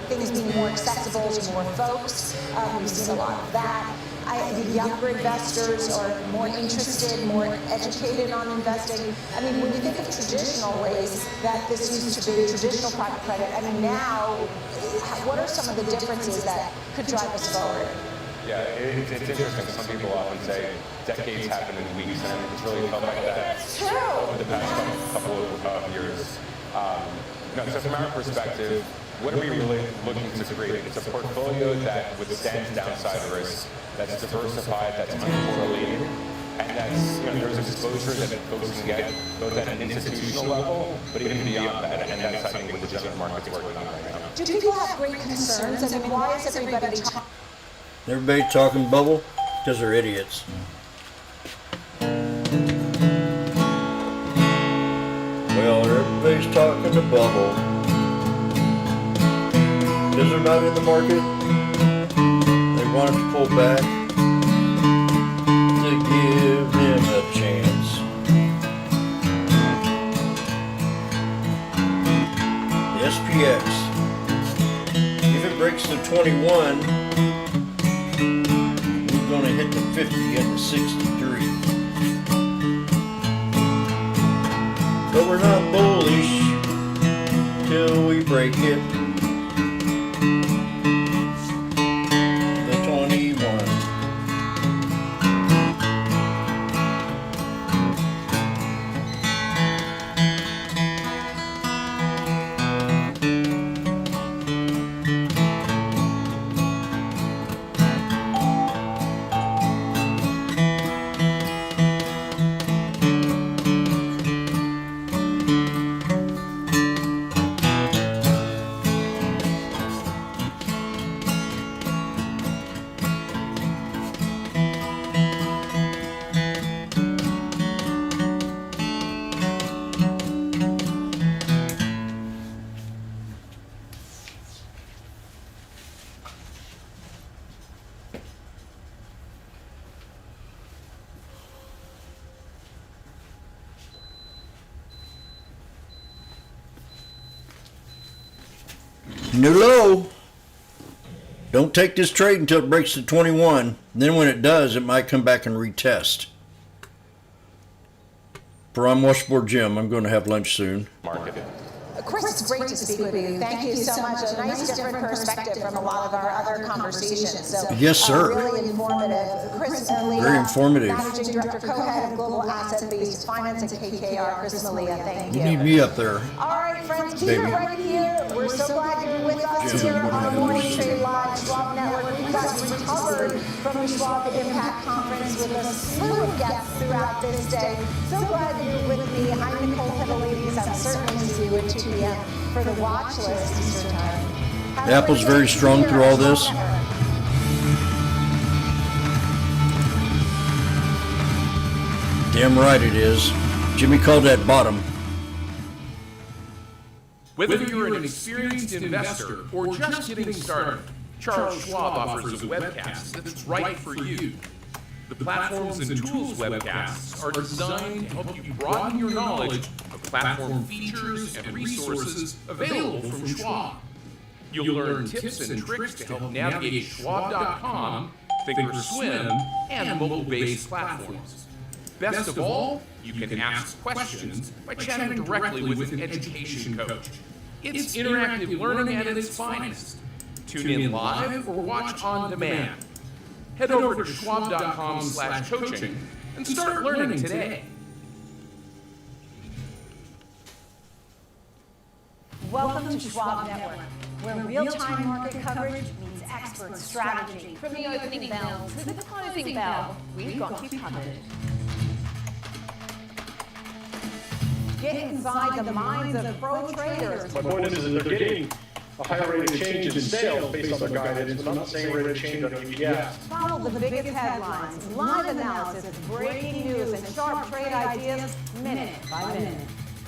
things being more accessible to more folks. We've seen a lot of that. The younger investors are more interested, more educated on investing. I mean, when you think of traditional ways that this used to be, traditional private credit, I mean, now, what are some of the differences that could drive us forward? Yeah, it's interesting. Some people often say decades happen in weeks, and it's really felt like that over the past couple of years. So from our perspective, what are we really looking to create? It's a portfolio that withstands downside risk, that's diversified, that's uncorrelated, and that's, you know, there's exposure that folks can get both at an institutional level, but even beyond that, and that's, I think, what the general market's working on right now. Do people have great concerns? I mean, why is everybody talking? Everybody's talking bubble because they're idiots. Well, everybody's talking the bubble because they're not in the market. They want to pull back to give them a chance. The SPX, if it breaks to 21, going to hit the 50 and the 63. But we're not bullish till we break it. The 21. New low. Don't take this trade until it breaks to 21. Then when it does, it might come back and retest. I'm Washboardjim. I'm going to have lunch soon. Market. Chris it's great to speak with you. Thank you so much. A nice different perspective from a lot of our other conversations. So, yes, sir. Really informative. Chris Malia, Very informative. Managing Director, Co-Head of Global Asset-Based Finance at KKR. Chris Malia, thank you. You need me up there. All right, friends, keep it right here. We're so glad you're with us here on Morning Trade Live, Schwab Network. We've got recovered from the Schwab Impact Conference with a slew of guests throughout this day. So glad you're with me. I'm Nicole Pedalides. I'm certainly see you at 2 p.m. for the watch list Eastern Time. Apple's very strong through all this. Damn right it is. Jimmy called that bottom. Whether you're an experienced investor or just getting started, Charles Schwab offers a webcast that's right for you. The Platforms and Tools webcasts are designed to help you broaden your knowledge of platform features and resources available from Schwab. You'll learn tips and tricks to help navigate Schwab.com, Thinkorswim, and mobile-based platforms. Best of all, you can ask questions by chatting directly with an education coach. It's interactive learning at its finest. Tune in live or watch on demand. Head over to schwab.com/coaching and start learning today. Welcome to Schwab Network, where real-time market coverage means expert strategy. From the opening bell to the closing bell, we've got you covered. Get inside the minds of pro traders. My point is that they're getting a higher rate of change in sales based on their guidance, but not the same rate of change on EPS. Follow the biggest headlines, live analysis, breaking news, and sharp trade ideas minute by minute.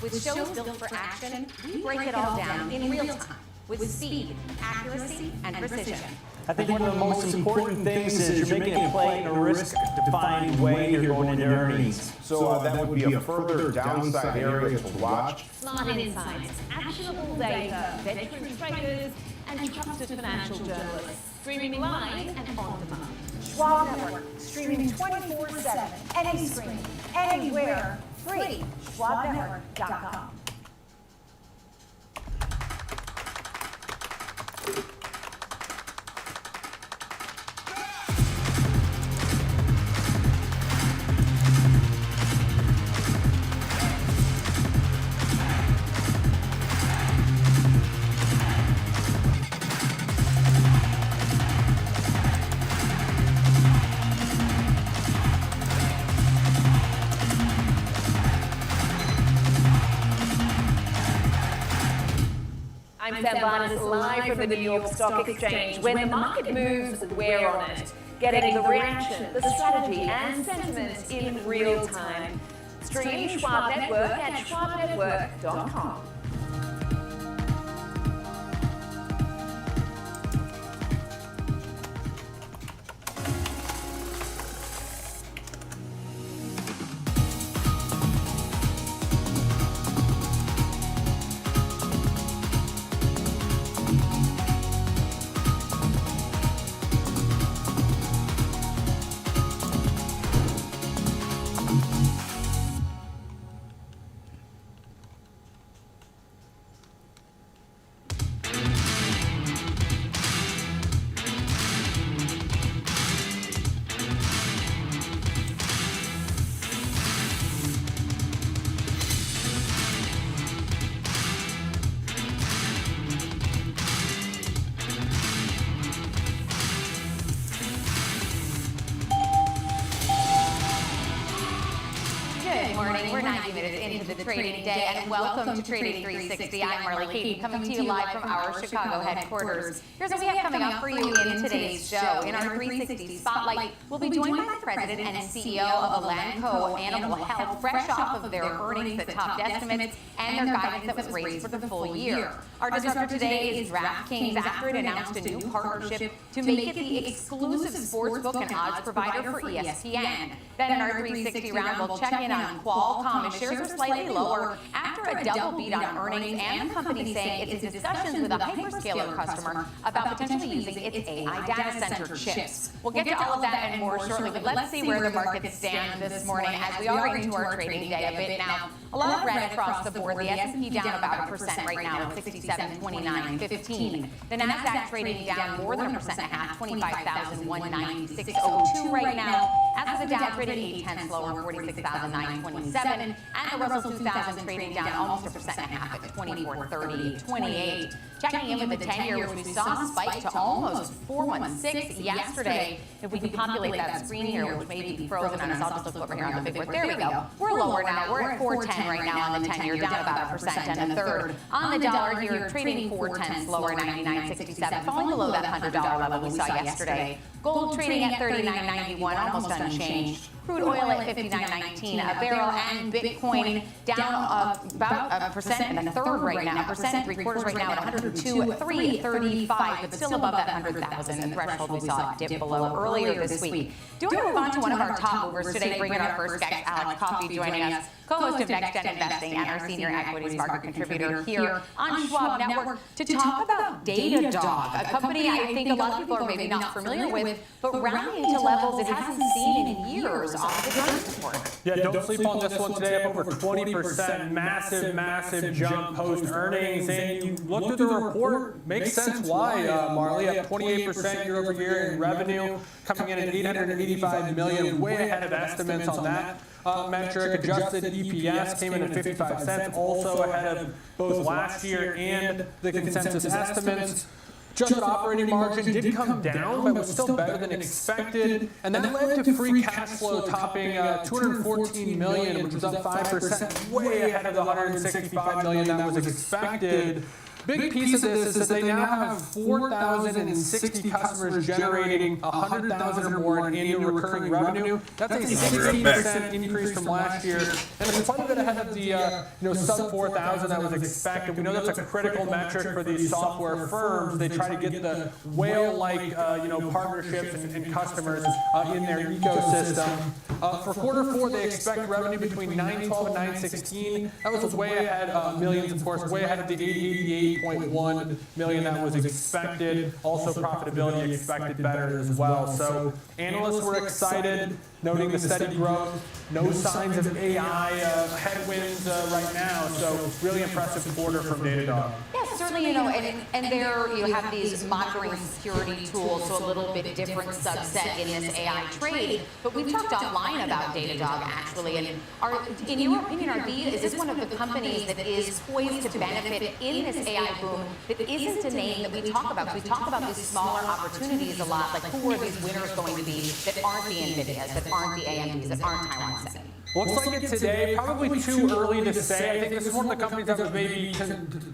With shows built for action, we break it all down in real time with speed, accuracy, and precision. I think one of the most important things is you're making a play in a risk-defined way you're going into earnings. So that would be a further downside area to watch. Smart insights, actionable data, veteran traders, and trusted financial journalists. Streaming live and on demand. Schwab Network, streaming 24/7, any screen, anywhere, free. SchwabNetwork.com. I'm Sam Barnes, live from the New York Stock Exchange. When the market moves, we're on it. Getting the reaction, the strategy, and sentiment in real time. Stream Schwab Network at schwabnetwork.com. We're 90 minutes into the trading day, and welcome to Trading 360. I'm Marley Caden, coming to you live from our Chicago headquarters. Here's what we have coming up for you in today's show. In our 360 Spotlight, we'll be joined by the President and CEO of Elanco Animal Health, fresh off of their earnings that topped estimates and their guidance that was raised for the full year. Our disruptor today is DraftKings, after it announced a new partnership to make it the exclusive sportsbook and odds provider for ESPN. Then in our 360 round, we'll check in on Qual Qualcomm, its shares are slightly lower after a double beat on earnings and the company saying it's in discussions with a hyperscaler customer about potentially using its AI data center chips. We'll get to all of that and more shortly, but let's see where the markets stand this morning as we are into our trading day a bit now. A lot of red across the board. The S&P down about 1% right now at 67.29.15. The Nasdaq trading down more than 1.5%, 25,196.02 right now. As for the Dow trading 8/10 lower, 46,927, and the Russell 2000 trading down almost 1.5% at 2430.28. Checking in with the 10-year, which we saw spike to almost 416 yesterday. If we can populate that screen here, which may be frozen on us, I'll just look over here on the big board. There we go. We're lower now. We're at 410 right now on the 10-year, down about 1% and a third. On the dollar here, trading 4/10 lower, 99.67, falling below that $100 level we saw yesterday. Gold trading at 39.91, almost unchanged. Crude oil at 59.19 a barrel, and Bitcoin down about 1% and a third right now, 1.75% right now at 102,335, but still above that 100,000 threshold we saw it dip below earlier this week. Do want to move on to one of our top movers today, bringing our first guest, Alex Coffey, joining us, co-host of Next Gen Investing and our senior equities market contributor here on Schwab Network, to talk about Datadog, a company I think a lot of people are maybe not familiar with, but rallying to levels it hasn't seen in years off the earnings report. Yeah, don't sleep on this one today, up over 20%, massive jump post-earnings, and you look through the report, makes sense why, Marley, up 28% year over year in revenue, coming in at $885 million, way ahead of estimates on that metric. Adjusted EPS came in at 55 cents, also ahead of both last year and the consensus estimates. Adjusted operating margin did come down, but was still better than expected, and that led to free cash flow topping $214 million, which was up 5%, way ahead of the $165 million that was expected. Big piece of this is that they now have 4,060 customers generating $100,000 or more in annual recurring revenue. That's a 16% increase from last year, and it's quite a bit ahead of the sub 4,000 that was expected. We know that's a critical metric for these software firms. They try to get the whale-like partnerships and customers in their ecosystem. For quarter four, they expect revenue between 912 and 916. That was way ahead of millions, of course, way ahead of the 888.1 million that was expected. Also, profitability expected better as well. So analysts were excited, noting the steady growth. No signs of AI headwinds right now. So really impressive quarter from Datadog. Yes, certainly, and there you have these monitoring security tools, so a little bit different subset in this AI trade. But we've talked offline about Datadog actually, and in your opinion, is this one of the companies that is poised to benefit in this AI boom that isn't a name that we talk about? We talk about these smaller opportunities a lot, like who are these winners going to be that aren't the NVIDIAs, that aren't the AMDs, that aren't Taiwan Semi? Looks like it today, probably too early to say. I think this is one of the companies that was maybe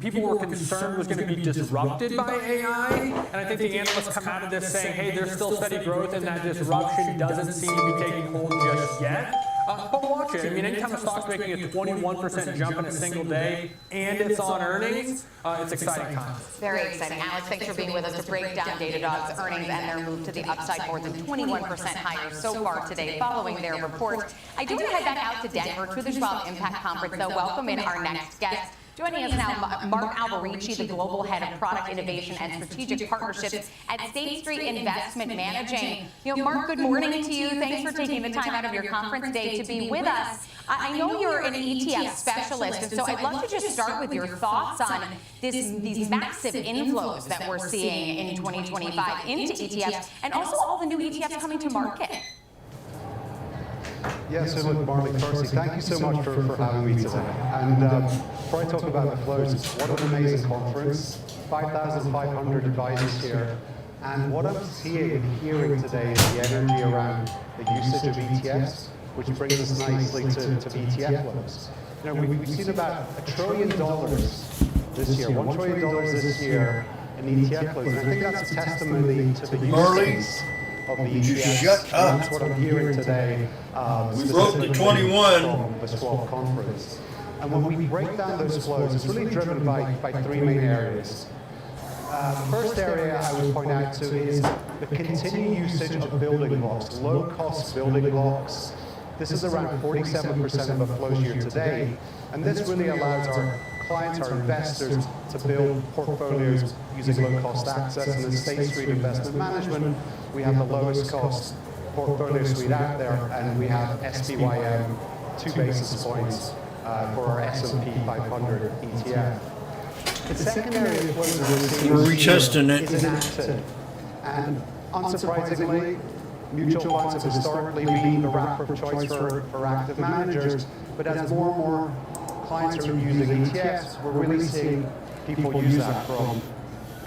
people were concerned was going to be disrupted by AI. And I think the analysts come out of this saying, hey, there's still steady growth and that disruption doesn't seem to be taking hold just yet. But watch it. I mean, anytime a stock's making a 21% jump in a single day and it's on earnings, it's exciting times. Very exciting. Alex, thanks for being with us to break down Datadog's earnings and their move to the upside, more than 21% higher so far today following their report. I do want to head back out to Denver to the Schwab Impact Conference, though. Welcome in our next guest. Joining us now, Mark Alberici, the Global Head of Product Innovation and Strategic Partnerships at State Street Investment Managing. Mark, good morning to you. Thanks for taking the time out of your conference day to be with us. I know you're an ETF specialist, and so I'd love to just start with your thoughts on these massive inflows that we're seeing in 2025 into ETFs, and also all the new ETFs coming to market. Yeah, so look, Marley, firstly, thank you so much for having me today. And before I talk about the flows, what an amazing conference. 5,500 advisors here. And what I'm seeing and hearing today is the energy around the usage of ETFs, which brings us nicely to ETF flows. We've seen about $1 trillion this year, $1 trillion this year in ETF flows. And I think that's a testimony to the use of the ETFs. Shut up. And that's what I'm hearing today. We broke the 21 from the Schwab conference. And when we break down those flows, it's really driven by three main areas. The first area I would point out to is the continued usage of building blocks, low-cost building blocks This is around 47% of the flows year to date, and this really allows our clients, our investors, to build portfolios using low-cost access. And in State Street Investment Management, we have the lowest cost portfolio suite out there, and we have SPYM 2 basis points for our S&P 500 ETF. The second area of flows that we're seeing We're retesting it. is in active. And unsurprisingly, mutual funds have historically been the wrapper of choice for active managers, but as more and more clients are using ETFs, we're really seeing people use that from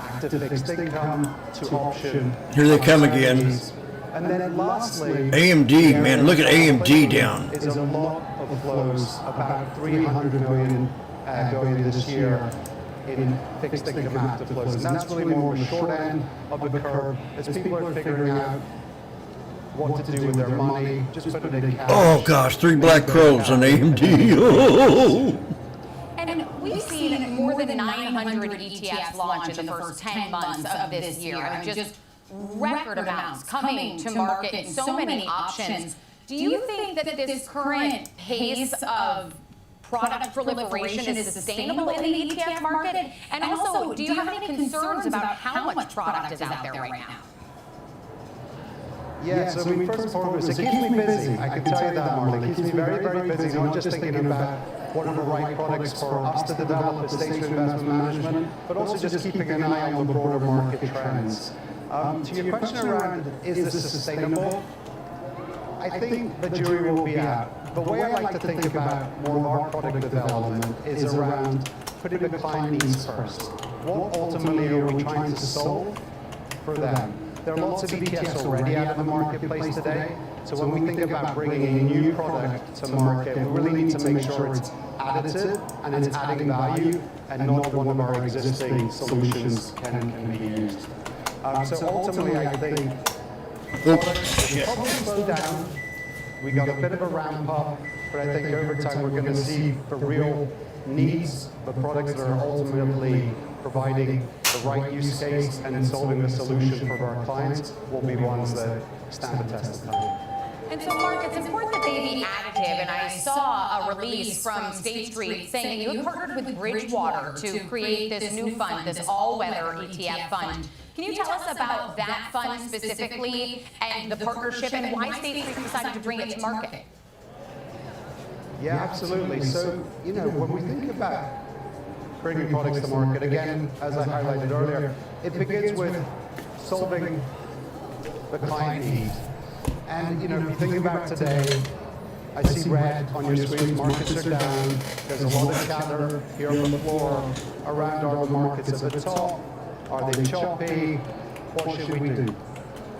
active fixed income to option. Here they come again. And then lastly, AMD, man, look at AMD down. is a lot of flows, about 300 million going this year in fixed income active flows. And that's really more on the short end of the curve as people are figuring out what to do with their money, just put it in cash. Oh gosh, 3 black crows on AMD. And we've seen more than 900 ETFs launch in the first 10 months of this year. I mean, just record amounts coming to market and so many options. Do you think that this current pace of product proliferation is sustainable in the ETF market? And also, do you have any concerns about how much product is out there right now? Yeah, so I mean, first and foremost, it keeps me busy. I can tell you that, Marley. It keeps me very, very busy, not just thinking about what are the right products for us to develop at State Street Investment Management, but also just keeping an eye on the broader market trends. To your question around, is this sustainable? I think the jury will be out. The way I like to think about more of our product development is around putting the client needs first. What ultimately are we trying to solve for them? There are lots of ETFs already out in the marketplace today, so when we think about bringing a new product to market, we really need to make sure it's additive and it's adding value and not one of our existing solutions can be used. So ultimately, I think products will probably slow down. We got a bit of a ramp up, but I think over time we're going to see the real needs, the products that are ultimately providing the right use case and solving the solution for our clients will be ones that stand the test of time. And so, Mark, it's important that they be additive, and I saw a release from State Street saying that you had partnered with Bridgewater to create this new fund, this all-weather ETF fund. Can you tell us about that fund specifically and the partnership and why State Street decided to bring it to market? Yeah, absolutely. So, you know, when we think about bringing products to market, again, as I highlighted earlier, it begins with solving the client need. And, you know, if you think about today, I see red on your screen, markets are down, there's a lot of chatter here on the floor around our markets at the top. Are they choppy? What should we do?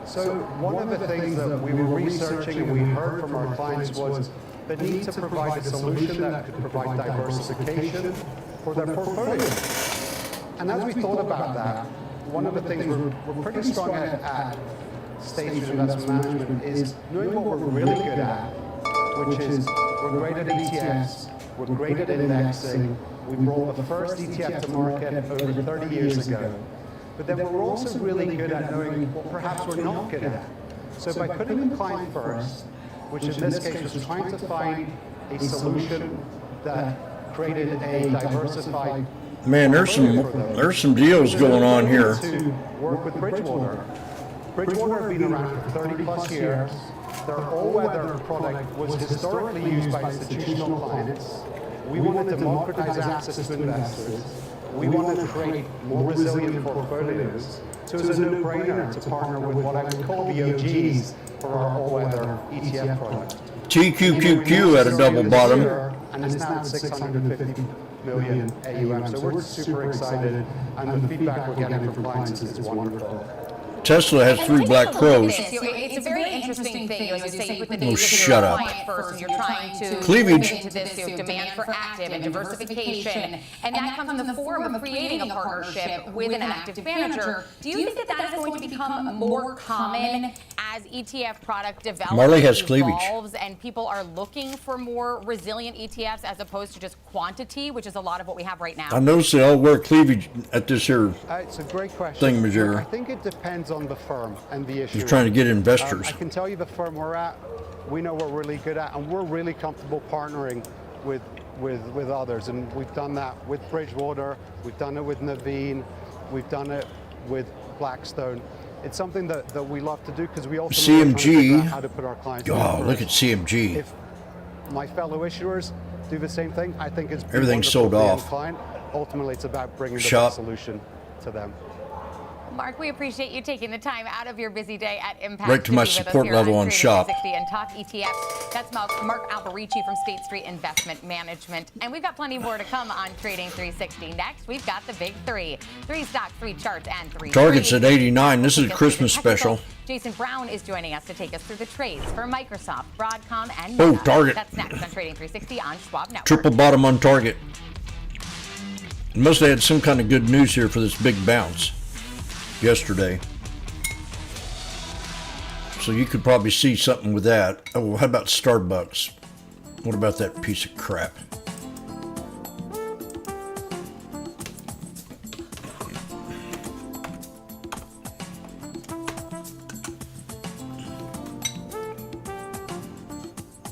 So one of the things that we were researching and we heard from our clients was the need to provide a solution that could provide diversification for their portfolio. And as we thought about that, one of the things we're pretty strong at State Street Investment Management is doing what we're really good at, which is we're great at ETFs, we're great at indexing, we brought the first ETF to market over 30 years ago. But then we're also really good at knowing what perhaps we're not good at. So by putting the client first, which in this case was trying to find a solution that created a diversified. Man, there's some deals going on here. To work with Bridgewater. Bridgewater have been around for 30 plus years. Their all-weather product was historically used by institutional clients. We want to democratize access to investors. We want to create more resilient portfolios. So it's a no-brainer to partner with what I would call the OGs for our all-weather ETF product. TQQQ at a double bottom. And it's now at 650 million AUM. So we're super excited, and the feedback we're getting from clients is wonderful. Tesla has 3 black crows. It's a very interesting thing, as you say, you put the needs of shut your up. client first, and you're trying to Cleavage. move into this demand for active and diversification, and that comes in the form of creating a partnership with an active manager. Do you think that is going to become more common as ETF product Marley has development cleavage. evolves and people are looking for more resilient ETFs as opposed to just quantity, which is a lot of what we have right now? I noticed they all wear cleavage at this here It's a great question. thingamajigger. I think it depends on the firm and the issue. He's trying to get investors. I can tell you the firm we're at, we know we're really good at, and we're really comfortable partnering with others. And we've done that with Bridgewater, we've done it with Naveen, we've done it with Blackstone. It's something that we love to do because we also know CMG. how to put our clients Oh, first. look at CMG. If my fellow issuers do the same thing, I think it's Everything's sold wonderful for the off. end client. Ultimately, it's about bringing the Shop. best solution to them. Mark, we appreciate you taking the time out of your busy day at Impact Right to my be with us support here level on Trading Shop. 360 and talk ETFs. That's Mark Alberici from State Street Investment Management. And we've got plenty more to come on Trading 360. Next, we've got the big three. 3 stocks, 3 charts, and 3 Target's trades. at 89. This is a Take us Christmas through the technical. special. Jason Brown is joining us to take us through the trades for Microsoft, Broadcom, and Oh, Meta. Target. That's next on Trading 360 on Schwab Network. Triple bottom on Target. Must have had some kind of good news here for this big bounce yesterday. So you could probably see something with that. Oh, how about Starbucks? What about that piece of crap?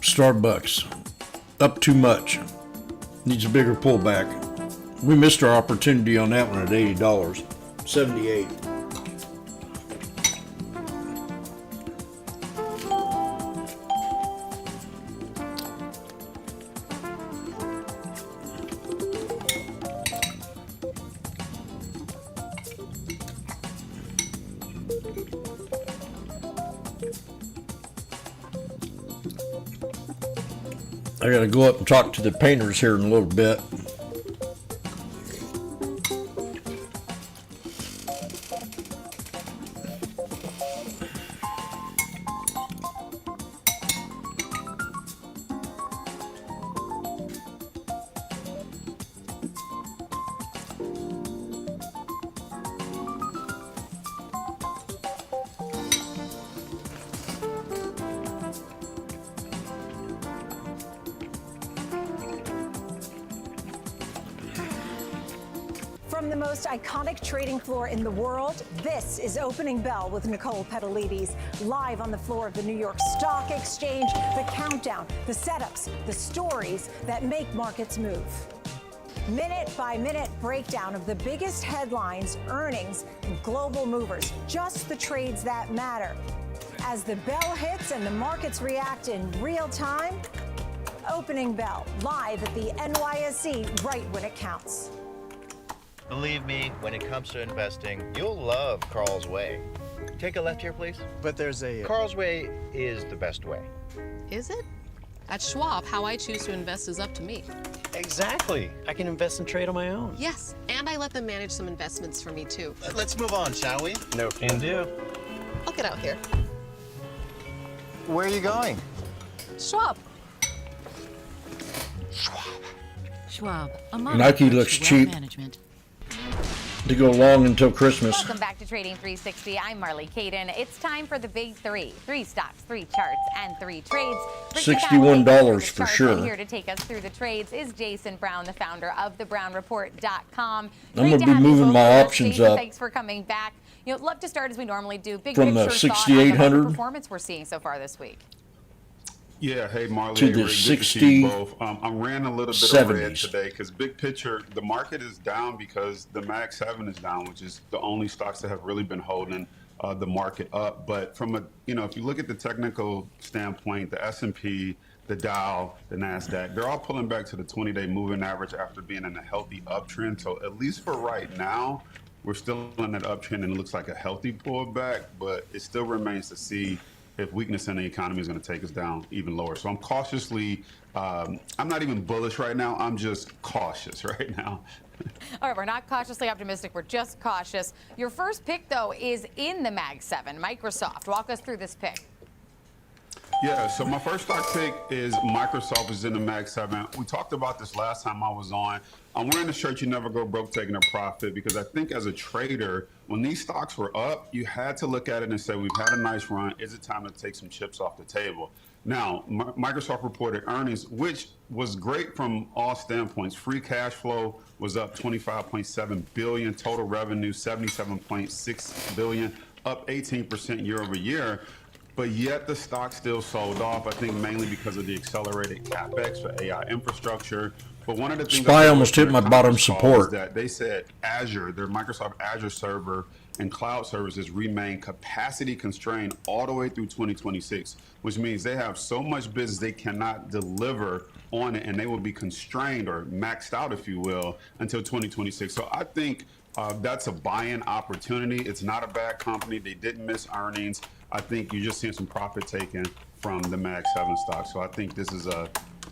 Starbucks, up too much. Needs a bigger pullback. We missed our opportunity on that one at $80. 78. I gotta go up and talk to the painters here in a little bit. From the most iconic trading floor in the world, this is Opening Bell with Nicole Petalides, live on the floor of the New York Stock Exchange, the countdown, the setups, the stories that make markets move. Minute-by-minute breakdown of the biggest headlines, earnings, and global movers, just the trades that matter. As the bell hits and the markets react in real time, Opening Bell, live at the NYSE, right when it counts. Believe me, when it comes to investing, you'll love Carl's Way. Take a left here, please. But there's a... Carl's Way is the best way. Is it? At Schwab, how I choose to invest is up to me. Exactly. I can invest and trade on my own. Yes, and I let them manage some investments for me, too. Let's move on, shall we? No can do. I'll get out here. Where are you going? Schwab. Schwab, Nike looks cheap to go long until Christmas. Welcome back to Trading 360. I'm Marley Caden. It's time for the big three. 3 stocks, 3 charts, and 3 trades. $61 for sure. And here to take us through the trades is Jason Brown, the founder of thebrownreport.com. I'm going to be moving my options up. Thanks for coming back. Love to start as we normally do. Big from picture the thought on the 6,800 performance we're seeing so far this week. Yeah, hey Marley, to hey, the Rick, good to see you both. 60. I ran a little bit of red 70s. today because big picture, the market is down because the Mag 7 is down, which is the only stocks that have really been holding the market up. But from a, if you look at the technical standpoint, the S&P, the Dow, the NASDAQ, they're all pulling back to the 20-day moving average after being in a healthy uptrend. So at least for right now, we're still in that uptrend and it looks like a healthy pullback, but it still remains to see if weakness in the economy is going to take us down even lower. So I'm cautiously, I'm not even bullish right now. I'm just cautious right now. All right, we're not cautiously optimistic. We're just cautious. Your first pick, though, is in the Mag 7, Microsoft. Walk us through this pick. Yeah, so my first stock pick is Microsoft is in the Mag 7. We talked about this last time I was on. I'm wearing the shirt, you never go broke taking a profit, because I think as a trader, when these stocks were up, you had to look at it and say, we've had a nice run. Is it time to take some chips off the table? Now, Microsoft reported earnings, which was great from all standpoints. Free cash flow was up $25.7 billion, total revenue $77.6 billion, up 18% year over year. but yet the stock still sold off, I think mainly because of the accelerated CapEx for AI infrastructure. But one of the things SPY almost hit my bottom support. is that they said Azure, their Microsoft Azure server and cloud services remain capacity constrained all the way through 2026, which means they have so much business they cannot deliver on it, and they will be constrained or maxed out, if you will, until 2026. So I think that's a buy-in opportunity. It's not a bad company. They didn't miss earnings. I think you're just seeing some profit taken from the Mag 7 stock. So I think this is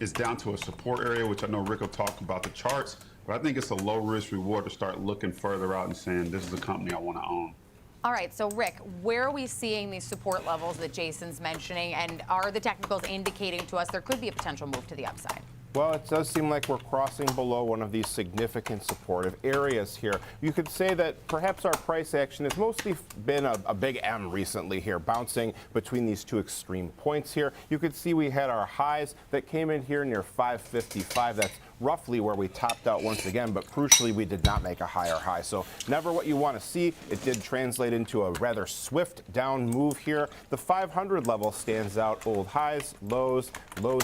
it's down to a support area, which I know Rick will talk about the charts, but I think it's a low risk reward to start looking further out and saying, this is a company I want to own. All right, so Rick, where are we seeing these support levels that Jason's mentioning, and are the technicals indicating to us there could be a potential move to the upside? Well, it does seem like we're crossing below one of these significant supportive areas here. You could say that perhaps our price action has mostly been a big M recently here, bouncing between these two extreme points here. You could see we had our highs that came in here near 555. That's roughly where we topped out once again, but crucially we did not make a higher high. So never what you want to see. It did translate into a rather swift down move here. The 500 level stands out, old highs, lows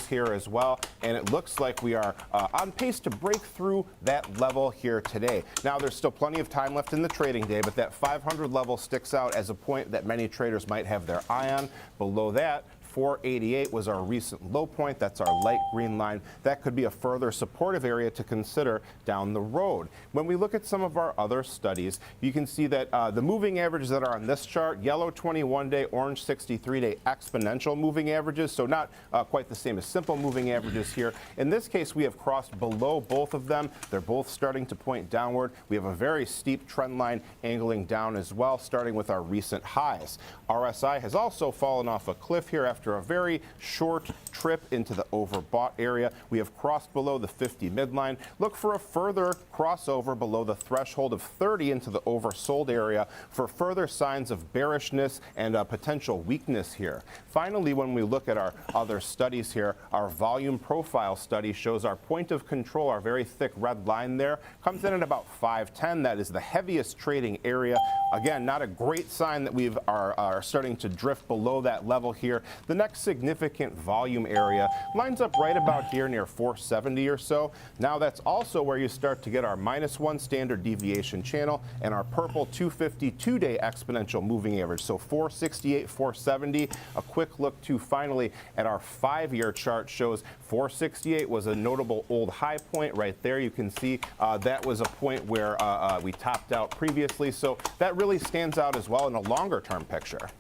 here as well, and it looks like we are on pace to break through that level here today. Now there's still plenty of time left in the trading day, but that 500 level sticks out as a point that many traders might have their eye on. Below that, 488 was our recent low point. That's our light green line. That could be a further supportive area to consider down the road. When we look at some of our other studies, you can see that the moving averages that are on this chart, yellow 21-day, orange 63-day exponential moving averages, so not quite the same as simple moving averages here. In this case, we have crossed below both of them. They're both starting to point downward. We have a very steep trend line angling down as well, starting with our recent highs. RSI has also fallen off a cliff here after a very short trip into the overbought area. We have crossed below the 50 midline. Look for a further crossover below the threshold of 30 into the oversold area for further signs of bearishness and potential weakness here. Finally, when we look at our other studies here, our volume profile study shows our point of control, our very thick red line there, comes in at about 510. That is the heaviest trading area. Again, not a great sign that we are starting to drift below that level here. The next significant volume area lines up right about here near 470 or so. Now that's also where you start to get our -1 standard deviation channel and our purple 252-day exponential moving average. So 468, 470. A quick look to finally at our 5-year chart shows 468 was a notable old high point right there. You can see that was a point where we topped out previously. So that really stands out as well in a longer term picture.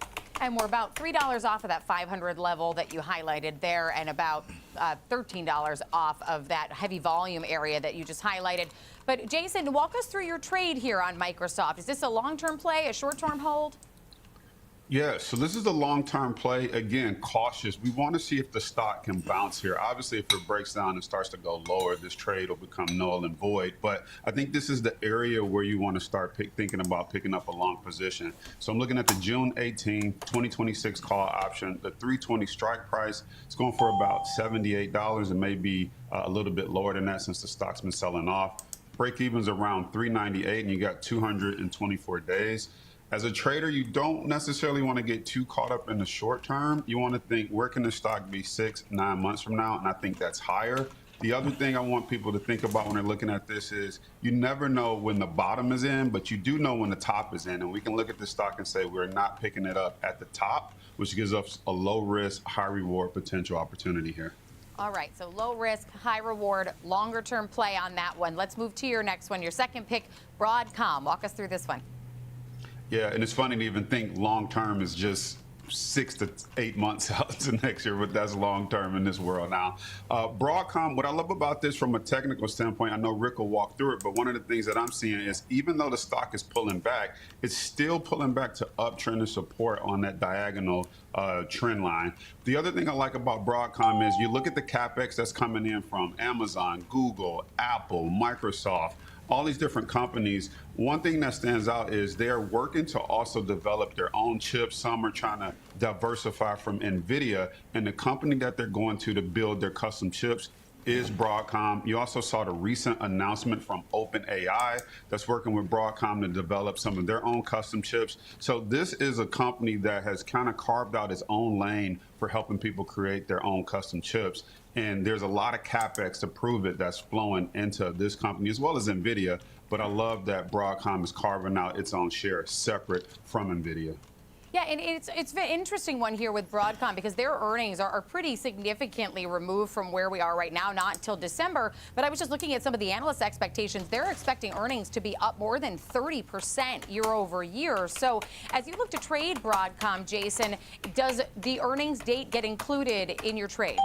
And we're about $3 off of that 500 level that you highlighted there, and about $13 off of that heavy volume area that you just highlighted. But Jason, walk us through your trade here on Microsoft. Is this a long-term play, a short-term hold? Yeah, so this is a long-term play. Again, cautious. We want to see if the stock can bounce here. Obviously, if it breaks down and starts to go lower, this trade will become null and void. But I think this is the area where you want to start thinking about picking up a long position. So I'm looking at the June 18, 2026 call option. The 320 strike price, it's going for about $78 and maybe a little bit lower than that since the stock's been selling off. Break even's around 398 and you got 224 days. As a trader, you don't necessarily want to get too caught up in the short term. You want to think, where can the stock be 6-9 months from now? And I think that's higher. The other thing I want people to think about when they're looking at this is you never know when the bottom is in, but you do know when the top is in. And we can look at this stock and say we're not picking it up at the top, which gives us a low risk, high reward potential opportunity here. All right, so low risk, high reward, longer term play on that one. Let's move to your next one, your second pick, Broadcom. Walk us through this one. Yeah, and it's funny to even think long term is just 6 to 8 months out to next year, but that's long term in this world now. Broadcom, what I love about this from a technical standpoint, I know Rick will walk through it, but one of the things that I'm seeing is even though the stock is pulling back, it's still pulling back to uptrend and support on that diagonal trend line. The other thing I like about Broadcom is you look at the CapEx that's coming in from Amazon, Google, Apple, Microsoft, all these different companies. One thing that stands out is they're working to also develop their own chips. Some are trying to diversify from NVIDIA, and the company that they're going to build their custom chips is Broadcom. You also saw the recent announcement from OpenAI that's working with Broadcom to develop some of their own custom chips. So this is a company that has kind of carved out its own lane for helping people create their own custom chips. And there's a lot of CapEx to prove it that's flowing into this company as well as NVIDIA. But I love that Broadcom is carving out its own share separate from NVIDIA. Yeah, and it's an interesting one here with Broadcom because their earnings are pretty significantly removed from where we are right now, not until December. But I was just looking at some of the analyst expectations. They're expecting earnings to be up more than 30% year over year. So as you look to trade Broadcom, Jason, does the earnings date get included in your trade?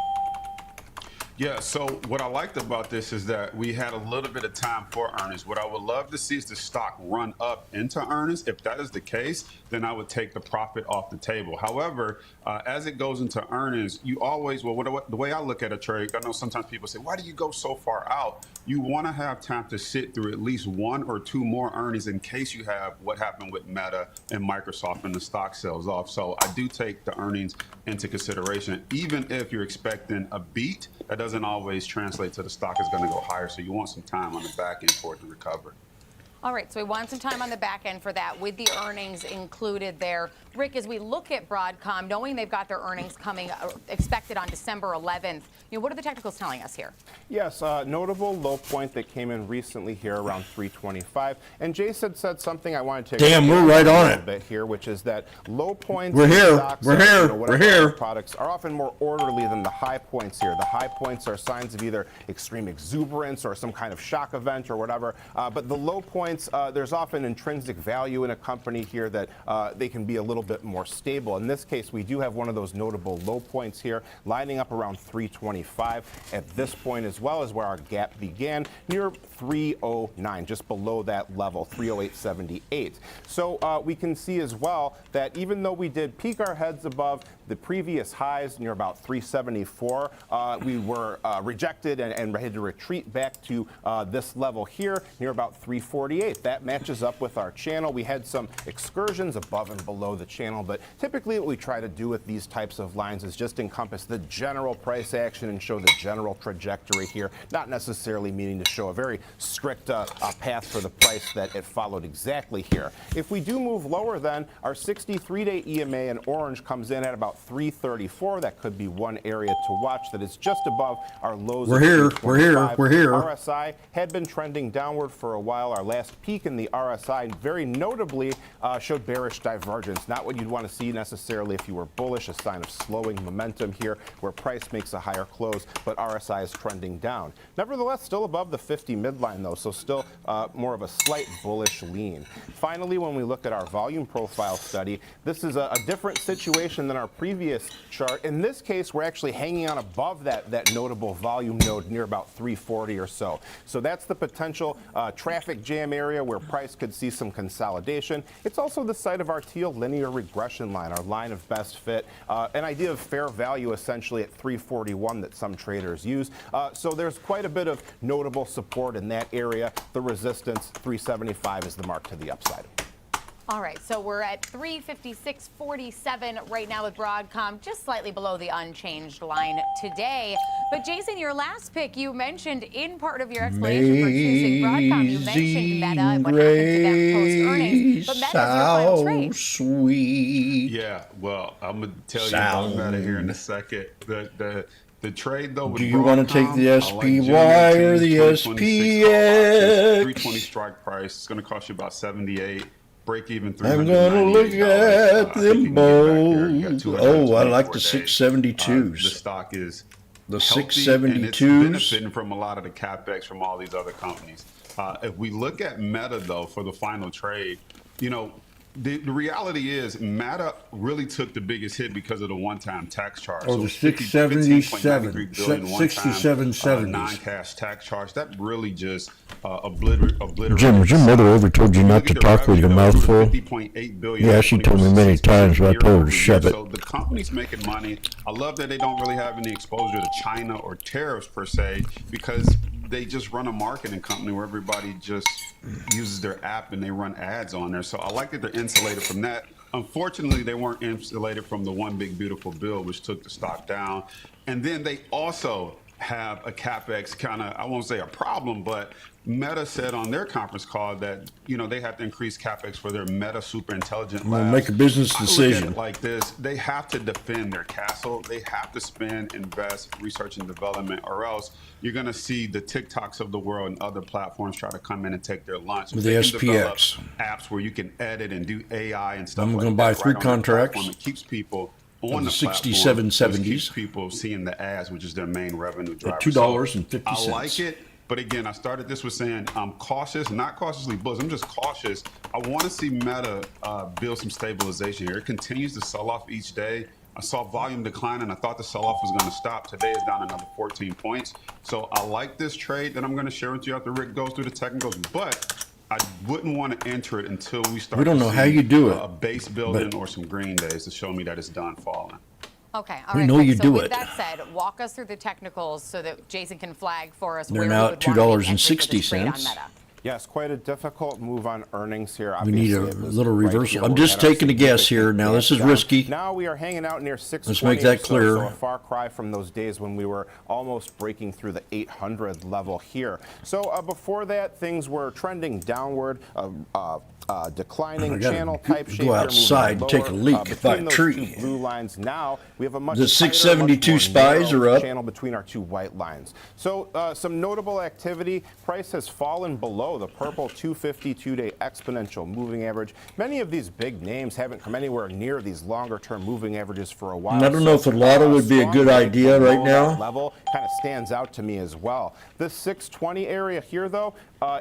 Yeah, so what I liked about this is that we had a little bit of time for earnings. What I would love to see is the stock run up into earnings. If that is the case, then I would take the profit off the table. However, as it goes into earnings, you always, the way I look at a trade, I know sometimes people say, why do you go so far out? You want to have time to sit through at least one or two more earnings in case you have what happened with Meta and Microsoft and the stock sells off. So I do take the earnings into consideration, even if you're expecting a beat. That doesn't always translate to the stock is going to go higher. So you want some time on the back end for it to recover. All right, so we want some time on the back end for that with the earnings included there. Rick, as we look at Broadcom, knowing they've got their earnings coming expected on December 11th, what are the technicals telling us here? Yes, notable low point that came in recently here around 325. And Jason said something I wanted to Damn, we're right on it. A bit here, which is that low points We're here. stocks, We're here. We're here. Products are often more orderly than the high points here. The high points are signs of either extreme exuberance or some kind of shock event or whatever. But the low points, there's often intrinsic value in a company here that they can be a little bit more stable. In this case, we do have one of those notable low points here, lining up around 325 at this point, as well as where our gap began, near 309, just below that level, 308.78. So we can see as well that even though we did peak our heads above the previous highs near about 374, we were rejected and had to retreat back to this level here near about 348. That matches up with our channel. We had some excursions above and below the channel, but typically what we try to do with these types of lines is just encompass the general price action and show the general trajectory here, not necessarily meaning to show a very strict path for the price that it followed exactly here. If we do move lower, then our 63-day EMA in orange comes in at about 334. That could be one area to watch. That is just above our lows. We're here. We're here. We're here. RSI had been trending downward for a while. Our last peak in the RSI very notably showed bearish divergence. Not what you'd want to see necessarily if you were bullish, a sign of slowing momentum here where price makes a higher close, but RSI is trending down. Nevertheless, still above the 50 midline though, so still more of a slight bullish lean. Finally, when we look at our volume profile study, this is a different situation than our previous chart. In this case, we're actually hanging on above that notable volume node near about 340 or so. So that's the potential traffic jam area where price could see some consolidation. It's also the site of our teal linear regression line, our line of best fit, an idea of fair value essentially at 341 that some traders use. So there's quite a bit of notable support in that area. The resistance, 375 is the mark to the upside. All right, so we're at 356.47 right now with Broadcom, just slightly below the unchanged line today. But Jason, your last pick, you mentioned in part of your explanation for choosing Broadcom, you mentioned Meta and what happened to them post-earnings. But Meta's your final trade. Sweet. Yeah, well, I'm going to tell you about Meta here in a second. The trade, though, with Do you want to take the SPY or the SPX? 320 strike price. It's going to cost you about 78. Break even. I'm gonna look at them both. Oh, I like the 672s. The stock is the healthy, 672s. and it's benefiting from a lot of the capex from all these other companies. If we look at Meta though for the final trade, the reality is Meta really took the biggest hit because of the one-time tax charge. Oh, the 677, 6770. Non-cash tax charge. That really just obliterated. Jim, has your mother ever told you not to talk with your mouth full? Yeah, she told me many times, but I told her to shove it. So the company's making money. I love that they don't really have any exposure to China or tariffs per se, because they just run a marketing company where everybody just uses their app and they run ads on there. So I like that they're insulated from that. Unfortunately, they weren't insulated from the one big beautiful bill, which took the stock down. And then they also have a CapEx kind of, I won't say a problem, but Meta said on their conference call that, they have to increase CapEx for their Meta super intelligent I'm gonna labs. make a business I look at decision. it like this: they have to defend their castle. They have to spend, invest, research and development, or else you're going to see the TikToks of the world and other platforms try to come in and take their lunch. With They the can develop SPX. apps where you can edit and do AI and stuff I'm like gonna that. buy right 3 on their contracts platform. It keeps people of on the the platform, 6770s. which keeps people seeing the ads, which is their main revenue driver. At $2.50. I like it. But again, I started this with saying I'm cautious, not cautiously bullish. I'm just cautious. I want to see Meta build some stabilization here. It continues to sell off each day. I saw volume decline, and I thought the sell-off was going to stop. Today is down another 14 points. So I like this trade that I'm going to share with you after Rick goes through the technicals. But I wouldn't want to enter it until we start. We don't to know see how you do it, a base building but- or some green days to show me that it's done falling. Okay, all We right. know Rick, you so do with it. that said, walk us through the technicals so that Jason can flag for us They're where now we at would want to make entry for this $2.60. trade on Meta. Yes, quite a difficult move on earnings here. We need a Obviously, it was little right reversal. here I'm where we just had our taking a guess here. significant Now, this is down. risky. Now we are hanging out near 620. Let's make that or clear. So a far cry from those days when we were almost breaking through the 800 level here. So before that, things were trending downward. Declining I gotta channel type shape. go here, outside moving and take a lower. leak by a Between those tree. two blue lines now, we have a much The tighter, 672 much more spies narrow are up. channel between our two white lines. So some notable activity. Price has fallen below the purple 250 two-day exponential moving average. Many of these big names haven't come anywhere near these longer-term moving averages for a while. I don't know if a lotto would be a good idea right now. Level kind of stands out to me as well. This 620 area here, though,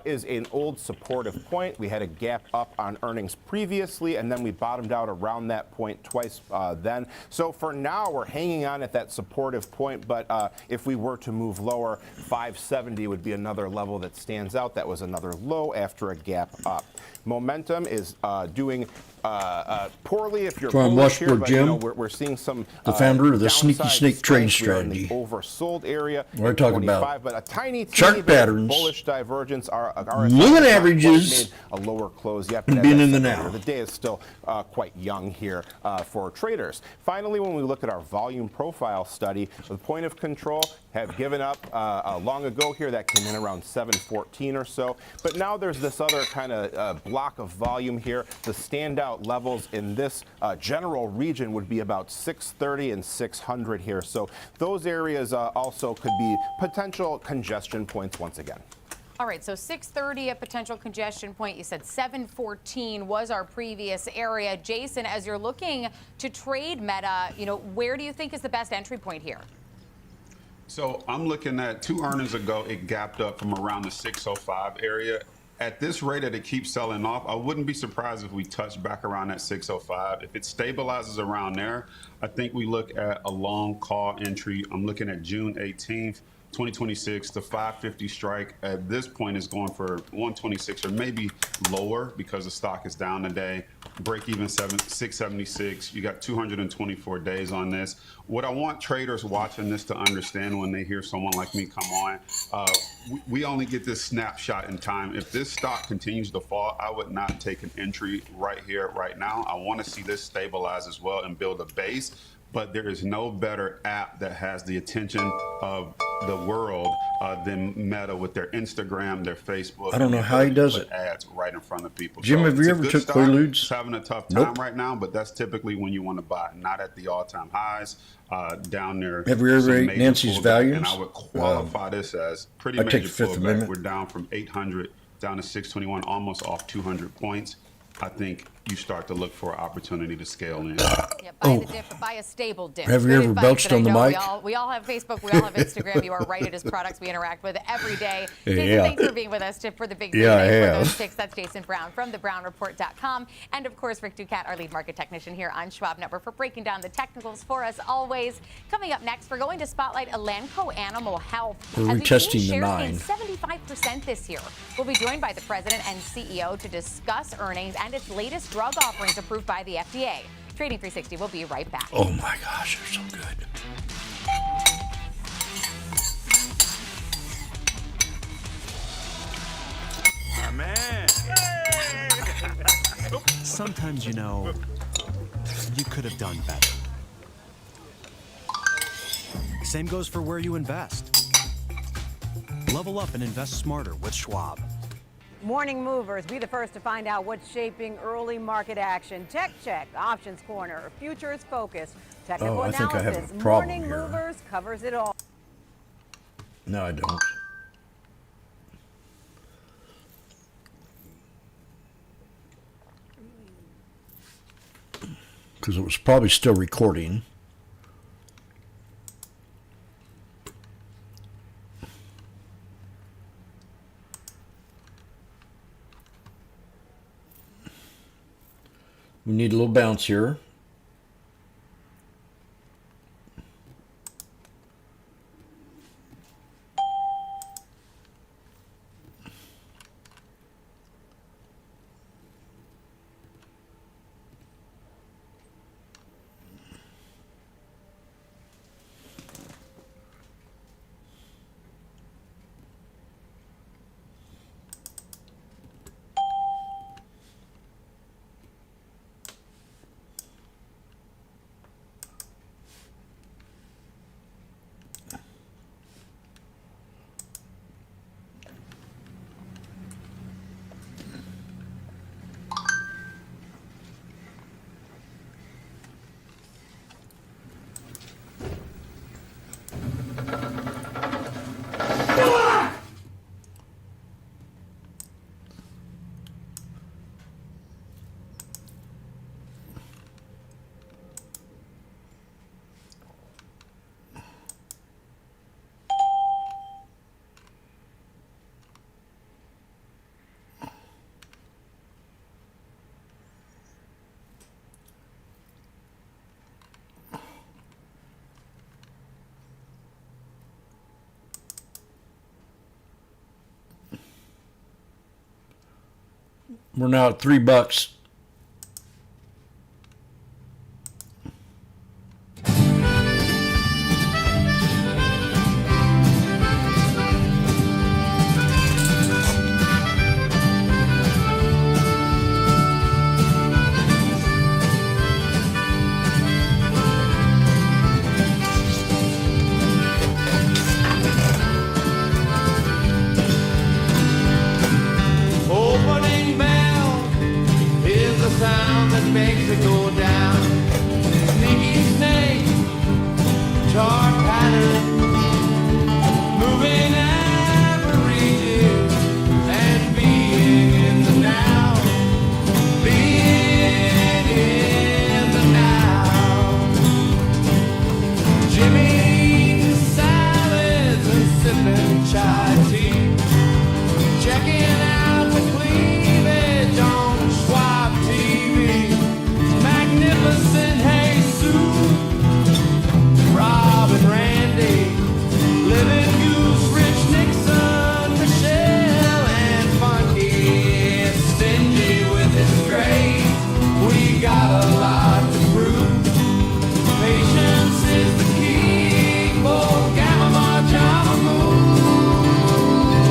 is an old supportive point. We had a gap up on earnings previously, and then we bottomed out around that point twice then. So for now, we're hanging on at that supportive point, but if we were to move lower, 570 would be another level that stands out. That was another low after a gap up. Momentum is doing poorly if you're From bullish here, but Washboardjim, we're seeing some the founder of the sneaky downside snake trade strength. We're in the strategy. oversold area. We're at talking 25, about but a tiny chart bit patterns. bullish divergence. Our Moving averages made a lower close yet, and but being as I in the said now. earlier, the day is still quite young here for traders. Finally, when we look at our volume profile study, the point of control have given up long ago here. That came in around 714 or so. But now there's this other kind of block of volume here. The standout levels in this general region would be about 630 and 600 here. So those areas also could be potential congestion points once again. All right, so 630 a potential congestion point. You said 714 was our previous area. Jason, as you're looking to trade Meta, where do you think is the best entry point here? So I'm looking at 2 earnings ago, it gapped up from around the 605 area. At this rate that it keeps selling off, I wouldn't be surprised if we touch back around that 605. If it stabilizes around there, I think we look at a long call entry. I'm looking at June 18th, 2026. The 550 strike at this point is going for 126 or maybe lower because the stock is down today. Break even 676. You got 224 days on this. What I want traders watching this to understand when they hear someone like me come on, we only get this snapshot in time. If this stock continues to fall, I would not take an entry right here, right now. I want to see this stabilize as well and build a base. But there is no better app that has the attention of the world than Meta with their Instagram, their Facebook. I don't know how he does it. Ads right in front of people. Jim, have it's you a ever good took stock. Quaaludes? It's having a tough time Nope. right now, but that's typically when you want to buy, not at the all-time highs. Down there. Have you ever some ate major Nancy's pullback, values? And I would qualify this as pretty I major take the Fifth pullback. Amendment. We're down from 800 down to 621, almost off 200 points. I think you start to look for an opportunity to scale in. Yeah, buy the dip, buy a stable dip. Have you Good ever advice, belched and on the I know mic? We all have Facebook, we all have Instagram. You are right, it is products we interact with every day. Jason, Yeah. thanks for being with us for the big Yeah, I Q&A for have. those picks. That's Jason Brown from thebrownreport.com. And of course, Rick Ducat, our lead market technician here on Schwab Network, for breaking down the technicals for us always. Coming up next, we're going to spotlight Elanco Animal Health. We're As we've retesting seen the shares 9. gain 75% this year. We'll be joined by the president and CEO to discuss earnings and its latest drug offerings approved by the FDA. Trading 360 will be right back. Oh my gosh, they're so good. My man. Sometimes, you could have done better. Same goes for where you invest. Level up and invest smarter with Schwab. Morning movers, be the first to find out what's shaping early market action. Tech Check, Options Corner, Futures Focus, Technical I think I have a Analysis. problem Morning here. movers covers it all. No, I don't. Because it was probably still recording. We need a little bounce here. We're now at $3. Opening bell is the sound that makes it go down. Sneaky snake, chart pattern, moving averages, and being in the now, being in the now. Jimmy eating salads and sipping chai tea, checking out the cleavage on Schwab TV. Magnificent Jesus, Rob and Randy, Living Goose, Rich Nixon, Michelle, and Funky and Stingy with his grades. We got a lot to prove. Patience is the key. Oh, Gamma, Jama, Moon.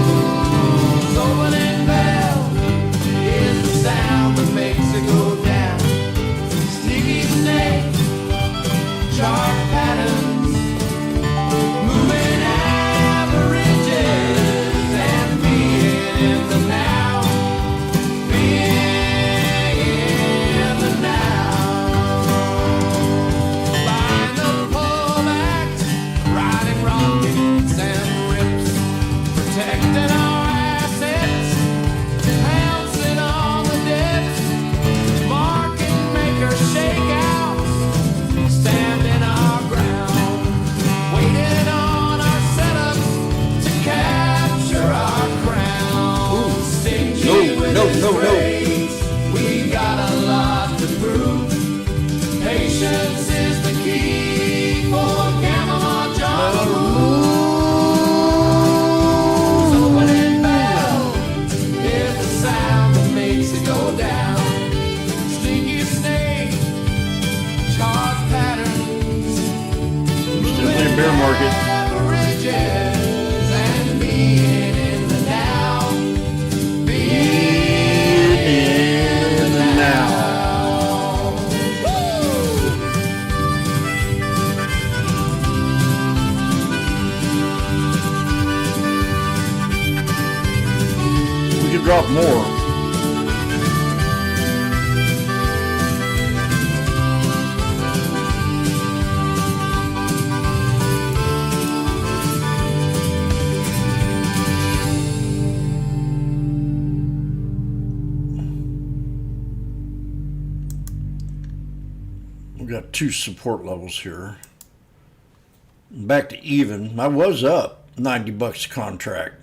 could drop more. We've got 2 support levels here. Back to even. I was up $90 a contract.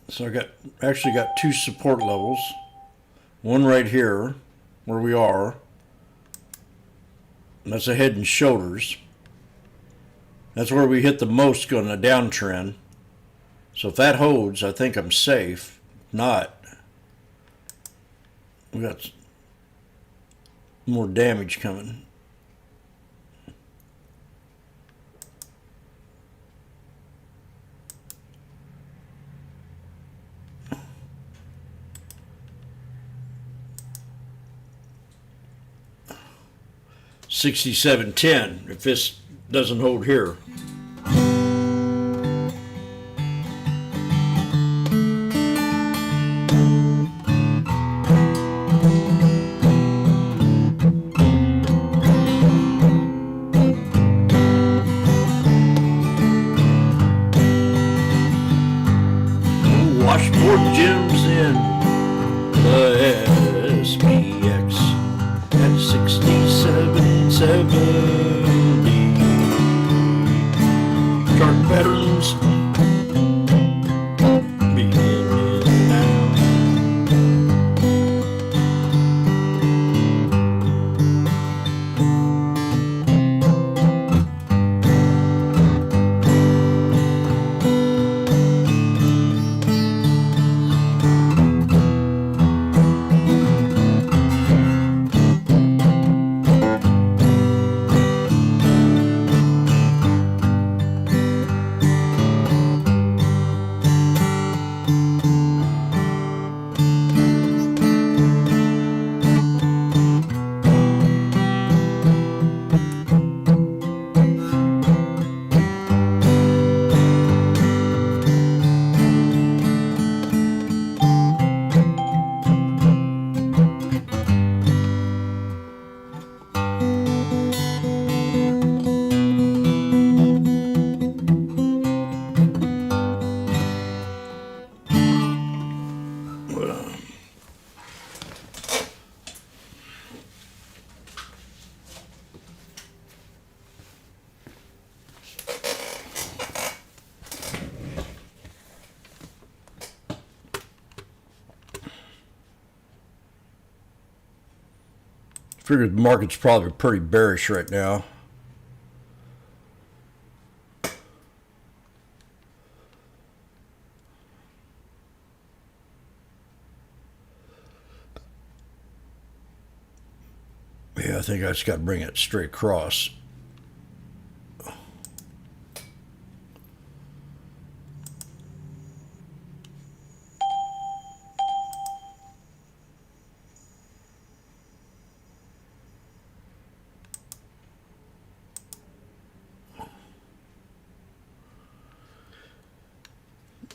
So I actually got 2 support levels. One right here where we are. And that's a head and shoulders. That's where we hit the most on a downtrend. So if that holds, I think I'm safe. If not, we got more damage coming. $67.10 if this doesn't hold here. Washboardjim's in the SPX at 67.70. Chart patterns beginning now. Figured the market's probably pretty bearish right now. Yeah, I think I just got to bring it straight across.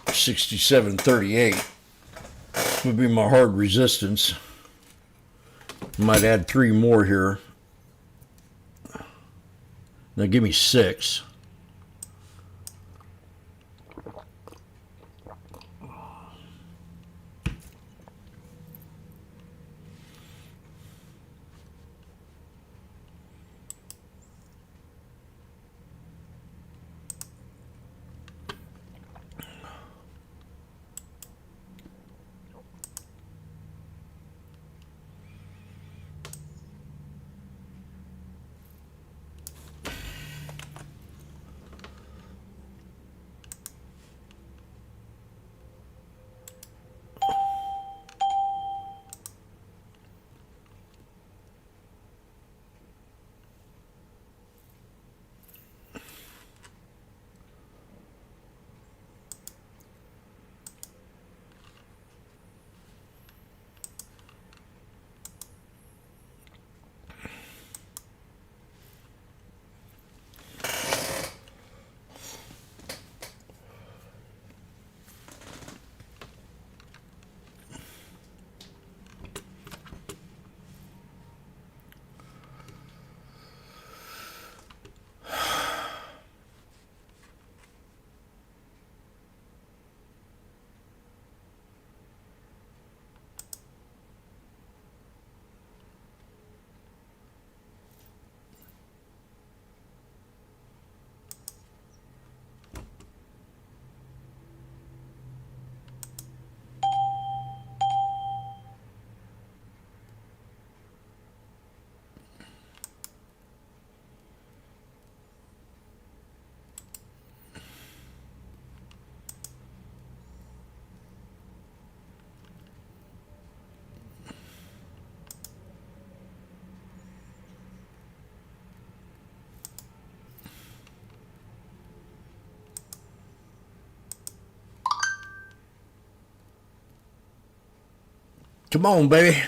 $67.38 would be my hard resistance. Might add 3 more here. Now give me 6. Come on, baby.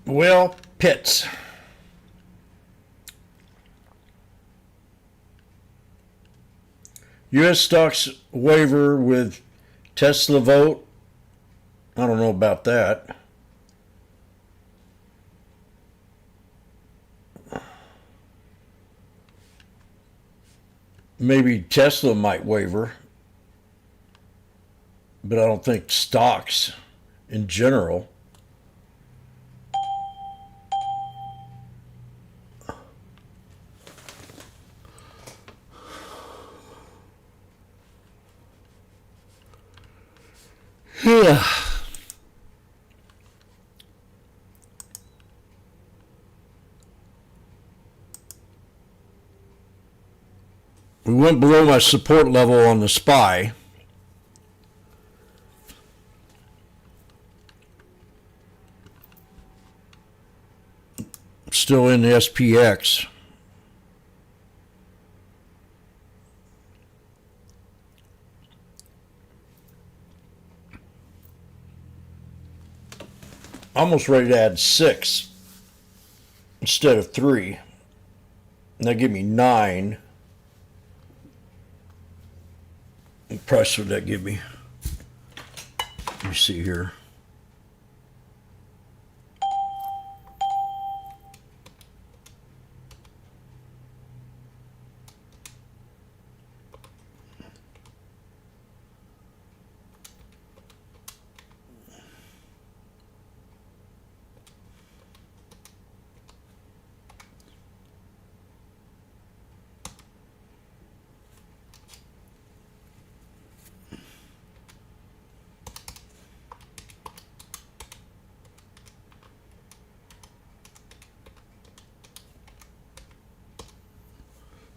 Well, Pitts. U.S. stocks waiver with Tesla vote. I don't know about that. Maybe Tesla might waver, but I don't think stocks in general. Yeah. We went below my support level on the SPY. Still in the SPX. Almost ready to add 6 instead of 3. And that give me 9. What price would that give me? Let me see here.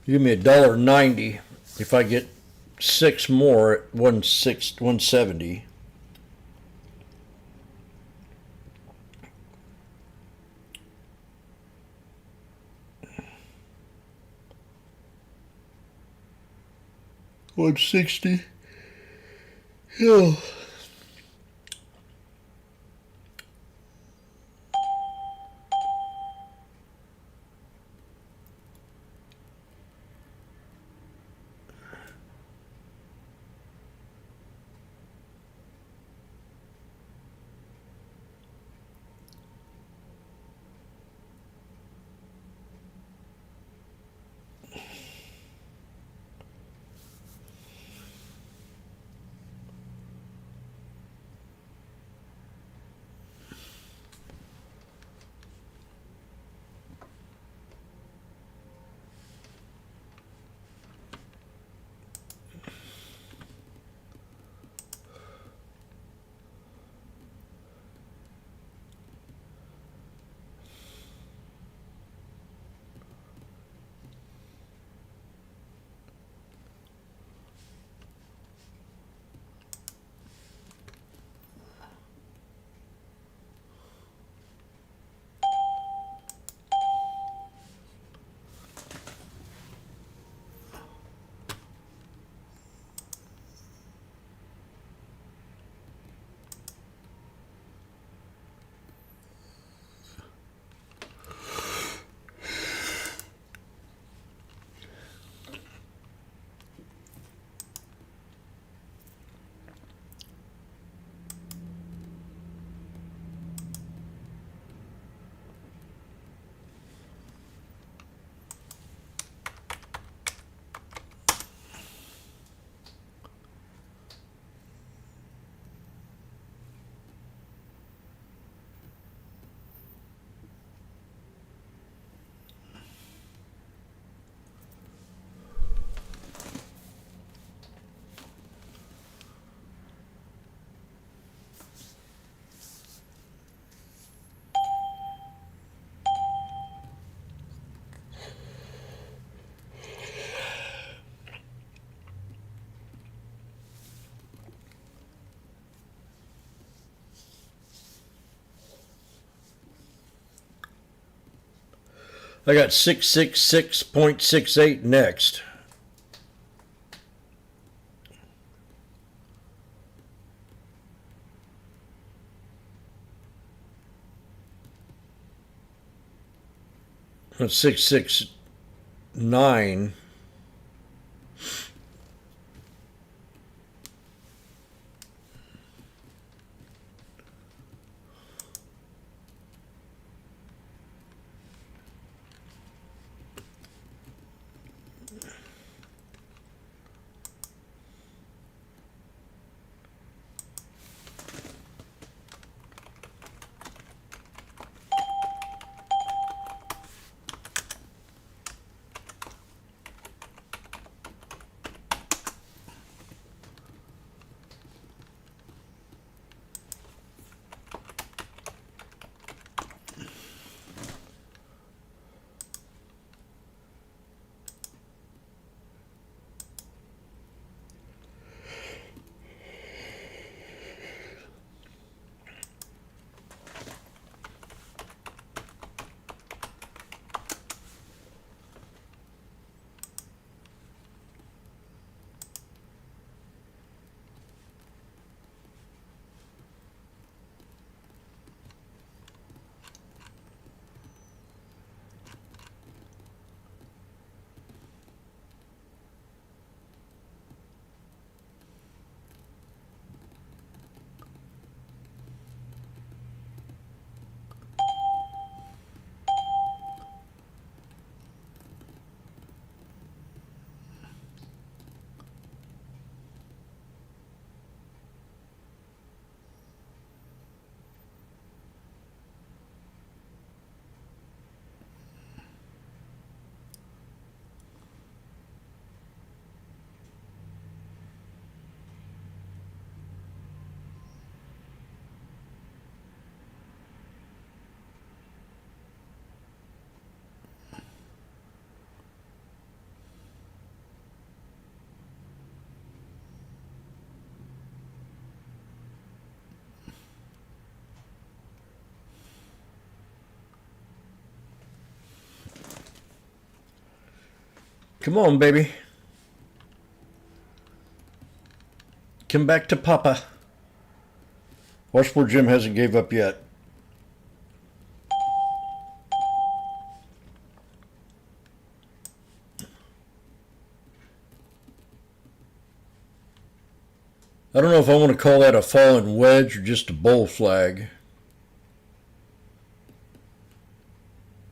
Give me $1.90 if I get 6 more at 170. $160. Yeah. I got 666.68 next. That's 669. Come on, baby. Come back to Papa. Washboardjim hasn't gave up yet. I don't know if I want to call that a fallen wedge or just a bull flag.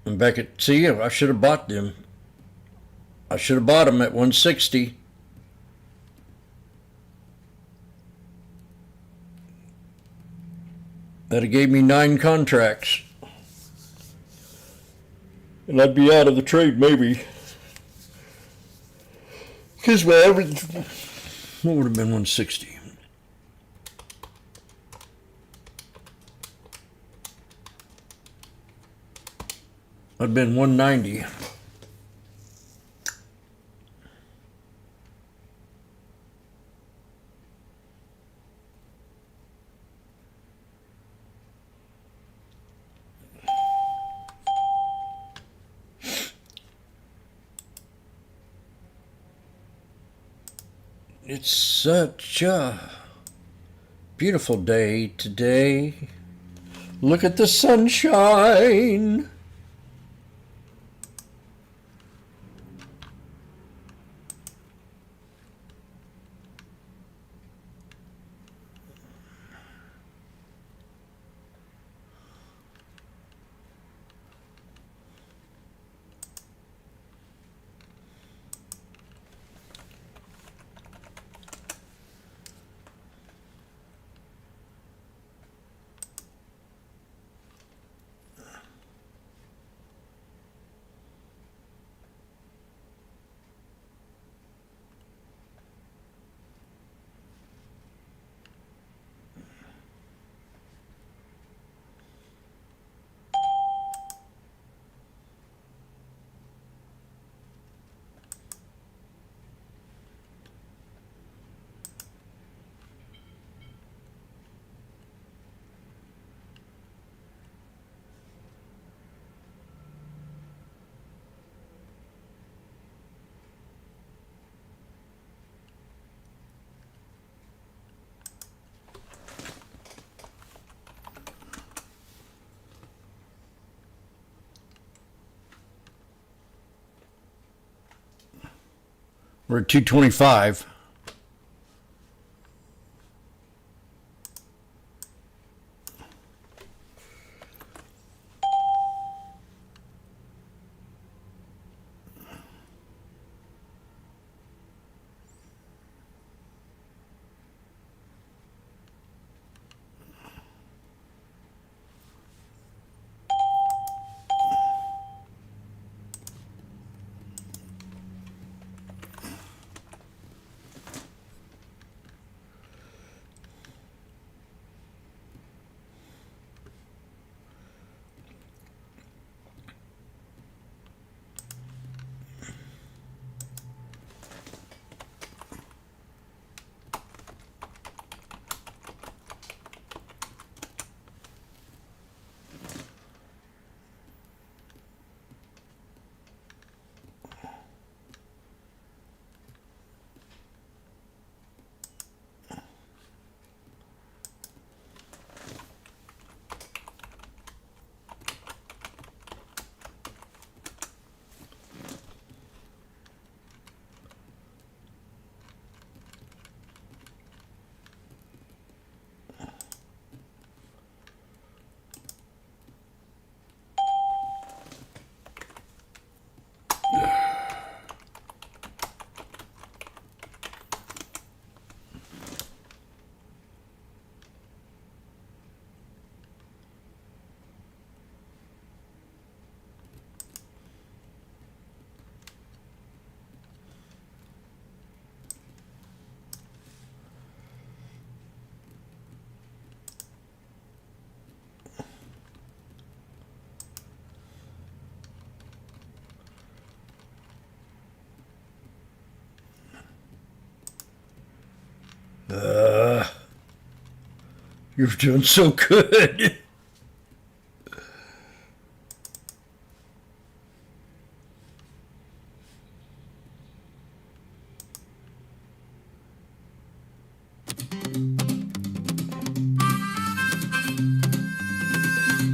I'm back at, see, I should have bought them. I should have bought them at 160. That gave me 9 contracts. And I'd be out of the trade maybe. Because my average, what would have been 160? I'd been 190. It's such a beautiful day today. Look at the sunshine. We're at 225. You're doing so good.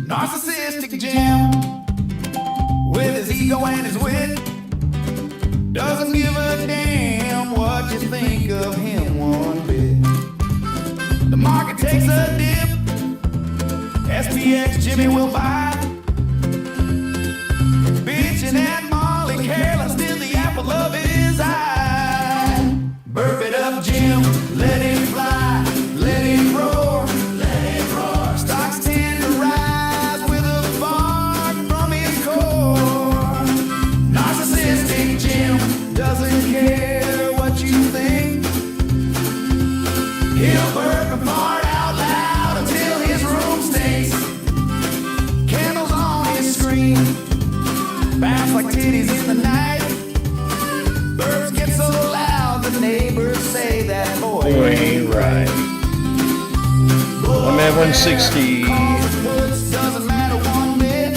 Narcissistic Jim, with his ego and his wit, doesn't give a damn what you think of him one bit. The market takes a dip, SPX Jimmy will buy. Bitching at Molly, careless till the apple of his eye. Burp it up, Jim, let it fly, let it roar, let it roar. Stocks tend to rise with a fart from his core. Narcissistic Jim doesn't care what you think. He'll burp and fart out loud until his room stinks. Candles on his screen bounce like titties in the night. Birds get so loud the neighbors say that boy ain't right. I'm at 160. Doesn't matter one bit.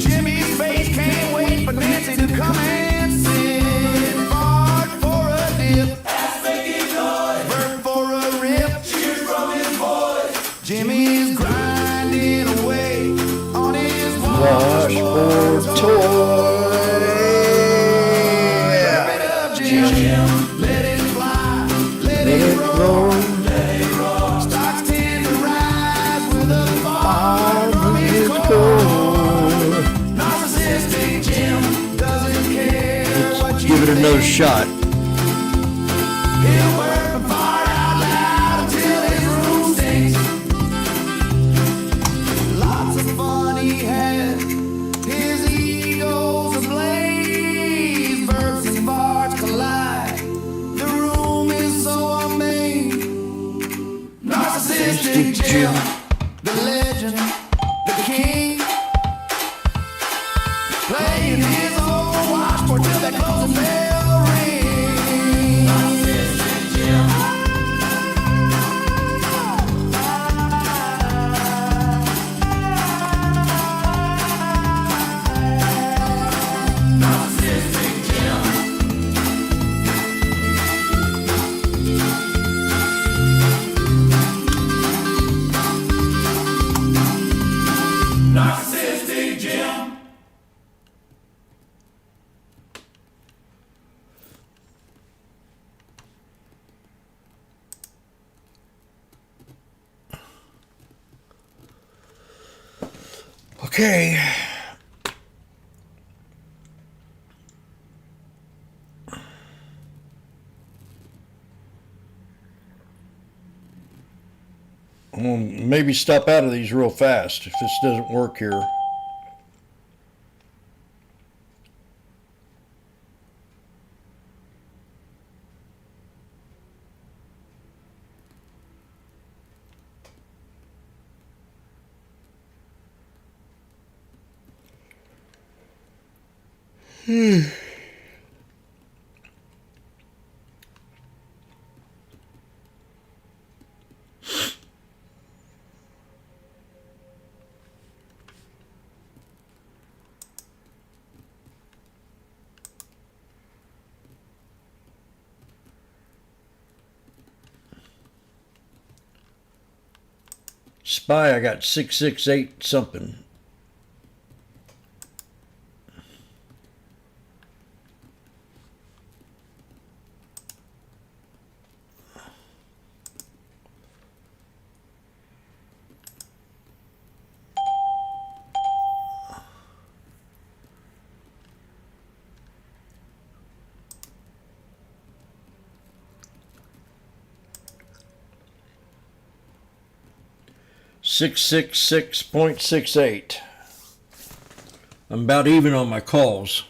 Jimmy's face can't wait for Nancy to come and sit. Fart for a dip, ass making noise. Burp for a rip, cheers from his boys. Jimmy's grinding away on his washboard toy. Burp it up, Jim. Let it fly, let it roll, let it roll. Stocks tend to rise with a fart from his core. Narcissistic Jim doesn't care what you Give it another think. shot. He'll burp and fart out loud until his room stinks. Lots of fun he had, his ego's ablaze. Burps and farts collide, the room is so amazed. Narcissistic Jim, the legend, the king, playing his old washboard till that closing bell rings. Narcissistic Jim. Narcissistic Jim. Narcissistic Jim. Okay. I'm gonna maybe step out of these real fast if this doesn't work here. Hmm. SPY, I got 668 something. $666.68. I'm about even on my calls.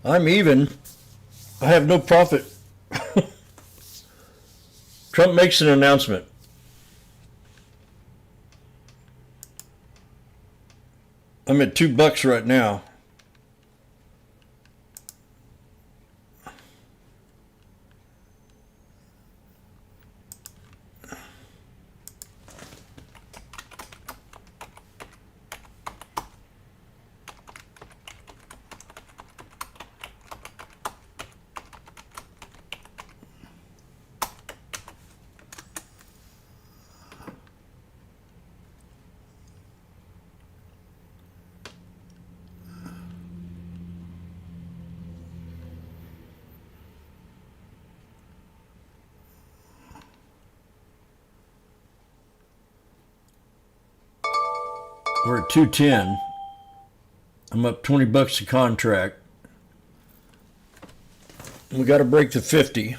I'm even. I have no profit. Trump makes an announcement. I'm at $2 right now. We're at 210. I'm up $20 a contract. We got to break the 50.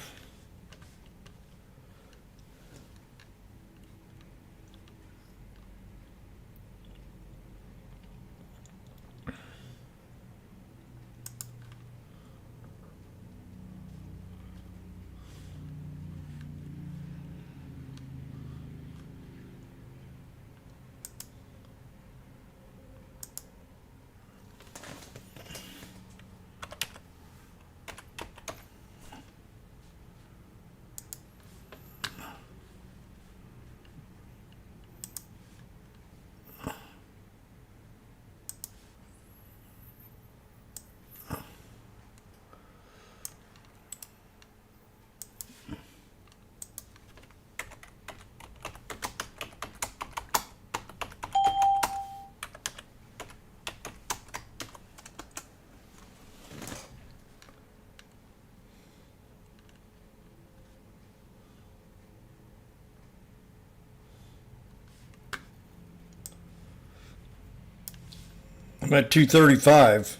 I'm at 235.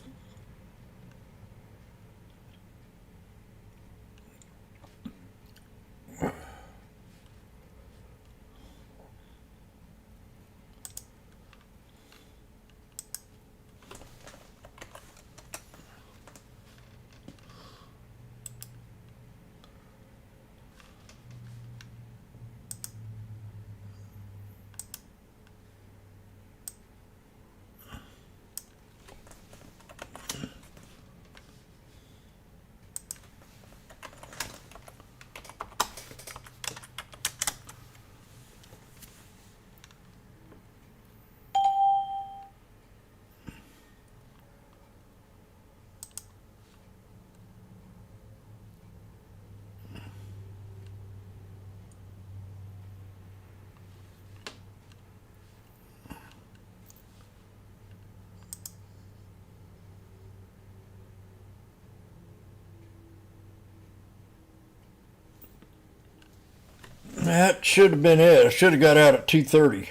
That should have been it. I should have got out at 230.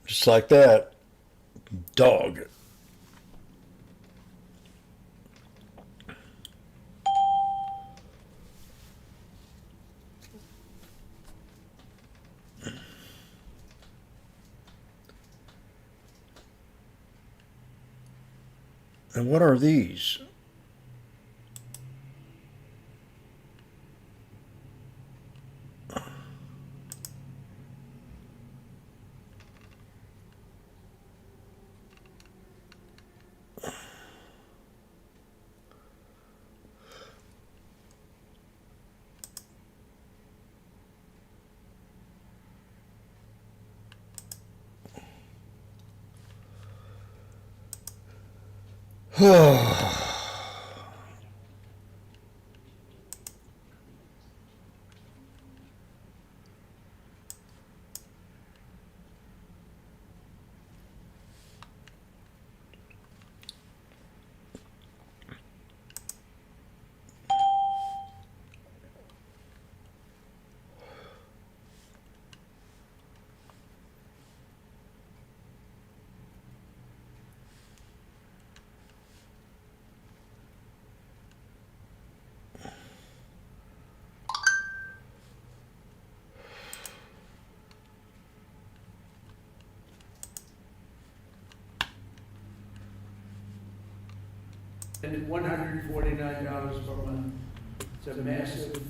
Just like that. Dog. And what are these? and $149 per month. It's a massive,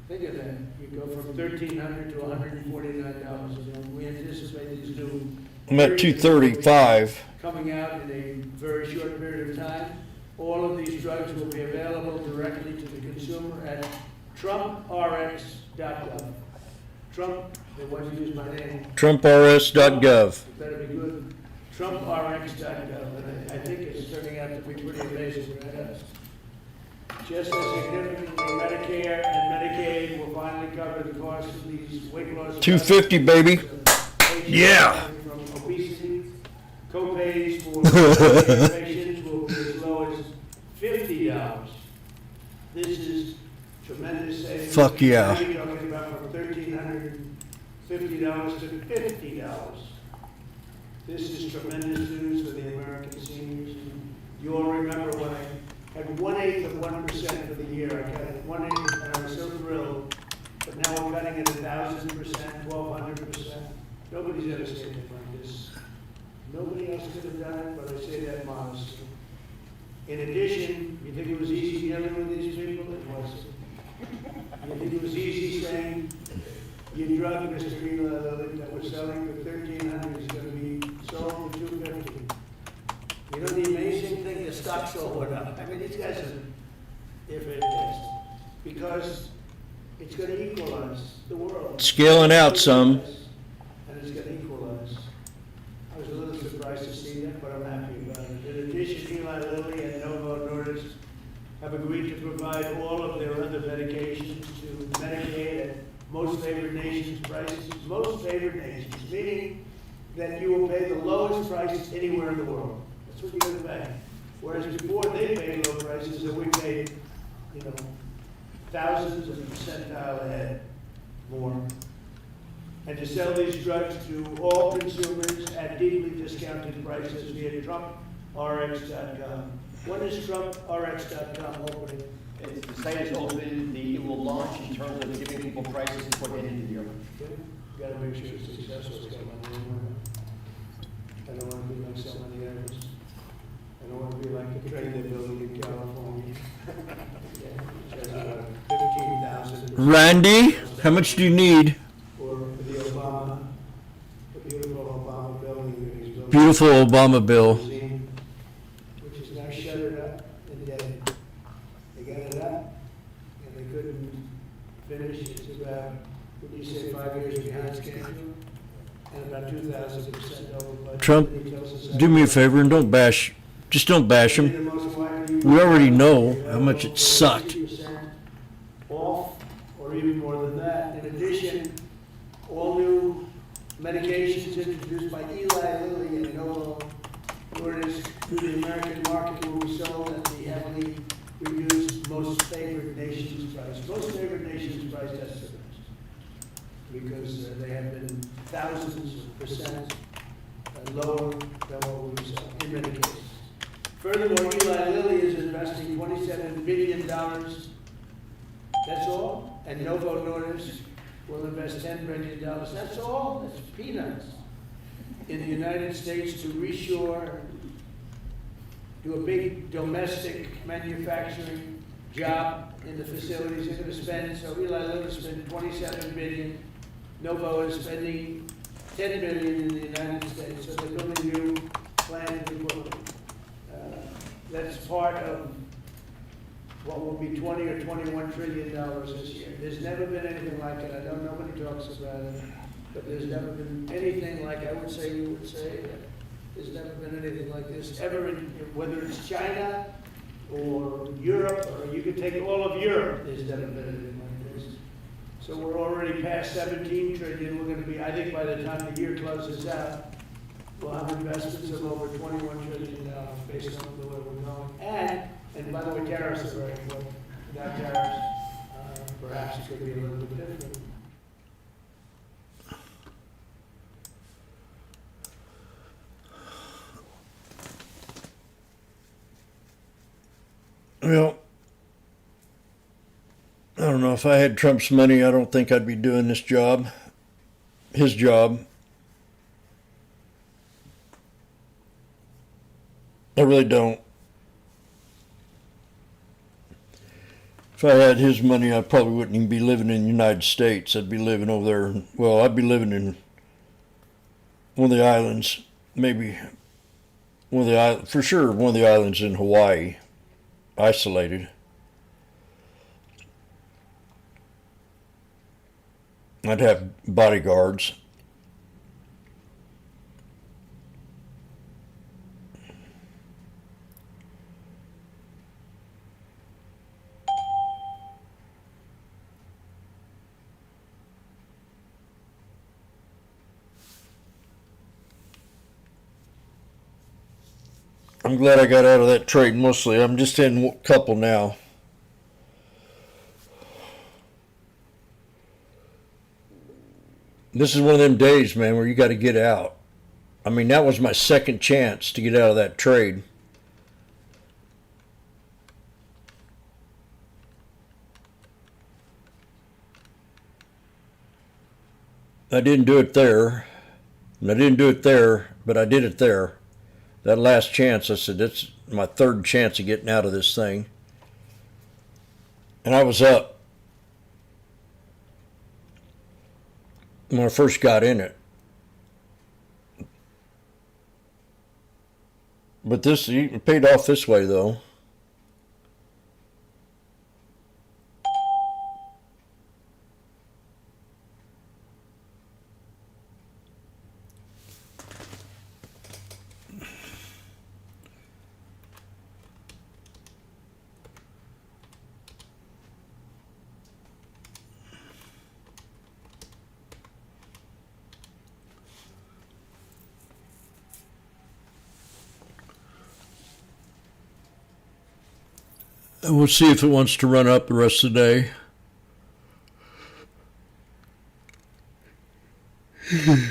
think of that. You go from $1,300 to $149. And we anticipate these new. I'm at 235. Coming out in a very short period of time. All of these drugs will be available directly to the consumer at TrumpRx.gov. Trump, they want to use my name. TrumpRx.gov. It better be good. TrumpRx.gov. And I think it's turning out to be pretty amazing, right? Just as significantly, Medicare and Medicaid will finally cover the cost of these weight loss. 250, baby. Yeah. From obesity, co-pays for patients will be as low as $50. This is tremendous savings. Fuck yeah. Now you're talking about from $1,350 to $50. This is tremendous news for the American seniors. You all remember when I had 1/8 of 1% for the year. I got it 1/8, and I was so thrilled. But now we're cutting it 1,000%, 1,200%. Nobody's ever seen it like this. Nobody else could have done it, but I say that modestly. In addition, you think it was easy dealing with these people? It wasn't. You think it was easy saying your drug, Mr. Eli Lilly, that we're selling for $1,300 is going to be sold for $250. You know the amazing thing, the stocks all went up. I mean, these guys are, they're fantastic. Because it's going to equalize the world. Scaling out some. And it's going to equalize. I was a little surprised to see that, but I'm happy about it. In addition, Eli Lilly and Novo Nordisk have agreed to provide all of their other medications to Medicaid at most favored nations prices. Most favored nations, meaning that you will pay the lowest prices anywhere in the world. That's what you're going to pay. Whereas before they paid low prices and we paid, you know, thousands of percentile ahead more. And to sell these drugs to all consumers at deeply discounted prices via TrumpRx.com. When is TrumpRx.com opening? The site is open, it will launch in terms of giving people prices before the end of the year. Okay. You gotta make sure it's successful. It's got my name on it. I don't want to be like so many others. I don't want to be like the train they're building in California. Yeah, 15,000. Randy, how much do you need? Or the Obama, the beautiful Obama building that he's building. Beautiful Obama bill. Which is now shuttered up and dead. They got it up and they couldn't finish. It's about, what do you say, 5 years behind schedule? And about 2,000% over budget. Trump, do me a favor and don't bash, just don't bash him. We already know how much it sucked. Off, or even more than that. In addition, all new medications introduced by Eli Lilly and Novo Nordisk to the American market will be sold at the heavily reduced most favored nations price. Most favored nations price estimates. Because they have been thousands of percent lower than what we sell in many cases. Furthermore, Eli Lilly is investing $27 billion. That's all. And Novo Nordisk will invest $10 billion. That's all. That's peanuts. In the United States to reshore, do a big domestic manufacturing job in the facilities they're going to spend. So Eli Lilly spent $27 billion. Novo is spending $10 billion in the United States. So they're building new plants and equipment. That's part of what will be $20 or $21 trillion this year. There's never been anything like it. I know nobody talks about it, but there's never been anything like, I would say, you would say, there's never been anything like this ever, whether it's China or Europe, or you could take all of Europe, there's never been anything like this. So we're already past 17 trillion. We're going to be, I think by the time the year closes out, we'll have investments of over $21 trillion based on the way we're going. And by the way, tariffs are very important. Without tariffs, perhaps it could be a little bit different. Well, I don't know. If I had Trump's money, I don't think I'd be doing this job. His job. I really don't. If I had his money, I probably wouldn't even be living in the United States. I'd be living over there. Well, I'd be living in one of the islands, maybe one of the for sure one of the islands in Hawaii, isolated. I'd have bodyguards. I'm glad I got out of that trade mostly. I'm just in a couple now. This is one of them days, man, where you got to get out. I mean, that was my second chance to get out of that trade. I didn't do it there, and I didn't do it there, but I did it there. That last chance, I said, that's my third chance of getting out of this thing. And I was up when I first got in it. But this, it paid off this way, though. And we'll see if it wants to run up the rest of the day. I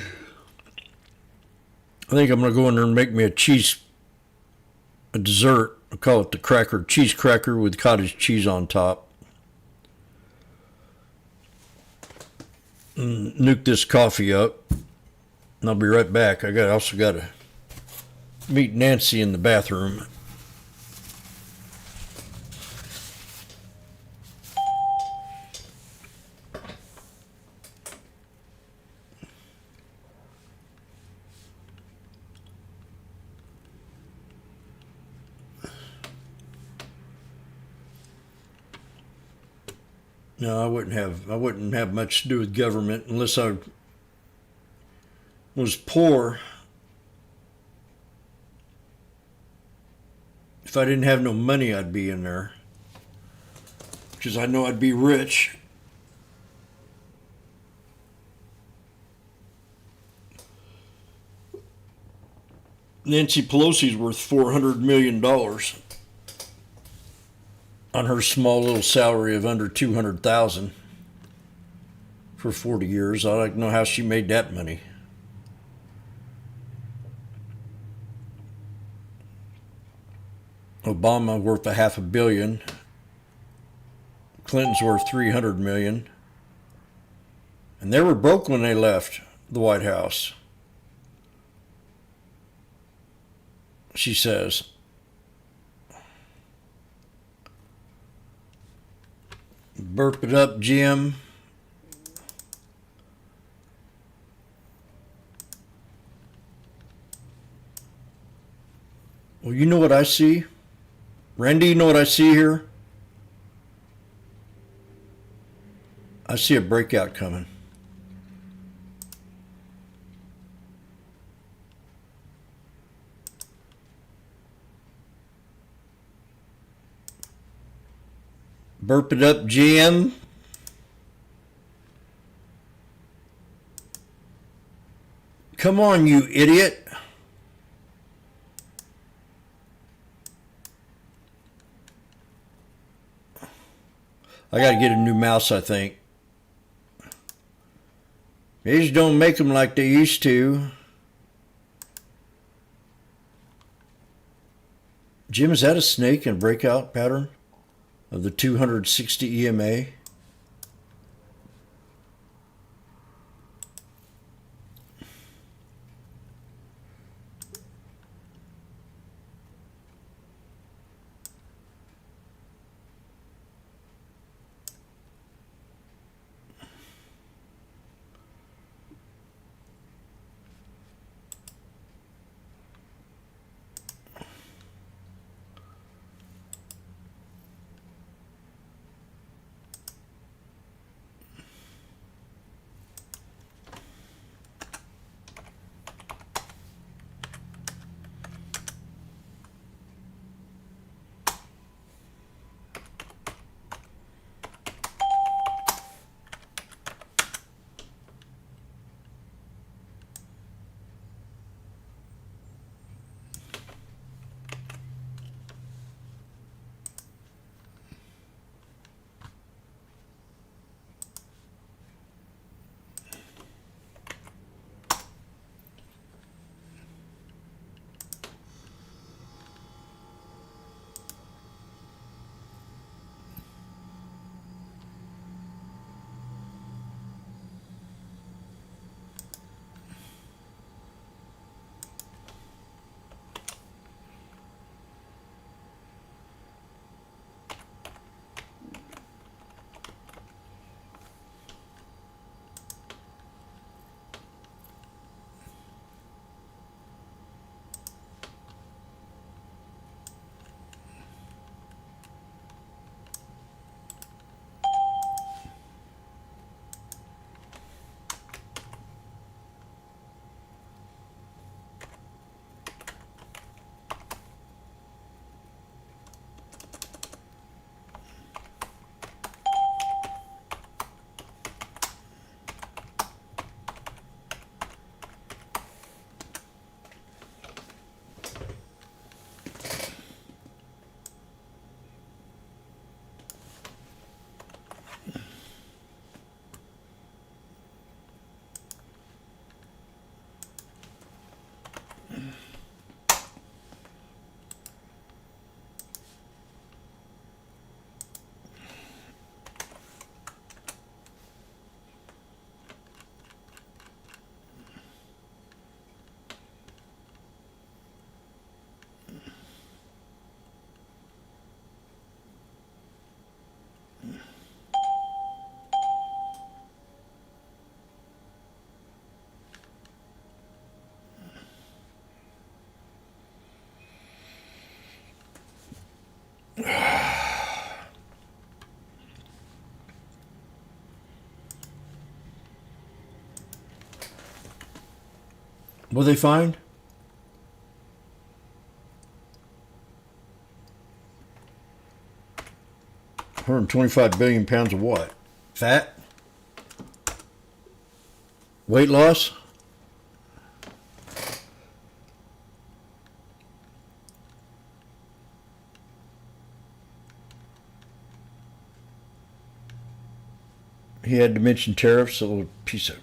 think I'm going to go in there and make me a dessert. I call it the cheese cracker with cottage cheese on top. And nuke this coffee up. And I'll be right back. I also got to meet Nancy in the bathroom. No, I wouldn't have much to do with government unless I was poor. If I didn't have no money, I'd be in there. Because I know I'd be rich. Nancy Pelosi's worth $400 million. On her small little salary of under $200,000 for 40 years. I'd like to know how she made that money. Obama worth $500 million. Clinton's worth $300 million. And they were broke when they left the White House. She says. Burp it up, Jim. Well, you know what I see? Randy, you know what I see here? I see a breakout coming. Burp it up, Jim. Come on, you idiot. I got to get a new mouse, I think. They just don't make them like they used to. Jim, is that a snake in breakout pattern of the 260 EMA? What they find? $125 billion pounds of what? Fat? Weight loss? He had to mention tariffs, a little piece of.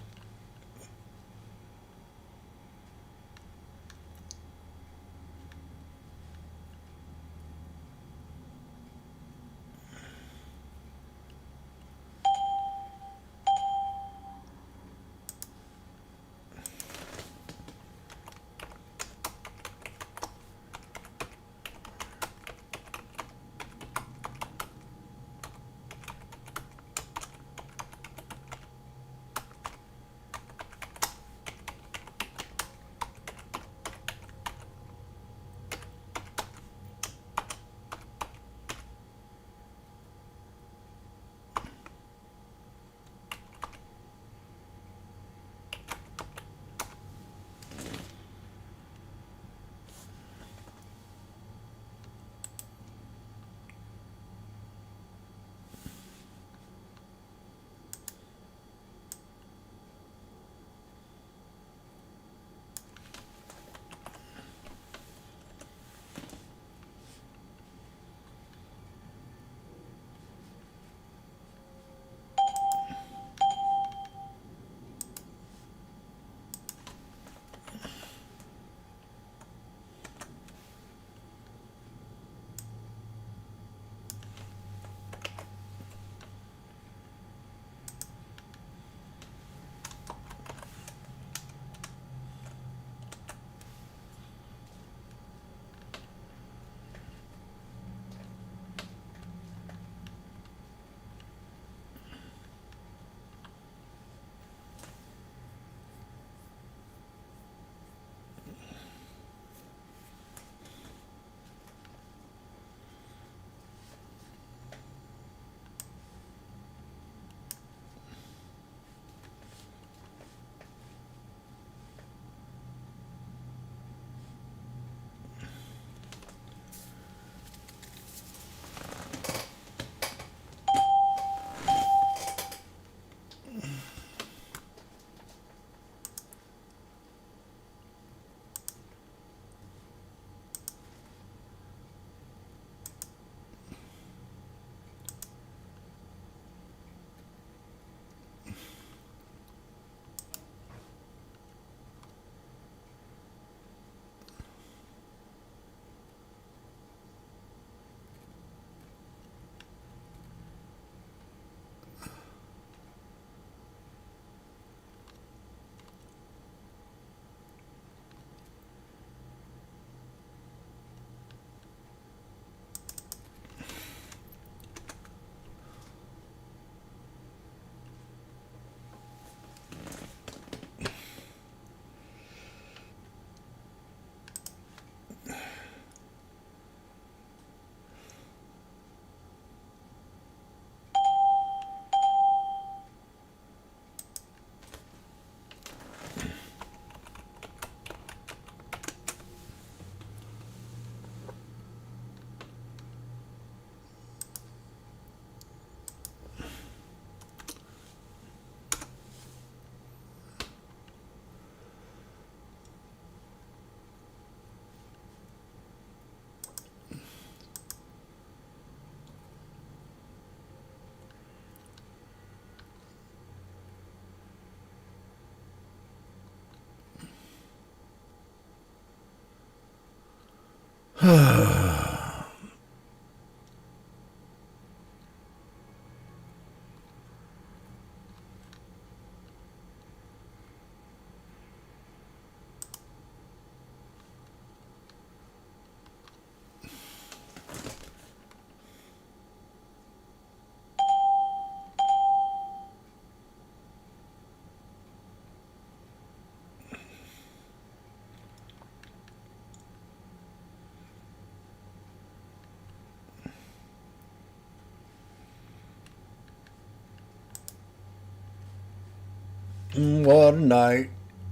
What a night.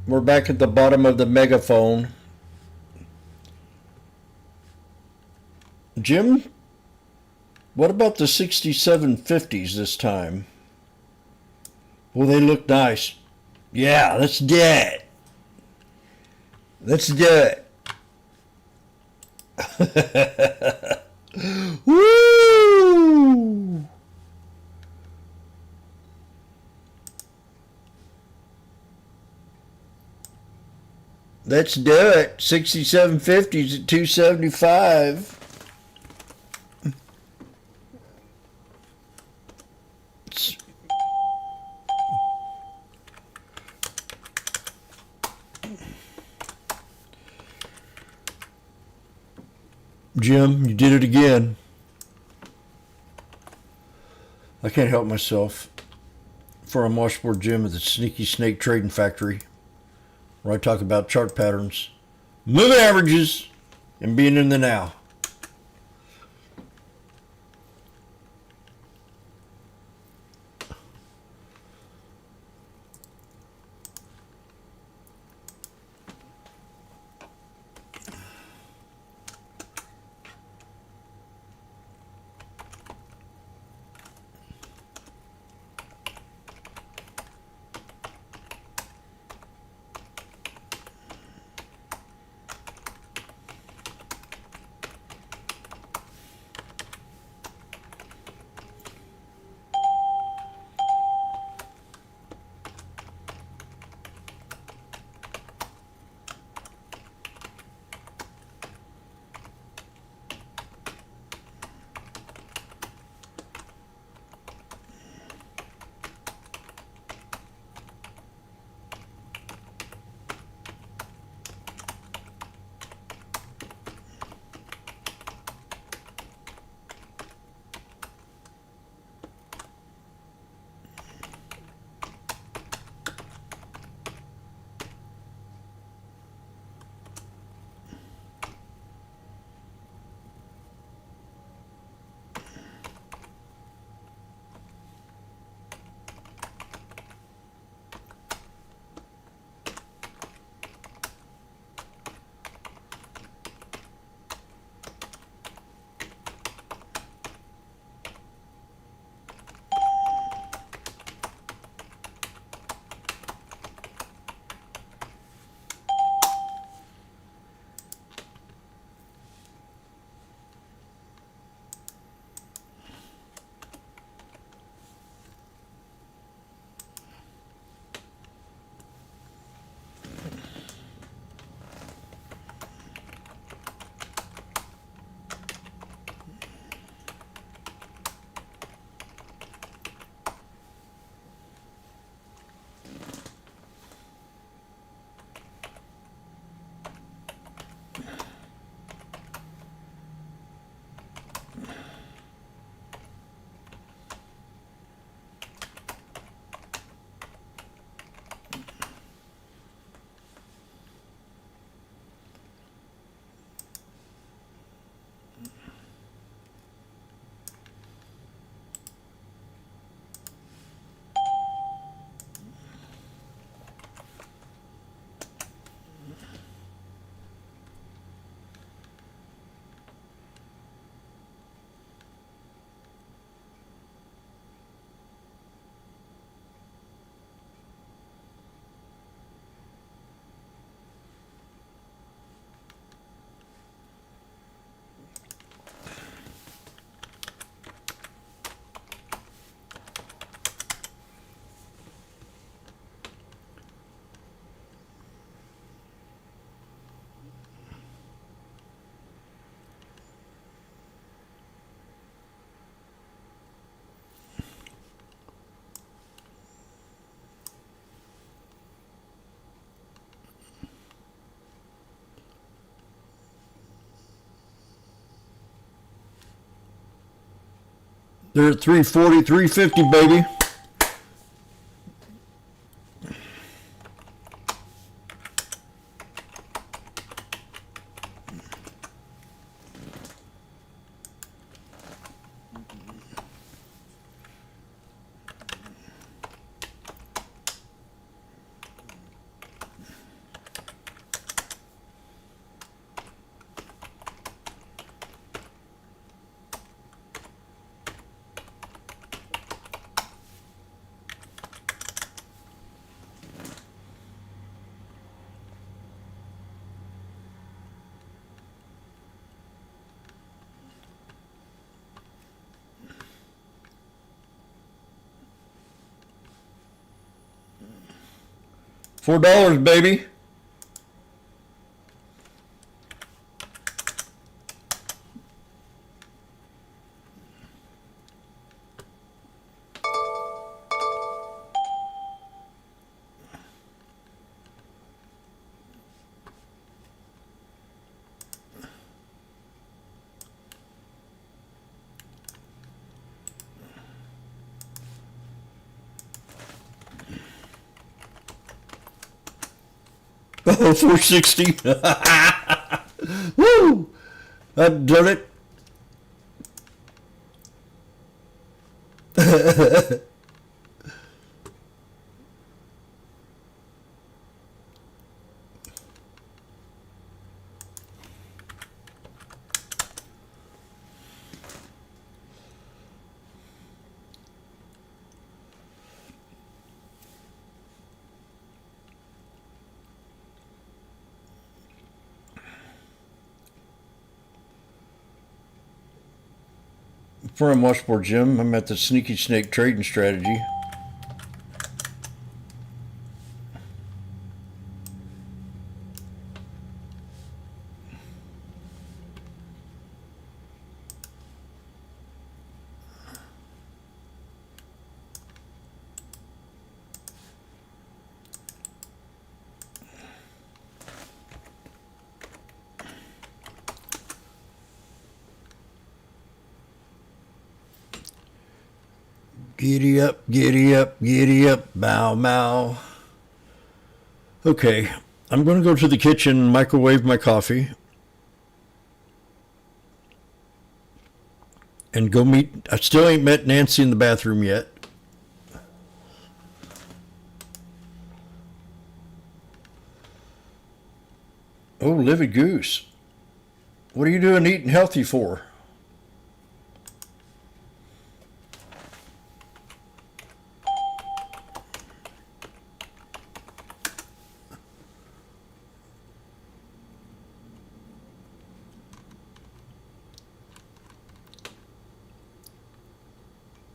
We're back at the bottom of the megaphone. Jim, what about the 6750s this time? Well, they look nice. Yeah, let's do it. Let's do it. Woo! Let's do it. 6750s at 275. Jim, you did it again. I can't help myself. For I'm Washboardjim at the Sneaky Snake Trading Factory, where I talk about chart patterns, moving averages, and being in the now. They're at 340, 350, baby. $4, baby. Oh, 460. Woo! I've done it. From Washboardjim, I'm at the Sneaky Snake trading strategy. Giddy up, giddy up, giddy up, bow, bow. Okay, I'm going to go to the kitchen and microwave my coffee. And go meet, I still ain't met Nancy in the bathroom yet. Oh, livid goose. What are you doing eating healthy for?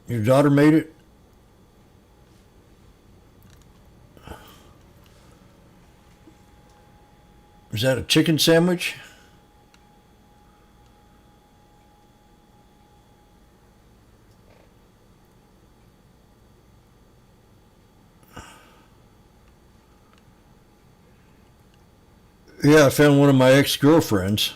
Your daughter made it? Is that a chicken sandwich? Yeah, I found one of my ex-girlfriends.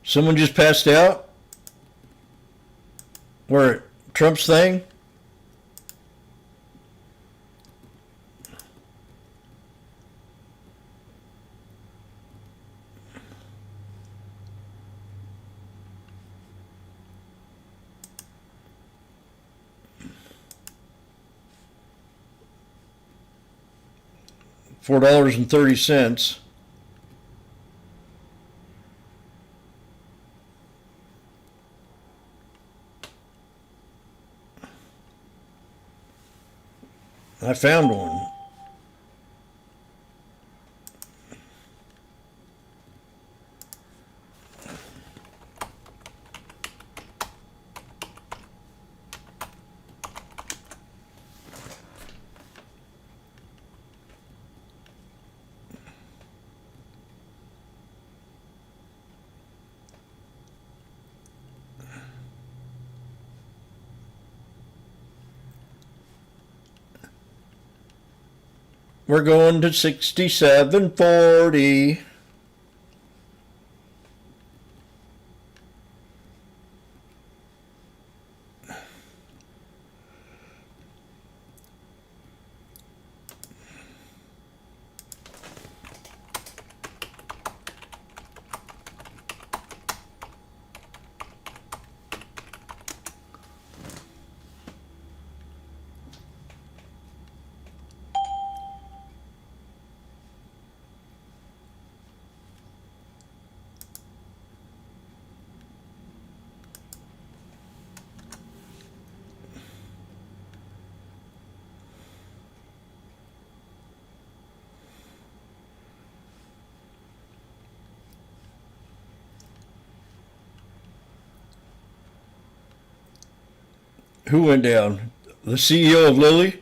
Someone just passed out? Where at Trump's thing? $4.30. I found one. We're going to 67.40. Who went down? The CEO of Lilly?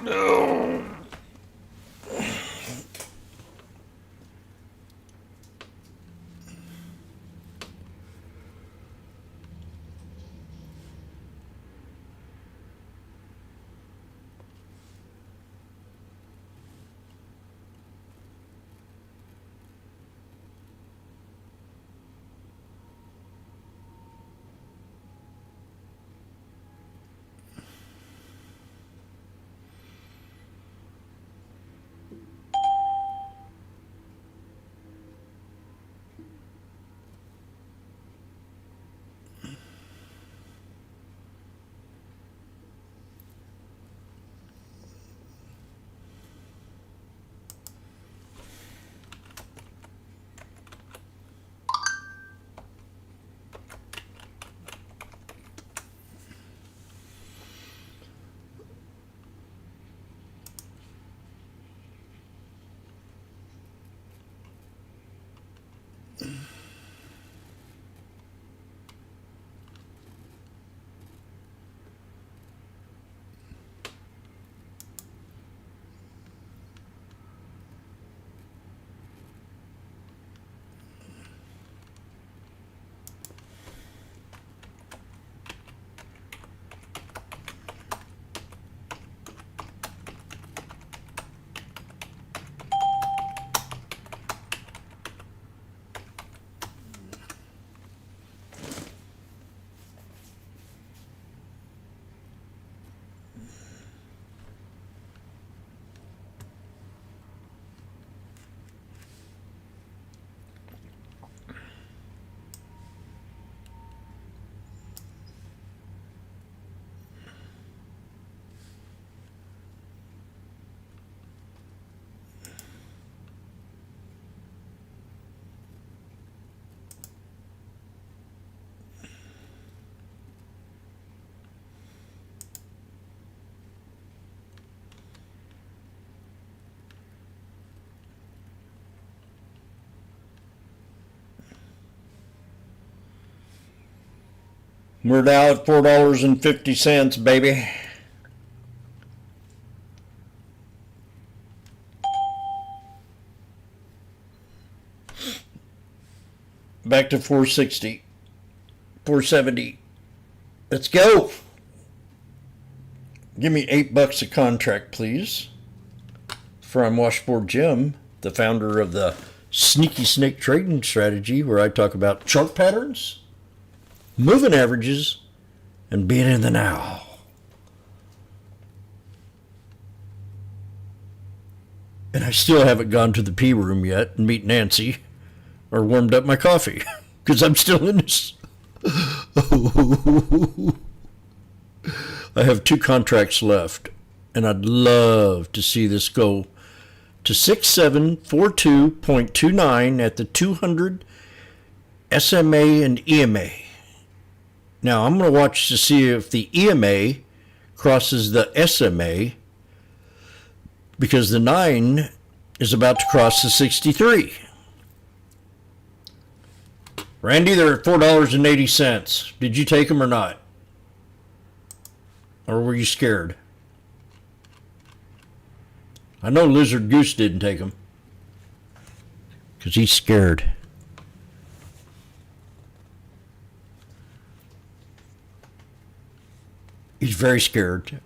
No. We're now at $4.50, baby. Back to 460, 470. Let's go. Give me $8 a contract, please. From Washboardjim, the founder of the Sneaky Snake Trading Strategy, where I talk about chart patterns, moving averages, and being in the now. And I still haven't gone to the pee room yet and meet Nancy or warmed up my coffee because I'm still in this. I have 2 contracts left, and I'd love to see this go to 6742.29 at the 200 SMA and EMA. Now I'm going to watch to see if the EMA crosses the SMA, because the 9 is about to cross the 63. Randy, they're at $4.80. Did you take them or not? Or were you scared? I know Lizard Goose didn't take them, because he's scared. He's very scared.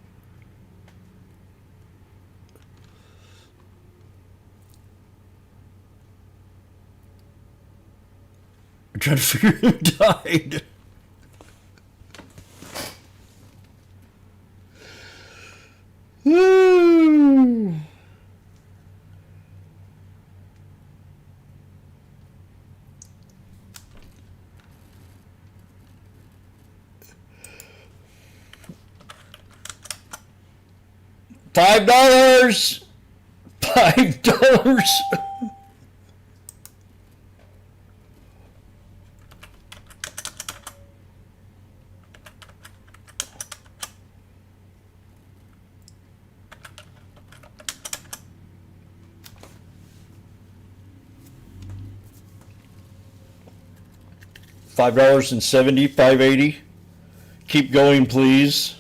I'm trying to figure out who died. Woo. $5. $5. $5.70, $5.80. Keep going, please.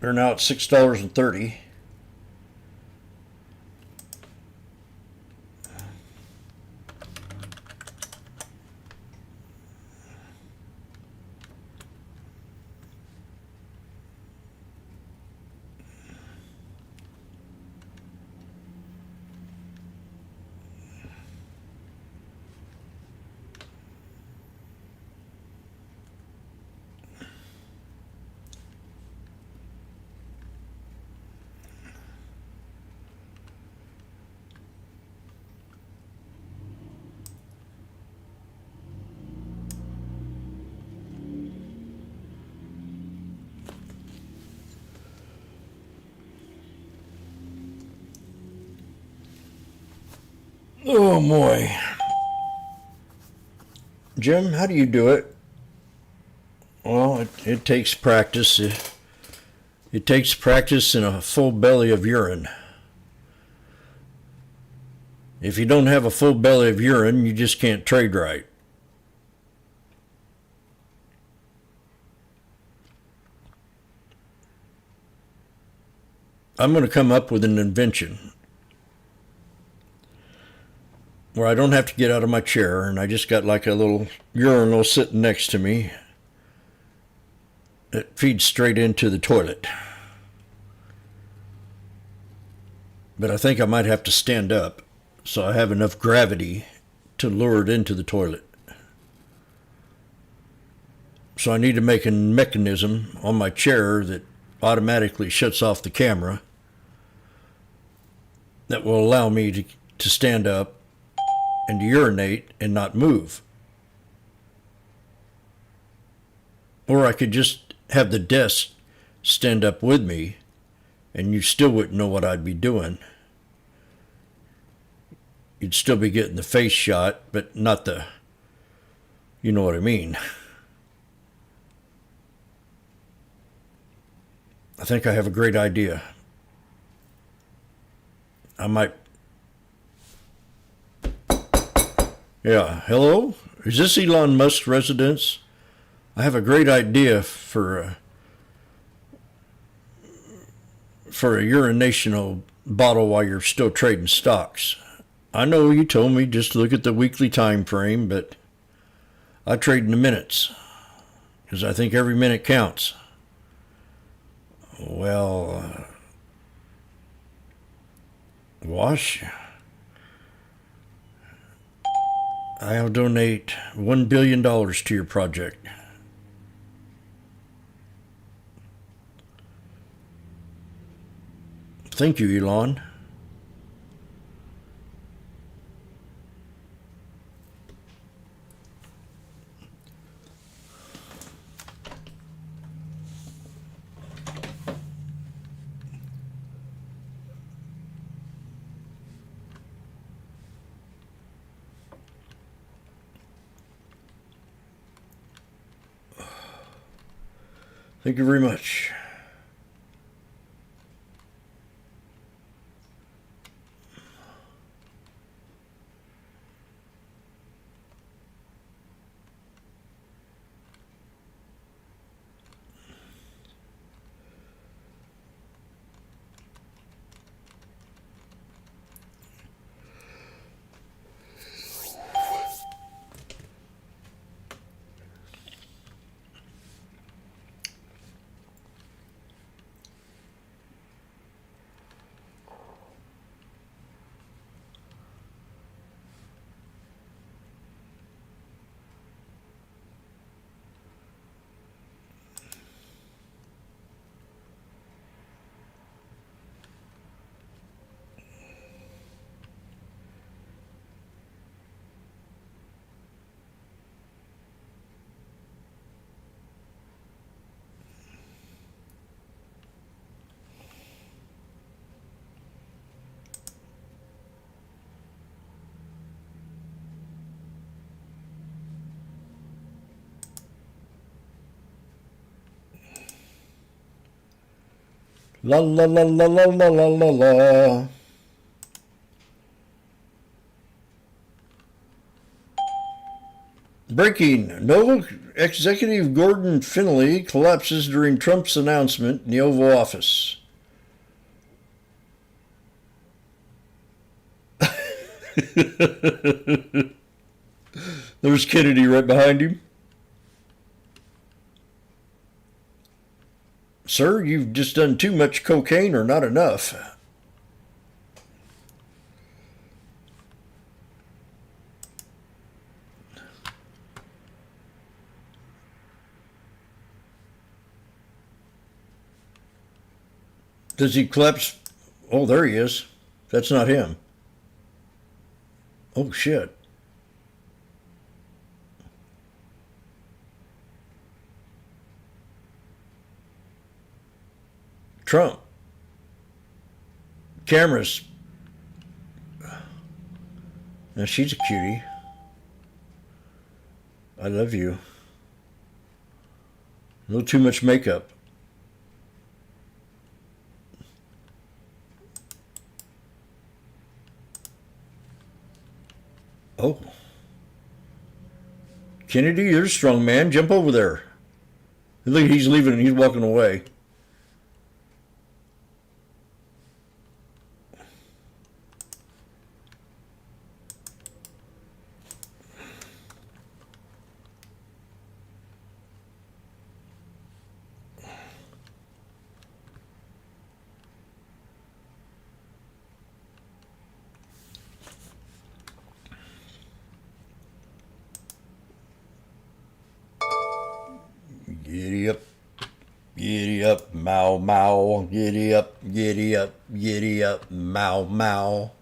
They're now at $6.30. Oh boy. Jim, how do you do it? Well, it takes practice. It takes practice and a full belly of urine. If you don't have a full belly of urine, you just can't trade right. I'm going to come up with an invention where I don't have to get out of my chair, and I just got like a little urinal sitting next to me that feeds straight into the toilet. But I think I might have to stand up so I have enough gravity to lure it into the toilet. So I need to make a mechanism on my chair that automatically shuts off the camera that will allow me to stand up and to urinate and not move. Or I could just have the desk stand up with me and you still wouldn't know what I'd be doing. You'd still be getting the face shot, but not the, you know what I mean. I think I have a great idea. I might Yeah, hello? Is this Elon Musk's residence? I have a great idea for a urinational bottle while you're still trading stocks. I know you told me just to look at the weekly time frame, but I trade in the minutes because I think every minute counts. Well, Wash, I'll donate $1 billion to your project. Thank you, Elon. Thank you very much. La la la la la la la la la. Breaking. Noble executive Gordon Finley collapses during Trump's announcement in the Oval Office. There's Kennedy right behind him. Sir, you've just done too much cocaine or not enough. Does he collapse? Oh, there he is. That's not him. Oh, shit. Trump. Cameras. Now she's a cutie. I love you. A little too much makeup. Oh. Kennedy, you're a strong man. Jump over there. Look, he's leaving and he's walking away. Giddy up, giddy up, mow, mow, giddy up, giddy up, giddy up, mow, mow.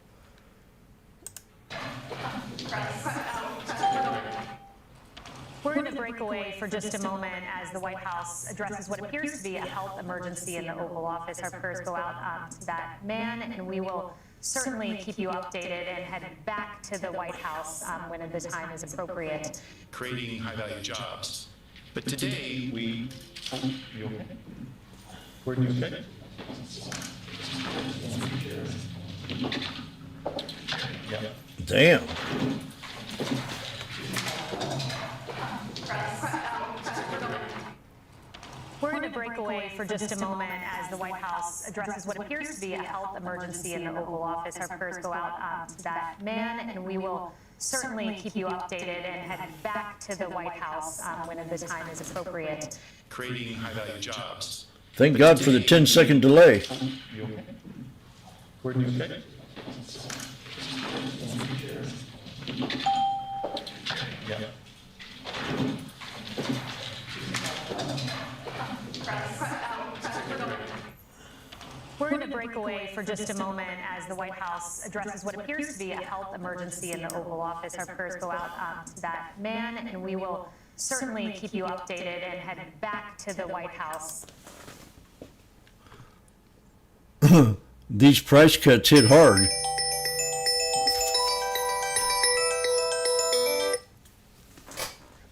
We're going to break away for just a moment as the White House addresses what appears to be a health emergency in the Oval Office. Our prayers go out to that man, and we will certainly keep you updated and head back to the White House when the time is appropriate. Creating high-value jobs. But today, we... You okay? Were you okay? Damn. We're going to break away for just a moment as the White House addresses what appears to be a health emergency in the Oval Office. Our prayers go out to that man, and we will certainly keep you updated and head back to the White House when the time is appropriate. Creating high-value jobs. Thank God for the 10-second delay. You okay? Gordon, you okay? Yeah. We're going to break away for just a moment as the White House addresses what appears to be a health emergency in the Oval Office. Our prayers go out to that man, and we will certainly keep you updated and head back to the White House. These price cuts hit hard.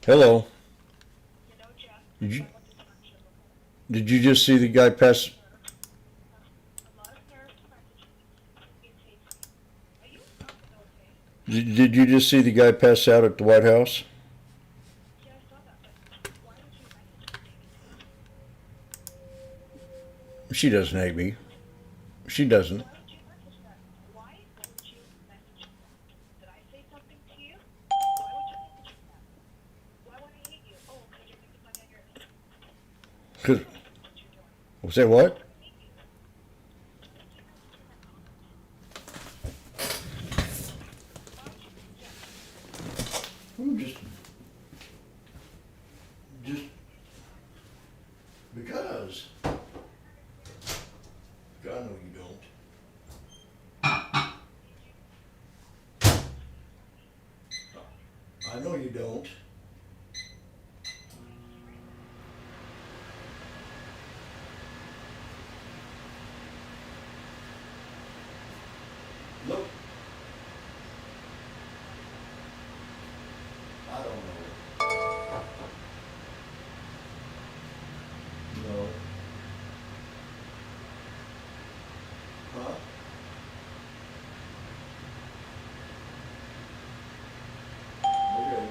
Hello. Did you just see the guy pass? Did you just see the guy pass out at the White House? She doesn't hate me. She doesn't. Say what? Just because. God, no, you don't. I know you don't. Look. I don't know. No. Huh? Okay.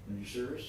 Are you serious?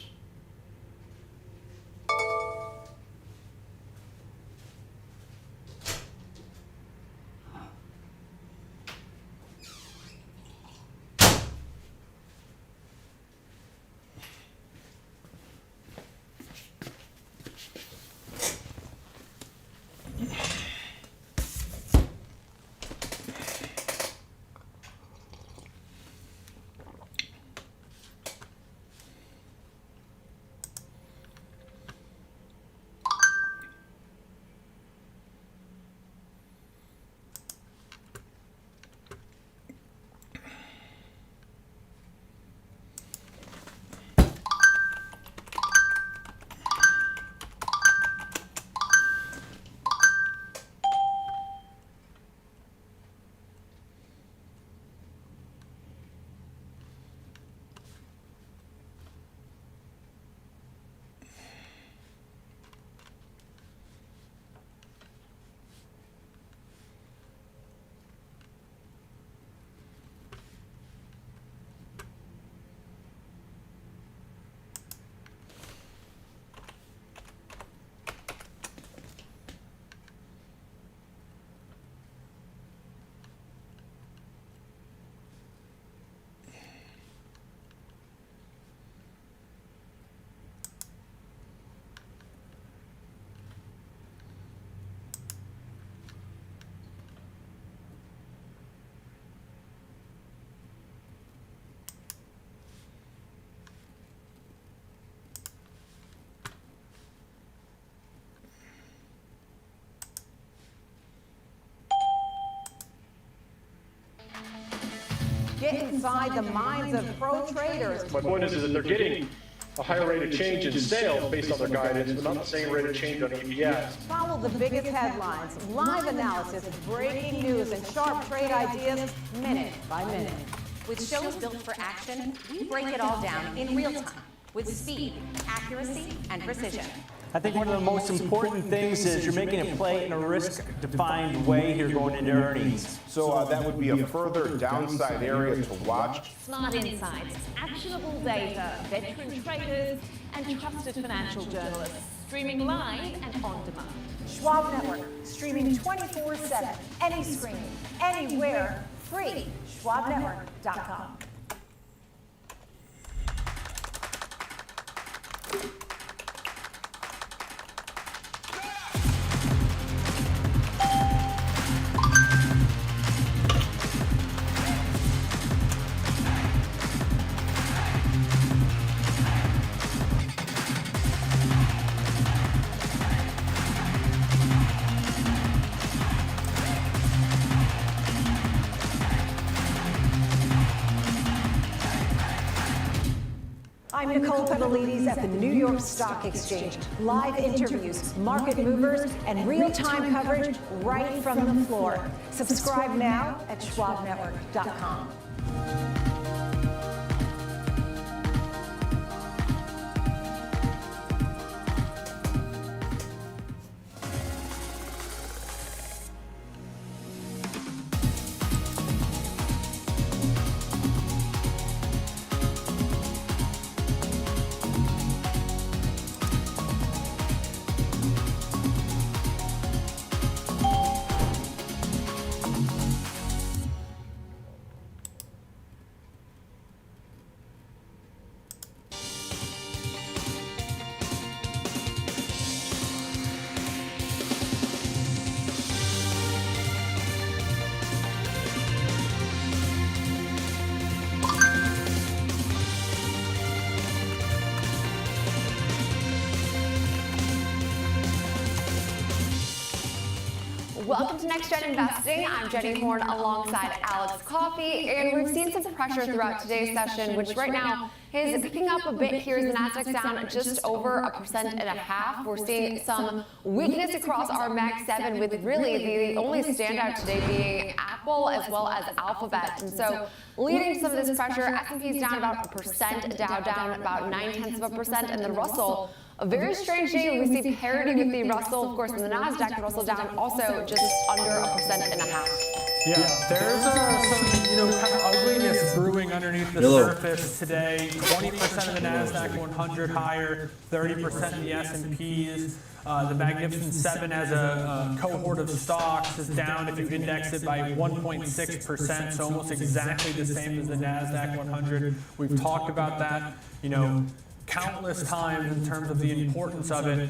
Get inside the minds of pro traders. My point is that they're getting a higher rate of change in sales based on their guidance, but not the same rate of change on EPS. Follow the biggest headlines, live analysis, breaking news, and sharp trade ideas minute by minute. With shows built for action, we break it all down in real time with speed, accuracy, and precision. I think one of the most important things is you're making a play in a risk-defined way here going into earnings. So that would be a further downside area to watch. Smart insights, actionable data, veteran traders, and trusted financial journalists. Streaming live and on demand. Schwab Network, streaming 24/7, any screen, anywhere, free. SchwabNetwork.com. I'm Nicole Pedalides at the New York Stock Exchange. Live interviews, market movers, and real-time coverage right from the floor. Subscribe now at SchwabNetwork.com. Welcome to Next Gen Investing. I'm Jenny Horn alongside Alex Coffey, and we've seen some pressure throughout today's session, which right now is picking up a bit here as the Nasdaq's down just over 1.5%. We're seeing some weakness across our Mag 7, with really the only standout today being Apple as well as Alphabet. And so leading some of this pressure, S&P's down about 1%, Dow down about 0.9%, and the Russell, a very strange day when we see parity with the Russell, of course, and the Nasdaq, the Russell down also just under 1.5%. Yeah, there's some, kind of ugliness brewing underneath the surface today. 20% of the Nasdaq 100 higher, 30% in the S&Ps. The Magnificent 7 as a cohort of stocks is down, if you index it, by 1.6%, so almost exactly the same as the Nasdaq 100. We've talked about that, countless times in terms of the importance of it.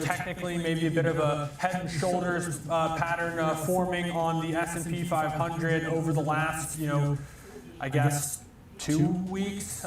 Technically maybe a bit of a head and shoulders pattern forming on the S&P 500 over the last, I guess, 2 weeks.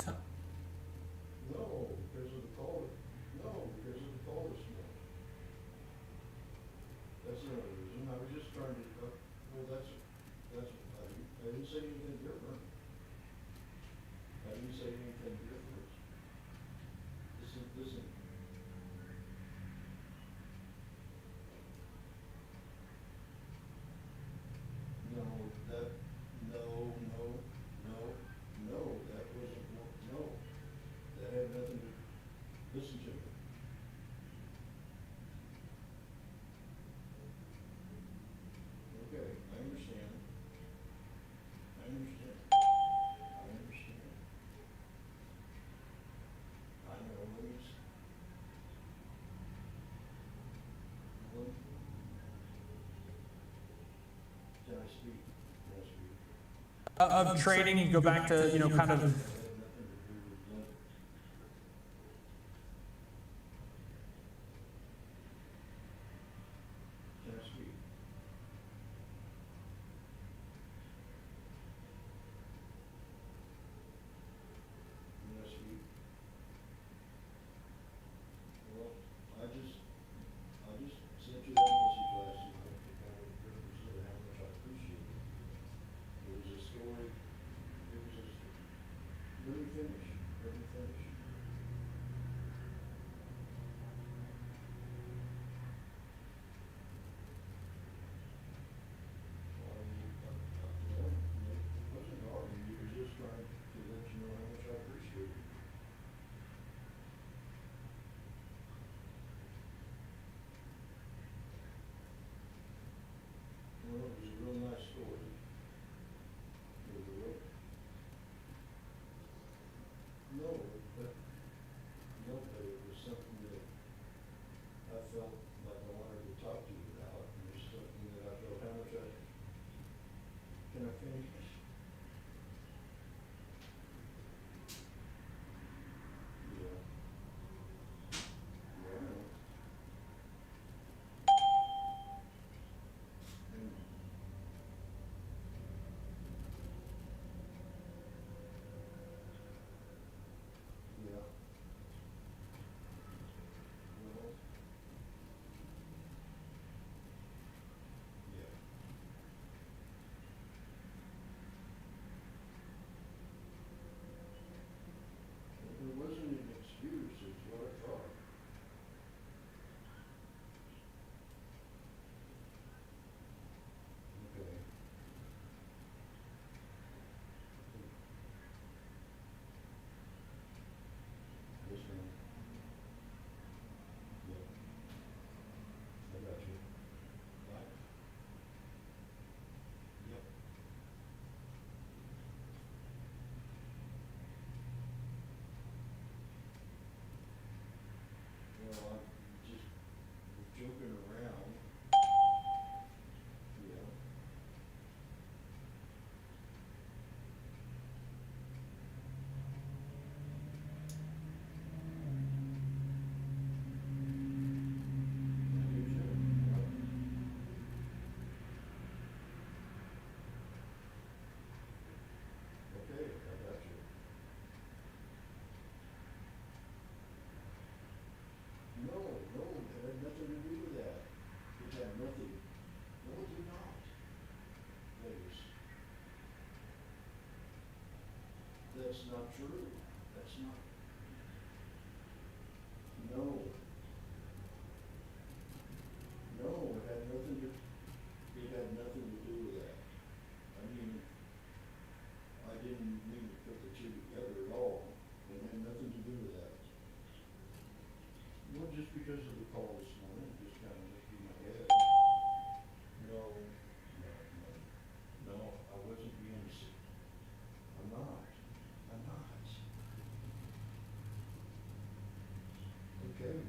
Of trading, you go back to, kind of finish. Yeah. Yeah, I know. Yeah. Well. Yeah. There wasn't an excuse, is what I thought. Okay. Yes, ma'am. Yeah. I got you. Right. Yep. Well, I'm just joking around. Yeah. Okay, I got you. No, it had nothing to do with that. It had nothing. No, it did not. Please. That's not true. That's not. No. No, it had nothing to do with that. I mean, I didn't mean to put the two together at all. It had nothing to do with that. Well, just because of the call this morning, it just kind of went through my head. No, I wasn't being sick. I'm not. I'm not. Okay.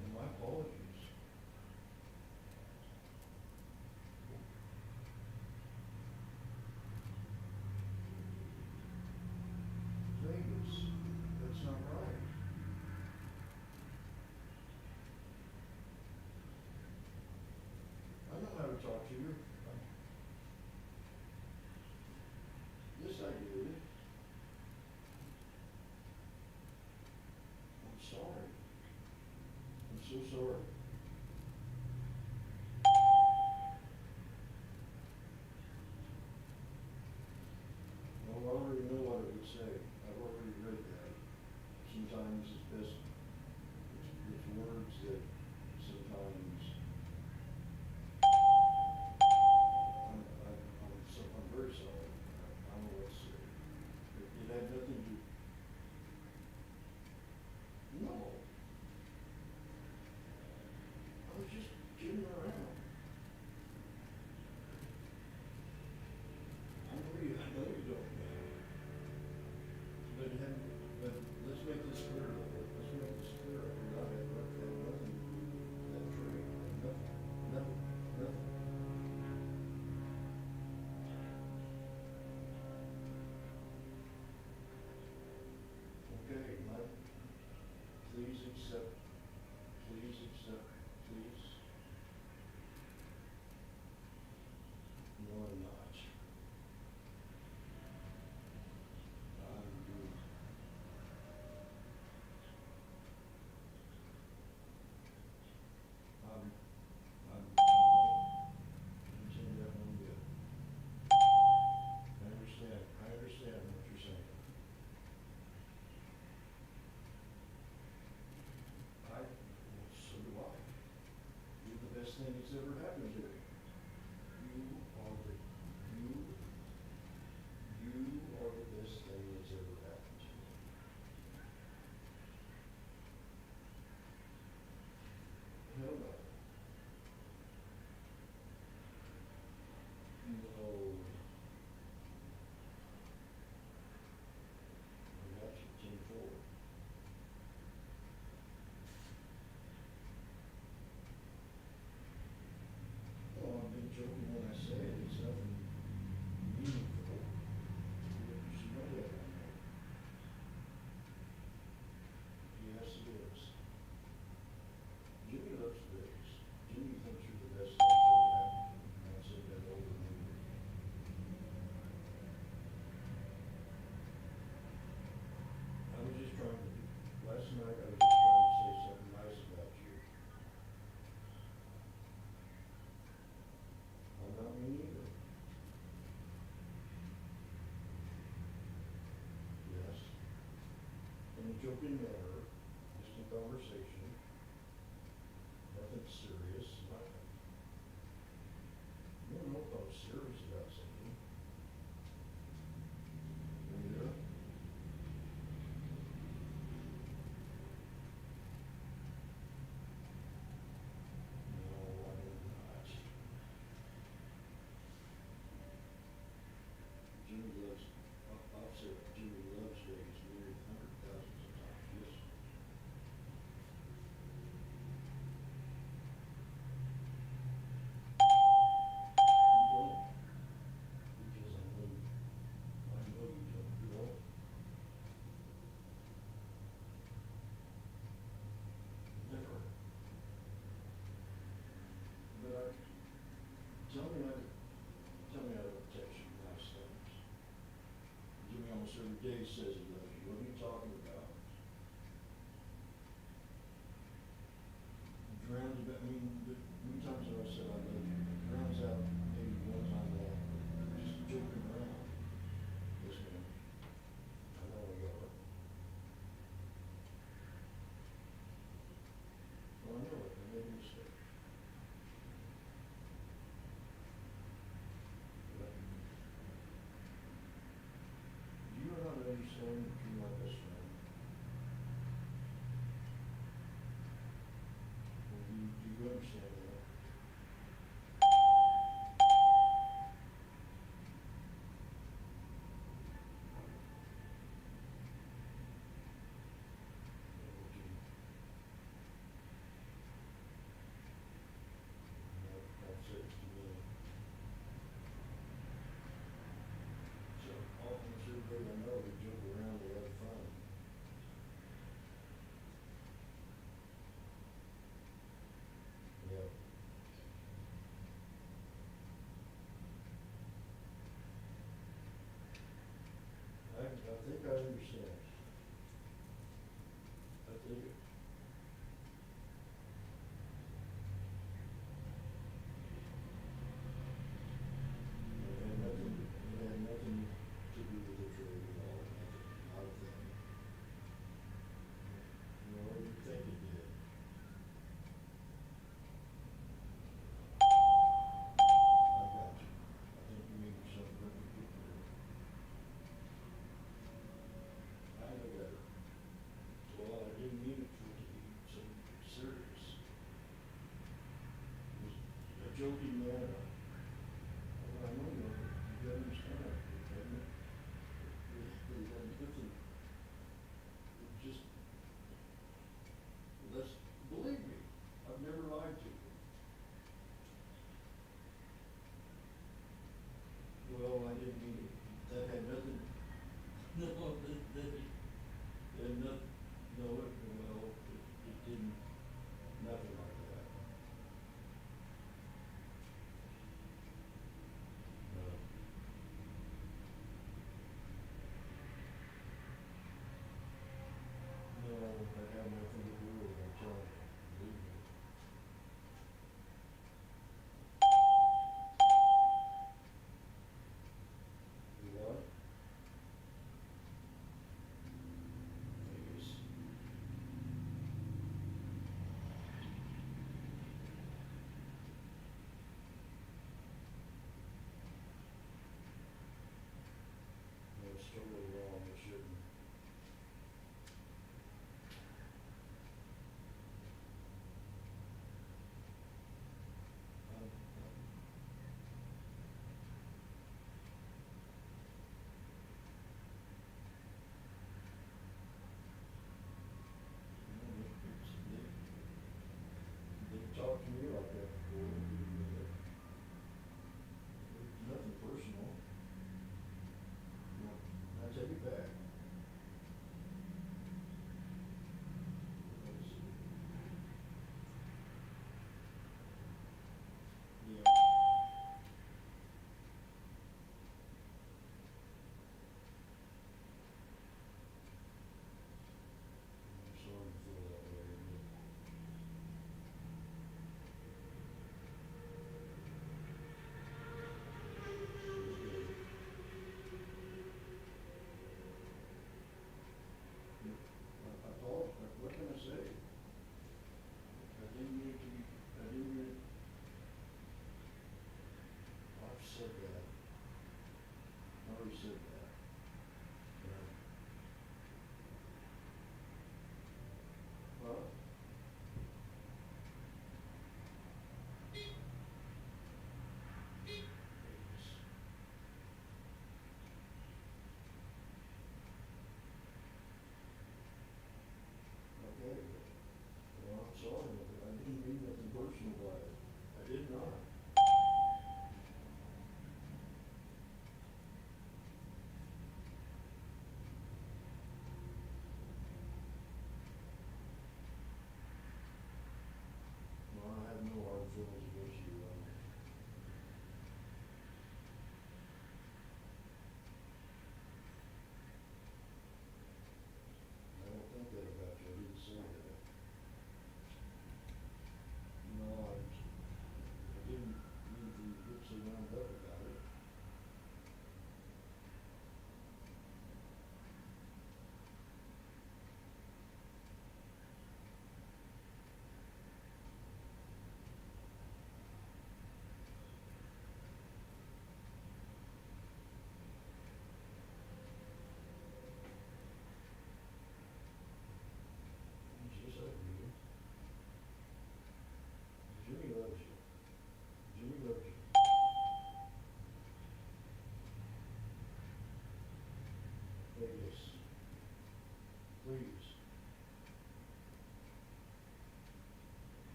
joking manner, just in conversation. Nothing serious. You don't know if I was serious about something. Yeah. No, I did not. Jimmy loves, I've said Jimmy loves Vegas nearly 100,000 times. Yes. You don't. Because I know you don't. You don't. Never. But tell me how to text you nice things. Jimmy almost every day says he loves you. What are you talking about? Drowns about, I mean, the many times have I said I love you? It drowns out maybe one time that, just joking around. Yes, ma'am. I know you are. Well, I know it. I made a mistake. But do you know how to understand that you're my best friend? Or do you understand that? That's it to me. So almost everybody I know, they joke around, they have fun. Yeah. I think I understand. I think it. It had nothing to do with the trade at all, nothing, not a thing. Nor do you think it did. I got you. I think you made yourself very good. I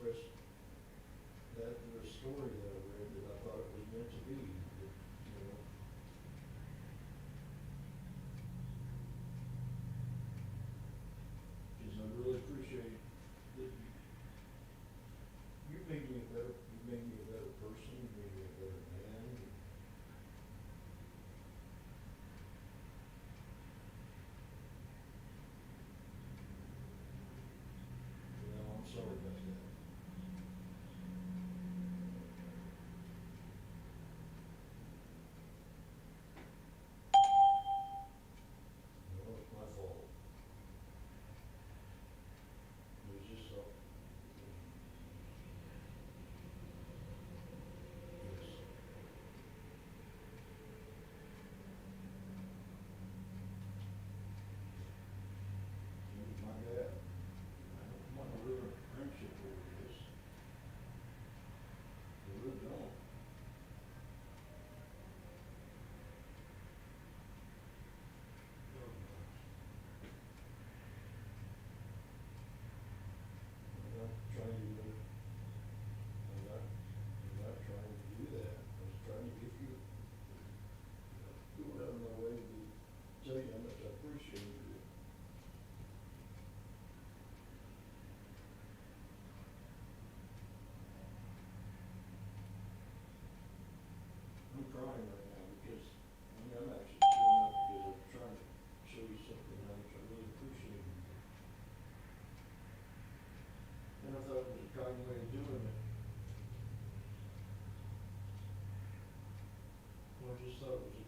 express that in the story that I read that I thought it was meant to be, that, you know. Because I really appreciate that you made me a better person, you made me a better man. You know, I'm sorry about that. No, it's my fault. It was just so. Yes. It was my bad. I don't want to ruin a friendship over this. I really don't. I'm not trying to do that. I was trying to give you, do it out of my way to tell you how much I appreciate you. I'm crying right now because, I mean, I'm actually tearing up because I'm trying to show you something how much I really appreciate you. And I thought it was a kind way of doing it. Well, I just thought it was a.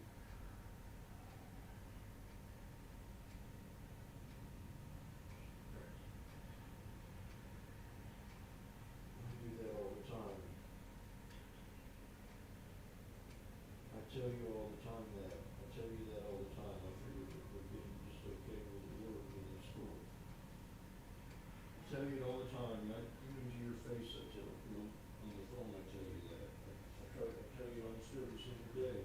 I do that all the time. I tell you all the time that. I tell you that all the time. I figure that we're getting just okay with the work with the school. I tell you it all the time. Even to your face, I tell you on the phone. I tell you that. I try to tell you almost every single day.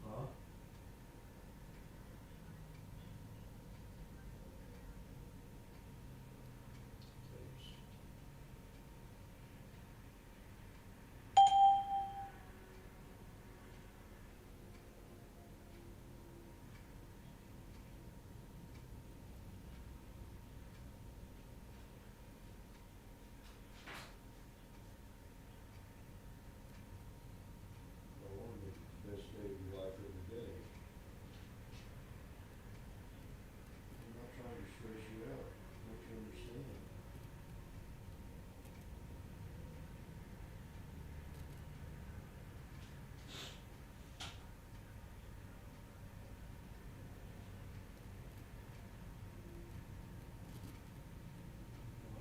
Huh? Thanks. I want to make it the best day of your life every day. I'm not trying to stress you out. Don't you understand?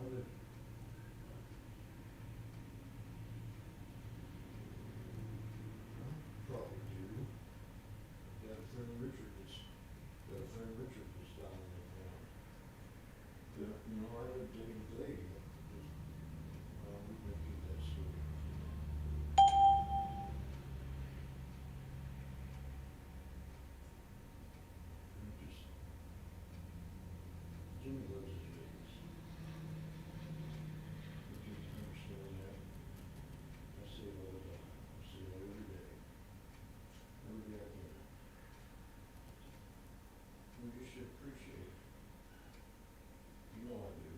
I live. Probably do. Got a friend Richard that's down in that town. Yeah, you know, I live day to day. We can keep that story. Just, Jimmy loves his babies. You can understand that. I say it all the time. I say it every day. Every day I can. You should appreciate it. You know I do.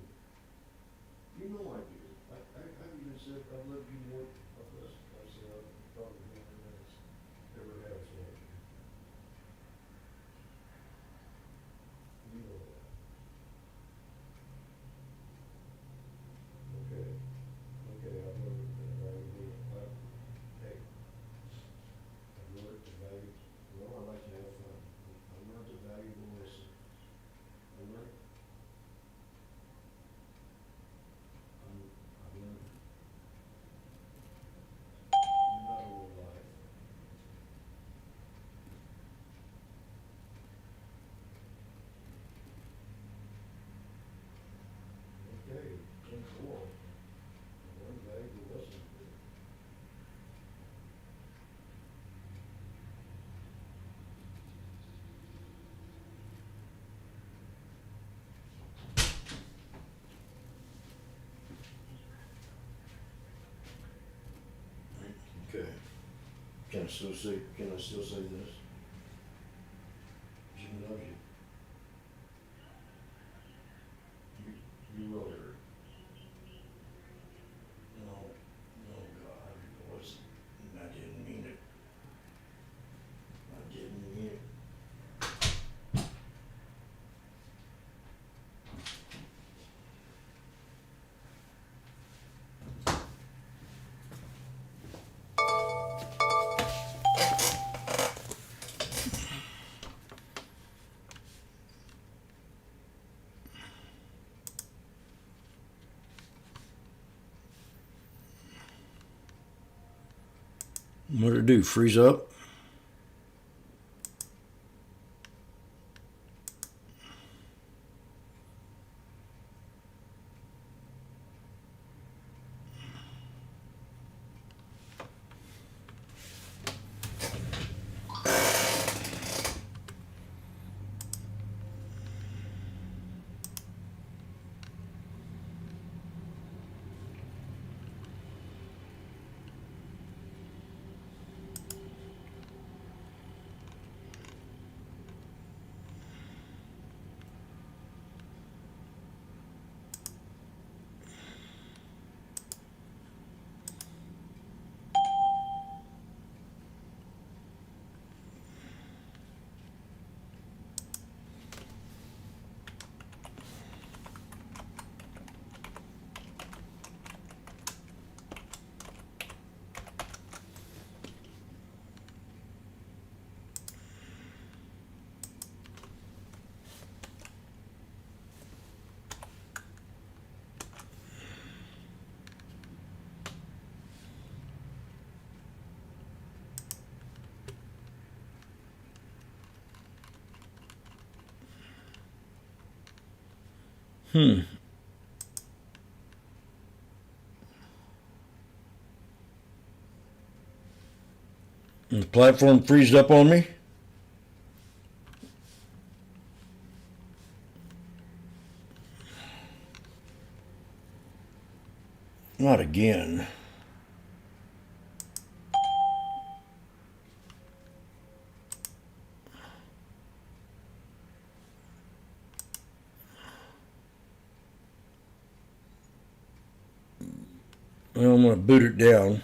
Can I still say this? Jim loves you. You wrote her. No, God, it wasn't. I didn't mean it. I didn't mean it. What'd it do? Freeze up? The platform freezed up on me? Not again. Well, I'm going to boot it down.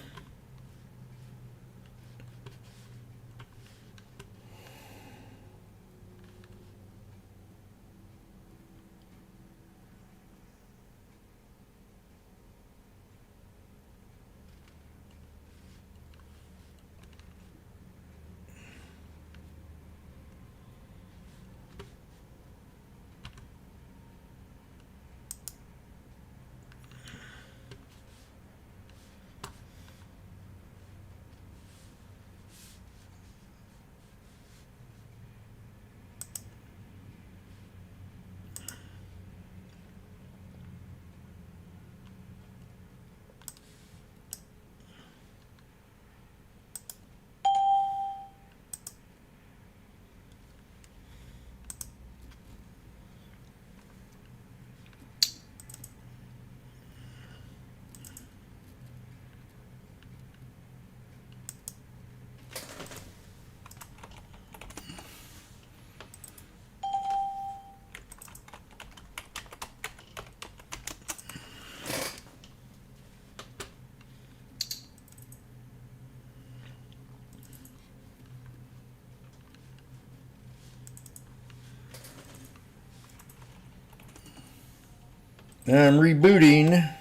I'm rebooting.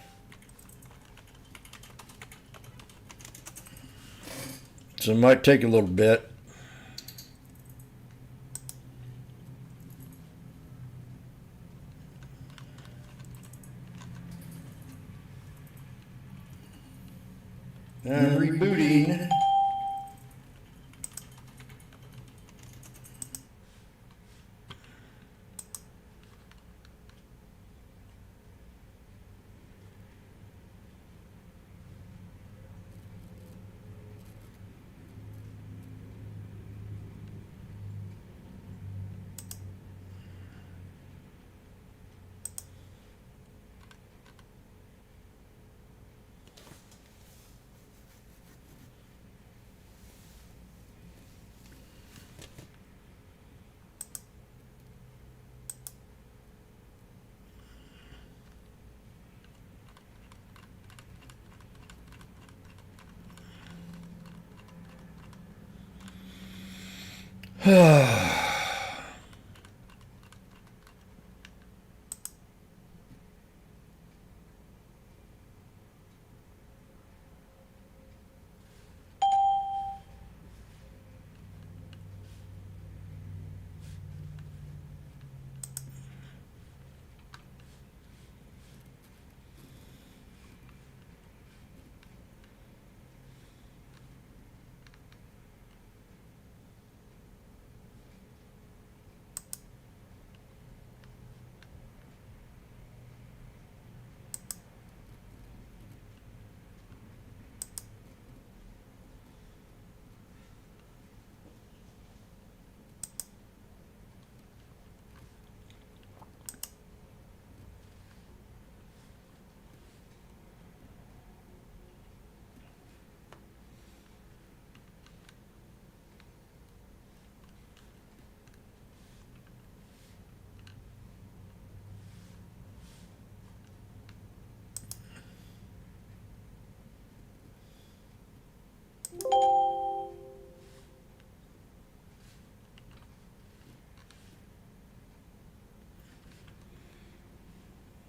So it might take a little bit. I'm rebooting.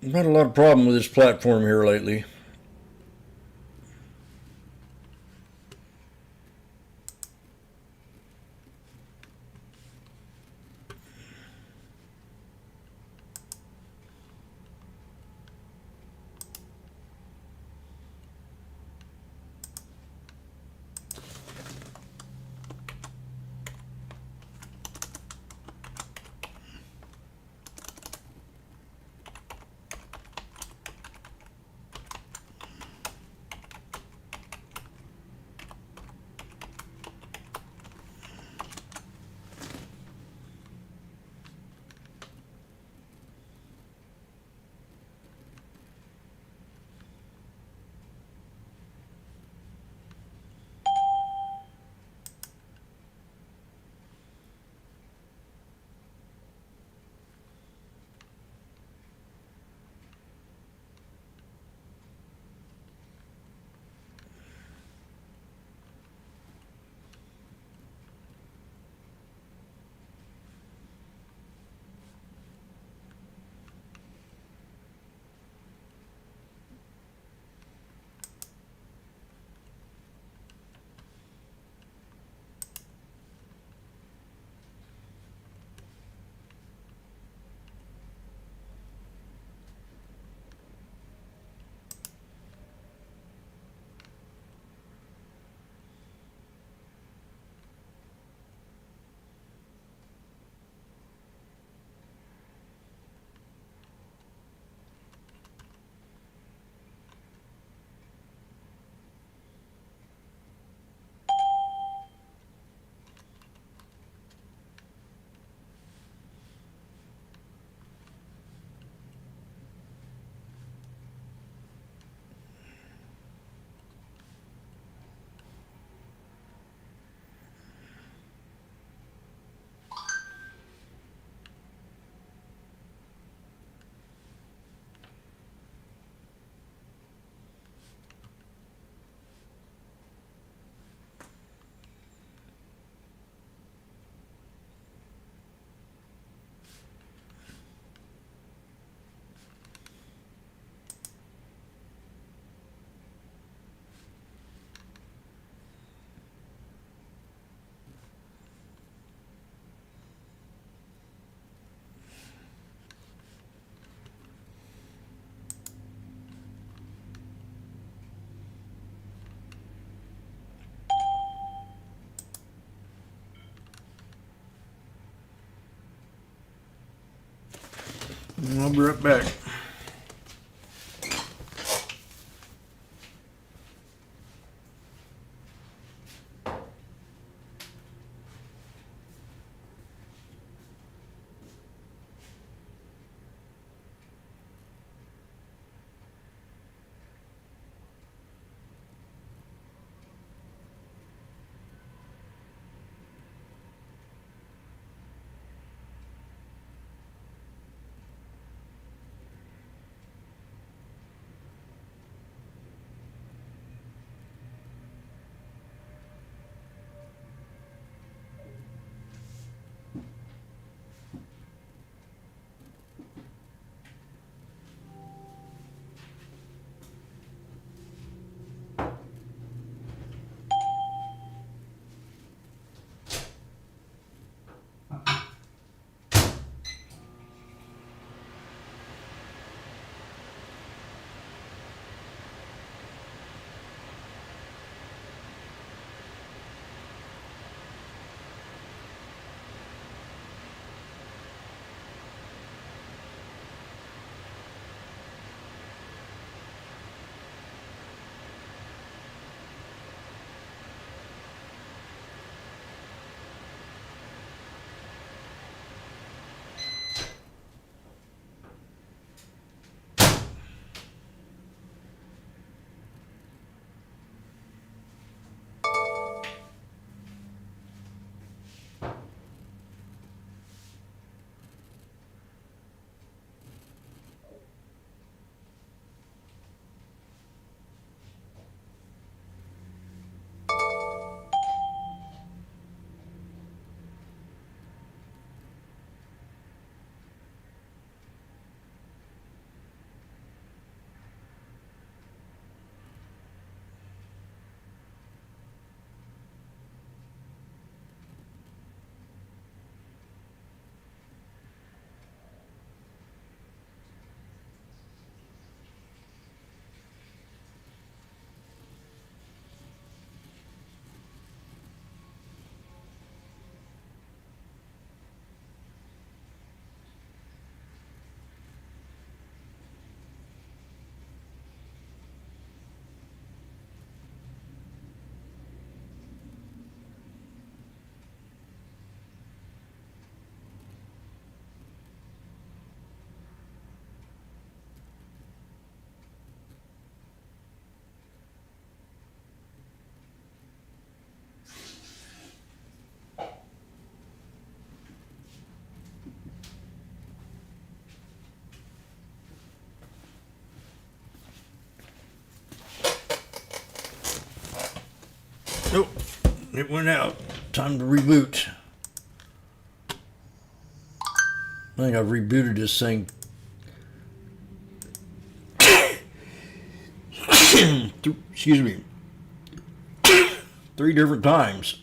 I've had a lot of problem with this platform here lately. I'll be right back. It went out. Time to reboot. I think I've rebooted this thing. Excuse me. 3 different times.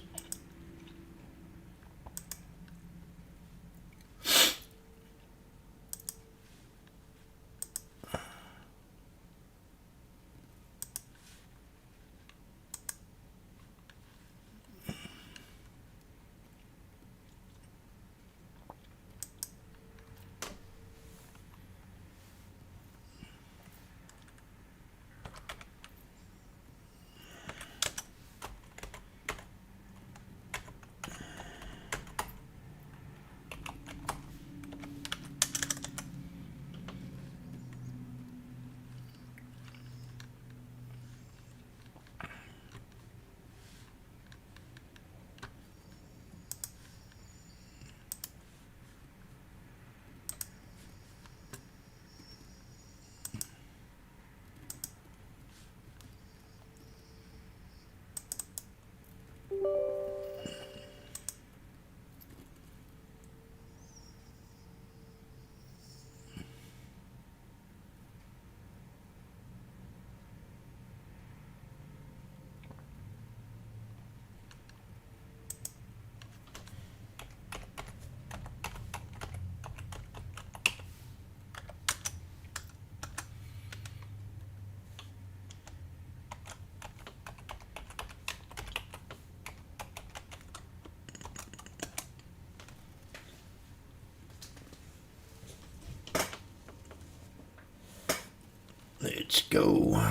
Let's go.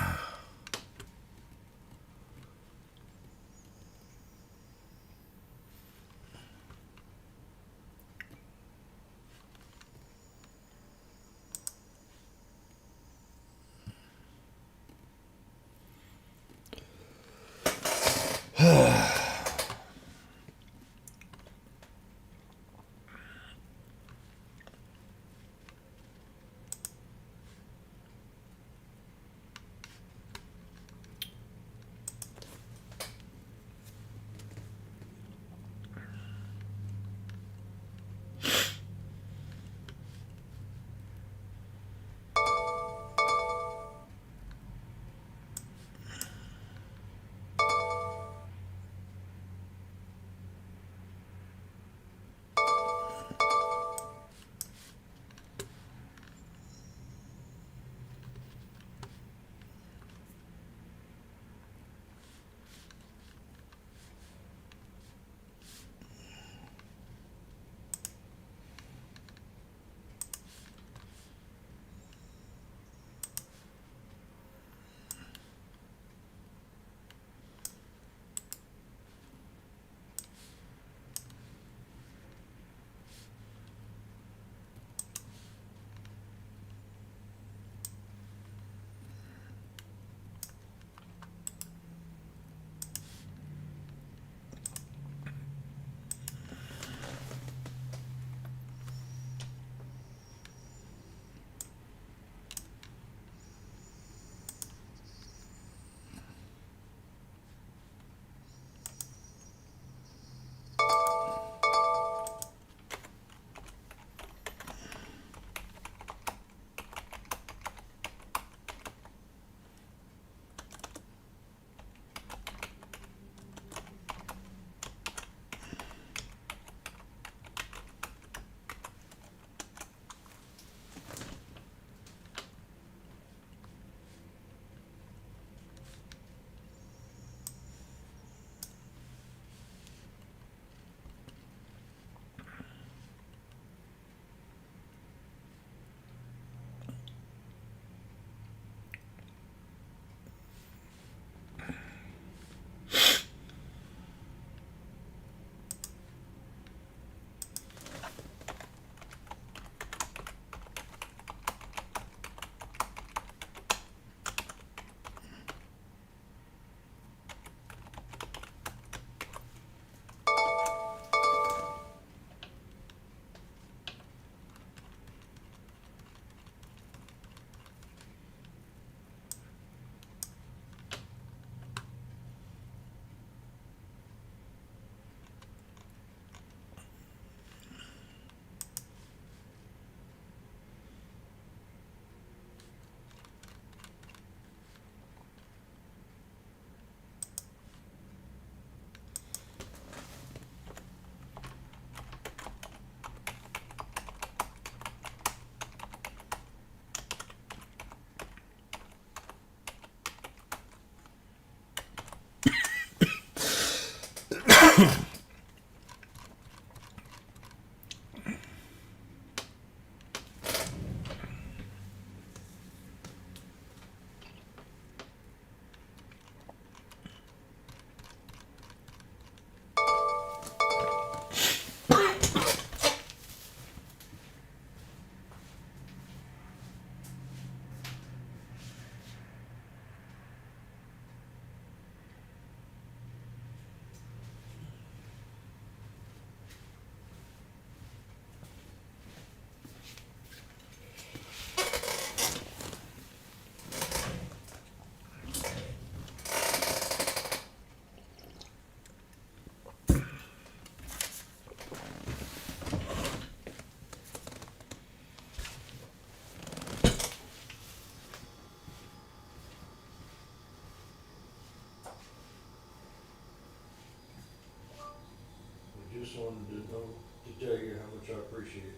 just wanted to know, to tell you how much I appreciate it.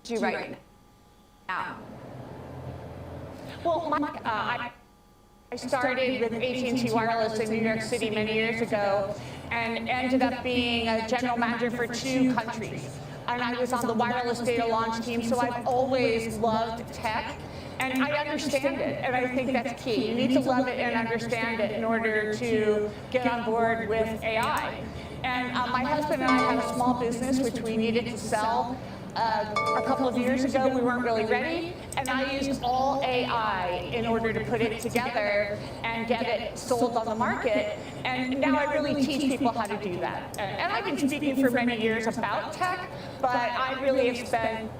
You right now. Well, Mike, I started with AT&T Wireless in New York City many years ago and ended up being a general manager for 2 countries. And I was on the wireless data launch team, so I've always loved tech. And I understand it, and I think that's key. You need to love it and understand it in order to get on board with AI. And my husband and I had a small business which we needed to sell. A couple of years ago, we weren't really ready, and I used all AI in order to put it together and get it sold on the market. And now I really teach people how to do that. And I've been speaking for many years about tech, but I really have spent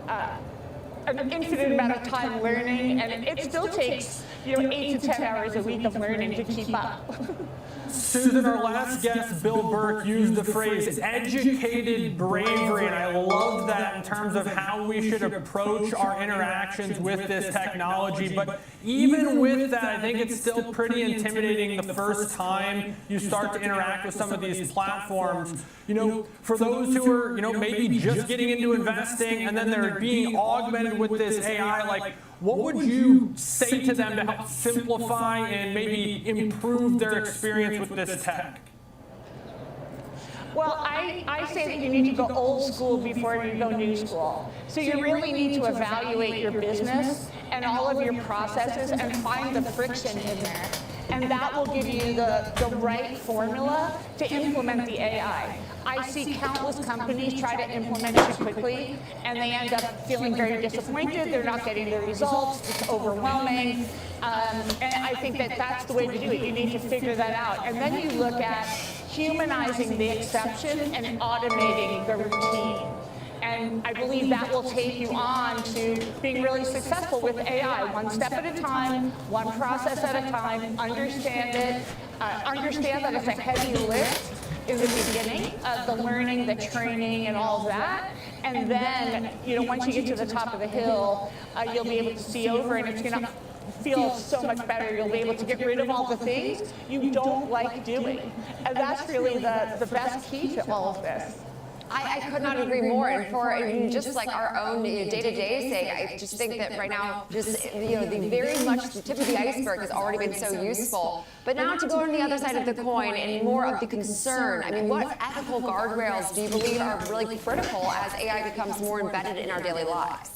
an infinite amount of time learning, and it still takes 8 to 10 hours a week of learning to keep up. Susan, our last guest, Bill Burke, used the phrase educated bravery, and I love that in terms of how we should approach our interactions with this technology. But even with that, I think it's still pretty intimidating the first time you start to interact with some of these platforms. For those who are, maybe just getting into investing and then they're being augmented with this AI, like, what would you say to them to help simplify and maybe improve their experience with this tech? Well, I say that you need to go old school before you go new school. So you really need to evaluate your business and all of your processes and find the friction in there. and that will give you the right formula to implement the AI. I see countless companies try to implement it too quickly, and they end up feeling very disappointed. They're not getting the results. It's overwhelming. And I think that that's the way to do it. You need to figure that out. And then you look at humanizing the exception and automating the routine. And I believe that will take you on to being really successful with AI, one step at a time, one process at a time, understand it, understand that it's a heavy lift in the beginning of the learning, the training, and all of that. And then, once you get to the top of the hill, you'll be able to see over, and it's going to feel so much better. You'll be able to get rid of all the things you don't like doing. And that's really the best key to all of this. I could not agree more. And for just like our own day-to-day sake, I just think that right now, just the very much the tip of the iceberg has already been so useful. But now to go on the other side of the coin and more of the concern. I mean, what ethical guardrails do you believe are really critical as AI becomes more embedded in our daily lives?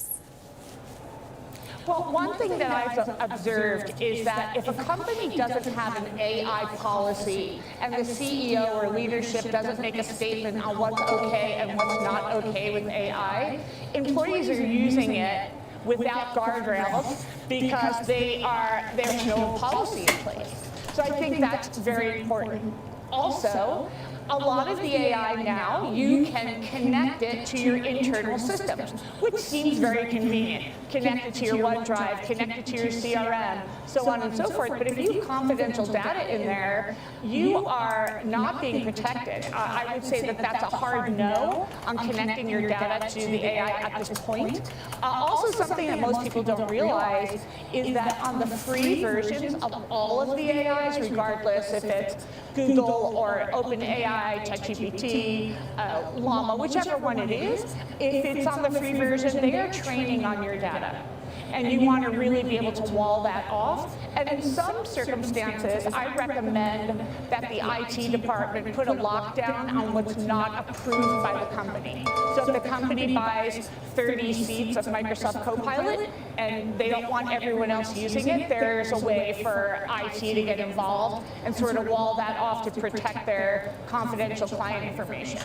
Well, one thing that I've observed is that if a company doesn't have an AI policy and the CEO or leadership doesn't make a statement on what's okay and what's not okay with AI, employees are using it without guardrails because there's no policy in place. So I think that's very important. Also, a lot of the AI now, you can connect it to your internal systems, which seems very convenient. Connect it to your OneDrive, connect it to your CRM, so on and so forth. But if you have confidential data in there, you are not being protected. I would say that that's a hard no on connecting your data to the AI at this point. Also, something that most people don't realize is that on the free versions of all of the AIs, regardless if it's Google or OpenAI, ChatGPT, Llama, whichever one it is, if it's on the free version, they are training on your data. And you want to really be able to wall that off. And in some circumstances, I recommend that the IT department put a lockdown on what's not approved by the company. So if the company buys 30 seats of Microsoft Copilot and they don't want everyone else using it, there's a way for IT to get involved and sort of wall that off to protect their confidential client information.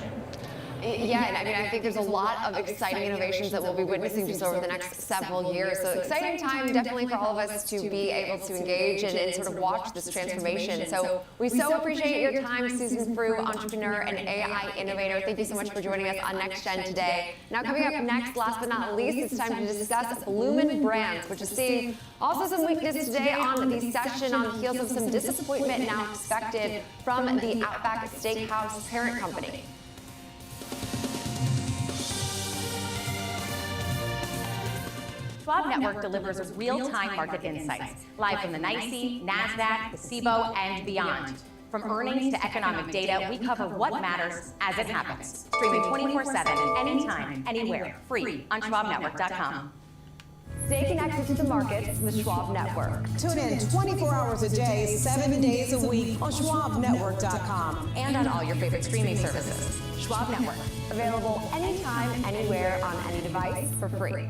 Yeah, and I mean, I think there's a lot of exciting innovations that we'll be witnessing just over the next several years. So exciting time definitely for all of us to be able to engage and sort of watch this transformation. So we so appreciate your time, Susan Frew, entrepreneur and AI innovator. Thank you so much for joining us on Next Gen today. Now coming up next, last but not least, it's time to discuss Bloomin' Brands, which is seeing also some weakness today on the session on the heels of some disappointment now expected from the Outback Steakhouse parent company. Schwab Network delivers real-time market insights, live from the NYSE, NASDAQ, the SIBO, and beyond. From earnings to economic data, we cover what matters as it happens. Streaming 24/7, anytime, anywhere, free on schwabnetwork.com. Stay connected to the markets with Schwab Network. Tune in 24 hours a day, 7 days a week on schwabnetwork.com. And on all your favorite streaming services. Schwab Network. Available anytime, anywhere, on any device for free.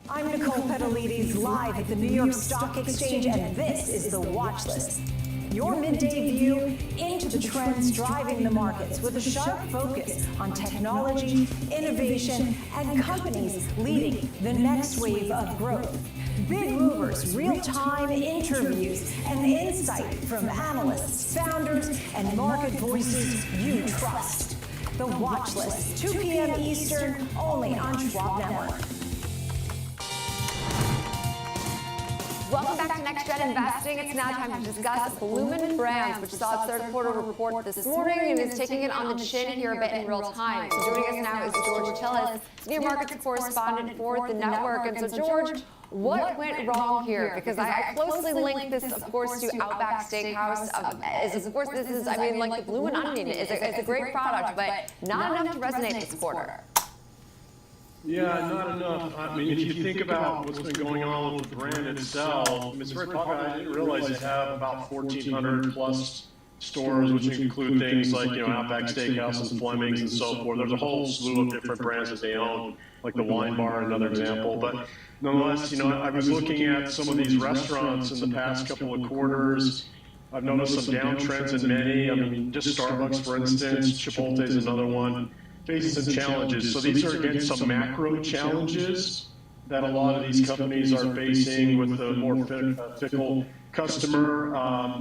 I'm Nicole Petalides, live at the New York Stock Exchange, and this is the Watch List. Your midday view into the trends driving the markets with a sharp focus on technology, innovation, and companies leading the next wave of growth. Big movers, real-time interviews, and insight from analysts, founders, and market voices you trust. The Watch List, 2 p.m. Eastern, only on Schwab Network. Welcome back to Next Gen Investing. It's now time to discuss Bloomin' Brands, which saw its third quarter report this morning and is taking it on the chin here a bit in real time. So joining us now is George Tillis, Senior Markets Correspondent for the network. And so George, what went wrong here? Because I closely link this, of course, to Outback Steakhouse. Of course, this is, I mean, like the Bloomin' Onion is a great product, but not enough to resonate this quarter. Yeah, not enough. I mean, if you think about what's been going on with the brand itself, I mean, it's very popular. I didn't realize they have about 1,400 plus stores, which include things like, Outback Steakhouse and Fleming's and so forth. There's a whole slew of different brands that they own. like the wine bar, another example. But nonetheless, I was looking at some of these restaurants in the past couple of quarters. I've noticed some downtrends in many. I mean, just Starbucks, for instance, Chipotle is another one, facing some challenges. So these are, again, some macro challenges that a lot of these companies are facing with the more fickle customer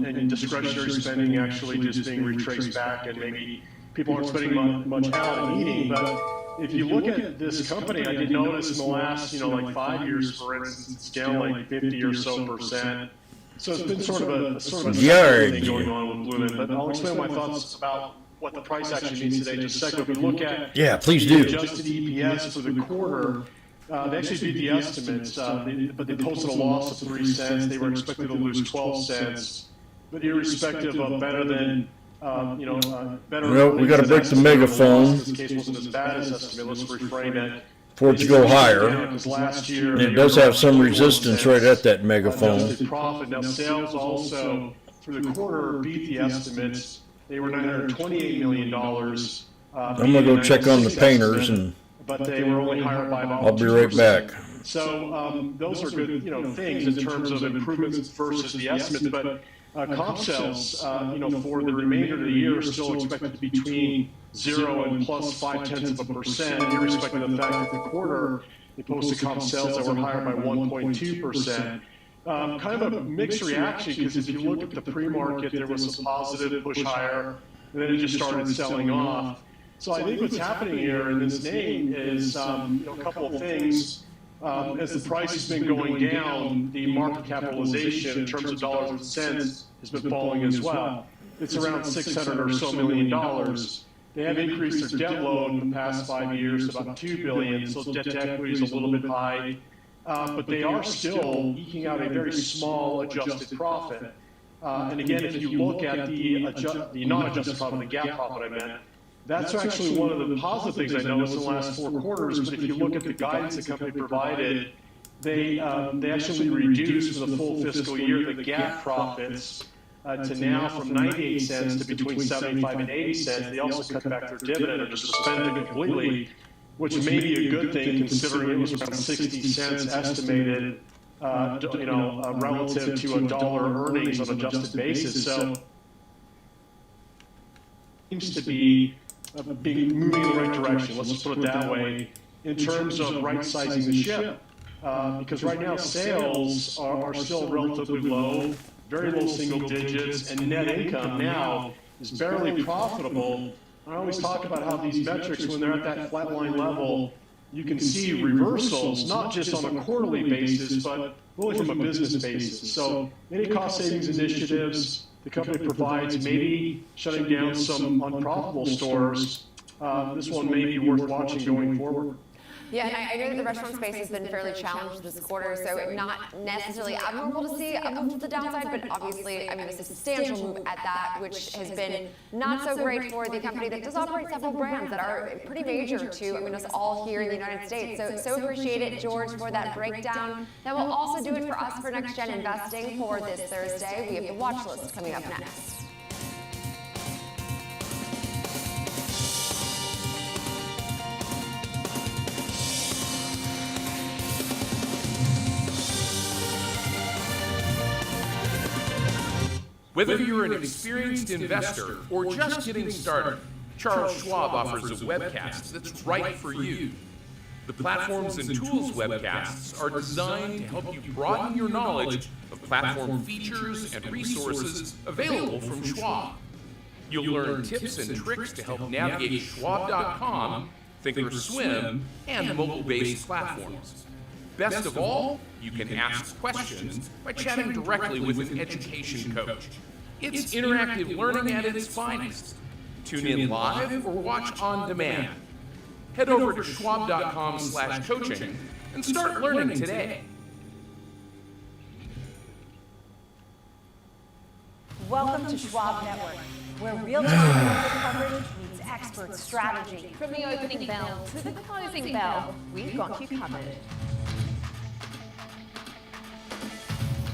and discretionary spending actually just being retraced back, and maybe people aren't spending much out and eating. But if you look at this company, I did notice in the last, like 5 years, for instance, it's down like 50 or so %. So it's been sort of a thing going on with Blue. But I'll explain my thoughts about what the price action means today in just a second. If we look at please the do. adjusted EPS for the quarter, they actually beat the estimates, but they posted a loss of 3 cents. They were expected to lose 12 cents. But irrespective of better than, better. Well, we got to break the megaphone. This case wasn't as bad as estimate. Let's reframe it. For it to go higher. Last year, And it does have some resistance right at that megaphone. Adjusted profit. Now, sales also for the quarter beat the estimates. They were $928 million. I'm going to go check on the painters, but they were only higher by about I'll be right back. So those are good, things in terms of improvements versus the estimates. But comp sales, for the remainder of the year are still expected to be between 0 and plus 0.5%, irrespective of the fact that the quarter they posted comp sales that were higher by 1.2%. Kind of a mixed reaction, because if you look at the pre-market, there was some positive push higher, and then it just started selling off. So I think what's happening here in this name is a couple of things. As the price has been going down, the market capitalization in terms of dollars and cents has been falling as well. It's around $600 or so million. They have increased their debt load in the past 5 years to about $2 billion, so debt to equity is a little bit high. But they are still eking out a very small adjusted profit. And again, if you look at the non-adjusted profit, the GAAP profit I meant, that's actually one of the positive things I noticed in the last 4 quarters. But if you look at the guidance the company provided, they actually reduced for the full fiscal year the GAAP profits to now from 98 cents to between 75 and 80 cents. They also cut back their dividend or just suspended it completely, which may be a good thing considering it was around 60 cents estimated, relative to $1 earnings on an adjusted basis. So seems to be moving in the right direction. Let's just put it that way in terms of right-sizing the ship, because right now sales are still relatively low, very low single digits, and net income now is barely profitable. I always talk about how these metrics, when they're at that flatline level, you can see reversals, not just on a quarterly basis, but really from a business basis. So any cost savings initiatives the company provides, maybe shutting down some unprofitable stores, this one may be worth watching going forward. Yeah, and I know that the restaurant space has been fairly challenged this quarter, so not necessarily abnormal to see a move to the downside, but obviously, a substantial move at that, which has been not so great for the company that does operate several brands that are pretty major to, us all here in the United States. So appreciate it, George, for that breakdown. That will also do it for us for Next Gen Investing for this Thursday. We have the watch list coming up next. Whether you're an experienced investor or just getting started, Charles Schwab offers a webcast that's right for you. The Platforms and Tools webcasts are designed to help you broaden your knowledge of platform features and resources available from Schwab. You'll learn tips and tricks to help navigate Schwab.com, Thinkorswim, and mobile-based platforms. Best of all, you can ask questions by chatting directly with an education coach. It's interactive learning at its finest. Tune in live or watch on demand. Head over to schwab.com/coaching and start learning today. Welcome to Schwab Network, where real-time market coverage meets expert strategy. From the opening bell to the closing bell, we've got you covered.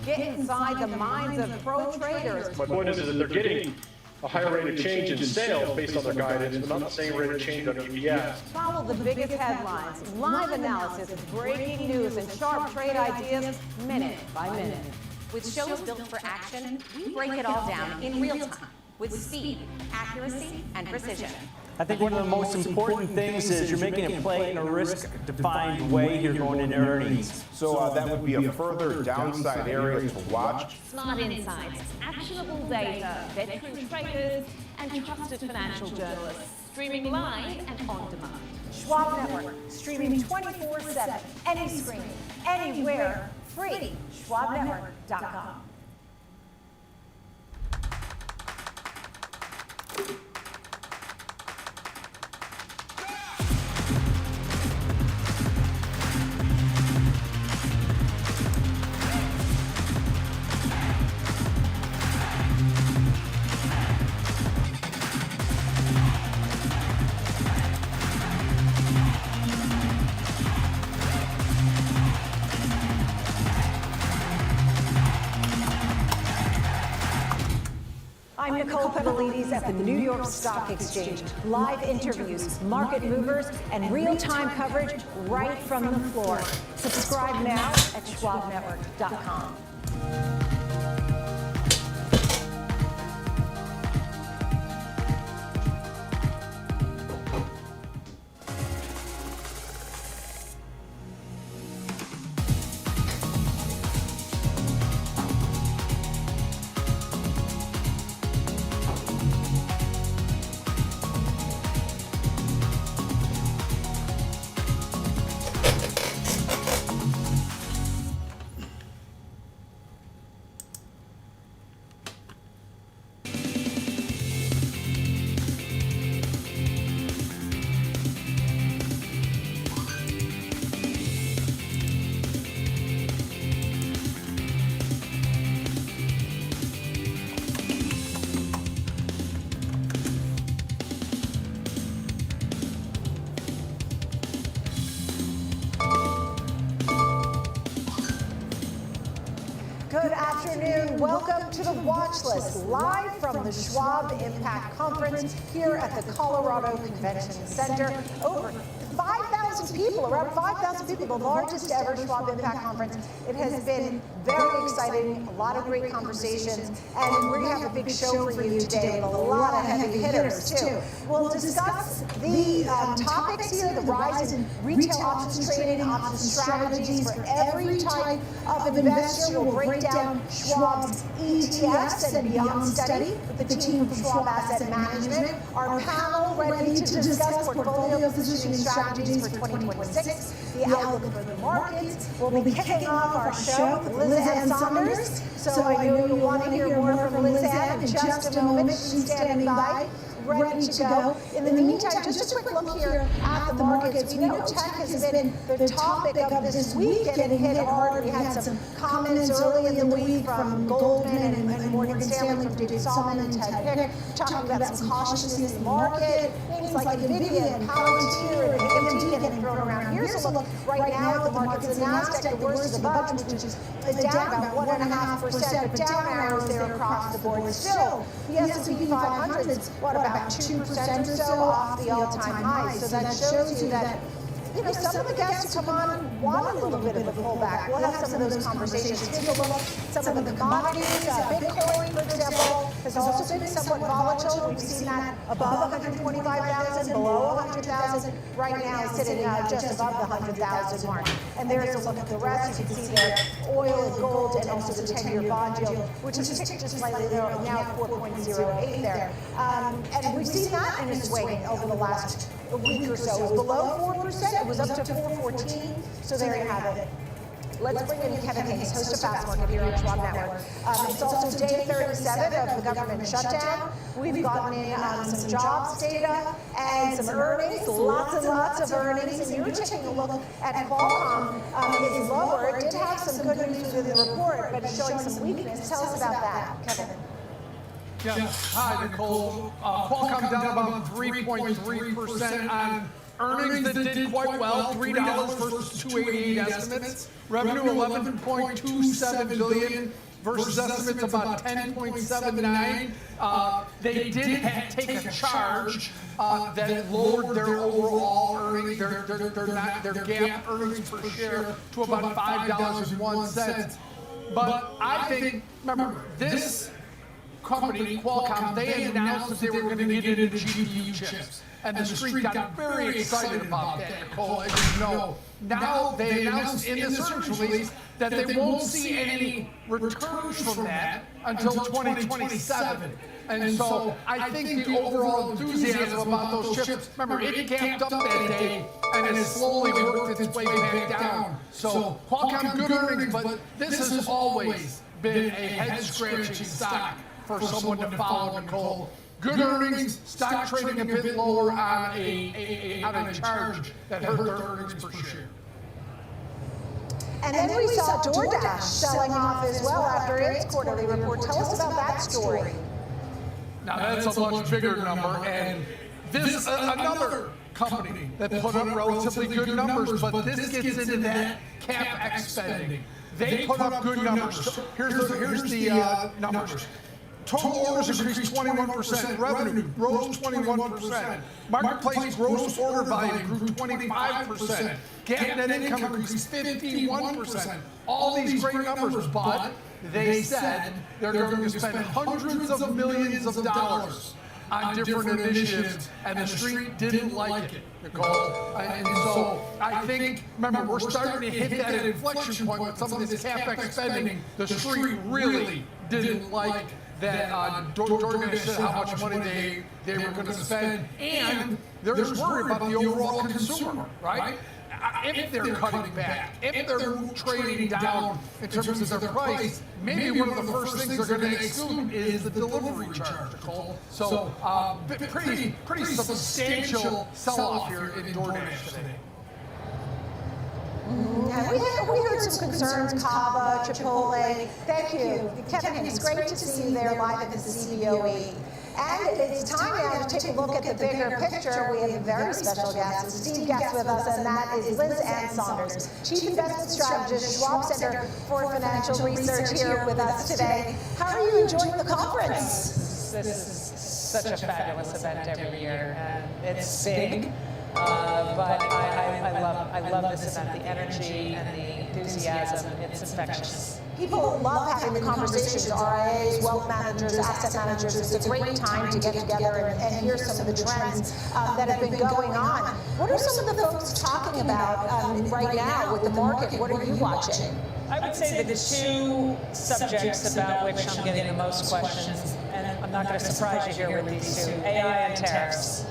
Get inside the minds of pro traders. My point is that they're getting a higher rate of change in sales based on their guidance, but not the same rate of change on EPS. Follow the biggest headlines, live analysis, breaking news, and sharp trade ideas minute by minute. With shows built for action, we break it all down in real time with speed, accuracy, and precision. I think one of the most important things is you're making a play in a risk-defined way here going into earnings. So that would be a further downside area to watch. Smart insights, actionable data, veteran traders, and trusted financial journalists. Streaming live and on demand. Schwab Network, streaming 24/7, any screen, anywhere, free. SchwabNetwork.com. I'm Nicole Pedalides at the New York Stock Exchange. Live interviews, market movers, and real-time coverage right from the floor. Subscribe now at SchwabNetwork.com. Good afternoon. Welcome to the Watch List, live from the Schwab Impact Conference here at the Colorado Convention Center. Over 5,000 people, around 5,000 people, the largest ever Schwab Impact Conference. It has been very exciting, a lot of great conversations, and we're going to have a big show for you today with a lot of heavy hitters, too. We'll discuss the topics here, the rise in retail options trading, options strategies for every type of investor. We'll break down Schwab's ETFs and beyond study with the team from Schwab Asset Management. Our panel ready to discuss portfolio positioning strategies for 2026, the outlook for the markets. We'll be kicking off our show with Liz Ann Saunders. So I know you'll want to hear more from Liz Ann in just a moment. She's standing by, ready to go. In the meantime, just a quick look here at the markets. We know tech has been the topic of this week, getting hit hard. We had some comments early in the week from Goldman and Morgan Stanley, from David Solomon and Ted Pick, talking about some cautiousness in the market. Things like NVIDIA and Palantir and AMD getting thrown around. Here's a look right now at the markets. The NASDAQ, the worst of the bunch, which is down about 1.5%, but down arrows there across the board. Still, the S&P 500 is, what, about 2% or so off the all-time high. So that shows you that, you know, some of the guests who come on want a little bit of a pullback. We'll have some of those conversations. Take a look at some of the commodities. Bitcoin, for example, has also been somewhat volatile. We've seen that above 125,000, below 100,000. Right now, it's sitting just above the 100,000 mark. And there's a look at the rest. You can see there oil and gold, and also the 10-year bond yield, which has ticked just slightly there, now 4.08 there. And we've seen that in a swing over the last week or so. It was below 4%. It was up to 4.14. So there you have it. Let's bring in Kevin Hayes, host of Fast Market here on Schwab Network. It's also day 37 of the government shutdown. We've gotten in some jobs data and some earnings, lots and lots of earnings. And you're taking a look at Qualcomm. It's lower. It did have some good news with the report, but it's showing some weakness. Tell us about that, Kevin. Yeah, hi, Nicole. Qualcomm down about 3.3% on earnings that did quite well, $3 versus $2.88 estimates. Revenue $11.27 billion. versus estimates about 10.79. They did take a charge that lowered their overall earnings, their GAAP earnings per share to about $5.01. But I think, remember, this company, Qualcomm, they announced that they were going to get into GPU chips. And the street got very excited about that, Nicole, as you know. Now they announced in this earnings release that they won't see any returns from that until 2027. And so I think the overall enthusiasm about those chips, remember, it camped up that day and has slowly worked its way back down. So Qualcomm, good earnings, but this has always been a head-scratching stock for someone to follow, Nicole. Good earnings, stock trading a bit lower on a charge that hurt their earnings per share. And then we saw DoorDash selling off as well after its quarterly report. Tell us about that story. Now that's a much bigger number, and this another company that put up relatively good numbers, but this gets into that CapEx spending. They put up good numbers. Here's the numbers. Total orders increased 21%. Revenue rose 21%. Marketplace gross order volume grew 25%. GAAP net income increased 51%. All these great numbers, but they said they're going to spend hundreds of millions of dollars on different initiatives, and the street didn't like it, Nicole. And so I think, remember, we're starting to hit that inflection point with some of this CapEx spending. The street really didn't like that DoorDash said how much money they were going to spend, and there's worry about the overall consumer, right? If they're cutting back, if they're trading down in terms of their price, maybe one of the first things they're going to exclude is the delivery charge, Nicole. So pretty substantial sell-off here in DoorDash today. Yeah, we heard some concerns, Cava, Chipotle. Thank you. Kevin, it's great to see you there live at the CBOE. And it's time now to take a look at the bigger picture. We have a very special guest, a Steve guest with us, and that is Liz Ann Saunders, Chief Investment Strategist, Schwab Center for Financial Research, here with us today. How are you enjoying the conference? This is such a fabulous event every year, and it's big. But I love this event, the energy and the enthusiasm, it's infectious. People love having the conversations, RIAs, wealth managers, asset managers. It's a great time to get together and hear some of the trends that have been going on. What are some of the folks talking about right now with the market? What are you watching? I would say the two subjects about which I'm getting the most questions, and I'm not going to surprise you here with these two, AI and tariffs.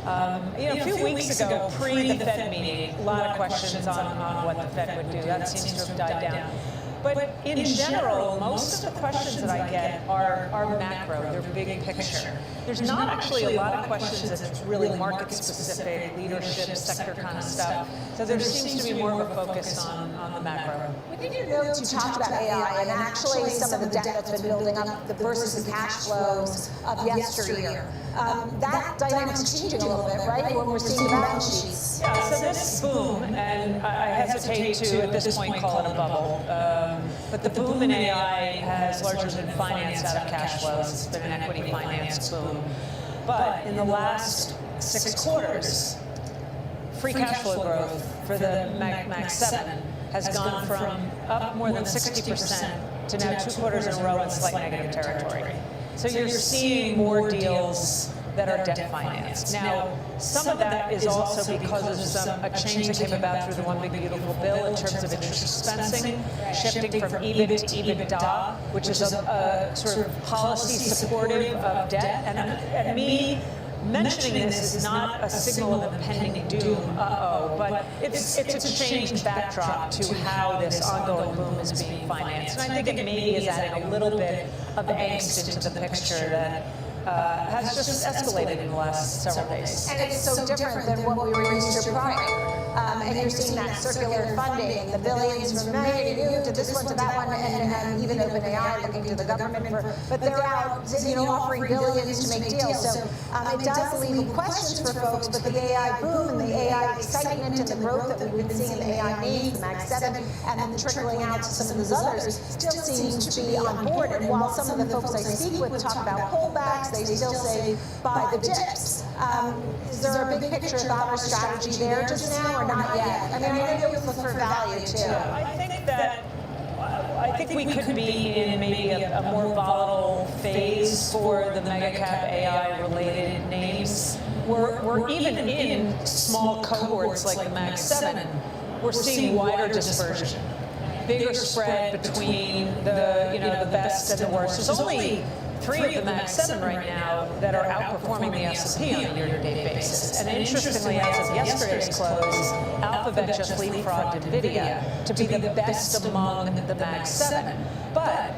A few weeks ago, pre the Fed meeting, a lot of questions on what the Fed would do. That seems to have died down. But in general, most of the questions that I get are macro, they're big picture. There's not actually a lot of questions that's really market-specific, leadership, sector kind of stuff. So there seems to be more of a focus on the macro. Within your notes, you talked about AI and actually some of the debt that's been building up versus the cash flows of yesteryear. That dynamic's changing a little bit, right? When we're seeing balance sheets. Yeah, so this boom, and I hesitate to at this point call it a bubble, but the boom in AI has largely been financed out of cash flows. It's been an equity finance boom. But in the last 6 quarters, free cash flow growth for the Mag 7 has gone from up more than 60% to now 2 quarters in a row in slight negative territory. So you're seeing more deals that are debt financed. Now, some of that is also because of a change that came about through the One Big Beautiful Bill in terms of interest expensing, shifting from EBIT to EBITDA, which is a sort of policy supportive of debt. And me mentioning this is not a signal of impending doom, but it's a changed backdrop to how this ongoing boom is being financed. And I think it maybe is adding a little bit of angst into the picture that has just escalated in the last several days. And it's so different than what we were used to prior. And you're seeing that circular funding, the billions from me to you to this one to that one, and even OpenAI looking to the government for, but they're out, offering billions to make deals. So it does leave questions for folks, but the AI boom and the AI excitement and the growth that we've been seeing in the AI needs, the Max 7, and then trickling out to some of those others, still seems to be on board. And while some of the folks I speak with talk about pullbacks, they still say buy the dips. Is there a big picture about our strategy there just now, or not yet? I mean, I know you look for value too. I think we could be in maybe a more volatile phase for the mega cap AI related names. We're even in small cohorts like the Max 7, we're seeing wider dispersion, bigger spread between the best and the worst. There's only 3 of the Max 7 right now that are outperforming the S&P on a year-to-date basis. And interestingly, as of yesterday's close, Alphabet just leapfrogged NVIDIA to be the best among the Max 7. But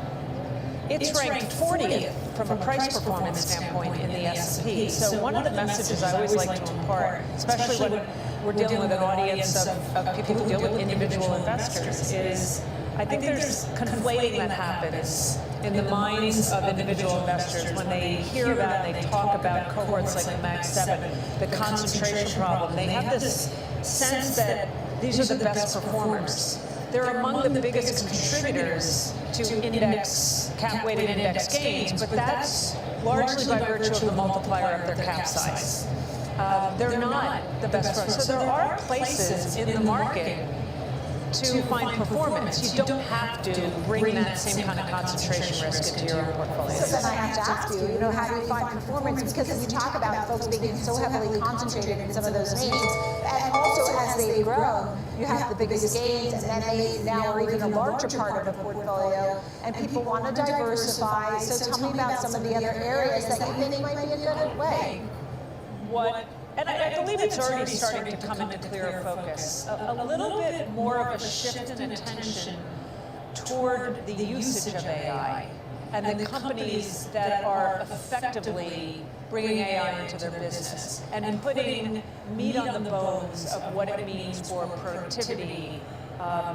it's ranked 40th from a price performance standpoint in the S&P. So one of the messages I always like to impart, especially when we're dealing with an audience of people who deal with individual investors, is I think there's conflating that happens in the minds of individual investors when they hear about and they talk about cohorts like the Max 7, the concentration problem. They have this sense that these are the best performers. They're among the biggest contributors to index, cap-weighted index gains, but that's largely by virtue of the multiplier of their cap size. They're not the best performers. So there are places in the market to find performance. You don't have to bring that same kind of concentration risk into your own portfolio. So then I have to ask you, how do you find performance? Because if you talk about folks being so heavily concentrated in some of those names, and also as they've grown, you have the biggest gains, and then they now are even a larger part of the portfolio, and people want to diversify. So tell me about some of the other areas that you think might be a good way. And I believe it's already starting to come into clearer focus. A little bit more of a shift in attention toward the usage of AI and the companies that are effectively bringing AI into their business and putting meat on the bones of what it means for productivity.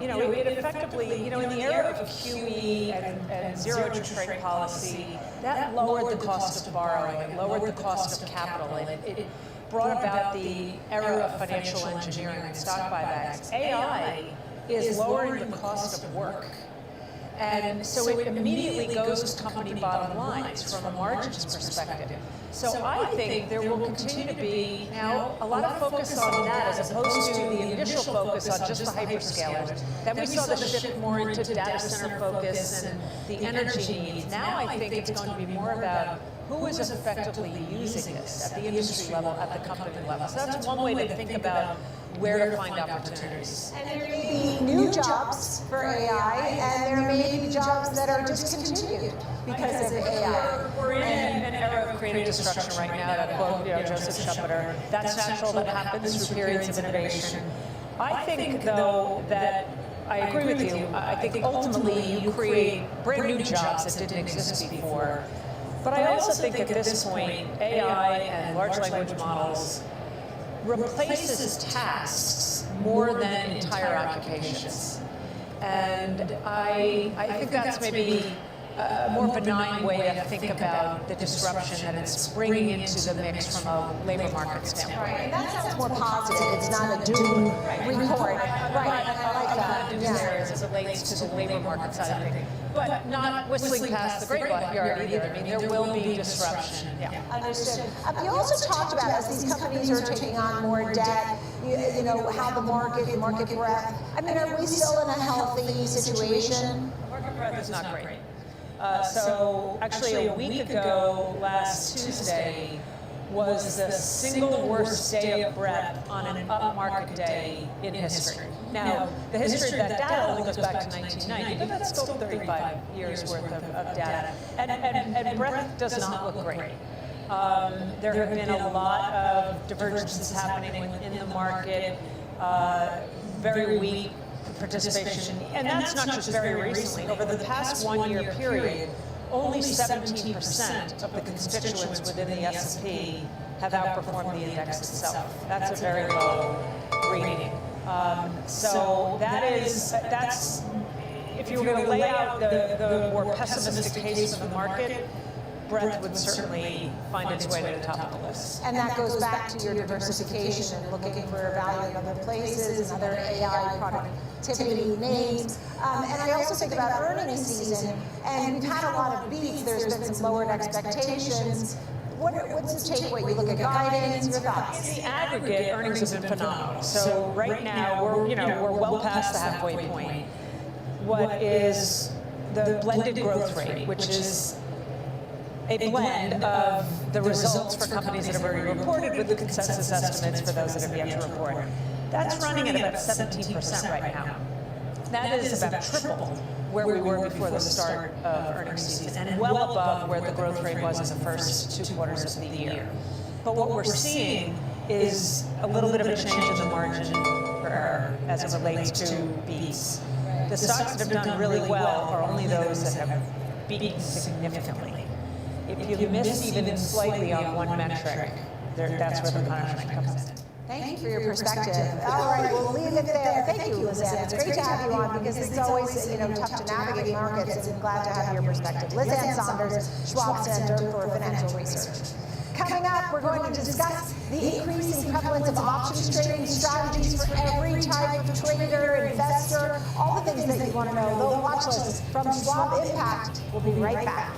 It effectively, in the era of QE and zero interest rate policy, that lowered the cost of borrowing, it lowered the cost of capital, it brought about the era of financial engineering and stock buybacks. AI is lowering the cost of work. And so it immediately goes to company bottom lines from a margins perspective. So I think there will continue to be now a lot of focus on that as opposed to the initial focus on just the hyperscalers. Then we saw the shift more into data center focus and the energy needs. Now I think it's going to be more about who is effectively using this at the industry level, at the company level. So that's one way to think about where to find opportunities. And there may be new jobs for AI, and there may be jobs that are discontinued because of AI. We're in an era of creative destruction right now, to quote Joseph Schumpeter. That's natural, that happens through periods of innovation. I think, though, that I agree with you. I think ultimately you create brand new jobs that didn't exist before. But I also think at this point, AI and large language models replaces tasks more than entire occupations. And I think that's maybe a more benign way to think about the disruption that it's bringing into the mix from a labor market standpoint. Right, and that sounds more positive. It's not a doom report. Right, I like that. As it relates to the labor market side of things. But not whistling past the graveyard either. I mean, there will be disruption. Yeah. Understood. You also talked about as these companies are taking on more debt, how the market breadth. I mean, are we still in a healthy situation? Market breadth is not great. So actually a week ago, last Tuesday, was the single worst day of breadth on an upmarket day in history. Now, the history of that data only goes back to 1990, but that's still 35 years worth of data. And breadth does not look great. There have been a lot of divergences happening within the market, very weak participation, and that's not just very recently. Over the past 1 year period, only 17% of the constituents within the S&P have outperformed the index itself. That's a very low reading. So that's, if you were going to lay out the more pessimistic case for the market, breadth would certainly find its way to the top of the list. And that goes back to your diversification and looking for value in other places and other AI productivity names. And I also think about earnings season, and we've had a lot of beats. There's been some lowered expectations. What's the takeaway? You look at guidance, your thoughts? In the aggregate, earnings have been phenomenal. So right now, we're well past the halfway point. What is the blended growth rate, which is a blend of the results for companies that have already reported with the consensus estimates for those that have yet to report. That's running at about 17% right now. That is about triple where we were before the start of earnings season, and well above where the growth rate was in the first 2 quarters of the year. But what we're seeing is a little bit of a change in the margin for error as it relates to beats. The stocks that have done really well are only those that have beaten significantly. If you miss even slightly on one metric, that's where the punishment comes in. Thank you for your perspective. All right, we'll leave it there. Thank you, Lizanne. It's great to have you on because it's always, tough to navigate markets, and glad to have your perspective. Lizanne Saunders, Schwab Center for Financial Research. Coming up, we're going to discuss the increasing prevalence of options trading strategies for every type of trader, investor, all the things that you want to know. The watch list from Schwab Impact. We'll be right back.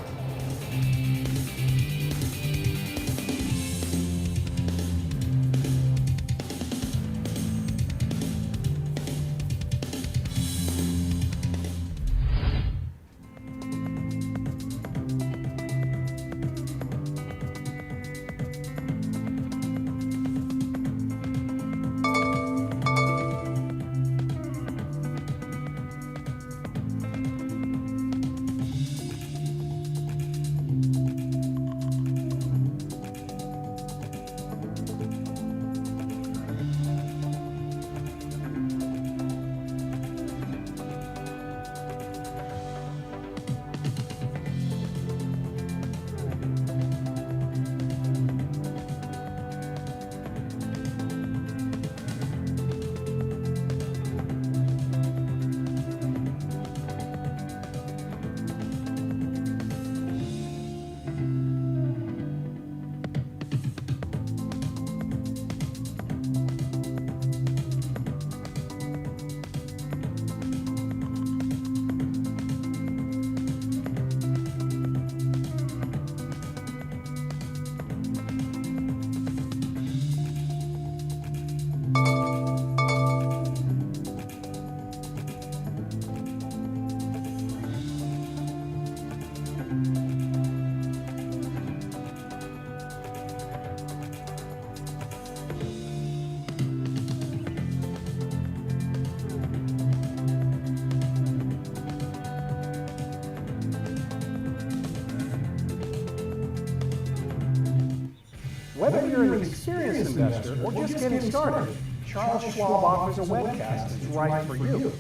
Whether you're an experienced investor or just getting started, Charles Schwab offers a webcast that's right for you.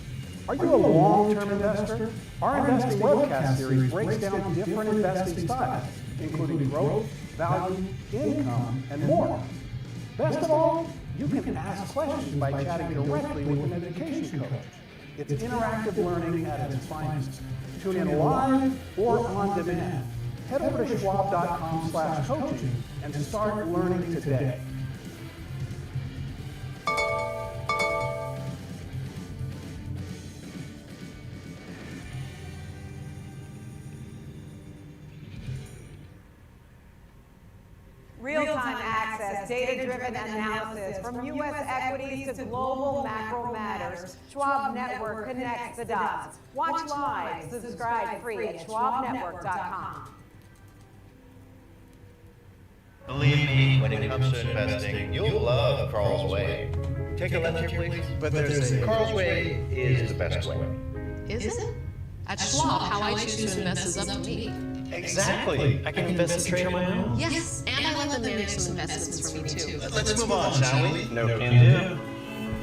Are you a long-term investor? Our investing webcast series breaks down different investing styles, including growth, value, income, and more. Best of all, you can ask questions by chatting directly with an education coach. It's interactive learning at its finest. Tune in live or on demand. Head over to schwab.com/coaching and start learning today. Real-time access, data-driven analysis, from U.S. equities to global macro matters, Schwab Network connects the dots. Watch live, subscribe free at schwabnetwork.com. Believe me, when it comes to investing, you'll love Carl's Way. Take a left here, please. But Carl's Way is the best way. Is it? At Schwab, how I choose to invest is up to me. Exactly. I can invest and trade on my own. Yes, and I let them manage some investments for me too. Let's move on, shall we? No can do.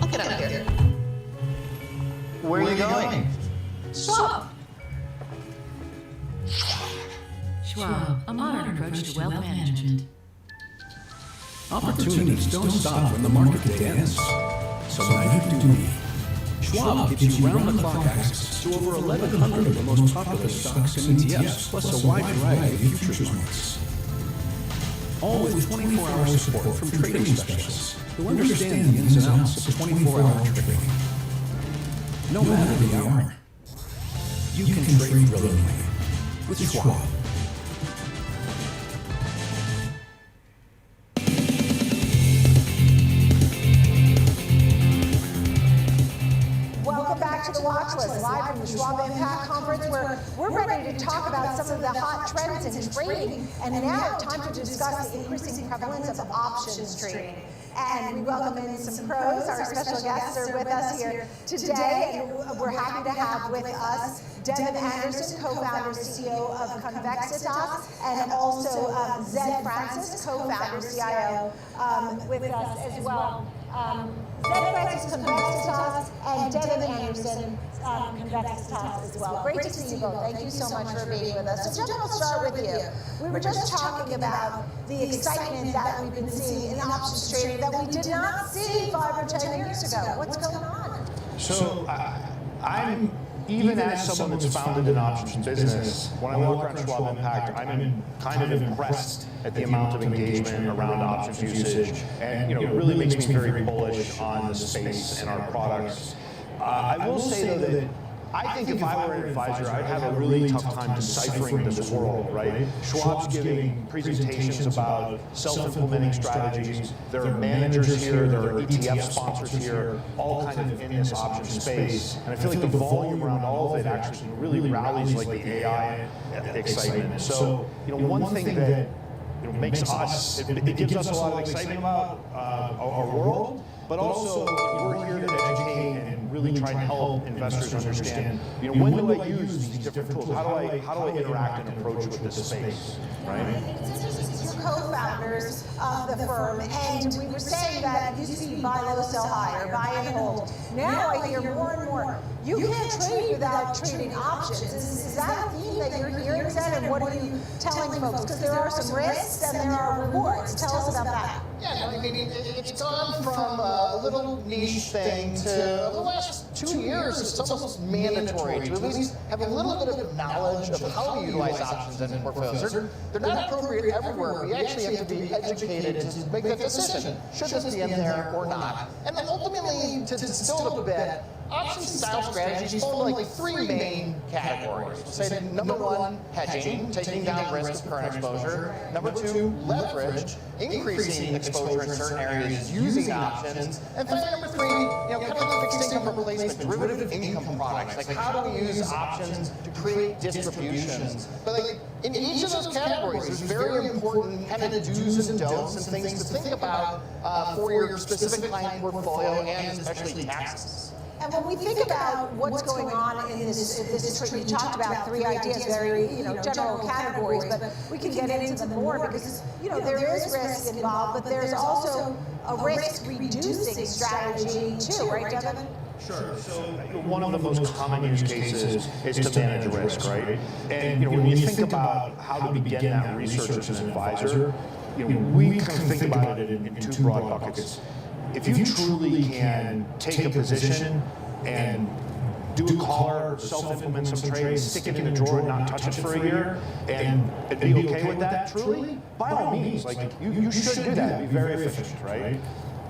I'll get out of here. Where are you going? Schwab. Schwab, a modern approach to wealth management. Opportunities don't stop when the market day ends. So neither do we. Schwab gives you round-the-clock access to over 1,100 of the most popular stocks and ETFs, plus a wide variety of futures markets. All with 24-hour support from trading specialists who understand the ins and outs of 24-hour trading. No matter the hour, you can trade brilliantly with Schwab. Welcome back to the Watch List, live from the Schwab Impact Conference, where we're ready to talk about some of the hot trends in trading. And now, time to discuss the increasing prevalence of options trading. And we welcome in some pros. Our special guests are with us here today, and we're happy to have with us Devin Anderson, co-founder, CEO of Convexitas, and also Zed Francis, co-founder, CIO, with us as well. Zed Francis, Convexitas, and Devin Anderson, Convexitas as well. Great to see you both. Thank you so much for being with us. So, Devin, I'll start with you. We were just talking about the excitement that we've been seeing in options trading that we did not see 5 or 10 years ago. What's going on? So, I'm, even as someone that's founded an options business, when I walk around Schwab Impact, I'm kind of impressed at the amount of engagement around options usage, and it really makes me very bullish on the space and our products. I will say though that I think if I were an advisor, I'd have a really tough time deciphering this world, right? Schwab's giving presentations about self-implementing strategies. There are managers here, there are ETF sponsors here, all kind of in this option space. And I feel like the volume around all of it actually really rallies like the AI excitement. So, one thing that makes us, it gives us a lot of excitement about our world, but also we're here to educate and really try and help investors understand, when do I use these different tools? How do I interact and approach with this space, right? You're co-founders of the firm, and we were saying that it used to be buy low, sell high, or buy and hold. Now I hear more and more, you can't trade without trading options. Is that a theme that you're hearing, Zed, and what are you telling folks? Because there are some risks and there are rewards. Tell us about that. Yeah, I mean, it's gone from a little niche thing to the last 2 years, it's almost mandatory to at least have a little bit of knowledge of how to utilize options in portfolios. They're not appropriate everywhere. We actually have to be educated to make that decision. Should this be in there or not? And then ultimately, to distill it a bit, option style strategies fall into like 3 main categories. We'll say number 1, hedging, taking down risk of current exposure. Number 2, leverage, increasing exposure in certain areas using options. And finally, number 3, kind of like fixed income replacement, derivative income products. Like how do we use options to create distributions? But like in each of those categories, there's very important kind of do's and don'ts and things to think about for your specific client portfolio and especially taxes. And when we think about what's going on in this trade, you talked about 3 ideas, very general categories, but we can get into them more because there is risk involved, but there's also a risk reducing strategy too, right, Devin? Sure. So one of the most common use cases is to manage risk, right? And when you think about how to begin that research as an advisor, we kind of think about it in 2 broad buckets. If you truly can take a position and do a collar, self-implement some trades, stick it in a drawer and not touch it for a year, and be okay with that, truly, by all means, you should do that. It'd be very efficient, right?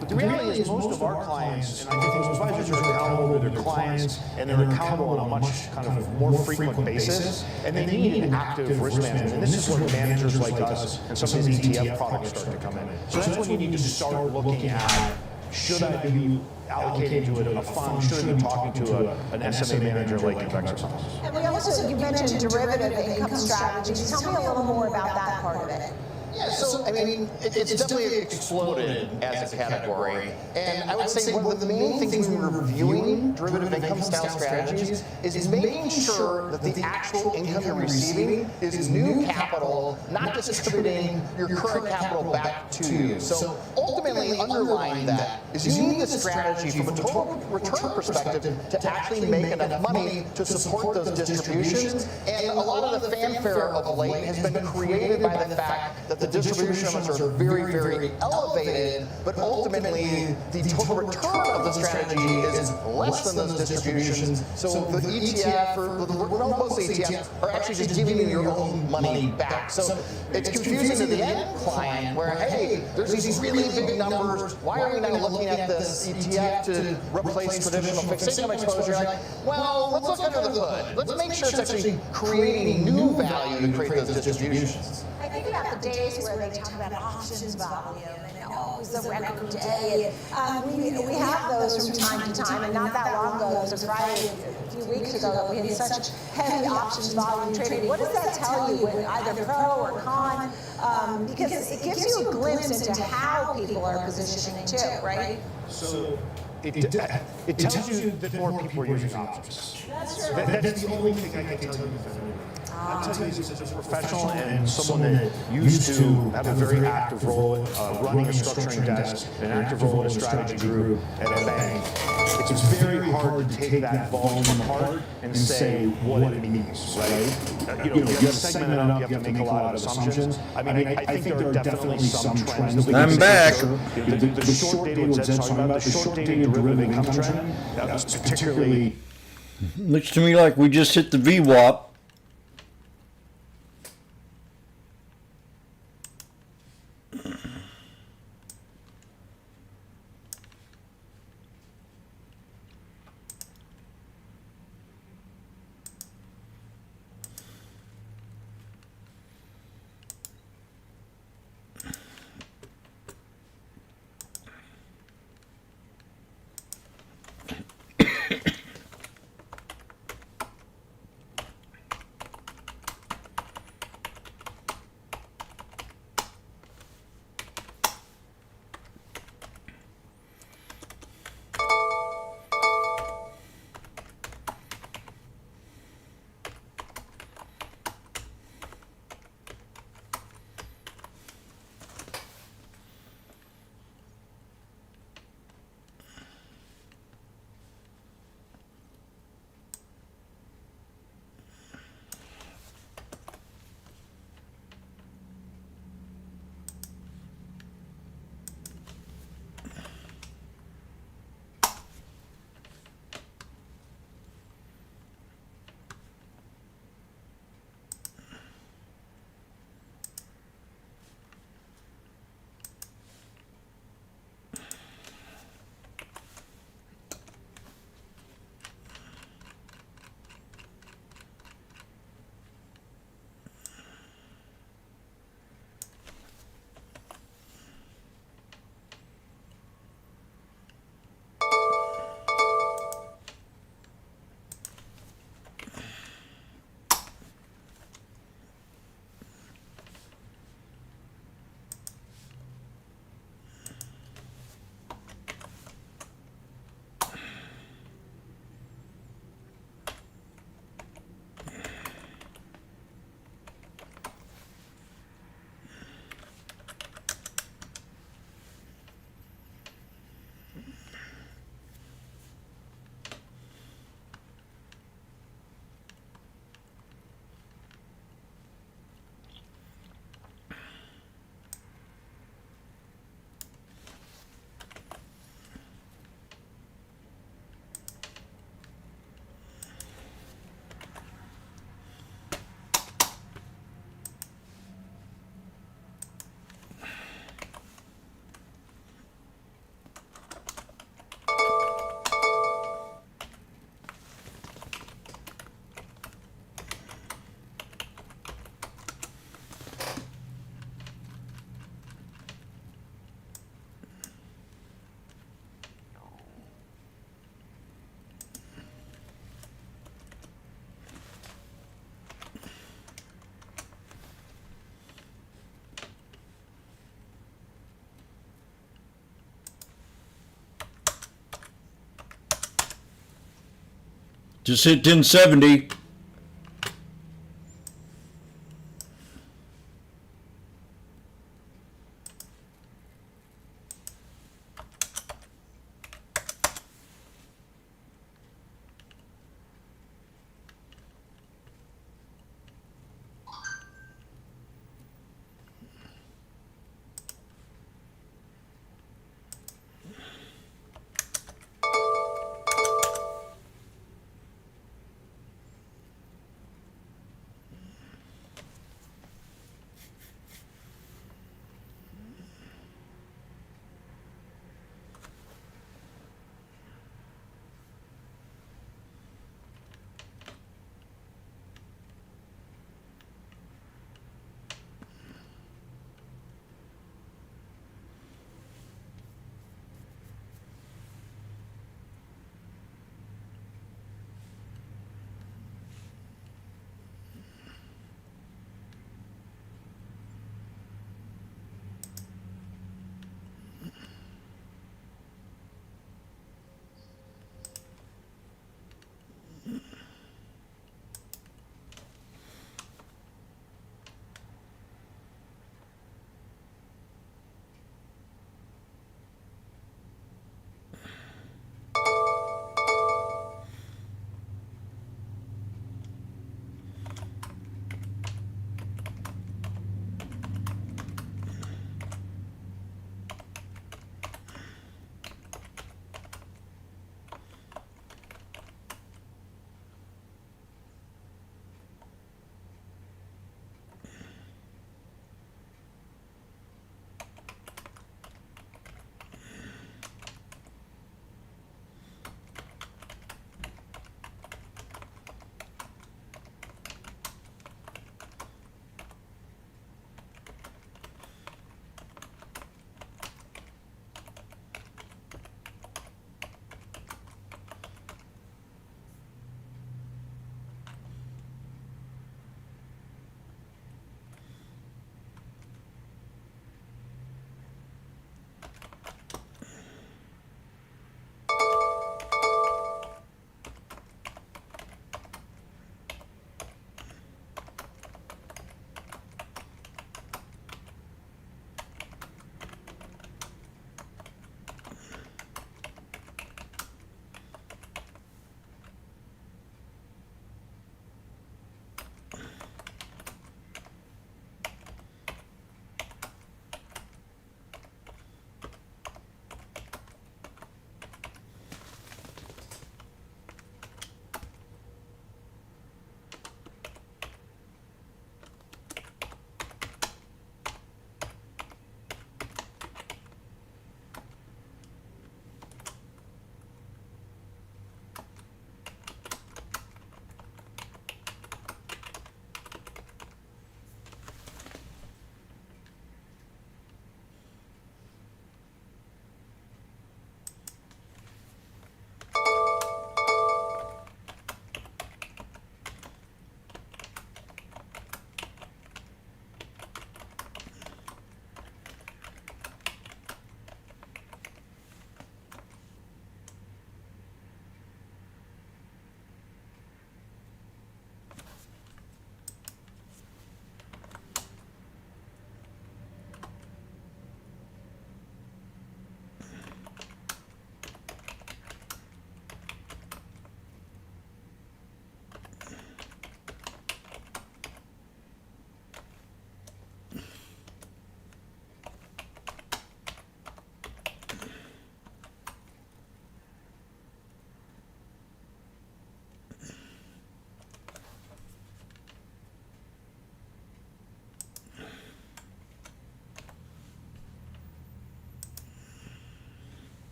But the reality is most of our clients, and I think those advisors are accountable to their clients, and they're accountable on a much kind of more frequent basis, and they need an active risk management. And this is where managers like us and some of these ETF products start to come in. So that's when you need to start looking at, should I be allocating to a fund? Should I be talking to an SMA manager like And we also, you mentioned derivative income strategies. Tell me a little more about that part of it. Yeah, so I mean, it's definitely exploded as a category, and I would say one of the main things when we're reviewing derivative income style strategies is making sure that the actual income you're receiving is new capital, not distributing your current capital back to you. So ultimately, underlying that is you need a strategy from a total return perspective to actually make enough money to support those distributions, and a lot of the fanfare of late has been created by the fact that the distribution limits are very, very elevated, but ultimately the total return of the strategy is less than those distributions. So the ETF or the non-posted ETFs are actually just giving you your own money back. So it's confusing to the end client where, hey, there's these really big numbers. Why are we now looking at this ETF to replace traditional fixed income exposure? You're like, well, let's look under the hood. Let's make sure it's actually creating new value to create those distributions. I think about the days where they talk about options volume and it was a record day. We have those from time to time, and not that long ago, there was a Friday a few weeks ago that we had such heavy options volume trading. What does that tell you, either pro or con? Because it gives you a glimpse into how people are positioning too, right? So it tells you that more people are using options. That's the only thing I can tell you. I'll tell you as a professional and someone that used to have a very active role running a structuring desk, an active role in a strategy group at a bank. It's very hard to take that volume apart and say what it means, right? You have to segment it up, you have to make a lot of assumptions. I mean, I think there are definitely some trends that we can I'm back. The short-dated, what Zed's talking about, the short-dated derivative income trend, that was particularly... Looks to me like we just hit the VWAP. Just hit 1070.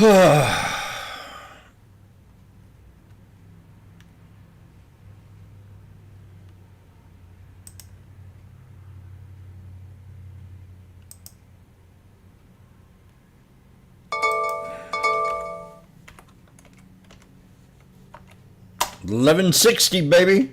$11.60, baby.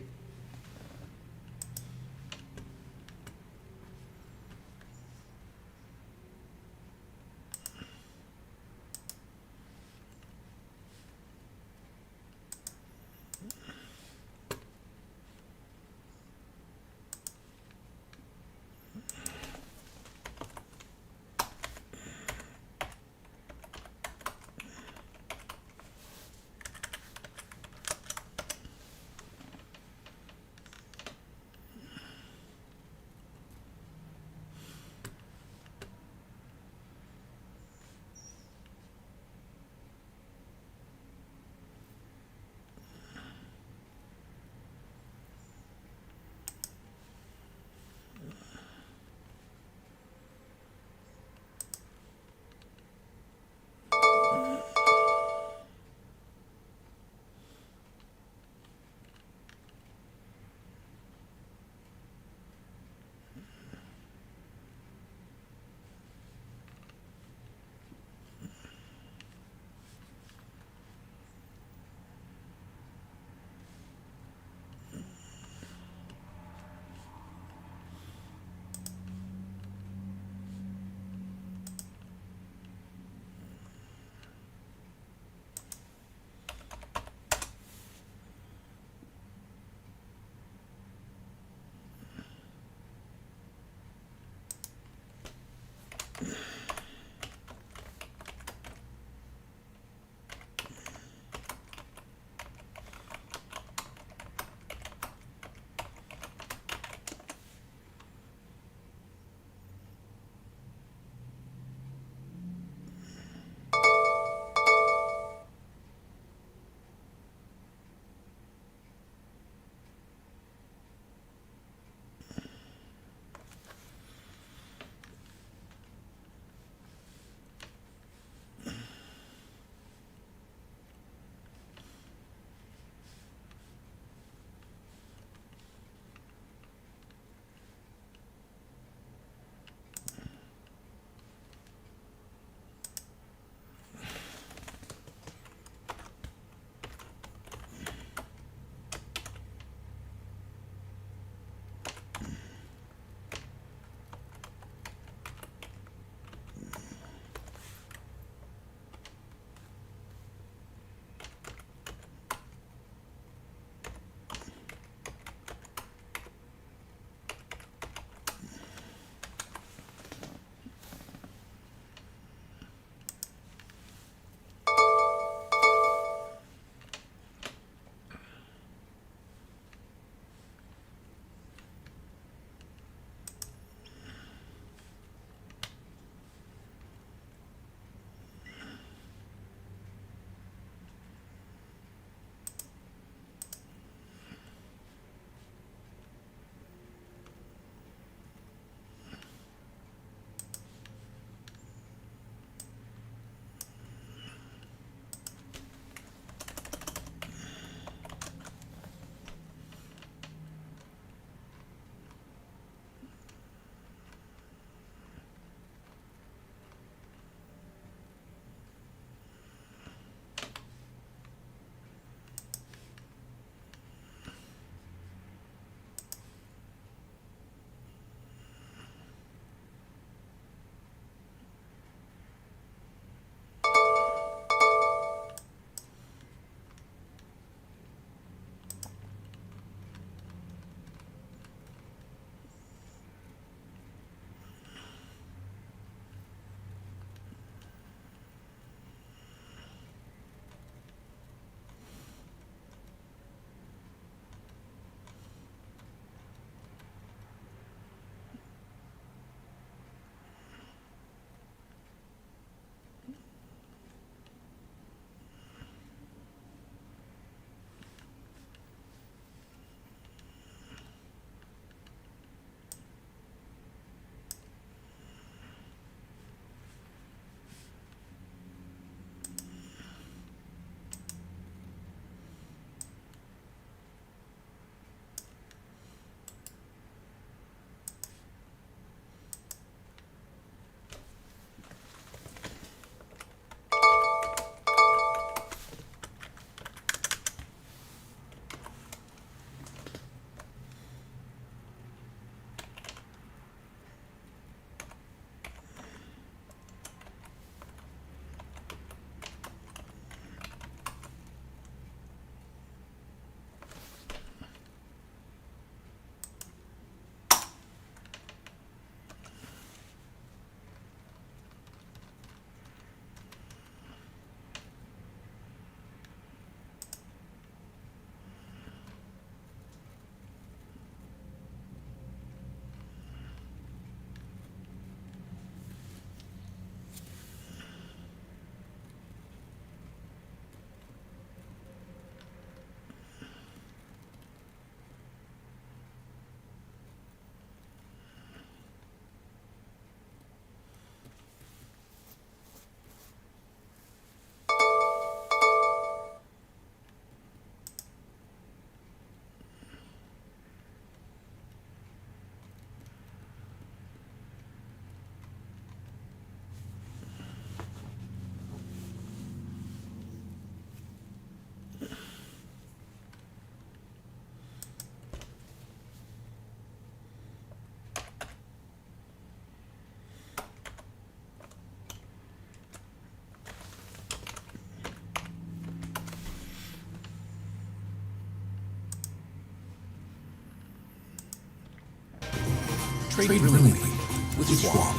Trade brilliantly with Schwab.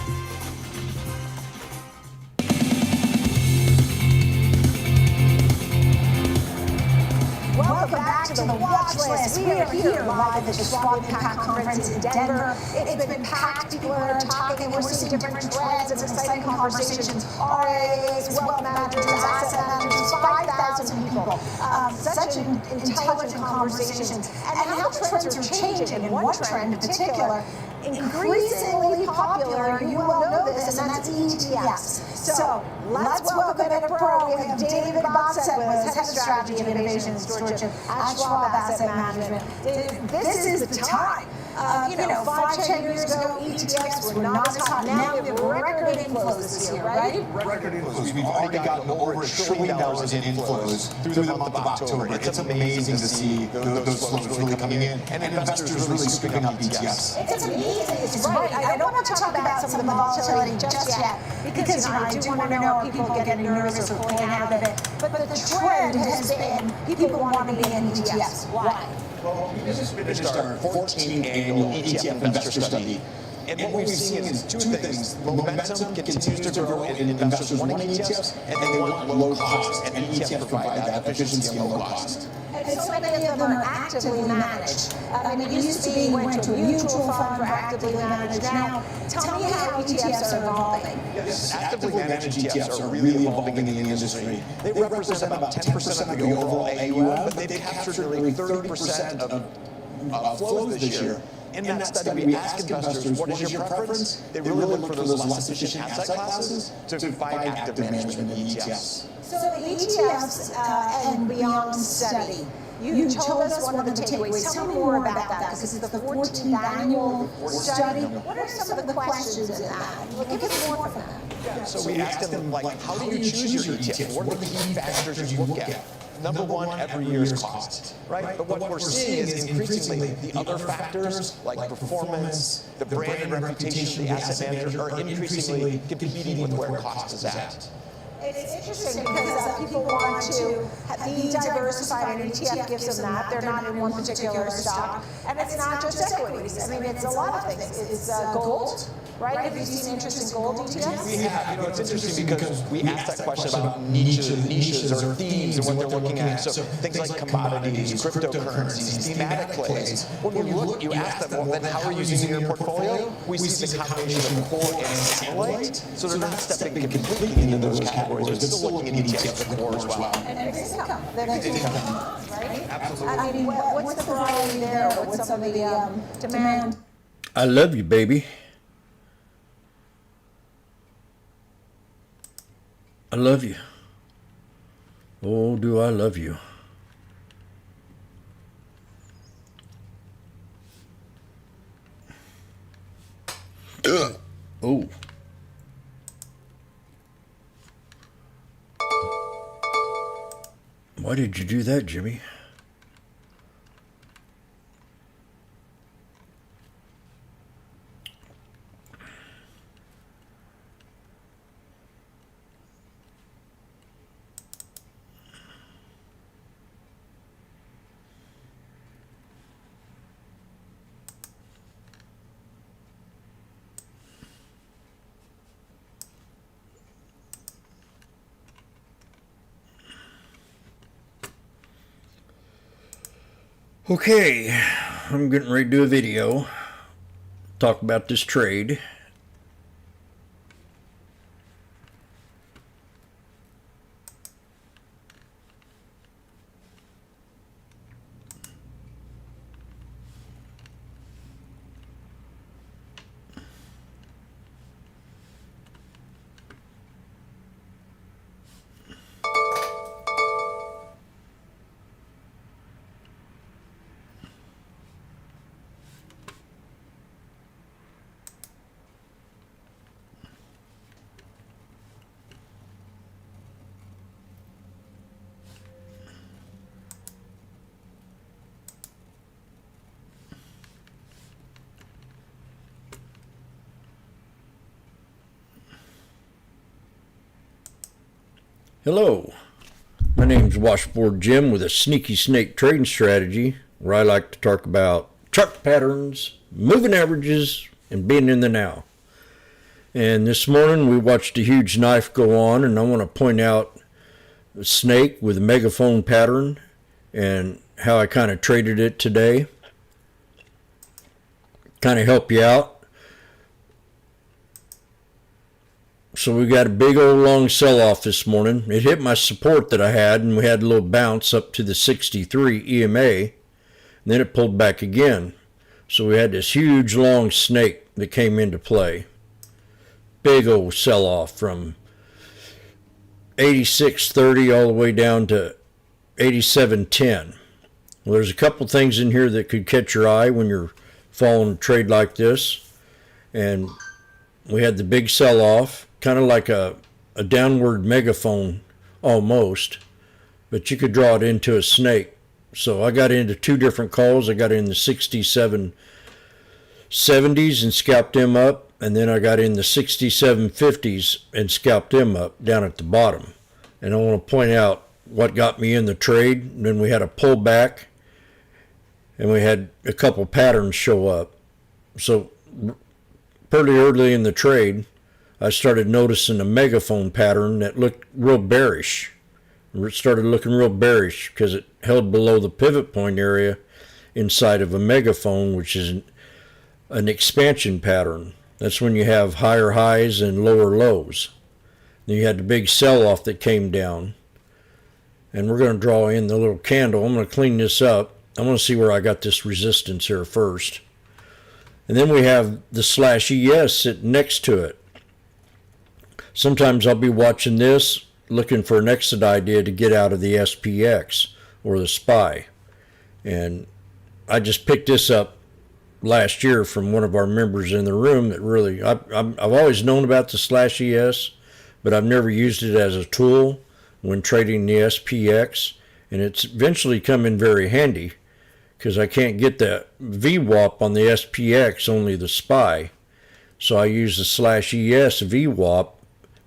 Welcome back to the Watch List. We are here live at the Schwab Impact Conference in Denver. It's been packed. People are talking, and we're seeing different trends and exciting conversations. RIAs, wealth managers, asset managers, 5,000 people. Such intelligent conversations. And how trends are changing. And one trend in particular, increasingly popular, you will know this, and that's ETFs. So let's welcome in a pro. We have David Boxett with us, Head of Strategy and Innovation Stewardship at Schwab Asset Management. This is the time. 5-10 years ago, ETFs were not as hot. Now we have record inflows this year, right? Record inflows. We've already gotten over $1 trillion in inflows through the month of October. It's amazing to see those flows really coming in and investors really scooping up ETFs. It's amazing. It's right. I don't want to talk about some of the volatility just yet because I do want to know if people are getting nervous or pulling out of it. But the trend has been people want to be in ETFs. Why? Well, we just finished our 14th annual ETF investor study. And what we've seen is two things. Momentum continues to grow in investors wanting ETFs, and they want low cost. And ETFs provide that efficiency and low cost. And so many of them are actively managed. It used to be you went to a mutual fund or actively managed. Now, tell me how ETFs are evolving. Yes, actively managed ETFs are really evolving in the industry. They represent about 10% of the overall AUM, but they've captured nearly 30% of flows this year. In that study, we asked investors, what is your preference? They really look for those less efficient asset classes to find active management in ETFs. So the ETFs and beyond study, you told us one of the takeaways. Tell me more about that, because it's the 14th annual study. What are some of the questions in that? Give us more from that. So we asked them, how do you choose your ETF? What are the key factors you look at? Number one, every year's cost, right? But what we're seeing is increasingly the other factors like performance, the brand and reputation of the asset manager are increasingly competing with where cost is at. It's interesting because people want to be diversified, and ETF gives them that. They're not in one particular stock. And it's not just equities. It's a lot of things. It's gold, right? Have you seen interest in gold ETFs? We have. It's interesting because we asked that question about niches or themes and what they're looking at. So things like commodities, cryptocurrencies, thematic plays. When we look, you ask them, well, then how are you using your portfolio? We see the combination of core and satellite. So they're not stepping completely into those categories. They're still looking at ETFs at core as well. And fixed income. They're fixed income, right? Absolutely. What's the variety there? What's some of the demand? I love you, baby. I love you. Oh, do I love you. Oh. Why did you do that, Jimmy? Okay, I'm getting ready to do a video, talk about this trade. Hello, my name's Washboardjim with a sneaky snake trading strategy where I like to talk about chart patterns, moving averages, and being in the now. And this morning we watched a huge knife go on, and I want to point out a snake with a megaphone pattern and how I kind of traded it today. Kind of help you out. So we got a big old long sell-off this morning. It hit my support that I had, and we had a little bounce up to the 63 EMA, and then it pulled back again. So we had this huge long snake that came into play. Big old sell-off from 86.30 all the way down to 87.10. Well, there's a couple things in here that could catch your eye when you're following a trade like this. And we had the big sell-off, kind of like a downward megaphone almost, but you could draw it into a snake. So I got into two different calls. I got in the 67.70s and scalped them up, and then I got in the 67.50s and scalped them up down at the bottom. And I want to point out what got me in the trade. And then we had a pullback, and we had a couple patterns show up. So pretty early in the trade, I started noticing a megaphone pattern that looked real bearish. It started looking real bearish because it held below the pivot point area inside of a megaphone, which is an expansion pattern. That's when you have higher highs and lower lows. Then you had the big sell-off that came down. And we're going to draw in the little candle. I'm going to clean this up. I want to see where I got this resistance here first. And then we have the /ES sitting next to it. Sometimes I'll be watching this, looking for an exit idea to get out of the SPX or the SPY. And I just picked this up last year from one of our members in the room that really, I've always known about the /ES, but I've never used it as a tool when trading the SPX. And it's eventually come in very handy because I can't get the VWAP on the SPX, only the SPY. So I use the /ES VWAP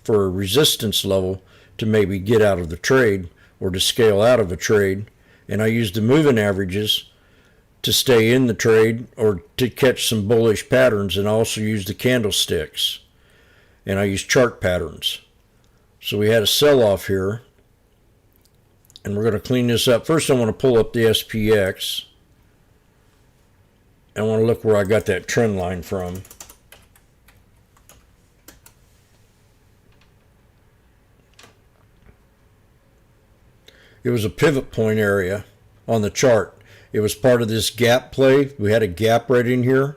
for a resistance level to maybe get out of the trade or to scale out of a trade. And I use the moving averages to stay in the trade or to catch some bullish patterns, and I also use the candlesticks. And I use chart patterns. So we had a sell-off here, and we're going to clean this up. First I want to pull up the SPX. I want to look where I got that trend line from. It was a pivot point area on the chart. It was part of this gap play. We had a gap right in here.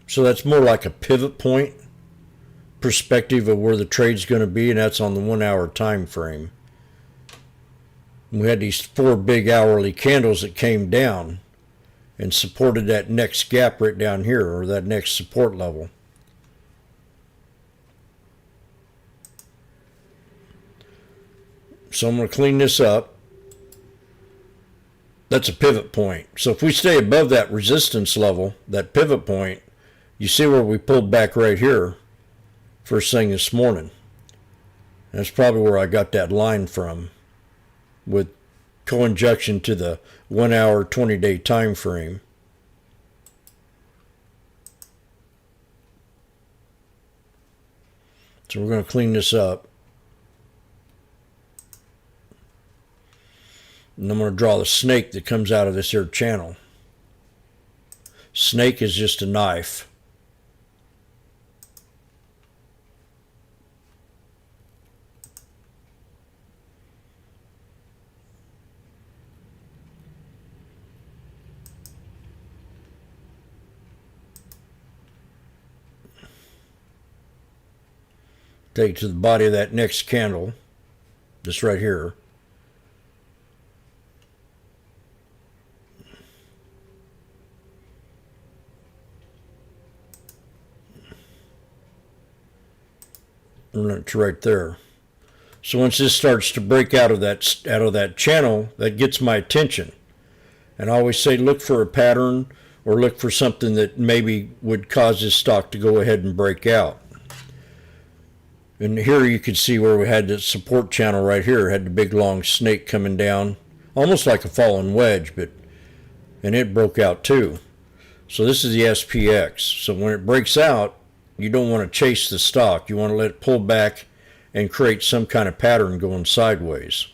So that's more like a pivot point perspective of where the trade's going to be, and that's on the 1 hour time frame. And we had these 4 big hourly candles that came down and supported that next gap right down here, or that next support level. So I'm going to clean this up. That's a pivot point. So if we stay above that resistance level, that pivot point, you see where we pulled back right here first thing this morning. That's probably where I got that line from, with co-injunction to the 1 hour 20-day time frame. So we're going to clean this up. And I'm going to draw the snake that comes out of this here channel. Snake is just a knife. Take it to the body of that next candle, this right here. And it's right there. So once this starts to break out of that channel, that gets my attention. And I always say look for a pattern or look for something that maybe would cause this stock to go ahead and break out. And here you can see where we had the support channel right here, had the big long snake coming down, almost like a fallen wedge, but and it broke out too. So this is the SPX. So when it breaks out, you don't want to chase the stock. You want to let it pull back and create some kind of pattern going sideways.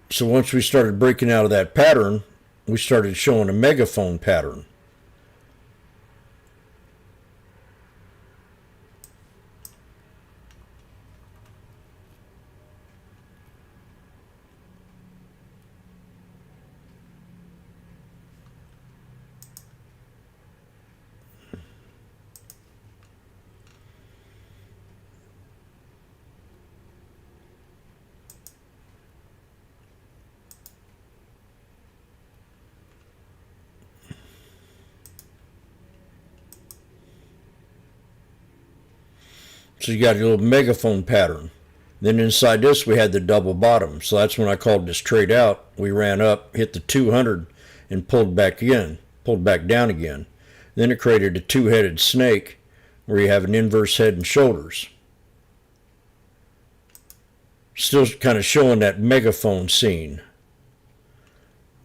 So once we started breaking out of that pattern, we started showing a megaphone pattern. So you got your little megaphone pattern. Then inside this we had the double bottom. So that's when I called this trade out. We ran up, hit the 200 and pulled back down again. Then it created a two-headed snake where you have an inverse head and shoulders. Still kind of showing that megaphone scene.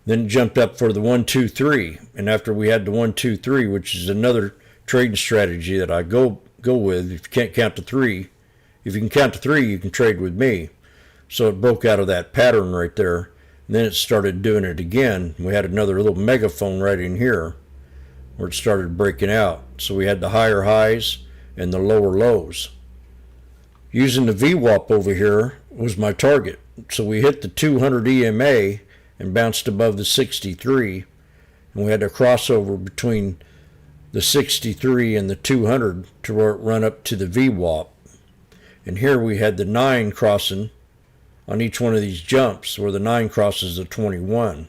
Then it jumped up for the 1, 2, 3. And after we had the 1, 2, 3, which is another trading strategy that I go with. If you can't count to 3, if you can count to 3, you can trade with me. So it broke out of that pattern right there. And then it started doing it again. We had another little megaphone right in here where it started breaking out. So we had the higher highs and the lower lows. Using the VWAP over here was my target. So we hit the 200 EMA and bounced above the 63. And we had a crossover between the 63 and the 200 to run up to the VWAP. And here we had the 9 crossing on each one of these jumps, where the 9 crosses the 21.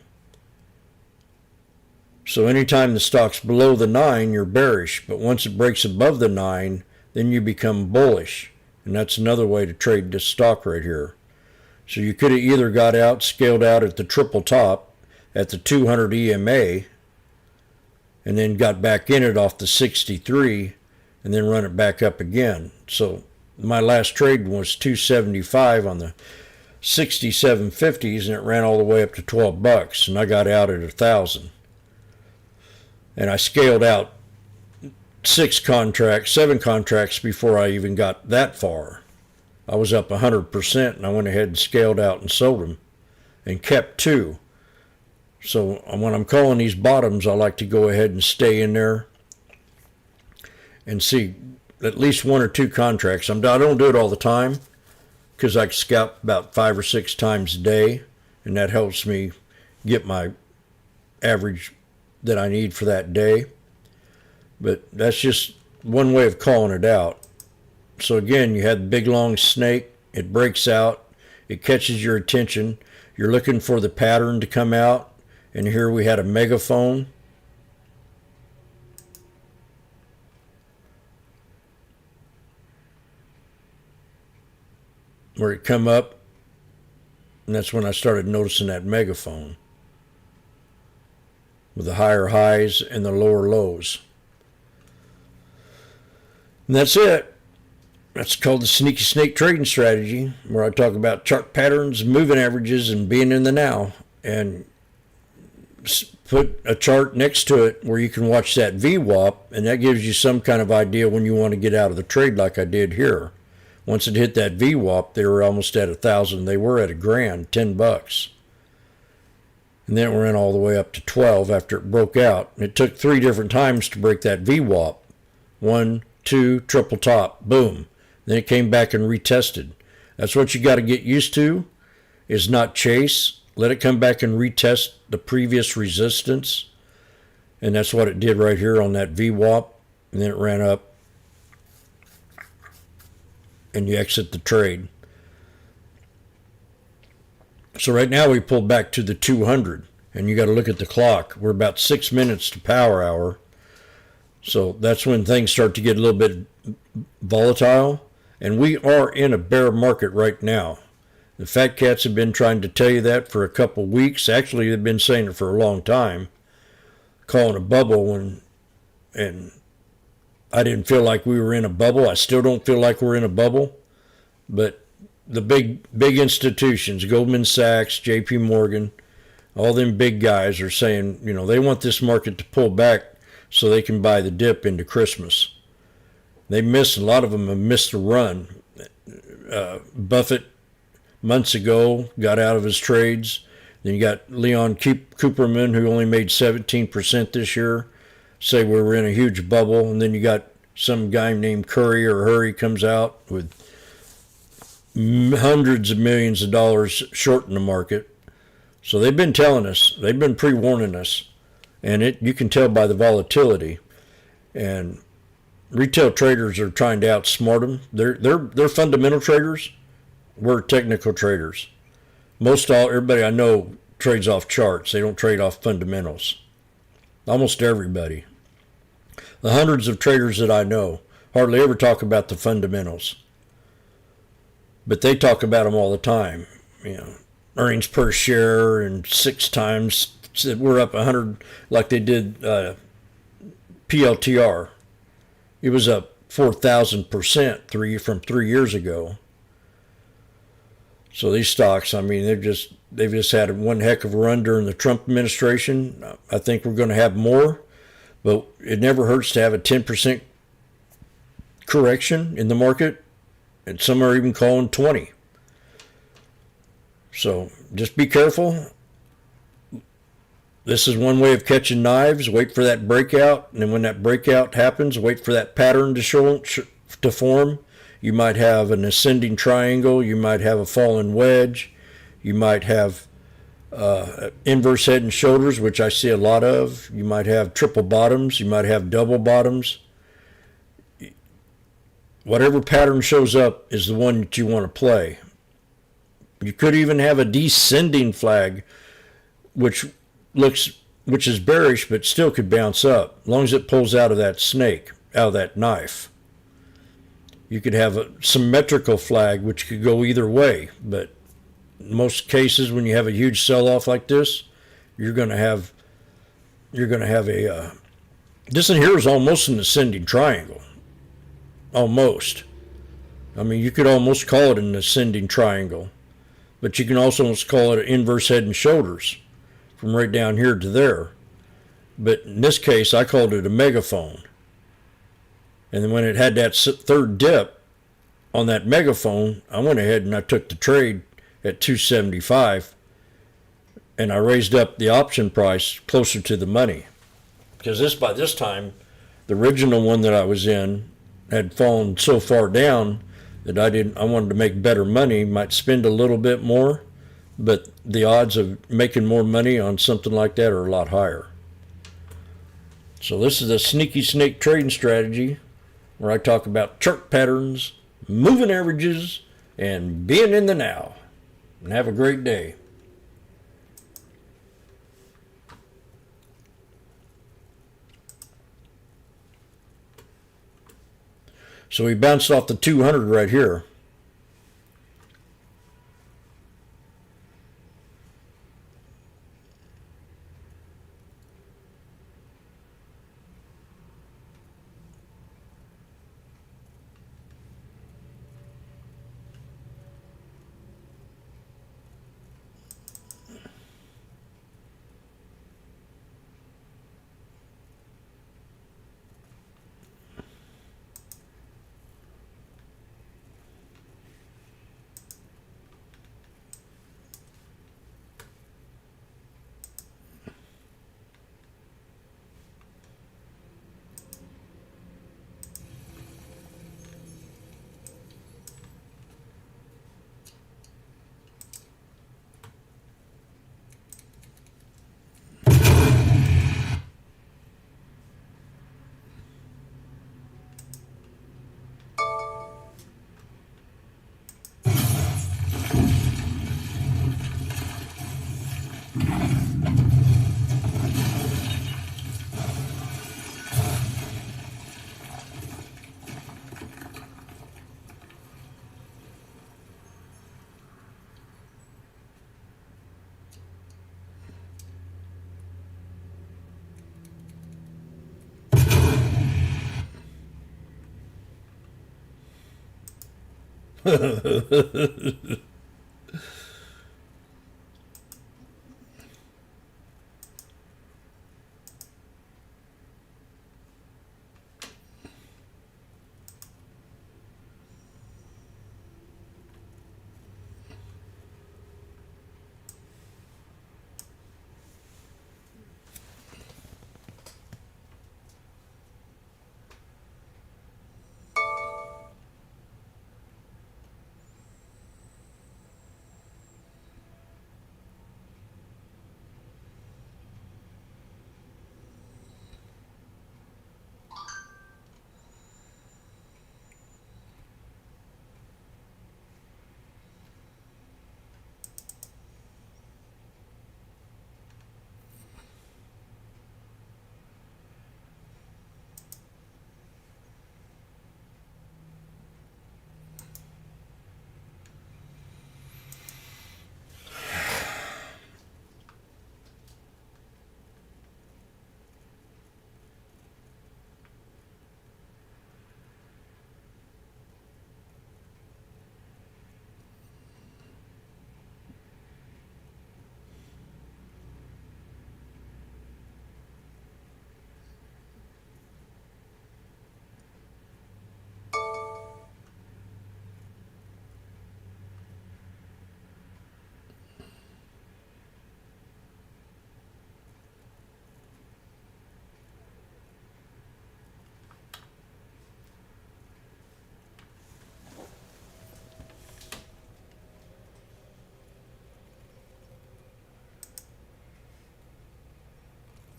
So anytime the stock's below the 9, you're bearish, but once it breaks above the 9, then you become bullish. And that's another way to trade this stock right here. So you could have either got out, scaled out at the triple top at the 200 EMA, and then got back in it off the 63, and then run it back up again. So my last trade was 275 on the 67.50s, and it ran all the way up to $12, and I got out at 1,000. And I scaled out 7 contracts before I even got that far. I was up 100%, and I went ahead and scaled out and sold them, and kept 2. So when I'm calling these bottoms, I like to go ahead and stay in there and see at least 1 or 2 contracts. I don't do it all the time because I scalp about 5 or 6 times a day, and that helps me get my average that I need for that day. But that's just one way of calling it out. So again, you had the big long snake. It breaks out. It catches your attention. You're looking for the pattern to come out. And here we had a megaphone. Where it come up. And that's when I started noticing that megaphone. With the higher highs and the lower lows. And that's it. That's called the sneaky snake trading strategy, where I talk about chart patterns, moving averages, and being in the now. And put a chart next to it where you can watch that VWAP, and that gives you some kind of idea when you want to get out of the trade, like I did here. Once it hit that VWAP, they were almost at 1,000. They were at $1,000, $10. And then it ran all the way up to 12 after it broke out. And it took 3 different times to break that VWAP. 1, 2, triple top, boom. Then it came back and retested. That's what you got to get used to, is not chase. Let it come back and retest the previous resistance. And that's what it did right here on that VWAP. And then it ran up. And you exit the trade. So right now we pulled back to the 200. And you got to look at the clock. We're about 6 minutes to power hour. So that's when things start to get a little bit volatile. And we are in a bear market right now. The fat cats have been trying to tell you that for a couple weeks. Actually, they've been saying it for a long time. Calling a bubble and I didn't feel like we were in a bubble. I still don't feel like we're in a bubble. But the big institutions, Goldman Sachs, J.P. Morgan, all them big guys are saying, you know, they want this market to pull back so they can buy the dip into Christmas. They missed, a lot of them have missed the run. Buffett months ago got out of his trades. Then you got Leon Cooperman, who only made 17% this year, say we were in a huge bubble. And then you got some guy named Curry or Hurry comes out with hundreds of millions of dollars short in the market. So they've been telling us, they've been pre-warning us, and you can tell by the volatility. And retail traders are trying to outsmart them. They're fundamental traders. We're technical traders. Everybody I know trades off charts. They don't trade off fundamentals. Almost everybody. The hundreds of traders that I know hardly ever talk about the fundamentals. But they talk about them all the time. You know, earnings per share and 6 times. We're up 100 like they did PLTR. It was up 4,000% from 3 years ago. So these stocks, I mean, they've just had one heck of a run during the Trump administration. I think we're going to have more, but it never hurts to have a 10% correction in the market, and some are even calling 20. So just be careful. This is one way of catching knives. Wait for that breakout, and then when that breakout happens, wait for that pattern to form. You might have an ascending triangle. You might have a fallen wedge. You might have inverse head and shoulders, which I see a lot of. You might have triple bottoms. You might have double bottoms. Whatever pattern shows up is the one that you want to play. You could even have a descending flag, which is bearish, but still could bounce up, as long as it pulls out of that snake, out of that knife. You could have a symmetrical flag, which could go either way, but in most cases, when you have a huge sell-off like this, you're going to have a this in here is almost an ascending triangle, almost. I mean, you could almost call it an ascending triangle, but you can also almost call it an inverse head and shoulders, from right down here to there. But in this case, I called it a megaphone. And then when it had that third dip on that megaphone, I went ahead and I took the trade at 275, and I raised up the option price closer to the money. Because by this time, the original one that I was in had fallen so far down that I wanted to make better money, might spend a little bit more, but the odds of making more money on something like that are a lot higher. So this is a sneaky snake trading strategy, where I talk about chart patterns, moving averages, and being in the now. And have a great day. So we bounced off the 200 right here.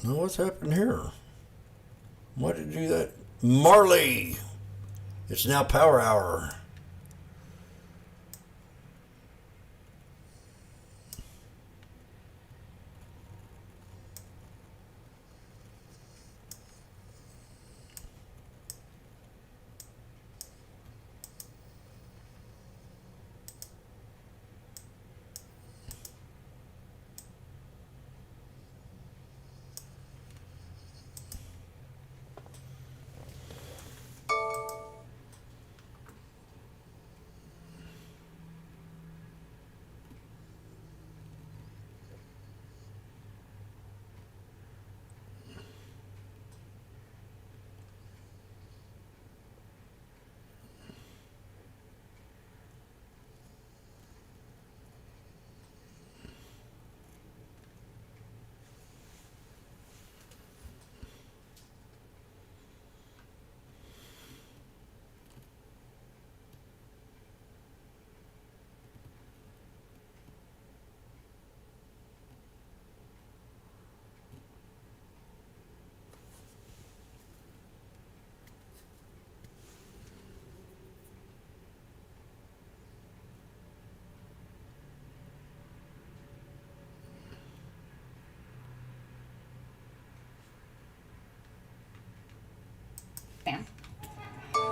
Now what's happened here? Why did you do that? Marley! It's now power hour.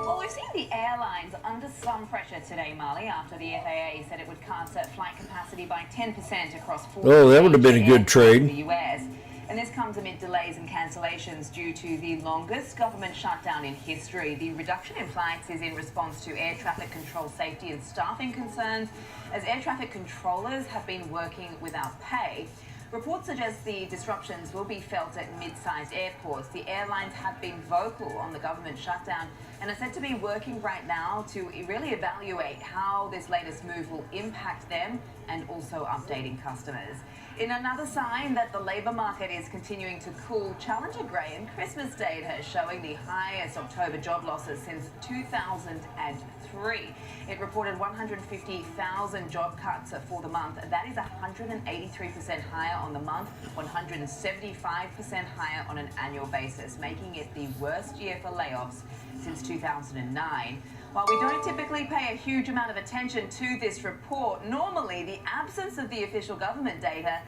Well, we've seen the airlines under some pressure today, Marley, after the FAA said it would cut flight capacity by 10% across 40 Oh, that would have been a good in trade. the US. And this comes amid delays and cancellations due to the longest government shutdown in history. The reduction in flights is in response to air traffic control safety and staffing concerns, as air traffic controllers have been working without pay. Reports suggest the disruptions will be felt at mid-sized airports. The airlines have been vocal on the government shutdown and are said to be working right now to really evaluate how this latest move will impact them and also updating customers. In another sign that the labour market is continuing to cool, Challenger Gray and Christmas data showing the highest October job losses since 2003. It reported 150,000 job cuts for the month. That is 183% higher on the month, 175% higher on an annual basis, making it the worst year for layoffs since 2009. While we don't typically pay a huge amount of attention to this report, normally the absence of the official government data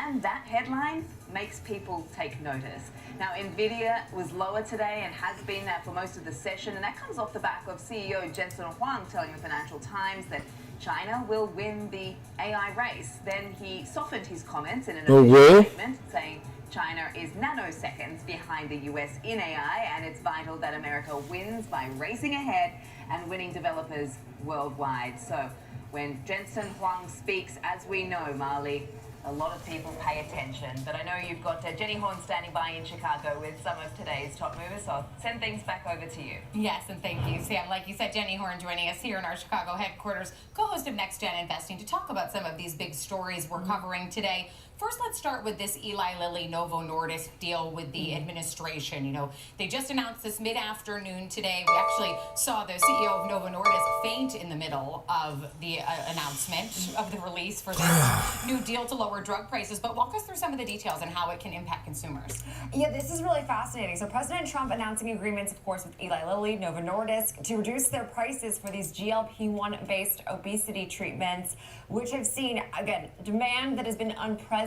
and that headline makes people take notice. Now, Nvidia was lower today and has been there for most of the session, and that comes off the back of CEO Jensen Huang telling the Financial Times that China will win the AI race. Then he softened his comments in an Oh, official will? statement, saying China is nanoseconds behind the US in AI, and it's vital that America wins by racing ahead and winning developers worldwide. So when Jensen Huang speaks, as we know, Marley, a lot of people pay attention. But I know you've got Jenny Horn standing by in Chicago with some of today's top movers, so I'll send things back over to you. Yes, and thank you, Sam. Like you said, Jenny Horn joining us here in our Chicago headquarters, co-host of Next Gen Investing, to talk about some of these big stories we're covering today. First, let's start with this Eli Lilly Novo Nordisk deal with the administration. You know, they just announced this mid-afternoon today. We actually saw the CEO of Novo Nordisk faint in the middle of the announcement of the release for this new deal to lower drug prices. But walk us through some of the details and how it can impact consumers. Yeah, this is really fascinating. So President Trump announcing agreements, of course, with Eli Lilly, Novo Nordisk, to reduce their prices for these GLP-1 based obesity treatments, which have seen, again, demand that has been unprecedented.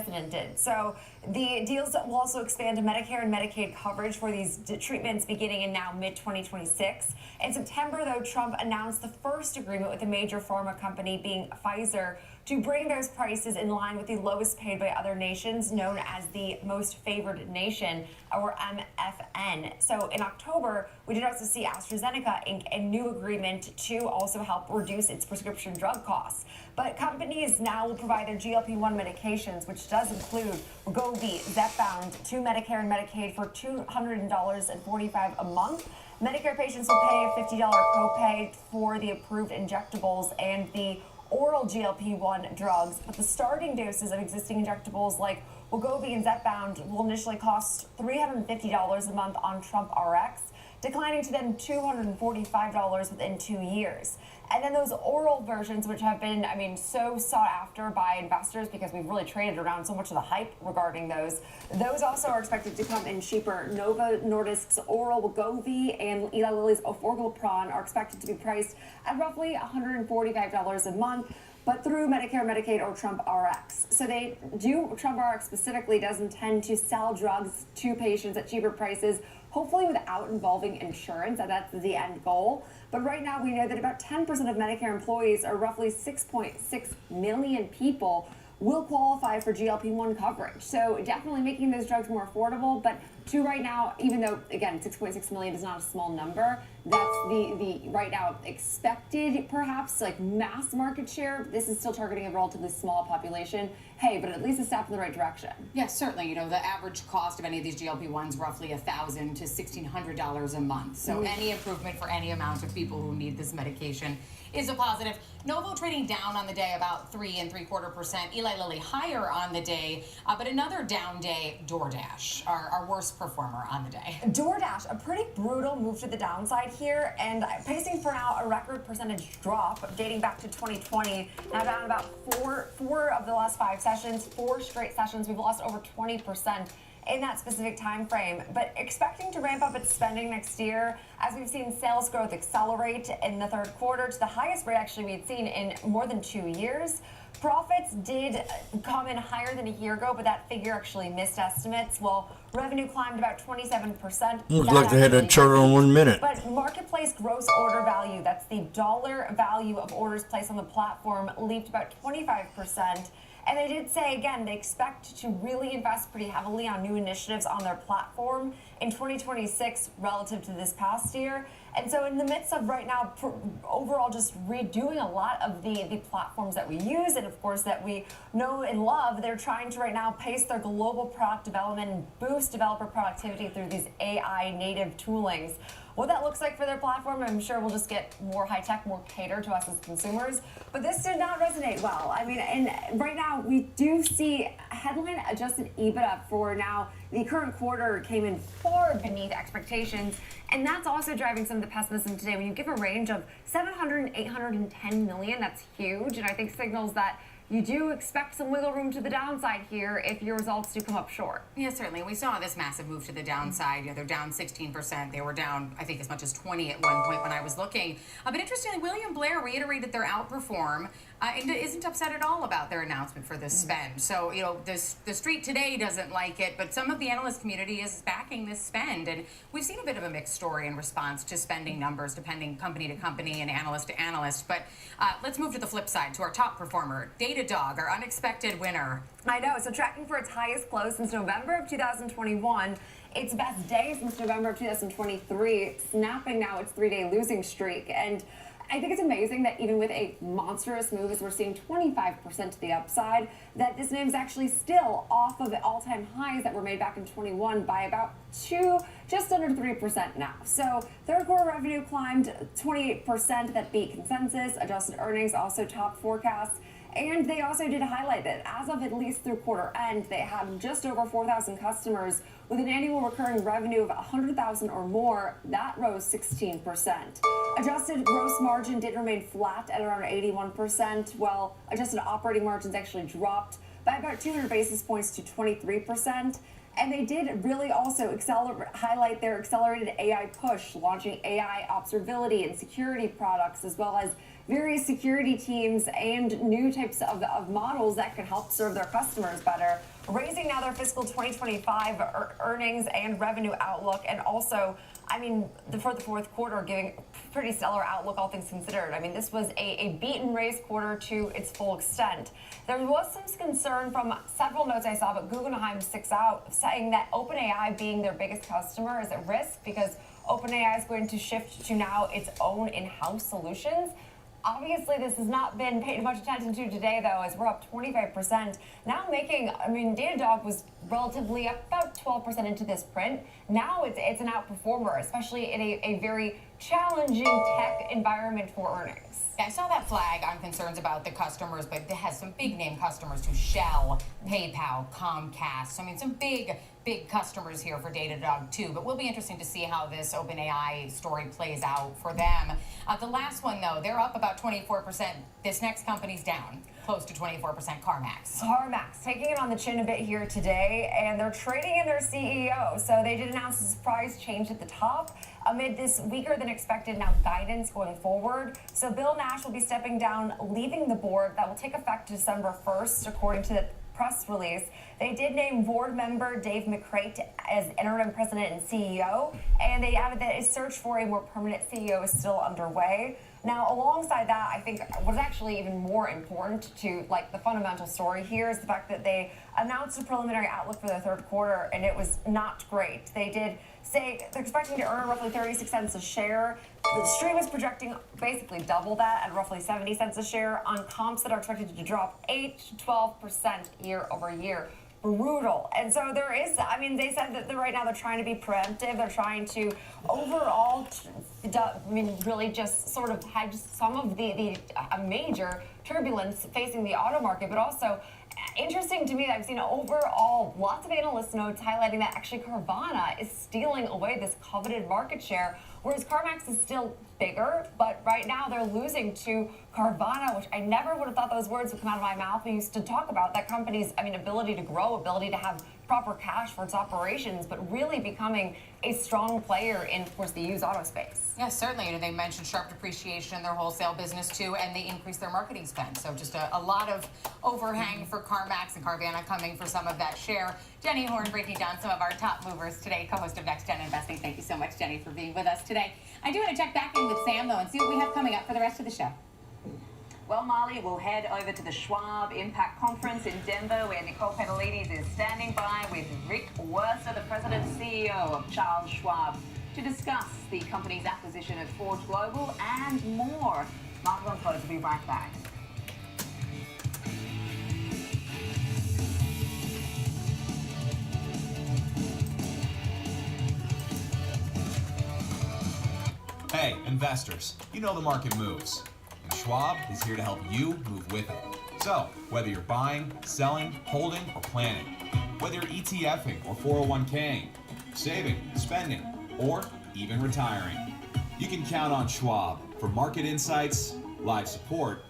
So the deals will also expand to Medicare and Medicaid coverage for these treatments beginning in now mid-2026. In September, though, Trump announced the first agreement with a major pharma company, being Pfizer, to bring those prices in line with the lowest paid by other nations, known as the Most Favored Nation, or MFN. So in October, we did also see AstraZeneca ink a new agreement to also help reduce its prescription drug costs. But companies now will provide their GLP-1 medications, which does include Wegovy, Zepbound, to Medicare and Medicaid for $200.45 a month. Medicare patients will pay a $50 copay for the approved injectables and the oral GLP-1 drugs, but the starting doses of existing injectables like Wegovy and Zepbound will initially cost $350 a month on Trump RX, declining to then $245 within 2 years. And then those oral versions, which have been, so sought after by investors because we've really traded around so much of the hype regarding those also are expected to come in cheaper. Novo Nordisk's oral Wegovy and Eli Lilly's orforglipron are expected to be priced at roughly $145 a month, but through Medicare, Medicaid, or Trump RX. So Trump RX specifically does intend to sell drugs to patients at cheaper prices, hopefully without involving insurance, and that's the end goal. But right now we know that about 10% of Medicare employees, or roughly 6.6 million people, will qualify for GLP-1 coverage. So definitely making those drugs more affordable, but to right now, even though, again, 6.6 million is not a small number, that's the right now expected, perhaps, like mass market share. This is still targeting a relatively small population. Hey, but at least a step in the right direction. Yes, certainly. You know, the average cost of any of these GLP-1s roughly $1,000 to $1,600 a month. So any improvement for any amount of people who need this medication is a positive. Novo trading down on the day about 3.75%. Eli Lilly higher on the day, but another down day, DoorDash, our worst performer on the day. DoorDash, a pretty brutal move to the downside here, and pacing for now a record percentage drop dating back to 2020. Now down about four of the last 5 sessions, 4 straight sessions. We've lost over 20% in that specific time frame, but expecting to ramp up its spending next year as we've seen sales growth accelerate in the third quarter to the highest rate actually we had seen in more than 2 years. Profits did come in higher than a year ago, but that figure actually missed estimates. Well, revenue climbed about 27%. Looks like they had a chart on 1 minute. But marketplace gross order value, that's the dollar value of orders placed on the platform, leaped about 25%. And they did say, again, they expect to really invest pretty heavily on new initiatives on their platform in 2026 relative to this past year. And so in the midst of right now, overall just redoing a lot of the platforms that we use and of course that we know and love, they're trying to right now pace their global product development and boost developer productivity through these AI native toolings. What that looks like for their platform, I'm sure we'll just get more high-tech, more catered to us as consumers. But this did not resonate well. And right now we do see headline adjusted EBITDA for now. The current quarter came in far beneath expectations, and that's also driving some of the pessimism today. When you give a range of 700 and 810 million, that's huge, and I think signals that you do expect some wiggle room to the downside here if your results do come up short. Yeah, certainly. We saw this massive move to the downside. You know, they're down 16%. They were down, I think, as much as 20 at one point when I was looking. But interestingly, William Blair reiterated their outperform and isn't upset at all about their announcement for this spend. So, you know, the street today doesn't like it, but some of the analyst community is backing this spend. And we've seen a bit of a mixed story in response to spending numbers, depending company to company and analyst to analyst. But let's move to the flip side, to our top performer, Datadog, our unexpected winner. I know, so tracking for its highest close since November of 2021, its best day since November of 2023, snapping now its 3-day losing streak. And I think it's amazing that even with a monstrous move, as we're seeing 25% to the upside, that this name's actually still off of the all-time highs that were made back in 21 by about just under 3% now. So third quarter revenue climbed 28%, that beat consensus. Adjusted earnings also topped forecasts. And they also did highlight that as of at least through quarter end, they had just over 4,000 customers with an annual recurring revenue of 100,000 or more. That rose 16%. Adjusted gross margin did remain flat at around 81%, while adjusted operating margins actually dropped by about 200 basis points to 23%. And they did really also highlight their accelerated AI push, launching AI observability and security products, as well as various security teams and new types of models that can help serve their customers better, raising now their fiscal 2025 earnings and revenue outlook, and also, I mean, for the fourth quarter, giving pretty stellar outlook, all things considered. I mean, this was a beat and raise quarter to its full extent. There was some concern from several notes I saw, but Guggenheim sticks out, saying that OpenAI, being their biggest customer, is at risk because OpenAI is going to shift to now its own in-house solutions. Obviously, this has not been paid much attention to today, though, as we're up 25%. Now making, I mean, Datadog was relatively up about 12% into this print. Now it's an outperformer, especially in a very challenging tech environment for earnings. Yeah, I saw that flag on concerns about the customers, but it has some big name customers too: Shell, PayPal, Comcast. So, I mean, some big customers here for Datadog too. But will be interesting to see how this OpenAI story plays out for them. The last one, though, they're up about 24%. This next company's down close to 24%, CarMax. CarMax taking it on the chin a bit here today, and they're trading in their CEO. So they did announce a surprise change at the top amid this weaker than expected now guidance going forward. So Bill Nash will be stepping down, leaving the board. That will take effect December 1st, according to the press release. They did name board member Dave McCrate as interim president and CEO, and they added that a search for a more permanent CEO is still underway. Now, alongside that, I think what's actually even more important to like the fundamental story here is the fact that they announced a preliminary outlook for the third quarter, and it was not great. They did say they're expecting to earn roughly 36 cents a share. The street was projecting basically double that at roughly 70 cents a share on comps that are expected to drop 8 to 12% year over year. Brutal. And so there is, I mean, they said that right now they're trying to be preemptive. They're trying to overall, I mean, really just sort of hedge some of the major turbulence facing the auto market, but also interesting to me that I've seen overall lots of analyst notes highlighting that actually Carvana is stealing away this coveted market share, whereas CarMax is still bigger, but right now they're losing to Carvana, which I never would have thought those words would come out of my mouth. We used to talk about that company's, I mean, ability to grow, ability to have proper cash for its operations, but really becoming a strong player in, of course, the used auto space. Yes, certainly. You know, they mentioned sharp depreciation in their wholesale business too, and they increased their marketing spend. So just a lot of overhang for CarMax and Carvana coming for some of that share. Jenny Horn breaking down some of our top movers today, co-host of Next Gen Investing. Thank you so much, Jenny, for being with us today. I do want to check back in with Sam, though, and see what we have coming up for the rest of the show. Well, Marley, we'll head over to the Schwab Impact Conference in Denver, where Nicole Petalides is standing by with Rick Wurster, the president and CEO of Charles Schwab, to discuss the company's acquisition of Forge Global and more. Mark on Close will be right back. Hey, investors, you know the market moves, and Schwab is here to help you move with it. So, whether you're buying, selling, holding, or planning, whether you're ETFing or 401k'ing, saving, spending, or even retiring, you can count on Schwab for market insights, live support,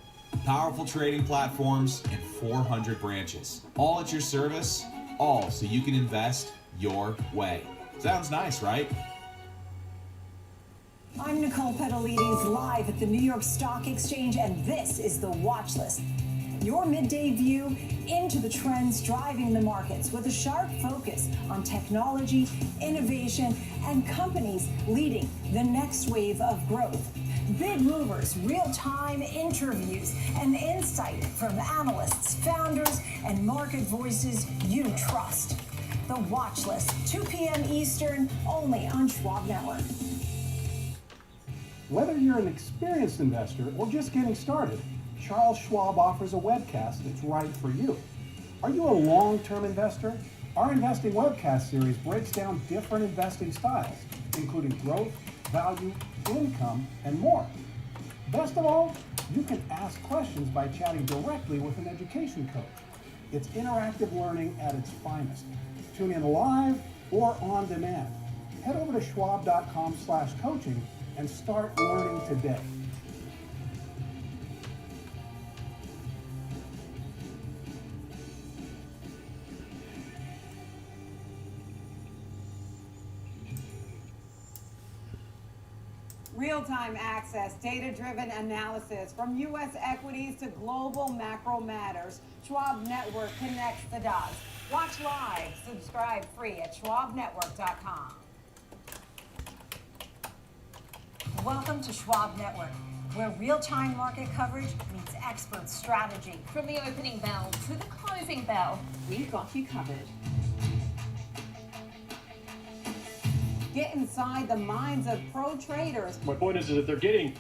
Powerful trading platforms and 400 branches. All at your service, all so you can invest your way. Sounds nice, right? I'm Nicole Pedalides, live at the New York Stock Exchange, and this is the Watch List. Your midday view into the trends driving the markets with a sharp focus on technology, innovation, and companies leading the next wave of growth. Big movers, real-time interviews, and insight from analysts, founders, and market voices you trust. The Watch List, 2 p.m. Eastern, only on Schwab Network. Whether you're an experienced investor or just getting started, Charles Schwab offers a webcast that's right for you. Are you a long-term investor? Our investing webcast series breaks down different investing styles, including growth, value, income, and more. Best of all, you can ask questions by chatting directly with an education coach. It's interactive learning at its finest. Tune in live or on demand. Head over to schwab.com/coaching and start learning today. Real-time access, data-driven analysis from U.S. equities to global macro matters. Schwab Network connects the dots. Watch live, subscribe free at schwabnetwork.com. Welcome to Schwab Network, where real-time market coverage meets expert strategy. From the opening bell to the closing bell, we've got you covered. Get inside the minds of pro traders. My point is that they're getting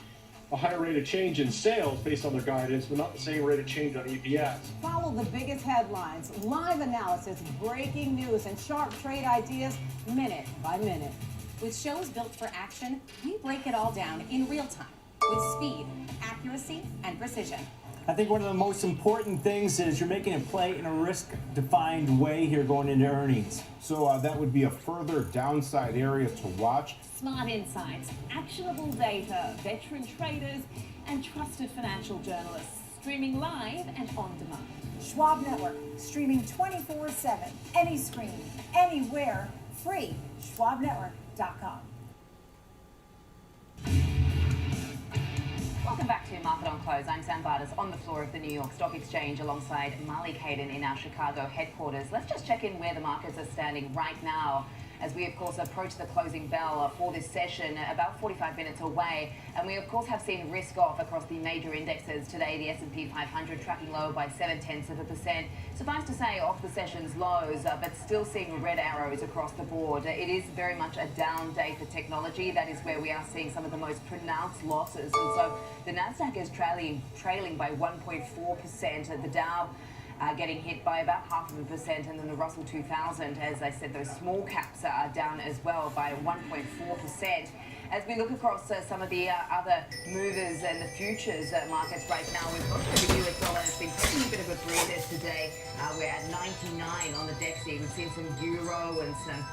a higher rate of change in sales based on their guidance, but not the same rate of change on EPS. Follow the biggest headlines, live analysis, breaking news, and sharp trade ideas minute by minute. With shows built for action, we break it all down in real time with speed, accuracy, and precision. I think one of the most important things is you're making a play in a risk-defined way here going into earnings. So that would be a further downside area to watch. Smart insights, actionable data, veteran traders, and trusted financial journalists. Streaming live and on demand. Schwab Network, streaming 24/7, any screen, anywhere, free. schwabnetwork.com. Welcome back to Market on Close. I'm Sam Bartas on the floor of the New York Stock Exchange alongside Marley Caden in our Chicago headquarters. Let's just check in where the markets are standing right now as we, of course, approach the closing bell for this session, about 45 minutes away. And we, of course, have seen risk off across the major indexes today. The S&P 500 tracking low by 0.7%. Suffice to say, off the session's lows, but still seeing red arrows across the board. It is very much a down day for technology. That is where we are seeing some of the most pronounced losses. And so the Nasdaq is trailing by 1.4%. The Dow getting hit by about 0.5%, and then the Russell 2000, as I said, those small caps are down as well by 1.4%. As we look across some of the other movers and the futures markets right now, we've got the US dollar has been taking a bit of a breather today. We're at 99 on the DEX. We've seen some euro and some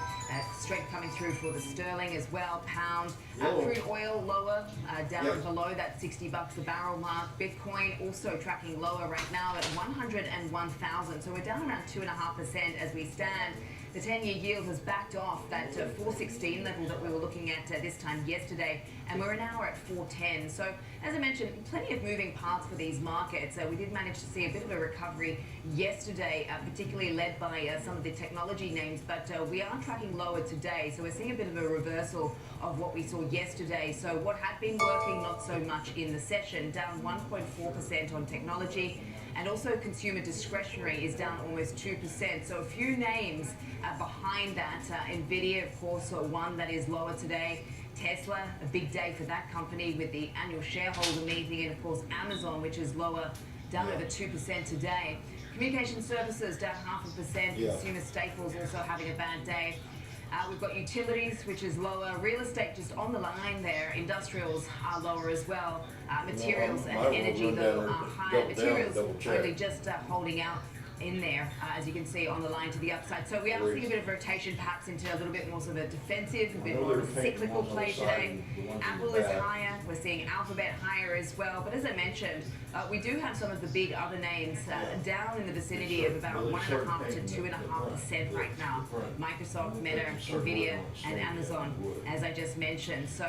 strength coming through for the sterling as well. Pound, crude oil lower, down below that $60 a barrel mark. Bitcoin also tracking lower right now at 101,000. So we're down around 2.5% as we stand. The 10-year yield has backed off that 416 level that we were looking at this time yesterday, and we're now at 410. So, as I mentioned, plenty of moving parts for these markets. We did manage to see a bit of a recovery yesterday, particularly led by some of the technology names, but we are tracking lower today. So we're seeing a bit of a reversal of what we saw yesterday. So what had been working, not so much in the session, down 1.4% on technology. And also consumer discretionary is down almost 2%. So a few names behind that. Nvidia, of course, one that is lower today. Tesla, a big day for that company with the annual shareholder meeting. And of course, Amazon, which is lower, down over 2% today. Communication services down 0.5%. Consumer staples also having a bad day. We've got utilities, which is lower. Real estate just on the line there. Industrials are lower as well. Materials and energy, though, are higher. Materials only just holding out in there, as you can see on the line to the upside. So we are seeing a bit of rotation perhaps into a little bit more sort of a defensive, a bit more of a cyclical play today. Apple is higher, we're seeing Alphabet higher as well, but as I mentioned, we do have some of the big other names down in the vicinity of about 1.5 to 2.5% right now. Microsoft, Meta, Nvidia, and Amazon, as I just mentioned. So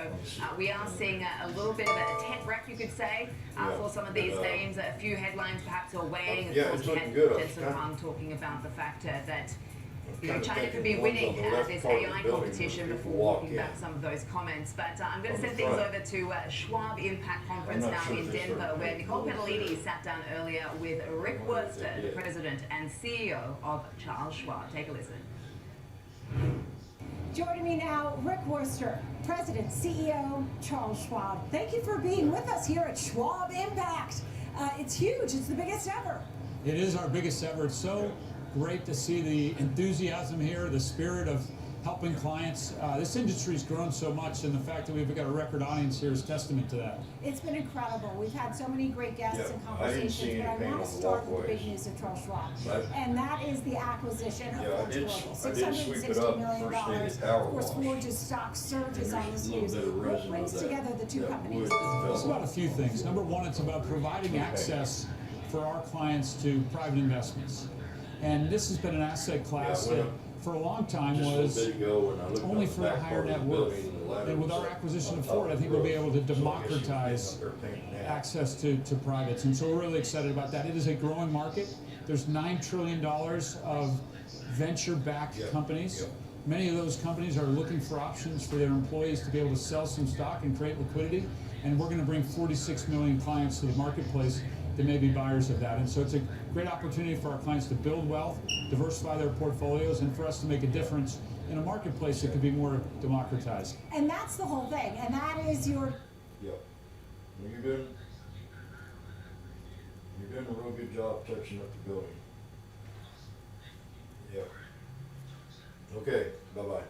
we are seeing a little bit of a tech wreck, you could say, for some of these names. A few headlines perhaps are weighing. Of course, we had Jensen Huang talking about the fact that China could be winning this AI competition before walking back some of those comments. But I'm going to send things over to Schwab Impact Conference now in Denver, where Nicole Petalini sat down earlier with Rick Wurster, the president and CEO of Charles Schwab. Take a listen. Joining me now, Rick Wurster, President, CEO, Charles Schwab. Thank you for being with us here at Schwab Impact. It's huge. It's the biggest ever. It is our biggest ever. It's so great to see the enthusiasm here, the spirit of helping clients. This industry's grown so much, and the fact that we've got a record audience here is testament to that. It's been incredible. We've had so many great guests and conversations, but I want to start with the big news of Charles Schwab, and that is the acquisition of Forge Global. $660 million. Of course, Forge's stock surges on this news. What brings together the two companies? It's about a few things. Number one, it's about providing access for our clients to private investments. And this has been an asset class that for a long time was only for the higher net worth. And with our acquisition of Ford, I think we'll be able to democratize access to privates. And so we're really excited about that. It is a growing market. There's $9 trillion of venture-backed companies. Many of those companies are looking for options for their employees to be able to sell some stock and create liquidity. And we're going to bring 46 million clients to the marketplace that may be buyers of that. And so it's a great opportunity for our clients to build wealth, diversify their portfolios, and for us to make a difference in a marketplace that could be more democratized. And that's the whole thing, and that is your... Yep. You're doing a real good job touching up the building. Yep. Okay, bye-bye.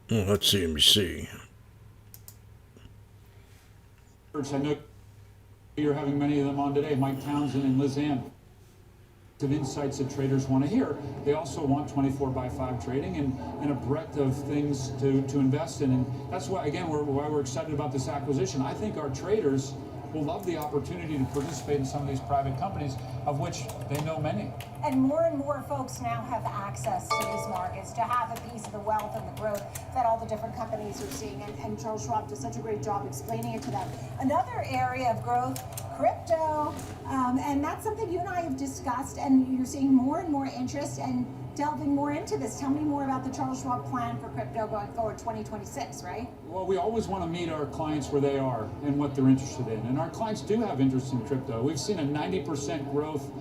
Well, that's CNBC. I know you're having many of them on today, Mike Townsend and Liz Ann. Of insights that traders want to hear. They also want 24/5 trading and a breadth of things to invest in. And that's why, again, why we're excited about this acquisition. I think our traders will love the opportunity to participate in some of these private companies, of which they know many. And more folks now have access to these markets to have a piece of the wealth and the growth that all the different companies are seeing. And Charles Schwab does such a great job explaining it to them. Another area of growth, crypto, and that's something you and I have discussed, and you're seeing more and more interest and delving more into this. Tell me more about the Charles Schwab plan for crypto going forward 2026, right? Well, we always want to meet our clients where they are and what they're interested in. And our clients do have interest in crypto. We've seen a 90% growth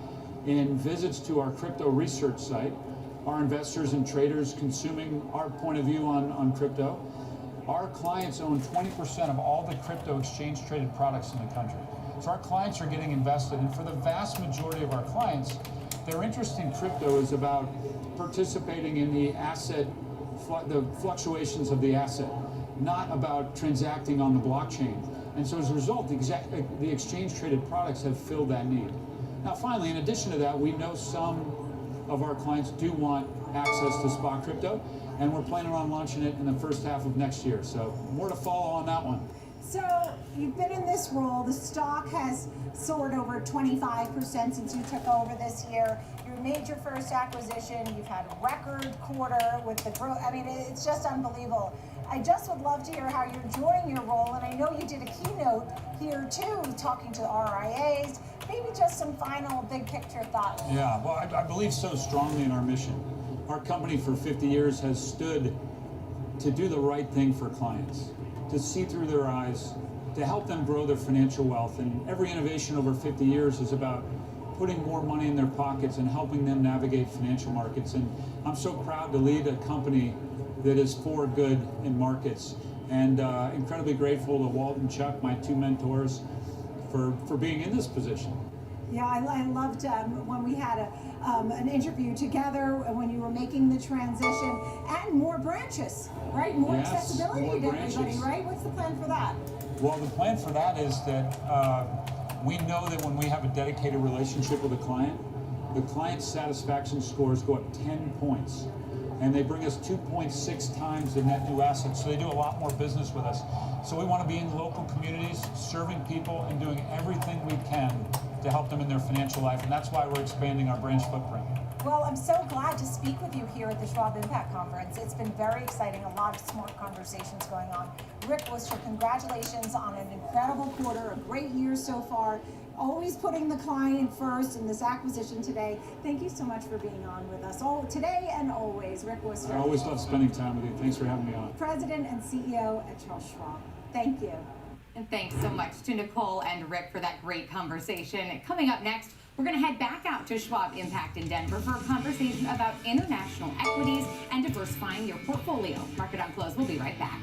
in visits to our crypto research site, our investors and traders consuming our point of view on crypto. Our clients own 20% of all the crypto exchange traded products in the country. So our clients are getting invested, and for the vast majority of our clients, their interest in crypto is about participating in the asset, the fluctuations of the asset, not about transacting on the blockchain. And so as a result, the exchange traded products have filled that need. Now finally, in addition to that, we know some of our clients do want access to spot crypto, and we're planning on launching it in the first half of next year. So more to follow on that one. So you've been in this role. The stock has soared over 25% since you took over this year. You made your first acquisition. You've had a record quarter with the growth. I mean, it's just unbelievable. I just would love to hear how you're enjoying your role. And I know you did a keynote here too, talking to RIAs. Maybe just some final big picture thoughts. Yeah, well, I believe so strongly in our mission. Our company for 50 years has stood to do the right thing for clients, to see through their eyes, to help them grow their financial wealth. And every innovation over 50 years is about putting more money in their pockets and helping them navigate financial markets. And I'm so proud to lead a company that is for good in markets. And incredibly grateful to Walt and Chuck, my two mentors, for being in this position. Yeah, I loved when we had an interview together when you were making the transition, and more branches, right? More accessibility more to branches. everybody, right? What's the plan for that? Well, the plan for that is that we know that when we have a dedicated relationship with a client, the client satisfaction scores go up 10 points. And they bring us 2.6 times the net new assets, so they do a lot more business with us. So we want to be in local communities, serving people and doing everything we can to help them in their financial life, and that's why we're expanding our branch footprint. Well, I'm so glad to speak with you here at the Schwab Impact Conference. It's been very exciting, a lot of smart conversations going on. Rick Worcester, congratulations on an incredible quarter, a great year so far. Always putting the client first in this acquisition today. Thank you so much for being on with us all today and always. Rick Worcester. I always love spending time with you. Thanks for having me on. President and CEO at Charles Schwab. Thank you. And thanks so much to Nicole and Rick for that great conversation. Coming up next, We're going to head back out to Schwab Impact in Denver for a conversation about international equities and diversifying your portfolio. Market on Close. We'll be right back.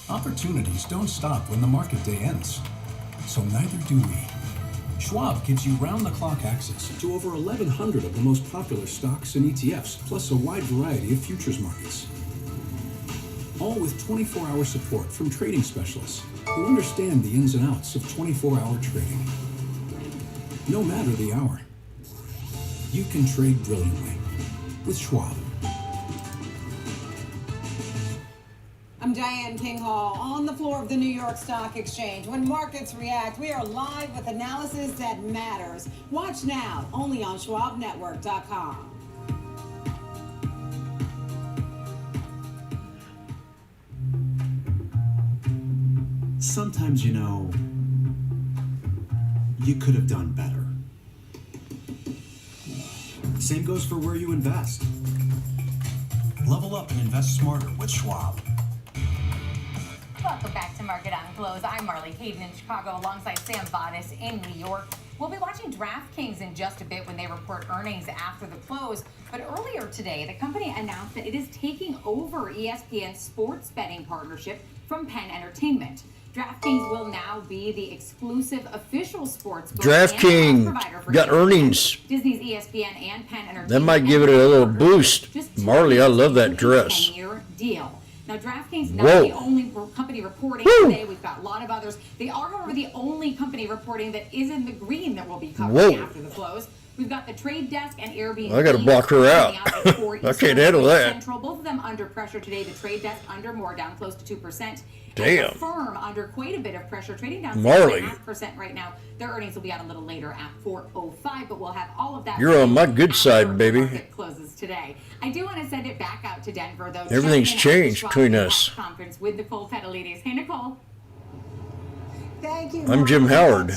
Opportunities don't stop when the market day ends. So neither do we. Schwab gives you round-the-clock access to over 1,100 of the most popular stocks and ETFs, plus a wide variety of futures markets. All with 24-hour support from trading specialists who understand the ins and outs of 24-hour trading. No matter the hour, you can trade brilliantly with Schwab. I'm Diane King Hall on the floor of the New York Stock Exchange. When markets react, we are live with analysis that matters. Watch now, only on SchwabNetwork.com. Sometimes, you know, you could have done better. Same goes for where you invest. Level up and invest smarter with Schwab. Welcome back to Market on Close. I'm Marley Caden in Chicago alongside Sam Bodis in New York. We'll be watching DraftKings in just a bit when they report earnings after the close. But earlier today, the company announced that it is taking over ESPN's sports betting partnership from Penn Entertainment. DraftKings will now be the exclusive official sports DraftKings got earnings. Disney's ESPN and Penn Entertainment. That might give it a little boost. Marley, I love that dress. 10-year deal. Now, DraftKings not the only company reporting today. We've got a lot of others. They are, however, the only company reporting that is in the green that will be covering after the close. We've got the Trade Desk and Airbnb. I got to block her out. I can't handle that. Central, both of them under pressure today. The Trade Desk under more, down close to 2%. Damn. And the Firm under quite a bit of pressure, trading down Marley. 6.5% right now. Their earnings will be out a little later at 4:05, but we'll have all of that. You're on my good side, baby. Market closes today. I do want to send it back out to Denver, though. Everything's changed between us. Conference with Nicole Petalides. Hey, Nicole. Thank you. I'm Jim Howard.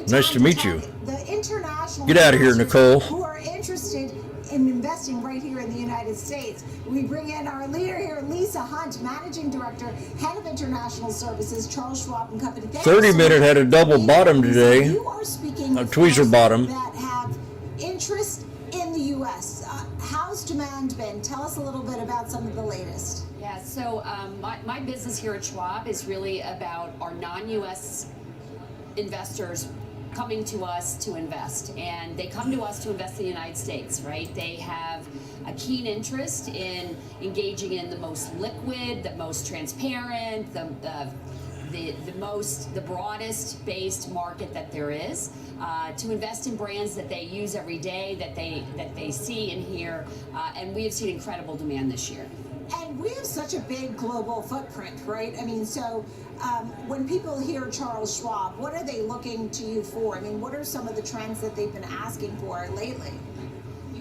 Nice to meet you. The international Get out of here, Nicole. Who are interested in investing right here in the United States. We bring in our leader here, Lisa Hunt, Managing Director, Head of International Services, Charles Schwab and Company. 30-minute had a double bottom today. You are speaking A tweezer bottom. that have interest in the U.S. How's demand been? Tell us a little bit about some of the latest. Yeah, so my business here at Schwab is really about our non-U.S. investors coming to us to invest, and they come to us to invest in the United States, right? They have a keen interest in engaging in the most liquid, the most transparent, the broadest based market that there is, to invest in brands that they use every day, that they see and hear, and we have seen incredible demand this year. And we have such a big global footprint, right? I mean, so when people hear Charles Schwab, what are they looking to you for? I mean, what are some of the trends that they've been asking for lately?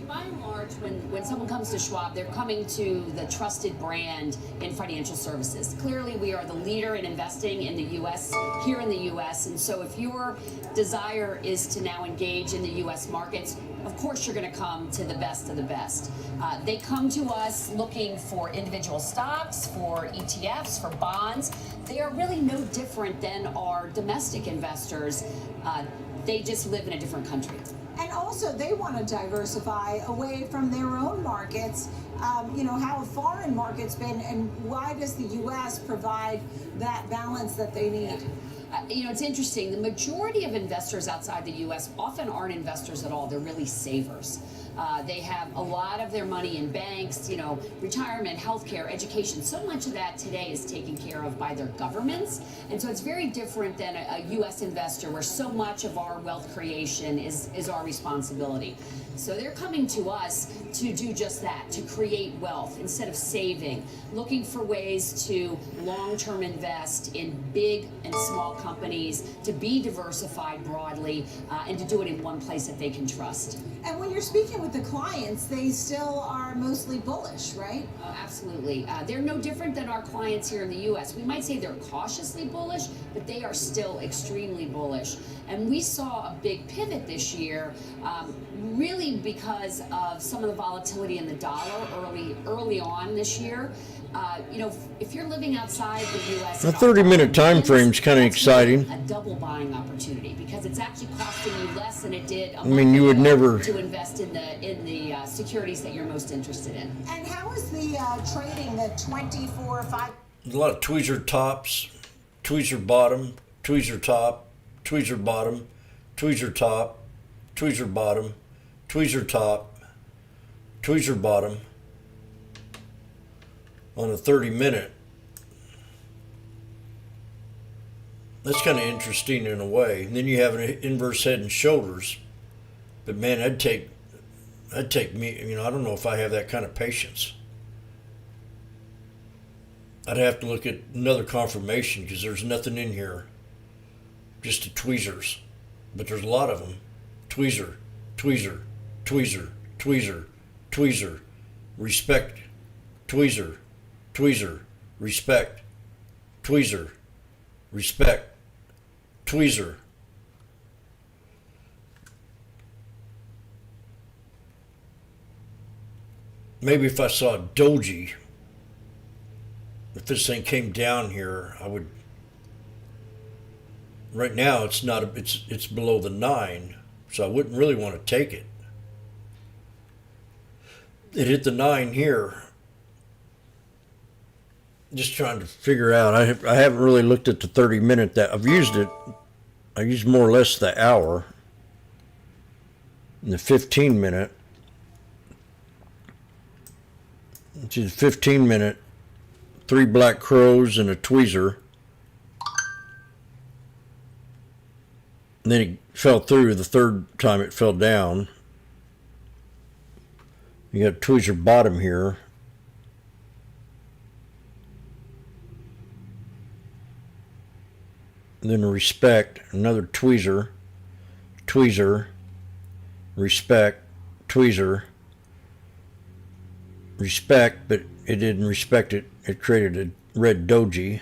by and large, when someone comes to Schwab, they're coming to the trusted brand in financial services. Clearly, we are the leader in investing in the U.S., here in the U.S., and so if your desire is to now engage in the U.S. markets, of course you're going to come to the best of the best. They come to us looking for individual stocks, for ETFs, for bonds. They are really no different than our domestic investors. They just live in a different country. And also, they want to diversify away from their own markets. You know, how have foreign markets been, and why does the U.S. provide that balance that they need? You know, it's interesting. The majority of investors outside the U.S. often aren't investors at all. They're really savers. They have a lot of their money in banks, you know, retirement, healthcare, education. So much of that today is taken care of by their governments. And so it's very different than a U.S. investor where so much of our wealth creation is our responsibility. So they're coming to us to do just that, to create wealth instead of saving, looking for ways to long-term invest in big and small companies, to be diversified broadly, and to do it in one place that they can trust. And when you're speaking with the clients, they still are mostly bullish, right? Absolutely. They're no different than our clients here in the U.S. We might say they're cautiously bullish, but they are still extremely bullish. And we saw a big pivot this year, really because of some of the volatility in the dollar early on this year. You know, if you're living outside the U.S., The 30-minute time frame is kind of exciting. A double buying opportunity because it's actually costing you less than it did I mean, you would never to invest in the securities that you're most interested in. And how is the trading the 24/5? A lot of tweezer tops, tweezer bottom, tweezer top, tweezer bottom, tweezer top, tweezer bottom, tweezer top, tweezer bottom on a 30-minute. That's kind of interesting in a way. And then you have an inverse head and shoulders. But man, that'd take me, you know, I don't know if I have that kind of patience. I'd have to look at another confirmation because there's nothing in here. Just the tweezers. But there's a lot of them. Tweezer, tweezer, tweezer, tweezer, tweezer, respect, tweezer, tweezer, respect, tweezer, respect, tweezer. Maybe if I saw a doji, if this thing came down here, I would. Right now, it's not. It's below the 9, so I wouldn't really want to take it. It hit the 9 here. Just trying to figure out. I haven't really looked at the 30-minute that I've used it. I used more or less the hour and the 15-minute. Which is 15-minute, 3 black crows and a tweezer. And then it fell through the third time it fell down. You got a tweezer bottom here. And then respect, another tweezer, tweezer, respect, tweezer, respect, but it didn't respect it. It created a red doji.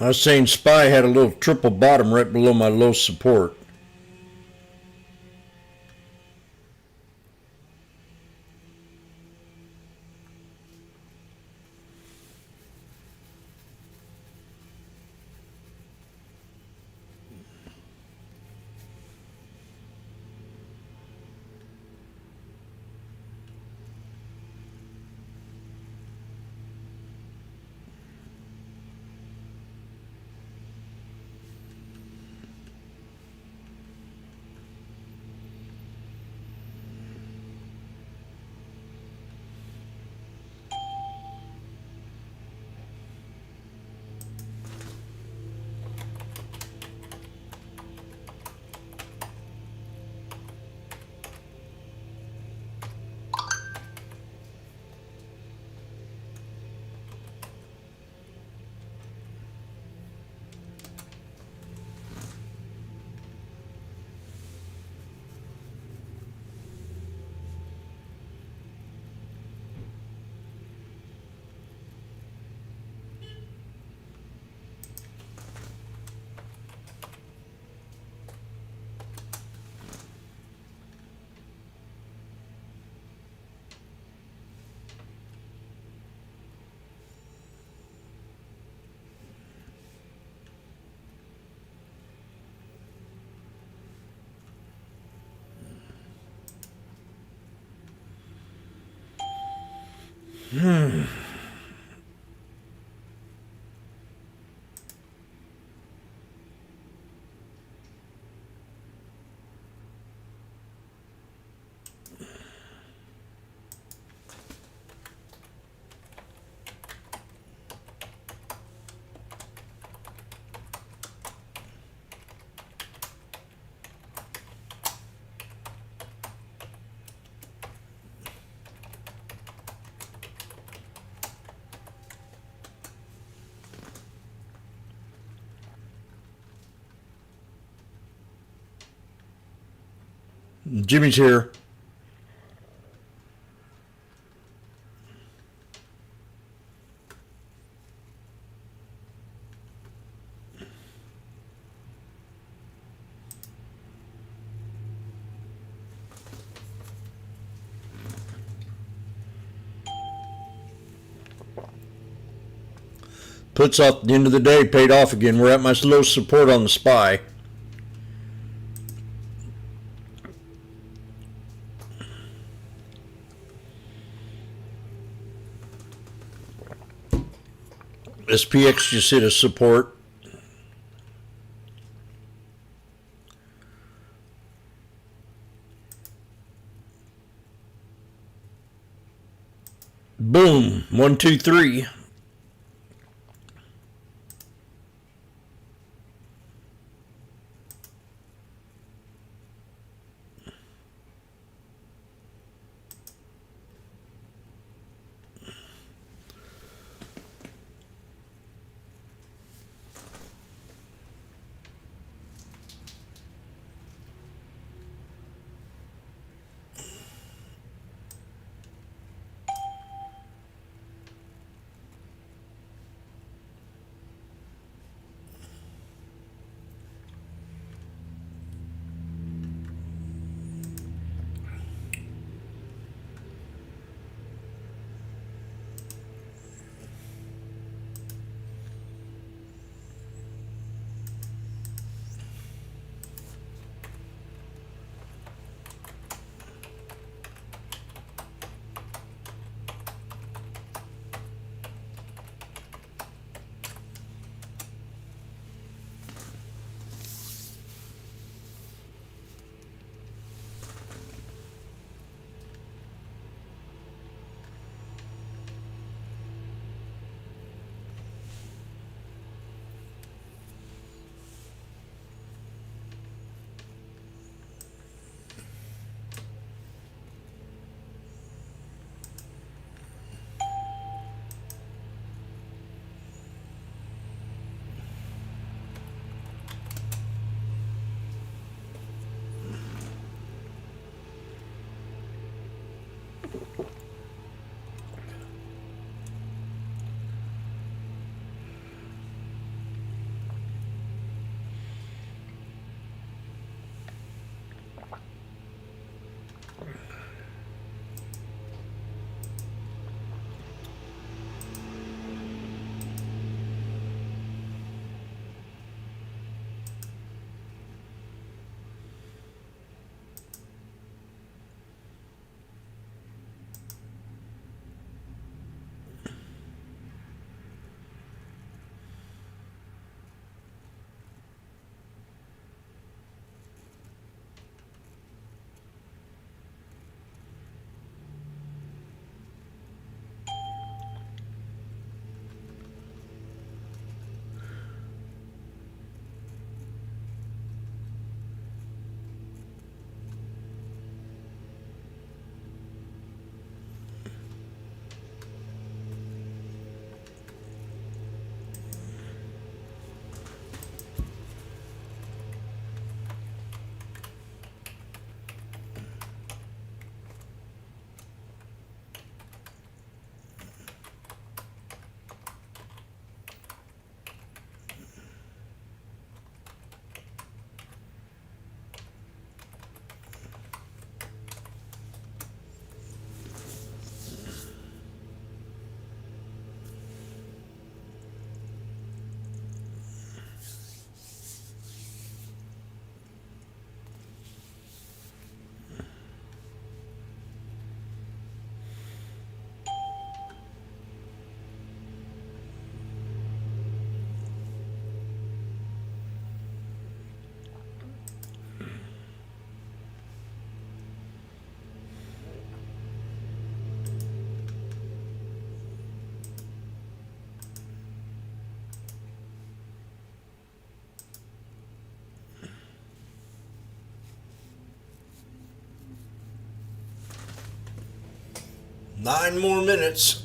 I was saying SPY had a little triple bottom right below my low support. Jimmy's here. Puts off at the end of the day, paid off again. We're at my low support on the SPY. SPX just hit a support. Boom. 1, 2, 3. Nine more minutes.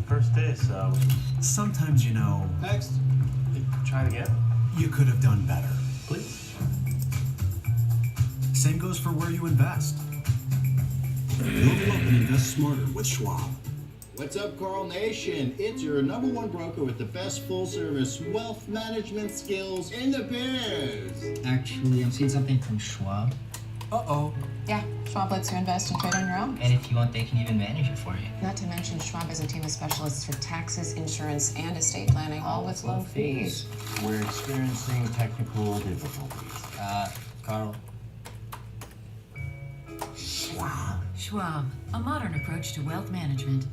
First day, so Sometimes, you know, next. Try it again. you could have done better. Please. Same goes for where you invest. Level up and invest smarter with Schwab. What's up, Carl Nation? It's your #1 broker with the best full-service wealth management skills in the biz. Actually, I'm seeing something from Schwab. Uh-oh. Yeah, Schwab lets you invest and trade on your own. And if you want, they can even manage it for you. Not to mention, Schwab has a team of specialists for taxes, insurance, and estate planning, all with low fees. We're experiencing technical difficulties. Carl? Schwab, a modern approach to wealth management.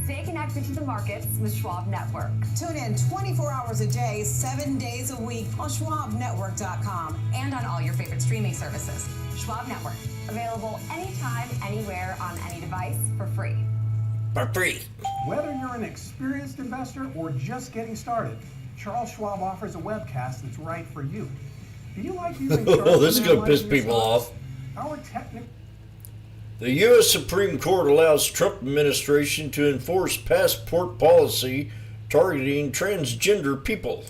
Stay connected to the markets with Schwab Network. Tune in 24 hours a day, 7 days a week on SchwabNetwork.com. And on all your favorite streaming services. Schwab Network, available anytime, anywhere, on any device for free. For free. Whether you're an experienced investor or just getting started, Charles Schwab offers a webcast that's right for you. Do you like using Oh, this is going to piss people off. Our technical... The U.S. Supreme Court allows Trump administration to enforce passport policy targeting transgender people.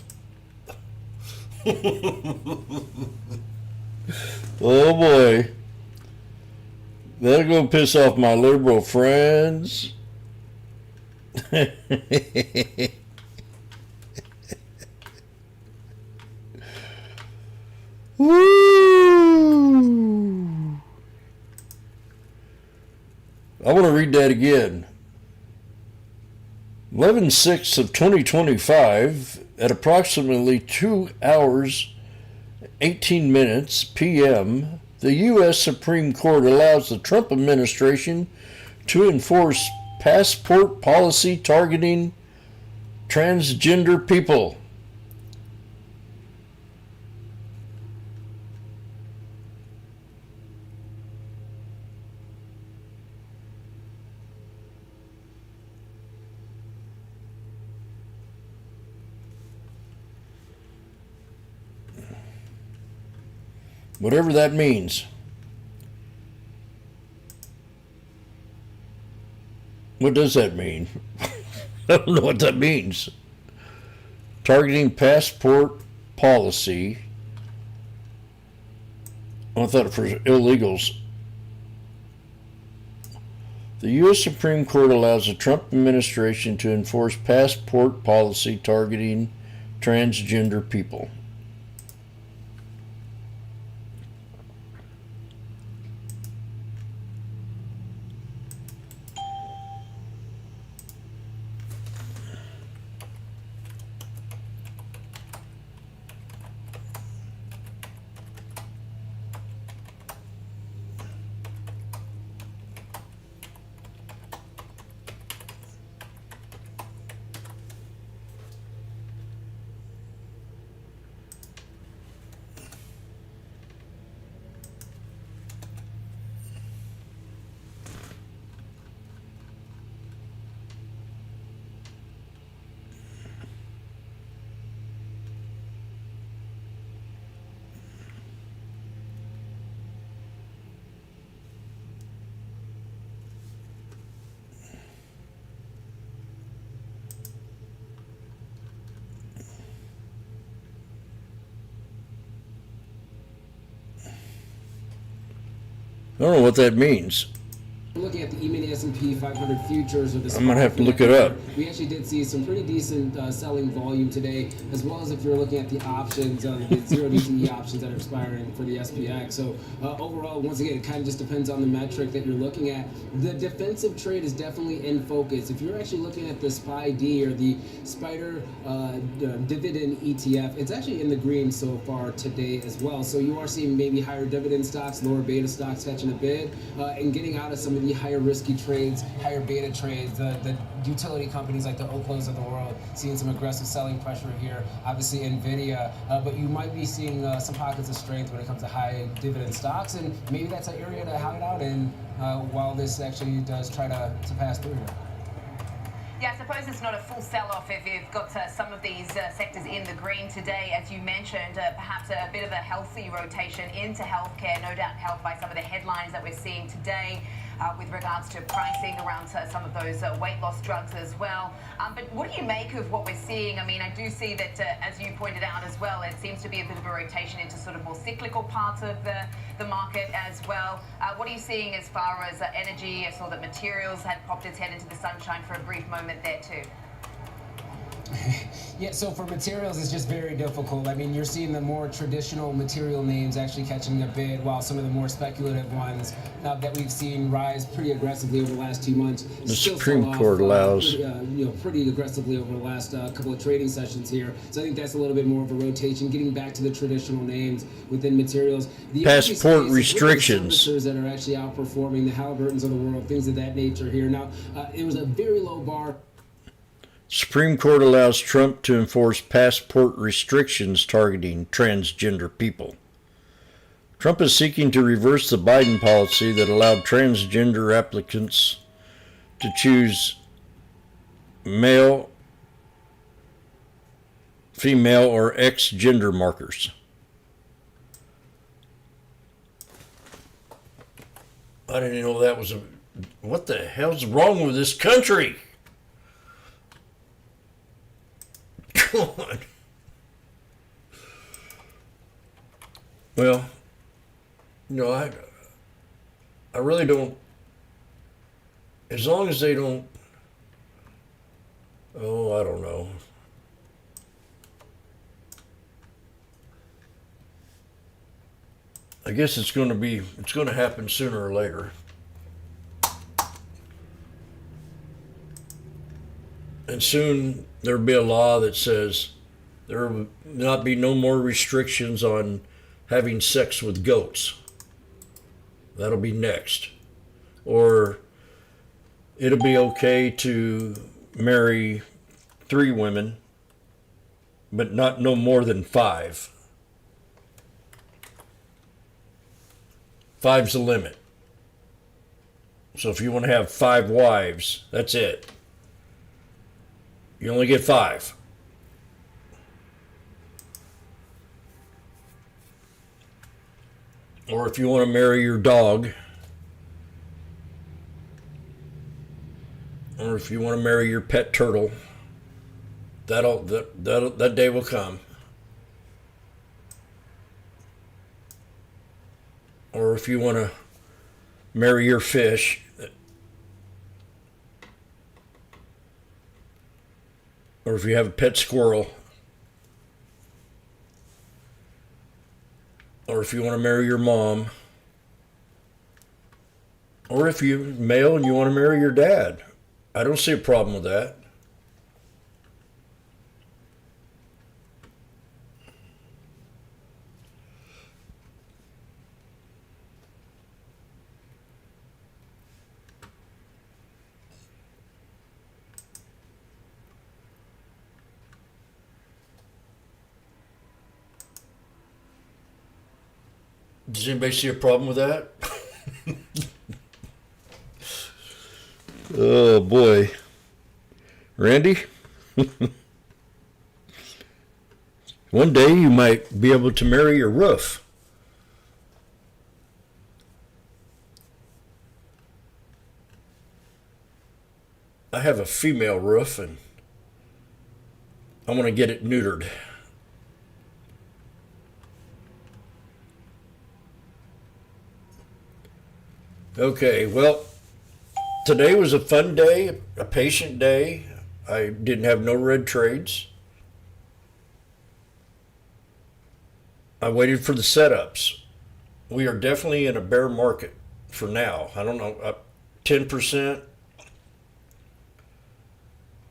Oh boy. That'll go piss off my liberal friends. Woo! I want to read that again. 11/6 of 2025 at approximately 2 hours 18 minutes p.m. the U.S. Supreme Court allows the Trump administration to enforce passport policy targeting transgender people. Whatever that means. What does that mean? I don't know what that means. Targeting passport policy. I thought for illegals. The U.S. Supreme Court allows the Trump administration to enforce passport policy targeting transgender people. I don't know what that means. Looking at the E-mini S&P 500 futures, or the I'm gonna have to look it up. We actually did see some pretty decent selling volume today, as well as if you're looking at the options, the 0 DTE options that are expiring for the SPX. So overall, once again, it kind of just depends on the metric that you're looking at. The defensive trade is definitely in focus. If you're actually looking at the SPY-D or the Spider dividend ETF, it's actually in the green so far today as well. So you are seeing maybe higher dividend stocks, lower beta stocks catching a bid, and getting out of some of the higher risky trades, higher beta trades, the utility companies like the Oklos of the world, seeing some aggressive selling pressure here. Obviously NVIDIA, but you might be seeing some pockets of strength when it comes to high dividend stocks, and maybe that's an area to hide out in while this actually does try to pass through here. Yeah, I suppose it's not a full sell-off if you've got some of these sectors in the green today. As you mentioned, perhaps a bit of a healthy rotation into healthcare, no doubt helped by some of the headlines that we're seeing today. with regards to pricing around some of those weight loss drugs as well. But what do you make of what we're seeing? I mean, I do see that, as you pointed out as well, it seems to be a bit of a rotation into sort of more cyclical parts of the market as well. What are you seeing as far as energy? I saw that materials had popped its head into the sunshine for a brief moment there too. Yeah, so for materials, it's just very difficult. I mean, you're seeing the more traditional material names actually catching a bid, while some of the more speculative ones that we've seen rise pretty aggressively over the last 2 months. The Supreme Court allows pretty aggressively over the last couple of trading sessions here. So I think that's a little bit more of a rotation, getting back to the traditional names within materials. The passport restrictions servicers that are actually outperforming the Halliburtons of the world, things of that nature here. Now, it was a very low bar. Supreme Court allows Trump to enforce passport restrictions targeting transgender people. Trump is seeking to reverse the Biden policy that allowed transgender applicants to choose male, female, or X gender markers. I didn't know that was a... What the hell's wrong with this country? Well, I really don't, as long as they don't, I don't know. I guess it's going to happen sooner or later. And soon there'll be a law that says there will not be no more restrictions on having sex with goats. That'll be next. Or it'll be okay to marry 3 women, but not no more than 5. 5's the limit. So if you want to have 5 wives, that's it. You only get 5. Or if you want to marry your dog, or if you want to marry your pet turtle, that day will come. Or if you want to marry your fish, or if you have a pet squirrel, or if you want to marry your mom, or if you're male and you want to marry your dad. I don't see a problem with that. Does anybody see a problem with that? Oh boy. Randy? One day you might be able to marry your roof. I have a female roof and I want to get it neutered. Okay, well, today was a fun day, a patient day. I didn't have no red trades. I waited for the setups. We are definitely in a bear market for now. I don't know, 10%.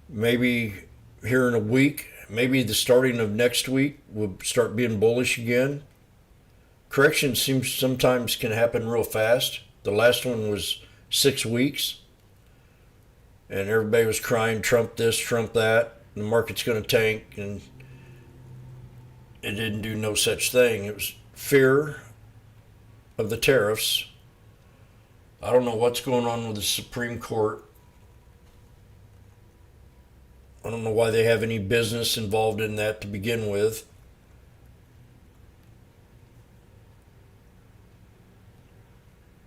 Maybe here in a week, maybe the starting of next week will start being bullish again. Corrections sometimes can happen real fast. The last one was 6 weeks. And everybody was crying, Trump this, Trump that. The market's going to tank. And it didn't do no such thing. It was fear of the tariffs. I don't know what's going on with the Supreme Court. I don't know why they have any business involved in that to begin with.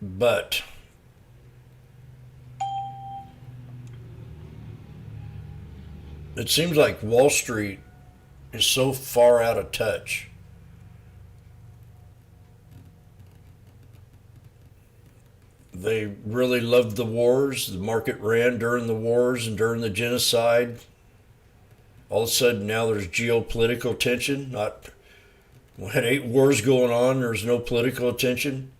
But it seems like Wall Street is so far out of touch. They really loved the wars. The market ran during the wars and during the genocide. All of a sudden now there's geopolitical tension. We had 8 wars going on. There's no political tension.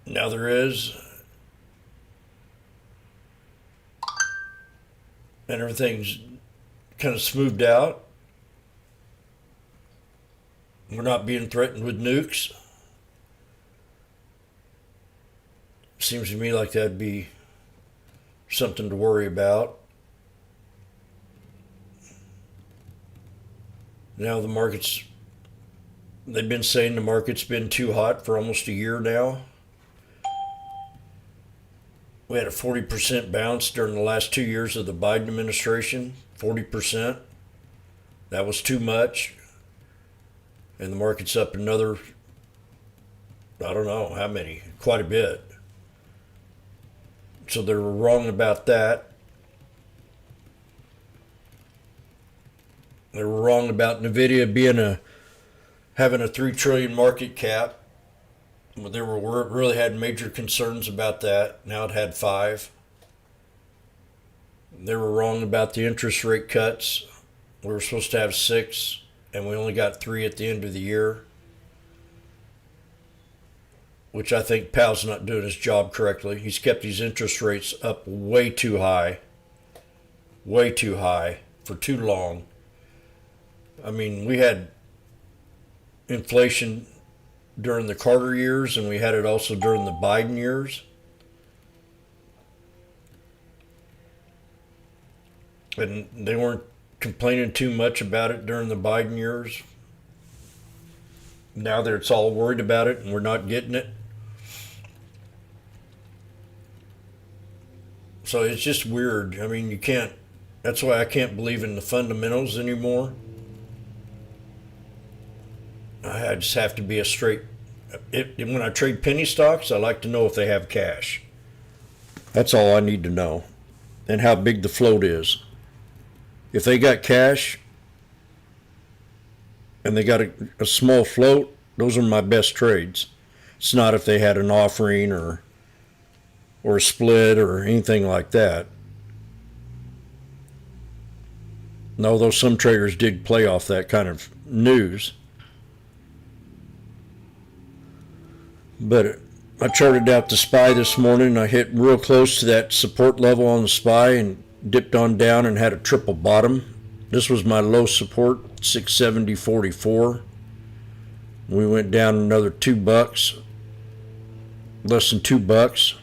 Now there is. And everything's kind of smoothed out. We're not being threatened with nukes. Seems to me like that'd be something to worry about. Now the market's, they've been saying the market's been too hot for almost a year now. We had a 40% bounce during the last 2 years of the Biden administration. 40%. That was too much. And the market's up another, I don't know how many, quite a bit. So they were wrong about that. They were wrong about Nvidia being having a $3 trillion market cap. They really had major concerns about that. Now it had 5. They were wrong about the interest rate cuts. We were supposed to have 6, and we only got 3 at the end of the year, which I think Powell's not doing his job correctly. He's kept these interest rates up way too high for too long. I mean, we had inflation during the Carter years, and we had it also during the Biden years. And they weren't complaining too much about it during the Biden years. Now that it's all worried about it and we're not getting it. So it's just weird. I mean, that's why I can't believe in the fundamentals anymore. I just have to be a straight, when I trade penny stocks, I like to know if they have cash. That's all I need to know. And how big the float is. If they got cash and they got a small float, those are my best trades. It's not if they had an offering or a split or anything like that. No, though some traders did play off that kind of news. But I charted out the SPY this morning. I hit real close to that support level on the SPY and dipped on down and had a triple bottom. This was my low support, 670.44. We went down another $2, less than $2.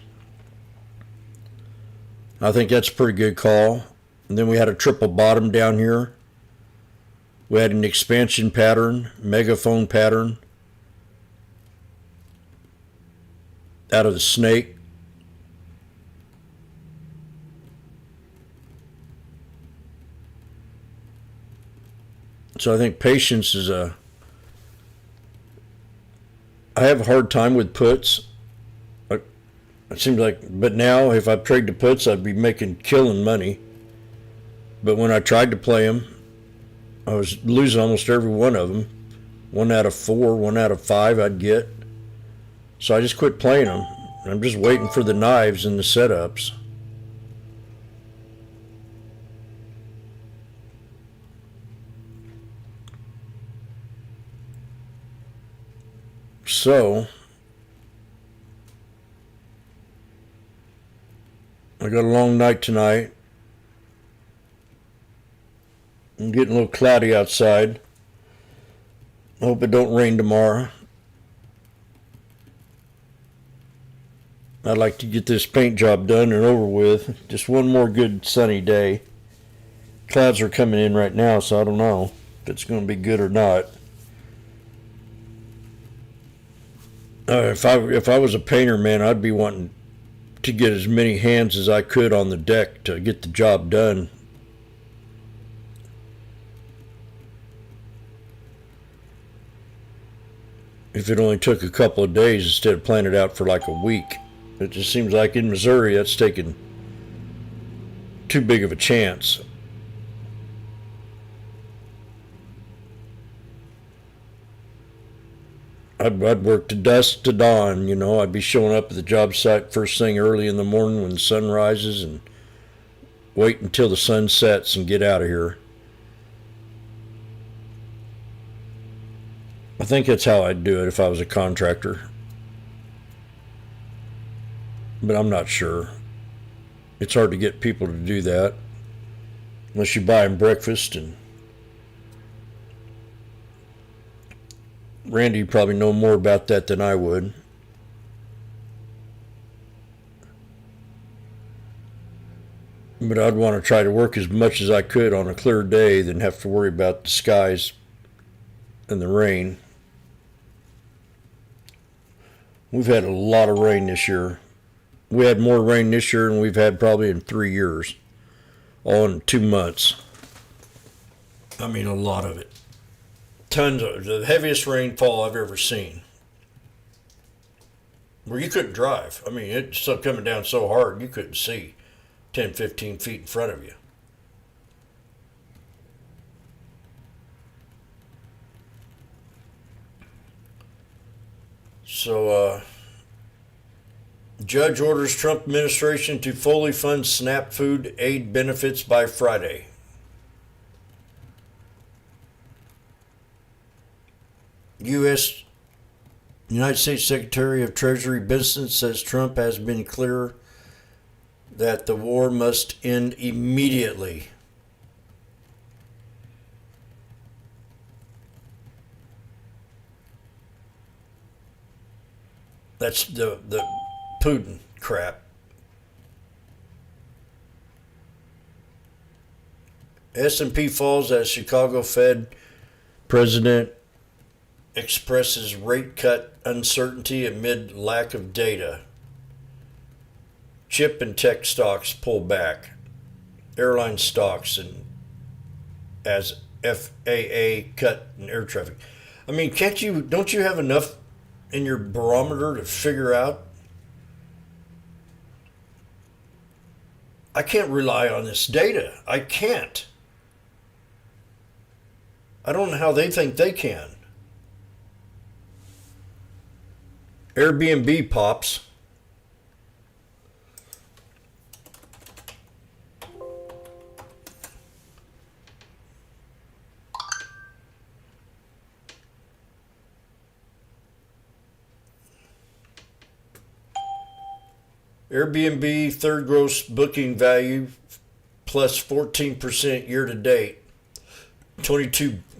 I think that's a pretty good call. And then we had a triple bottom down here. We had an expansion pattern, megaphone pattern out of the snake. So I think patience is I have a hard time with puts. It seems like, but now if I trade the puts, I'd be killing money. But when I tried to play them, I was losing almost every one of them. 1 out of 4, 1 out of 5 I'd get. So I just quit playing them. I'm just waiting for the knives and the setups. So I got a long night tonight. I'm getting a little cloudy outside. I hope it don't rain tomorrow. I'd like to get this paint job done and over with. Just one more good sunny day. Clouds are coming in right now, so I don't know if it's going to be good or not. If I was a painter, man, I'd be wanting to get as many hands as I could on the deck to get the job done. If it only took a couple of days instead of planning it out for like a week. It just seems like in Missouri that's taking too big of a chance. I'd work to dusk to dawn, you know. I'd be showing up at the job site first thing early in the morning when the sun rises and wait until the sun sets and get out of here. I think that's how I'd do it if I was a contractor. But I'm not sure. It's hard to get people to do that unless you buy them breakfast. And Randy, you probably know more about that than I would. But I'd want to try to work as much as I could on a clear day than have to worry about the skies and the rain. We've had a lot of rain this year. We had more rain this year than we've had probably in 3 years. All in 2 months. I mean, a lot of it. Tons of the heaviest rainfall I've ever seen. Where you couldn't drive. I mean, it's coming down so hard you couldn't see 10, 15 feet in front of you. So, judge orders Trump administration to fully fund SNAP food aid benefits by Friday. United States Secretary of Treasury Benson says Trump has been clear that the war must end immediately. That's the Putin crap. S&P falls as Chicago Fed president expresses rate cut uncertainty amid lack of data. Chip and tech stocks pull back. Airline stocks and as FAA cut in air traffic. I mean, don't you have enough in your barometer to figure out? I can't rely on this data. I can't. I don't know how they think they can. Airbnb pops. Airbnb third gross booking value plus 14% year to date.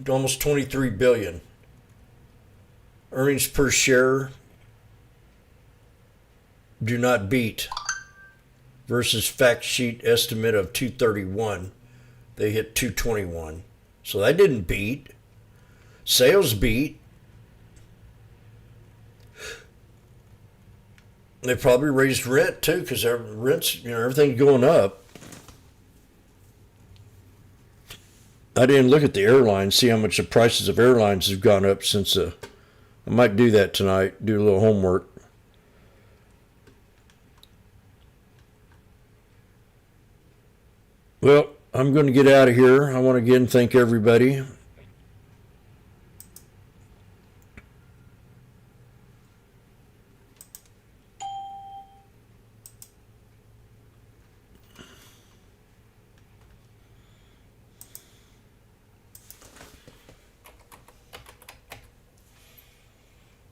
Almost 23 billion. Earnings per share do not beat versus fact sheet estimate of 231. They hit 221. So that didn't beat. Sales beat. They probably raised rent too because rent's, everything's going up. I didn't look at the airlines, see how much the prices of airlines have gone up since. I might do that tonight, do a little homework. Well, I'm going to get out of here. I want to again thank everybody.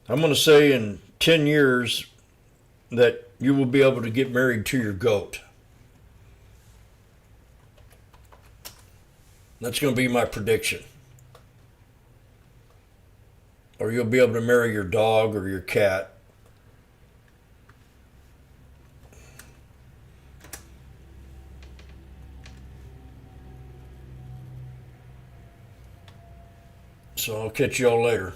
I'm going to say in 10 years that you will be able to get married to your goat. That's going to be my prediction. Or you'll be able to marry your dog or your cat. So I'll catch you all later.